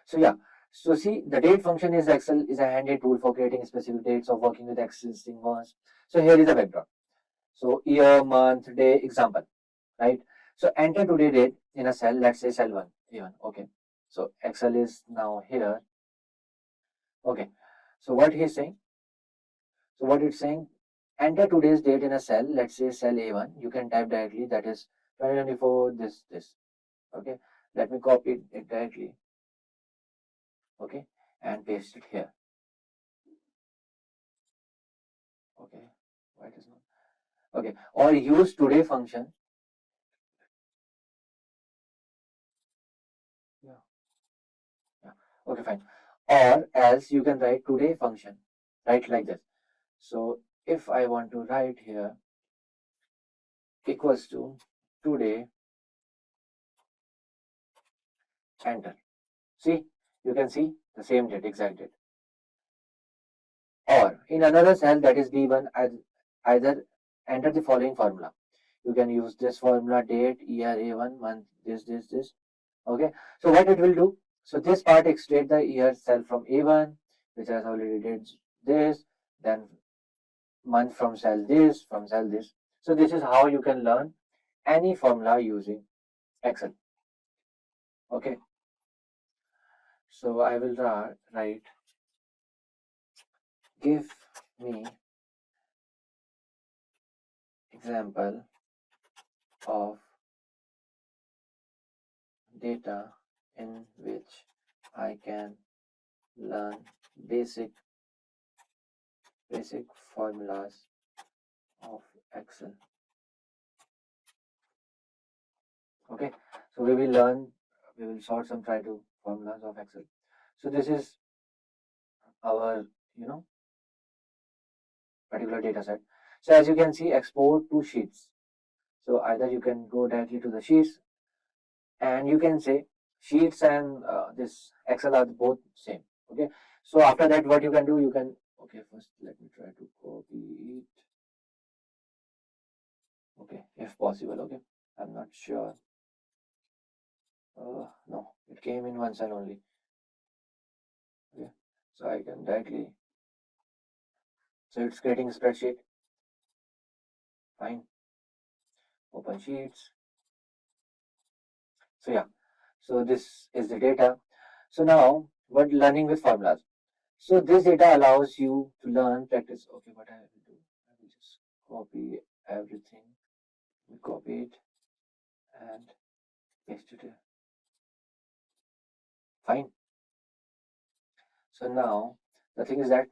so yeah, so see, the date function is Excel is a handy tool for creating specific dates or working with existing ones. So here is a background. So year, month, day, example, right? So enter today date in a cell, let's say cell 1, A1. Okay, so Excel is now here. Okay, so what he's saying, so what it's saying, enter today's date in a cell, let's say cell A1. You can type directly, that is 2024, this. Okay, let me copy it directly. Okay, and paste it here. Okay, why it is not? Okay, or use today function. Yeah. Okay, fine. Or else you can write today function, right, like this. So if I want to write here equals to today, enter. See, you can see the same date, exact date. Or in another cell, that is B1, either enter the following formula. You can use this formula, date, year, A1, month, this. Okay, so what it will do? So this part extract the year cell from A1, which has already did this, then month from cell this, from cell this. So this is how you can learn any formula using Excel. Okay, so I will write, give me example of data in which I can learn basic formulas of Excel. Okay, so we will sort some try to formulas of Excel. So this is our particular data set. So as you can see, export to sheets. So either you can go directly to the sheets, and you can say sheets and this Excel are both same. Okay, so after that what you can do, first let me try to copy it. Okay, if possible. Okay, I'm not sure. No, it came in one cell only. Okay, so I can directly, so it's creating a spreadsheet. Fine, open sheets. So yeah, So this is the data. So now what learning with formulas. So this data allows you to learn practice. Okay, what I will do, I will just copy everything. We copy it and paste it here. Fine. So now the thing is that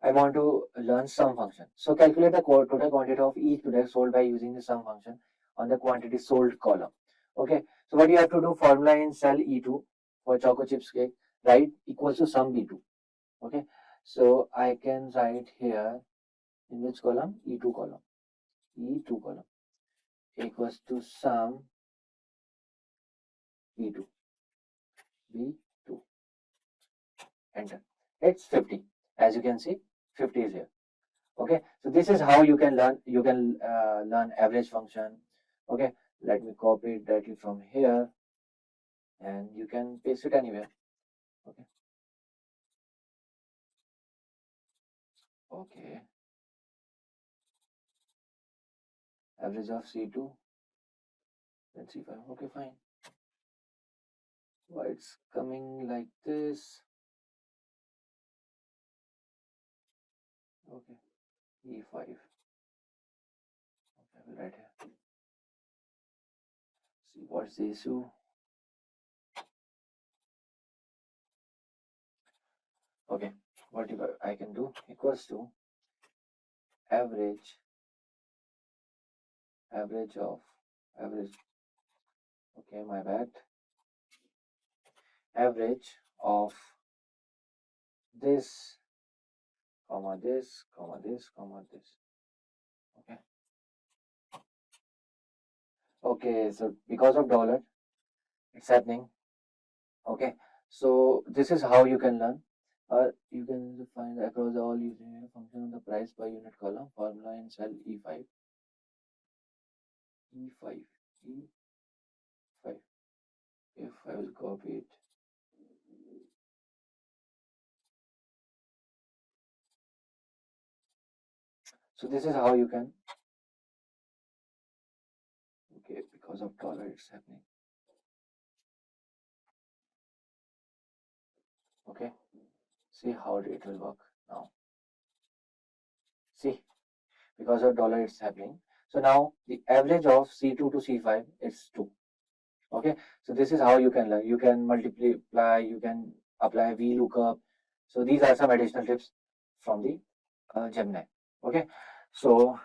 I want to learn sum function. So calculate the total quantity of each product sold by using the sum function on the quantity sold column. Okay, so what you have to do, formula in cell E2 for choco chips cake, right, equals to sum B2. Okay, so I can write here in which column? E2 column. E2 column equals to sum B2. B2. Enter. It's 50. As you can see, 50 is here. Okay, so this is how you can learn. You can learn average function. Okay, let me copy it directly from here, and you can paste it anywhere. Okay. Okay. Average of C2. Then C5. Okay, fine. Why it's coming like this? Okay. E5. Okay, I will write here. See what's the issue. Okay, what if I can do equals to average of average. Okay, my bad. Average of this, comma this, comma this, comma this. Okay. Okay, so because of dollar, it's happening. Okay, so this is how you can learn. Or you can find across all using a function on the price per unit column, formula in cell E5. E5. E5. If I will copy it. So this is how you can. Okay, because of dollar, it's happening. Okay, see how it will work now. See, because of dollar, it's happening. So now the average of C2 to C5 is 2. Okay, so this is how you can learn. You can multiply, you can apply Vlookup. So these are some additional tips from the Gemini. Okay, so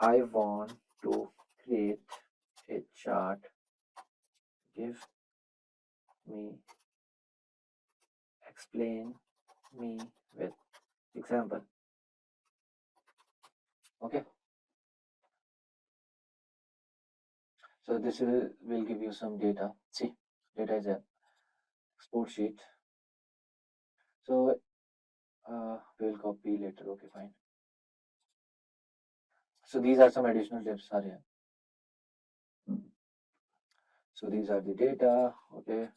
I want to create a chart. Give me, explain me with example. Okay, so this will give you some data. See, data is a export sheet. So we'll copy later. Okay, fine. So these are some additional tips are here. So these are the data. Okay,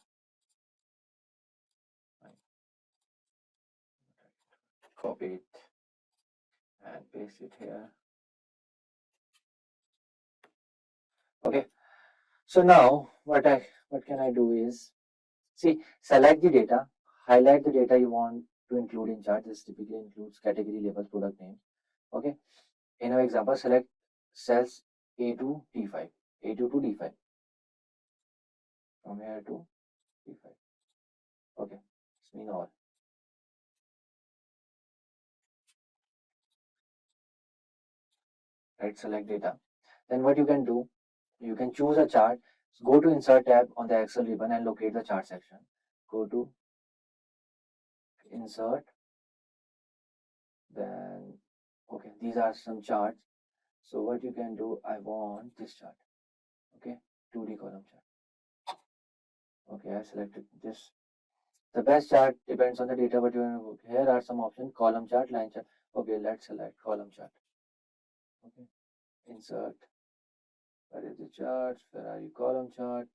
copy it and paste it here. Okay, so now what can I do is, see, select the data, highlight the data you want to include in chart. This typically includes category, labels, product names. Okay, in our example, select cells A to D5, A2 to D5, from here to D5. Okay, it's mean all. Right, select data. Then what you can do, you can choose a chart. Go to Insert tab on the Excel ribbon and locate the chart section. Go to Insert. Then, okay, these are some charts. So what you can do, I want this chart. Okay, 2D column chart. Okay, I selected this. The best chart depends on the data, but here are some options: column chart, line chart. Okay, let's select column chart. Okay, insert. Where is the chart? Where are you? Column chart.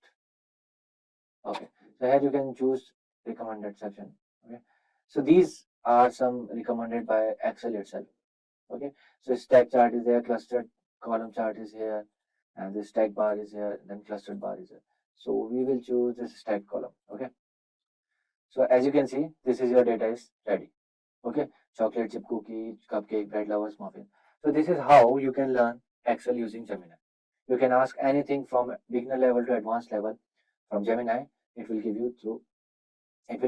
Okay, so here you can choose recommended section. Okay, so these are some recommended by Excel itself. Okay, so stack chart is there, clustered column chart is here, and the stack bar is here, then clustered bar is here. So we will choose this stack column. Okay. So as you can see, this is your data is ready. Okay. Chocolate chip cookie, cupcake, bread lovers, muffin. So this is how you can learn Excel using Gemini. You can ask anything from beginner level to advanced level from Gemini. It will give you through. It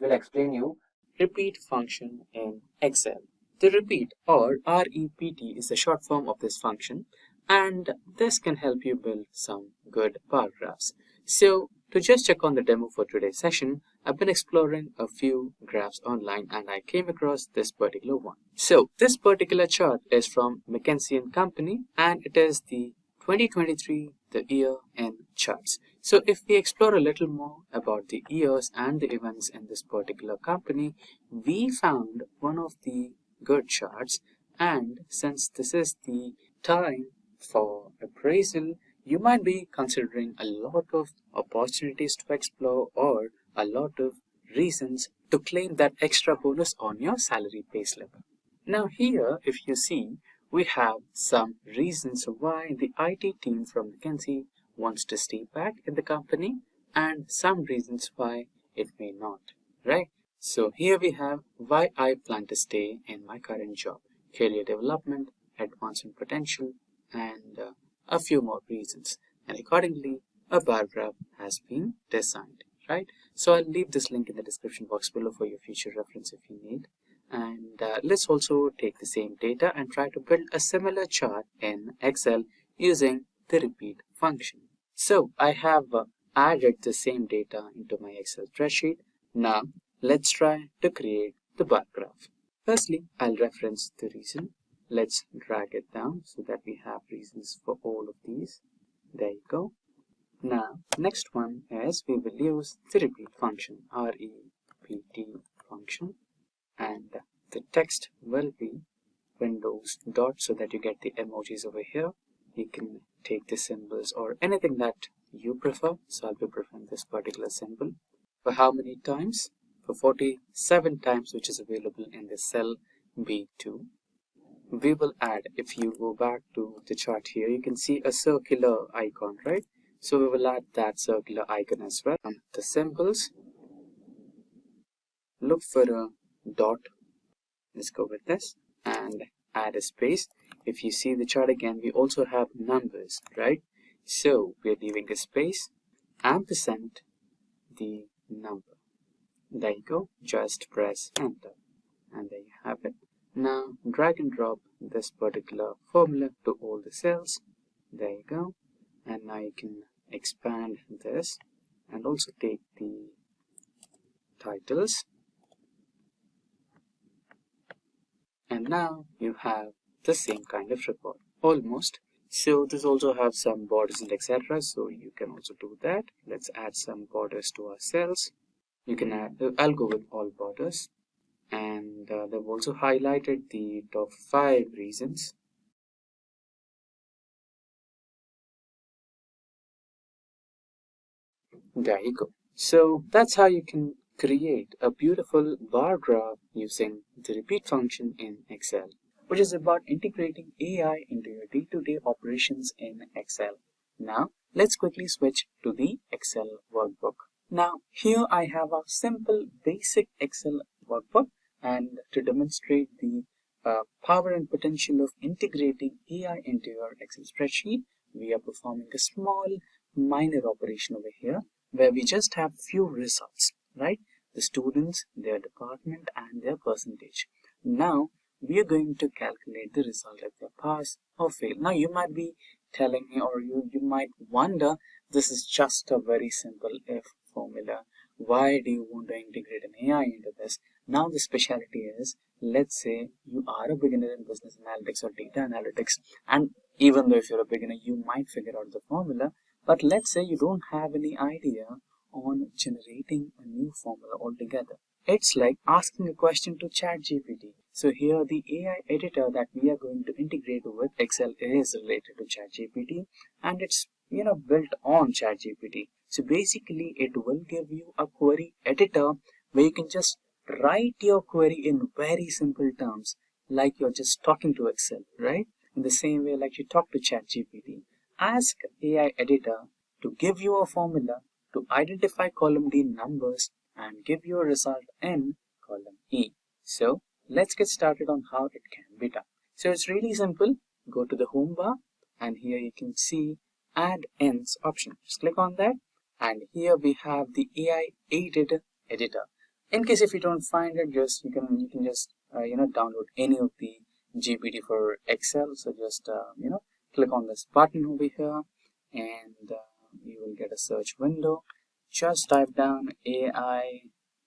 will explain you repeat function in Excel. The repeat or REPT is the short form of this function, and this can help you build some good bar graphs. So to just check on the demo for today's session, I've been exploring a few graphs online and I came across this particular one. So this particular chart is from McKinsey & Company and it is the 2023, the year in charts. So if we explore a little more about the years and the events in this particular company, we found one of the good charts, and since this is the time for appraisal, you might be considering a lot of opportunities to explore or a lot of reasons to claim that extra bonus on your salary pay slip. Now here, if you see, we have some reasons why the IT team from McKinsey wants to stay back in the company and some reasons why it may not, right? So here we have why I plan to stay in my current job, career development, advancement potential, and a few more reasons. And accordingly, a bar graph has been designed, right? So I'll leave this link in the description box below for your future reference if you need. And let's also take the same data and try to build a similar chart in Excel using the repeat function. So I have added the same data into my Excel spreadsheet. Now let's try to create the bar graph. Firstly, I'll reference the reason. Let's drag it down so that we have reasons for all of these. There you go. Now, next one is we will use the repeat function, REPT function. And the text will be Windows dot so that you get the emojis over here. You can take the symbols or anything that you prefer. So I'll be preferring this particular symbol. For how many times? For 47 times, which is available in the cell B2. We will add, if you go back to the chart here, you can see a circular icon, right? So we will add that circular icon as well. The symbols, look for a dot. Let's go with this and add a space. If you see the chart again, we also have numbers, right? So we're leaving a space, ampersand the number. There you go. Just press enter and there you have it. Now drag and drop this particular formula to all the cells. There you go. And now you can expand this and also take the titles. And now you have the same kind of report, almost. So this also has some borders and etc. So you can also do that. Let's add some borders to our cells. You can add, I'll go with all borders. And they've also highlighted the top 5 reasons. There you go. So that's how you can create a beautiful bar graph using the repeat function in Excel, which is about integrating AI into your day-to-day operations in Excel. Now, let's quickly switch to the Excel workbook. Now, here I have a simple basic Excel workbook, and to demonstrate the power and potential of integrating AI into your Excel spreadsheet, we are performing a small minor operation over here where we just have few results, right? The students, their department, and their percentage. Now, we are going to calculate the result if they pass or fail. Now, you might be telling me, or you might wonder, this is just a very simple if formula. Why do you want to integrate an AI into this? Now, the specialty is, let's say you are a beginner in business analytics or data analytics, and even though if you're a beginner, you might figure out the formula, but let's say you don't have any idea on generating a new formula altogether. It's like asking a question to ChatGPT. So here the AI editor that we are going to integrate with Excel is related to ChatGPT, and it's built on ChatGPT. So basically it will give you a query editor where you can just write your query in very simple terms, like you're just talking to Excel, right? In the same way like you talk to ChatGPT. Ask AI editor to give you a formula to identify column D numbers and give you a result in column E. So let's get started on how it can be done. So it's really simple. Go to the home bar and here you can see add ends option. Just click on that and here we have the AI aided editor. In case if you don't find it, just you can just download any of the GPT for Excel. So just click on this button over here and you will get a search window. Just type down AI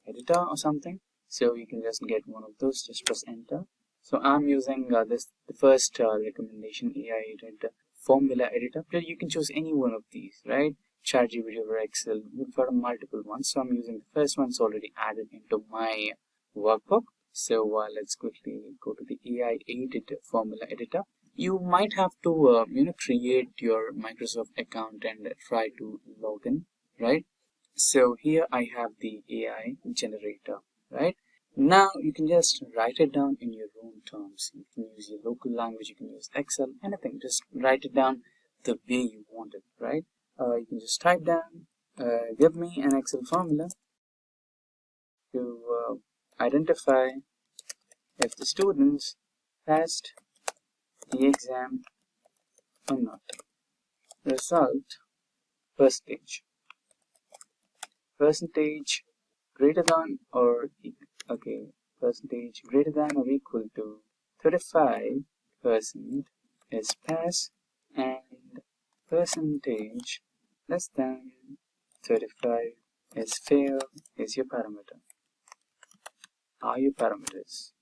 editor or something. So you can just get one of those. Just press enter. So I'm using the first recommendation, AI aided formula editor. But you can choose any one of these, right? ChatGPT or Excel. We've got multiple ones. So I'm using the first one. It's already added into my workbook. So let's quickly go to the AI aided formula editor. You might have to create your Microsoft account and try to log in, right? So here I have the AI generator, right? Now you can just write it down in your own terms. You can use your local language, you can use Excel, anything. Just write it down the way you want it, right? You can just type down, give me an Excel formula to identify if the students passed the exam or not. Result percentage greater than or percentage greater than or equal to 35% is pass and percentage less than 35 is fail is your parameter. Are your parameters?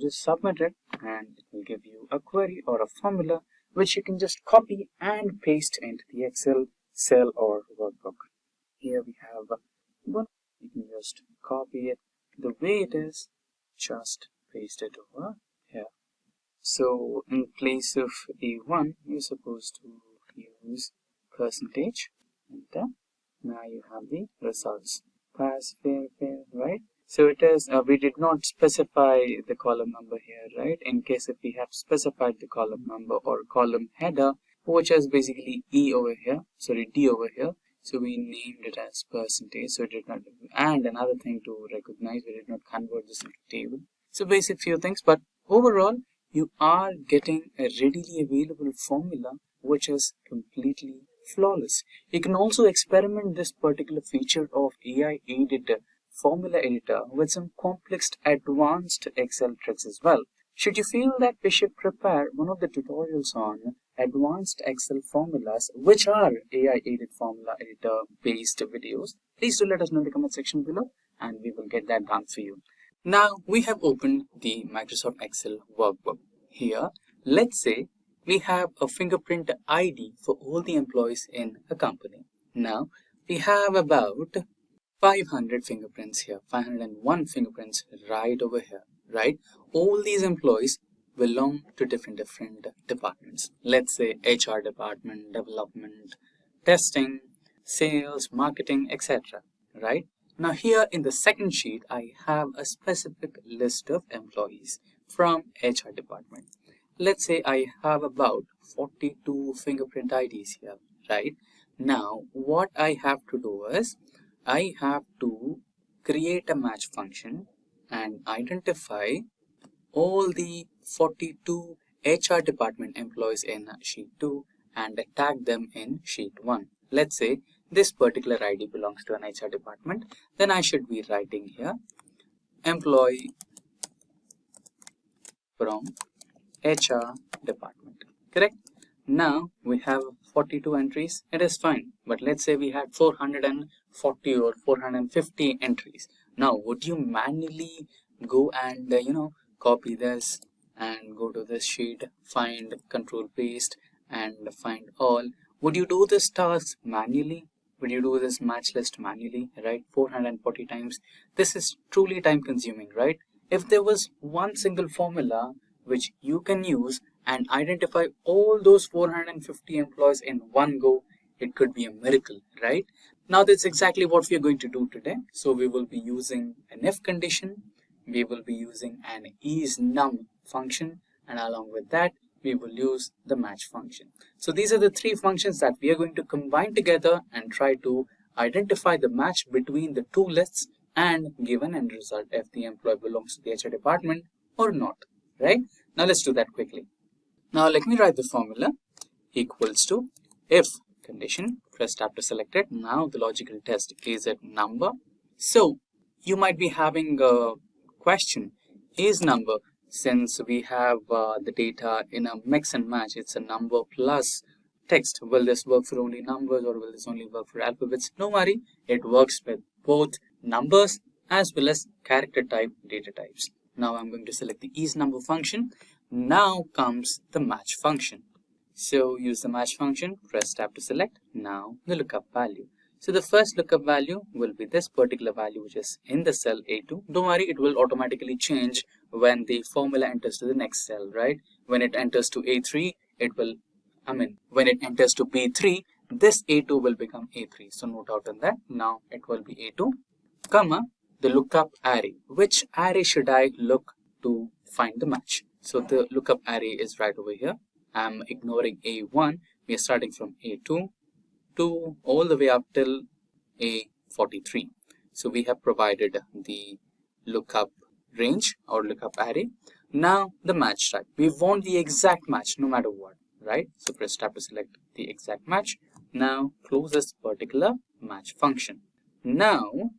Just submit it and it will give you a query or a formula which you can just copy and paste into the Excel cell or workbook. Here we have one. You can just copy it the way it is, just paste it over here. So in place of A1 you're supposed to use percentage. Enter. Now you have the results. Pass, fail, right? So it is, we did not specify the column number here, right? In case if we have specified the column number or column header, which is basically D over here. So we named it as percentage. So it did not, and another thing to recognize, we did not convert this into table. So basic few things, but overall, you are getting a readily available formula, which is completely flawless. You can also experiment this particular feature of AI aided formula editor with some complex advanced Excel tricks as well. Should you feel that we should prepare one of the tutorials on advanced Excel formulas, which are AI aided formula editor based videos, please do let us know in the comment section below and we will get that done for you. Now we have opened the Microsoft Excel workbook. Here, let's say we have a fingerprint ID for all the employees in a company. Now we have about 500 fingerprints here, 501 fingerprints right over here, right? All these employees belong to different departments. Let's say HR department, development, testing, sales, marketing, etc. Right? Now here in the second sheet, I have a specific list of employees from HR department. Let's say I have about 42 fingerprint IDs here, right? Now what I have to do is, I have to create a match function and identify all the 42 HR department employees in sheet 2 and tag them in sheet 1. Let's say this particular ID belongs to an HR department, then I should be writing here employee from HR department, correct? Now we have 42 entries, it is fine, but let's say we had 440 or 450 entries. Now would you manually go and copy this and go to this sheet, find control paste and find all? Would you do this task manually? Would you do this match list manually, right? 440 times. This is truly time consuming, right? If there was one single formula which you can use and identify all those 450 employees in one go, it could be a miracle, right? Now that's exactly what we are going to do today. So we will be using an if condition, we will be using an isNum function, and along with that we will use the match function. So these are the three functions that we are going to combine together and try to identify the match between the two lists and give an end result if the employee belongs to the HR department or not, right? Now let's do that quickly. Now let me write the formula. Equals to if condition, press tab to select it. Now the logical test is at number. So you might be having a question, is number, since we have the data in a mix and match, it's a number plus text. Will this work for only numbers or will this only work for alphabets? No worry, it works with both numbers as well as character type data types. Now I'm going to select the isNumber function. Now comes the match function. So use the match function, press tab to select. Now the lookup value. So the first lookup value will be this particular value which is in the cell A2. Don't worry, it will automatically change when the formula enters to the next cell, right? When it enters to A3, when it enters to B3, this A2 will become A3. So note out on that. Now it will be A2, comma, the lookup array. Which array should I look to find the match? So the lookup array is right over here. I'm ignoring A1. We are starting from A2 to all the way up till A43. So we have provided the lookup range or lookup array. Now the match type. We want the exact match no matter what, right? So press tab to select the exact match. Now close this particular match function. Now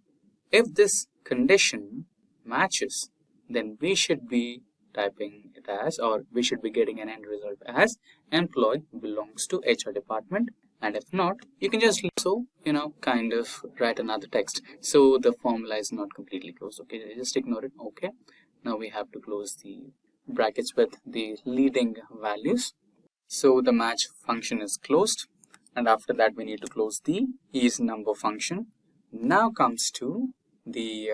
if this condition matches, then we should be typing it as, or we should be getting an end result as employee belongs to HR department. And if not, you can just kind of write another text. So the formula is not completely closed. Okay, just ignore it. Okay, now we have to close the brackets with the leading values. So the match function is closed, and after that we need to close the isNumber function. Now comes to the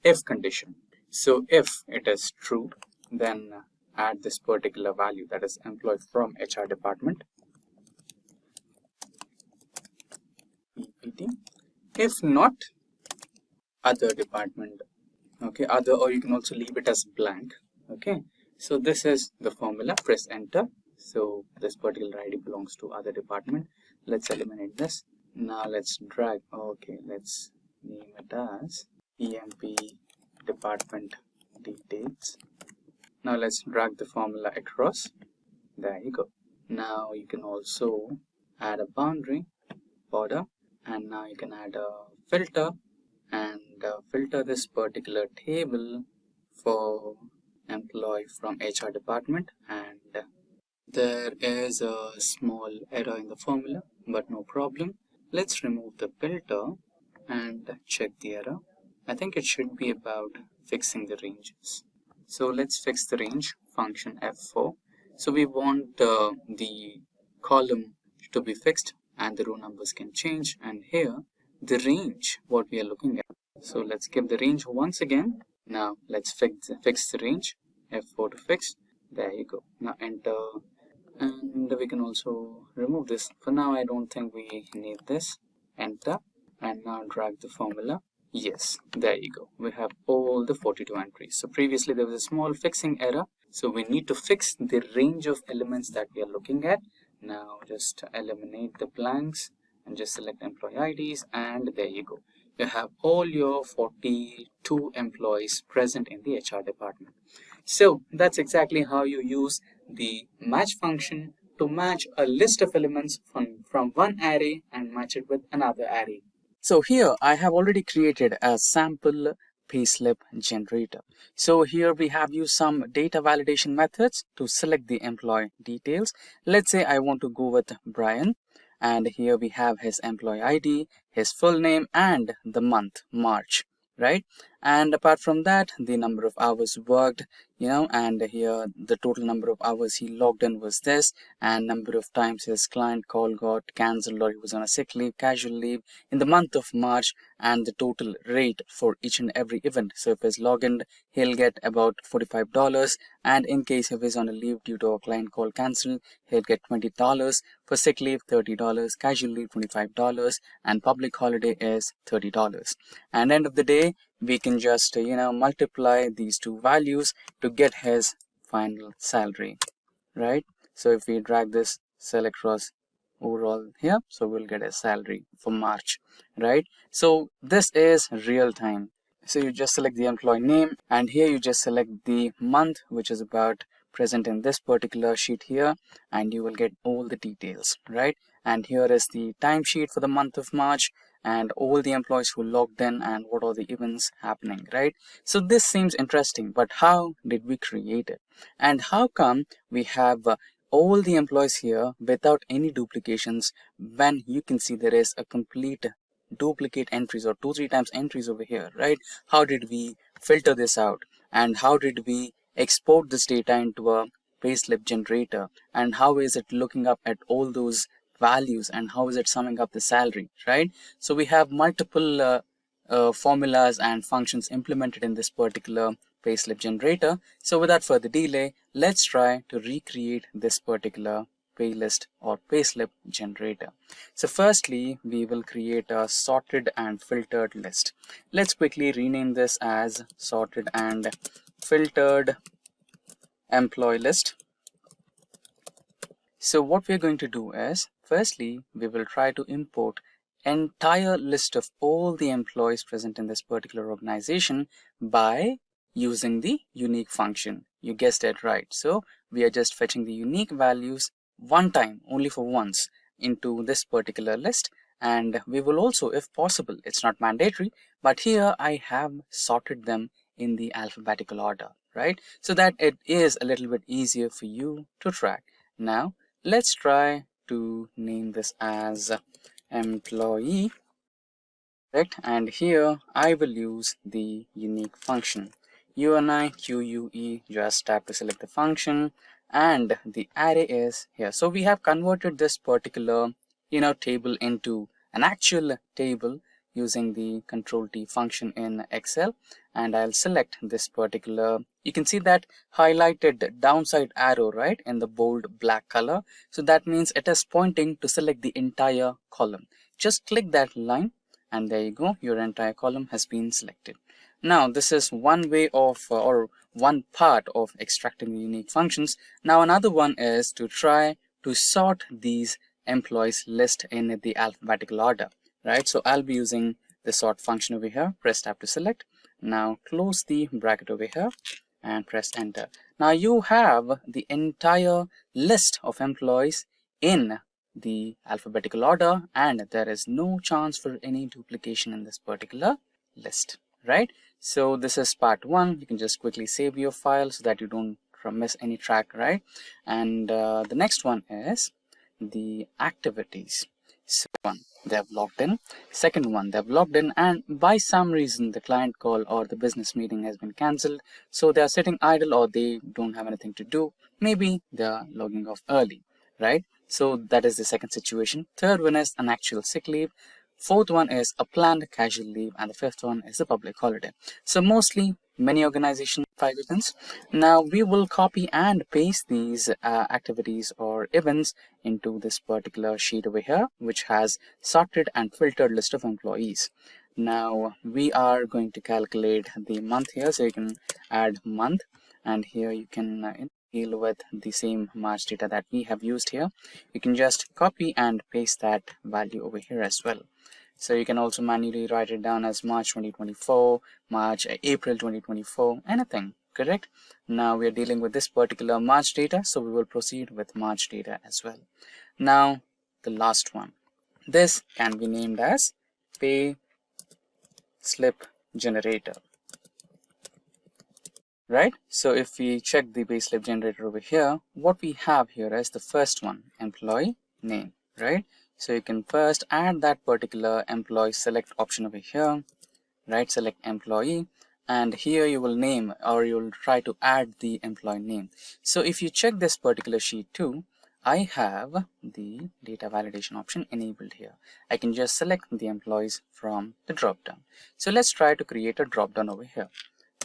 if condition. So if it is true, then add this particular value, that is employee from HR department. PPT. If not, other department. Okay, other, or you can also leave it as blank. Okay, so this is the formula. Press enter. So this particular ID belongs to other department. Let's eliminate this. Now let's drag. Okay, let's name it as EMP department details. Now let's drag the formula across. There you go. Now you can also add a boundary border, and now you can add a filter and filter this particular table for employee from HR department. And there is a small error in the formula, but no problem. Let's remove the filter and check the error. I think it should be about fixing the ranges. So let's fix the range function F4. So we want the column to be fixed and the row numbers can change, and here the range what we are looking at. So let's give the range once again. Now let's fix the range, F4 to fix. There you go. Now enter, and we can also remove this. For now I don't think we need this. Enter, and now drag the formula. Yes, there you go. We have all the 42 entries. So previously there was a small fixing error. So we need to fix the range of elements that we are looking at. Now just eliminate the blanks and just select employee IDs, and there you go. You have all your 42 employees present in the HR department. So that's exactly how you use the match function to match a list of elements from one array and match it with another array. So here I have already created a sample payslip generator. So here we have used some data validation methods to select the employee details. Let's say I want to go with Brian, and here we have his employee ID, his full name, and the month March, right? And apart from that, the number of hours worked, and here the total number of hours he logged in was this, and number of times his client call got cancelled or he was on a sick leave, casual leave in the month of March, and the total rate for each and every event. So if he's logged in, he'll get about $45, and in case if he's on a leave due to a client call cancel, he'll get $20. For sick leave, $30, casual leave, $25, and public holiday is $30. And end of the day, we can just multiply these two values to get his final salary. right? So if we drag this cell across overall here, so we'll get a salary for March, right? So this is real time. So you just select the employee name, and here you just select the month, which is about present in this particular sheet here, and you will get all the details, right? And here is the timesheet for the month of March, and all the employees who logged in and what are the events happening, right? So this seems interesting, but how did we create it? And how come we have all the employees here without any duplications, when you can see there is a complete duplicate entries or 2-3 times entries over here, right? How did we filter this out, and how did we export this data into a payslip generator, and how is it looking up at all those values, and how is it summing up the salary, right? So we have multiple formulas and functions implemented in this particular payslip generator. So without further delay, let's try to recreate this particular paylist or payslip generator. So firstly, we will create a sorted and filtered list. Let's quickly rename this as sorted and filtered employee list. So what we're going to do is, firstly, we will try to import entire list of all the employees present in this particular organization by using the unique function. You guessed it right. So we are just fetching the unique values one time, only for once, into this particular list. And we will also, if possible, it's not mandatory, but here I have sorted them in the alphabetical order, right? So that it is a little bit easier for you to track. Now, let's try to name this as employee, correct? And here I will use the unique function UNIQUE. Just tap to select the function, and the array is here. So we have converted this particular table into an actual table using the control T function in Excel, and I'll select this particular, you can see that highlighted downside arrow, right, in the bold black color. So that means it is pointing to select the entire column. Just click that line, and there you go, your entire column has been selected. Now this is one way of or one part of extracting the unique functions. Now another one is to try to sort these employees list in the alphabetical order, right? So I'll be using the sort function over here. Press tab to select. Now close the bracket over here and press enter. Now you have the entire list of employees in the alphabetical order, and there is no chance for any duplication in this particular list, right? So this is part one. You can just quickly save your file so that you don't miss any track, right? And the next one is the activities. So one, they have logged in. Second one, they have logged in, and by some reason the client call or the business meeting has been cancelled, so they are sitting idle or they don't have anything to do. Maybe they are logging off early, right? So that is the second situation. Third one is an actual sick leave. Fourth one is a planned casual leave, and the fifth one is a public holiday. So mostly many organizations 5 events. Now we will copy and paste these activities or events into this particular sheet over here, which has sorted and filtered list of employees. Now we are going to calculate the month here, so you can add month, and here you can deal with the same March data that we have used here. You can just copy and paste that value over here as well. So you can also manually write it down as March 2024, April 2024, anything, correct? Now we are dealing with this particular March data, so we will proceed with March data as well. Now the last one, this can be named as pay slip generator, right? So if we check the payslip generator over here, what we have here is the first one, employee name, right? So you can first add that particular employee select option over here, right? Select employee, and here you will name, or you will try to add the employee name. So if you check this particular sheet too, I have the data validation option enabled here. I can just select the employees from the drop down. So let's try to create a drop down over here.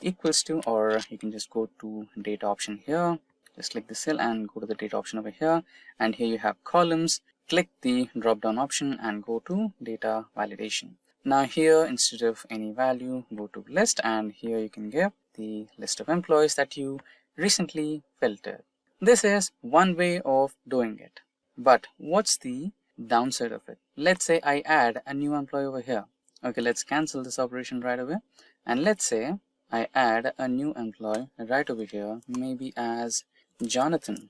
Equals to, or you can just go to data option here, just click the cell and go to the data option over here, and here you have columns. Click the drop down option and go to data validation. Now here, instead of any value, go to list, and here you can give the list of employees that you recently filtered. This is one way of doing it. But what's the downside of it? Let's say I add a new employee over here. Okay, let's cancel this operation right away. And let's say I add a new employee right over here, maybe as Jonathan.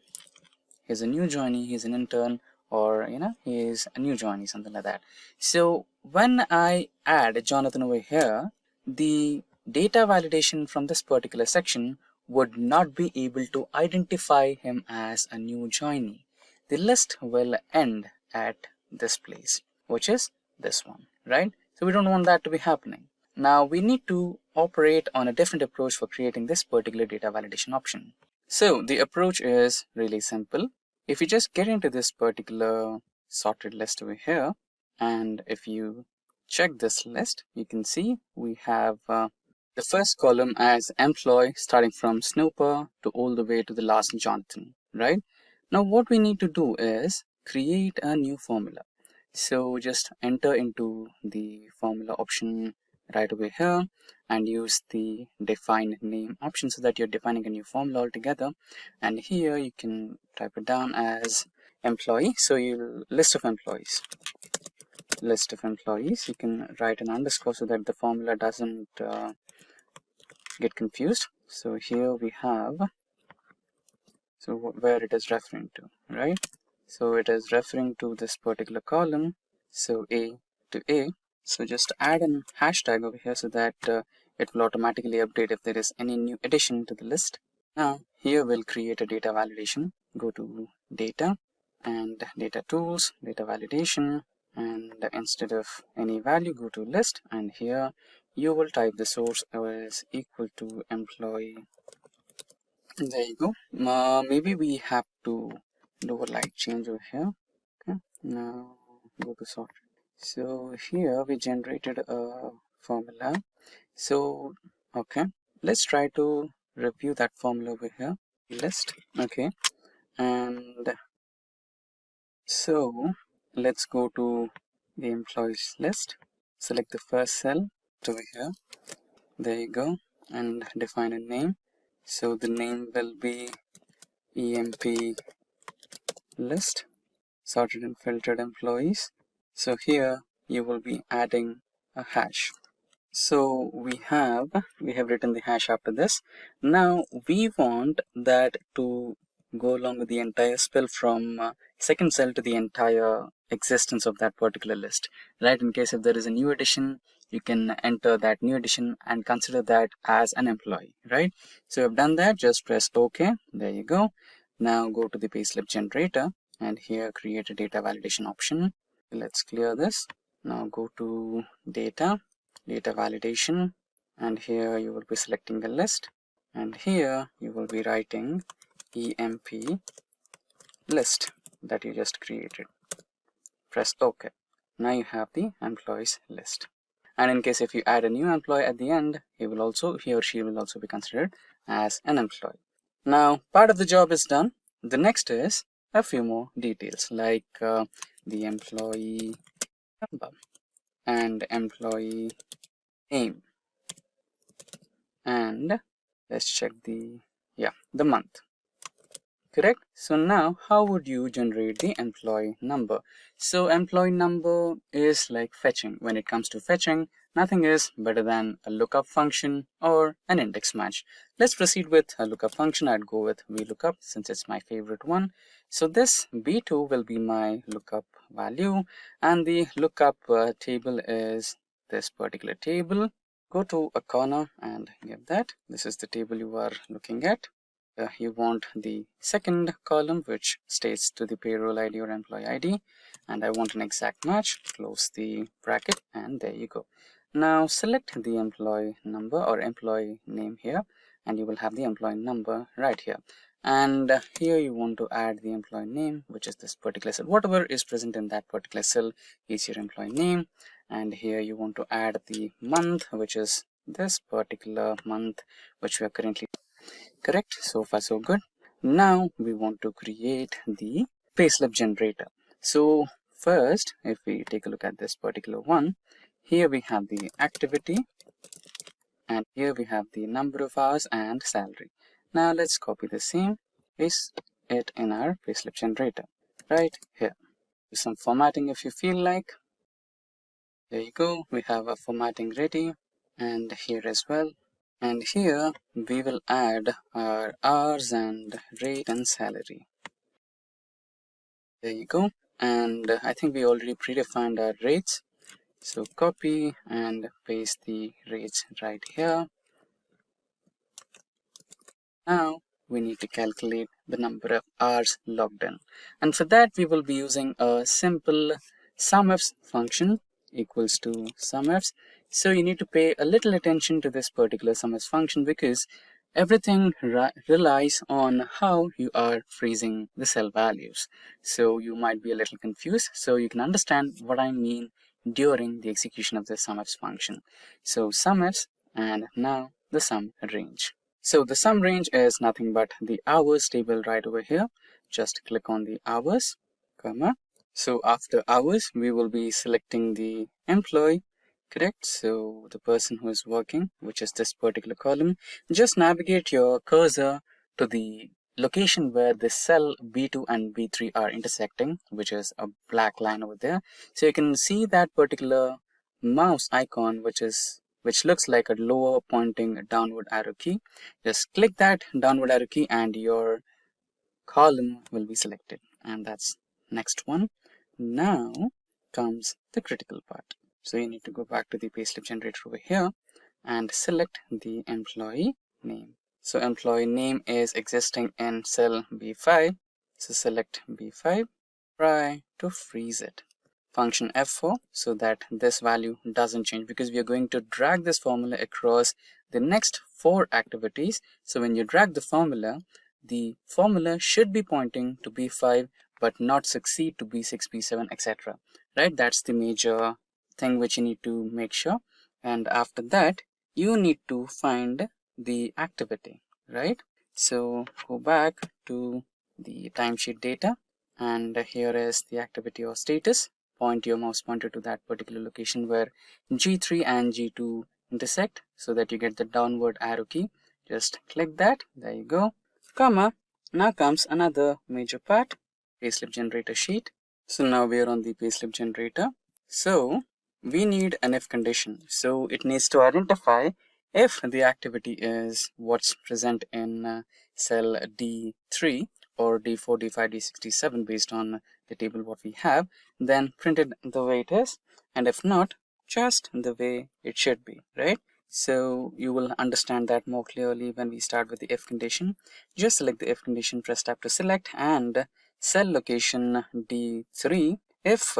He's a new joinee, he's an intern, or he's a new joinee, something like that. So when I add Jonathan over here, the data validation from this particular section would not be able to identify him as a new joinee. The list will end at this place, which is this one, right? So we don't want that to be happening. Now we need to operate on a different approach for creating this particular data validation option. So the approach is really simple. If you just get into this particular sorted list over here, and if you check this list, you can see we have the first column as employee, starting from Snooper to all the way to the last Jonathan, right? Now what we need to do is create a new formula. So just enter into the formula option right over here and use the define name option so that you're defining a new formula altogether. And here you can type it down as employee. So you list of employees. You can write an underscore so that the formula doesn't get confused. So here we have, so where it is referring to, right? So it is referring to this particular column, so A to A. So just add an hashtag over here so that it will automatically update if there is any new addition to the list. Now here we'll create a data validation. Go to data and data tools, data validation, and instead of any value, go to list, and here you will type the source as equal to employee. There you go. Maybe we have to do a light change over here. Okay, now go to sort. So here we generated a formula. So okay, let's try to review that formula over here. List. Okay, and so let's go to the employees list. Select the first cell over here. There you go, and define a name. So the name will be EMP list, sorted and filtered employees. So here you will be adding a hash. So we have written the hash after this. Now we want that to go along with the entire spell from second cell to the entire existence of that particular list, right? In case if there is a new addition, you can enter that new addition and consider that as an employee, right? So I've done that. Just press OK. There you go. Now go to the payslip generator and here create a data validation option. Let's clear this. Now go to data validation, and here you will be selecting a list, and here you will be writing EMP list that you just created. Press OK. Now you have the employees list. And in case if you add a new employee at the end, he or she will also be considered as an employee. Now part of the job is done. The next is a few more details like the employee number and employee name, and let's check the month. Correct. So now how would you generate the employee number? So employee number is like fetching. When it comes to fetching, nothing is better than a lookup function or an index match. Let's proceed with a lookup function. I'd go with Vlookup since it's my favorite one. So this B2 will be my lookup value, and the lookup table is this particular table. Go to a corner and give that. This is the table you are looking at. You want the second column which states to the payroll ID or employee ID, and I want an exact match. Close the bracket, and there you go. Now select the employee number or employee name here, and you will have the employee number right here. And here you want to add the employee name, which is this particular cell. Whatever is present in that particular cell is your employee name. And here you want to add the month, which is this particular month which we are currently. Correct. So far so good. Now we want to create the payslip generator. So first, if we take a look at this particular one, here we have the activity, and here we have the number of hours and salary. Now let's copy the same, paste it in our payslip generator right here. Do some formatting if you feel like. There you go, we have our formatting ready, and here as well. And here we will add our hours and rate and salary. There you go. And I think we already predefined our rates. So copy and paste the rates right here. Now we need to calculate the number of hours logged in. And for that we will be using a simple SUMIFS function equals to SUMIFS. So you need to pay a little attention to this particular SUMIFS function because everything relies on how you are freezing the cell values. So you might be a little confused. So you can understand what I mean during the execution of the SUMIFS function. So SUMIFS and now the sum range. So the sum range is nothing but the hours table right over here. Just click on the hours, comma. So after hours, we will be selecting the employee, correct? So the person who is working, which is this particular column. Just navigate your cursor to the location where the cell B2 and B3 are intersecting, which is a black line over there. So you can see that particular mouse icon, which looks like a lower pointing downward arrow key. Just click that downward arrow key and your column will be selected. And that's next one. Now comes the critical part. So you need to go back to the payslip generator over here and select the employee name. So employee name is existing in cell B5. So select B5, try to freeze it. Function F4 so that this value doesn't change because we are going to drag this formula across the next 4 activities. So when you drag the formula should be pointing to B5 but not succeed to B6, B7, etc. Right? That's the major thing which you need to make sure. And after that, you need to find the activity, right? So go back to the timesheet data and here is the activity or status. Point your mouse pointer to that particular location where G3 and G2 intersect so that you get the downward arrow key. Just click that. There you go. Comma. Now comes another major part, payslip generator sheet. So now we are on the payslip generator. So we need an if condition. So it needs to identify if the activity is what's present in cell D3 or D4, D5, D6, D7 based on the table what we have, then print it the way it is, and if not, just the way it should be, right? So you will understand that more clearly when we start with the if condition. Just select the if condition, press tab to select, and cell location D3, if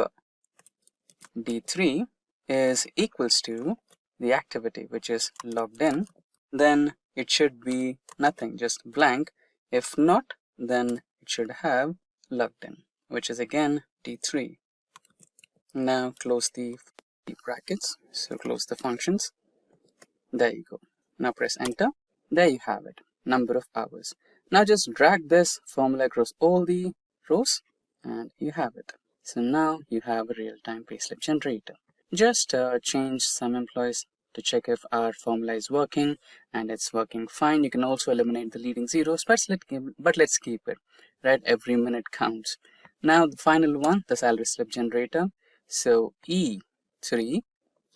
D3 is equals to the activity which is logged in, then it should be nothing, just blank. If not, then it should have logged in, which is again D3. Now close the brackets, so close the functions. There you go. Now press enter. There you have it, number of hours. Now just drag this formula across all the rows and you have it. So now you have a real-time payslip generator. Just change some employees to check if our formula is working, and it's working fine. You can also eliminate the leading zeros, but let's keep it, right? Every minute counts. Now the final one, the salary slip generator. So E3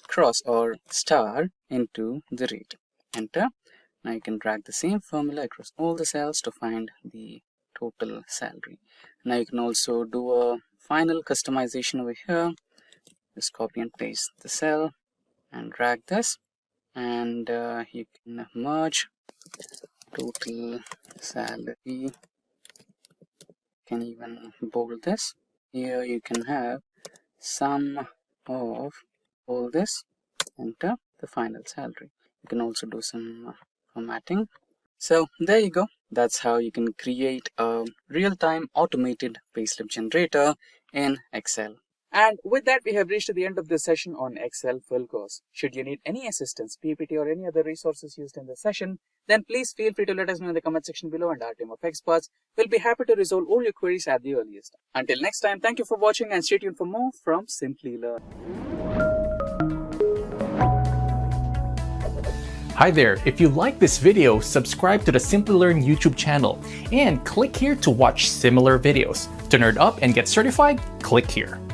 cross or star into the rate. Enter. Now you can drag the same formula across all the cells to find the total salary. Now you can also do a final customization over here. Just copy and paste the cell and drag this, and you can merge total salary. You can even bold this. Here you can have sum of all this. Enter the final salary. You can also do some formatting. So there you go. That's how you can create a real-time automated payslip generator in Excel. And with that, we have reached the end of this session on Excel full course. Should you need any assistance, PPT or any other resources used in the session, then please feel free to let us know in the comment section below, and our team of experts will be happy to resolve all your queries at the earliest. Until next time, thank you for watching and stay tuned for more from Simply Learn. Hi there, if you like this video, subscribe to the Simplilearn YouTube channel and click here to watch similar videos. To nerd up and get certified, click here.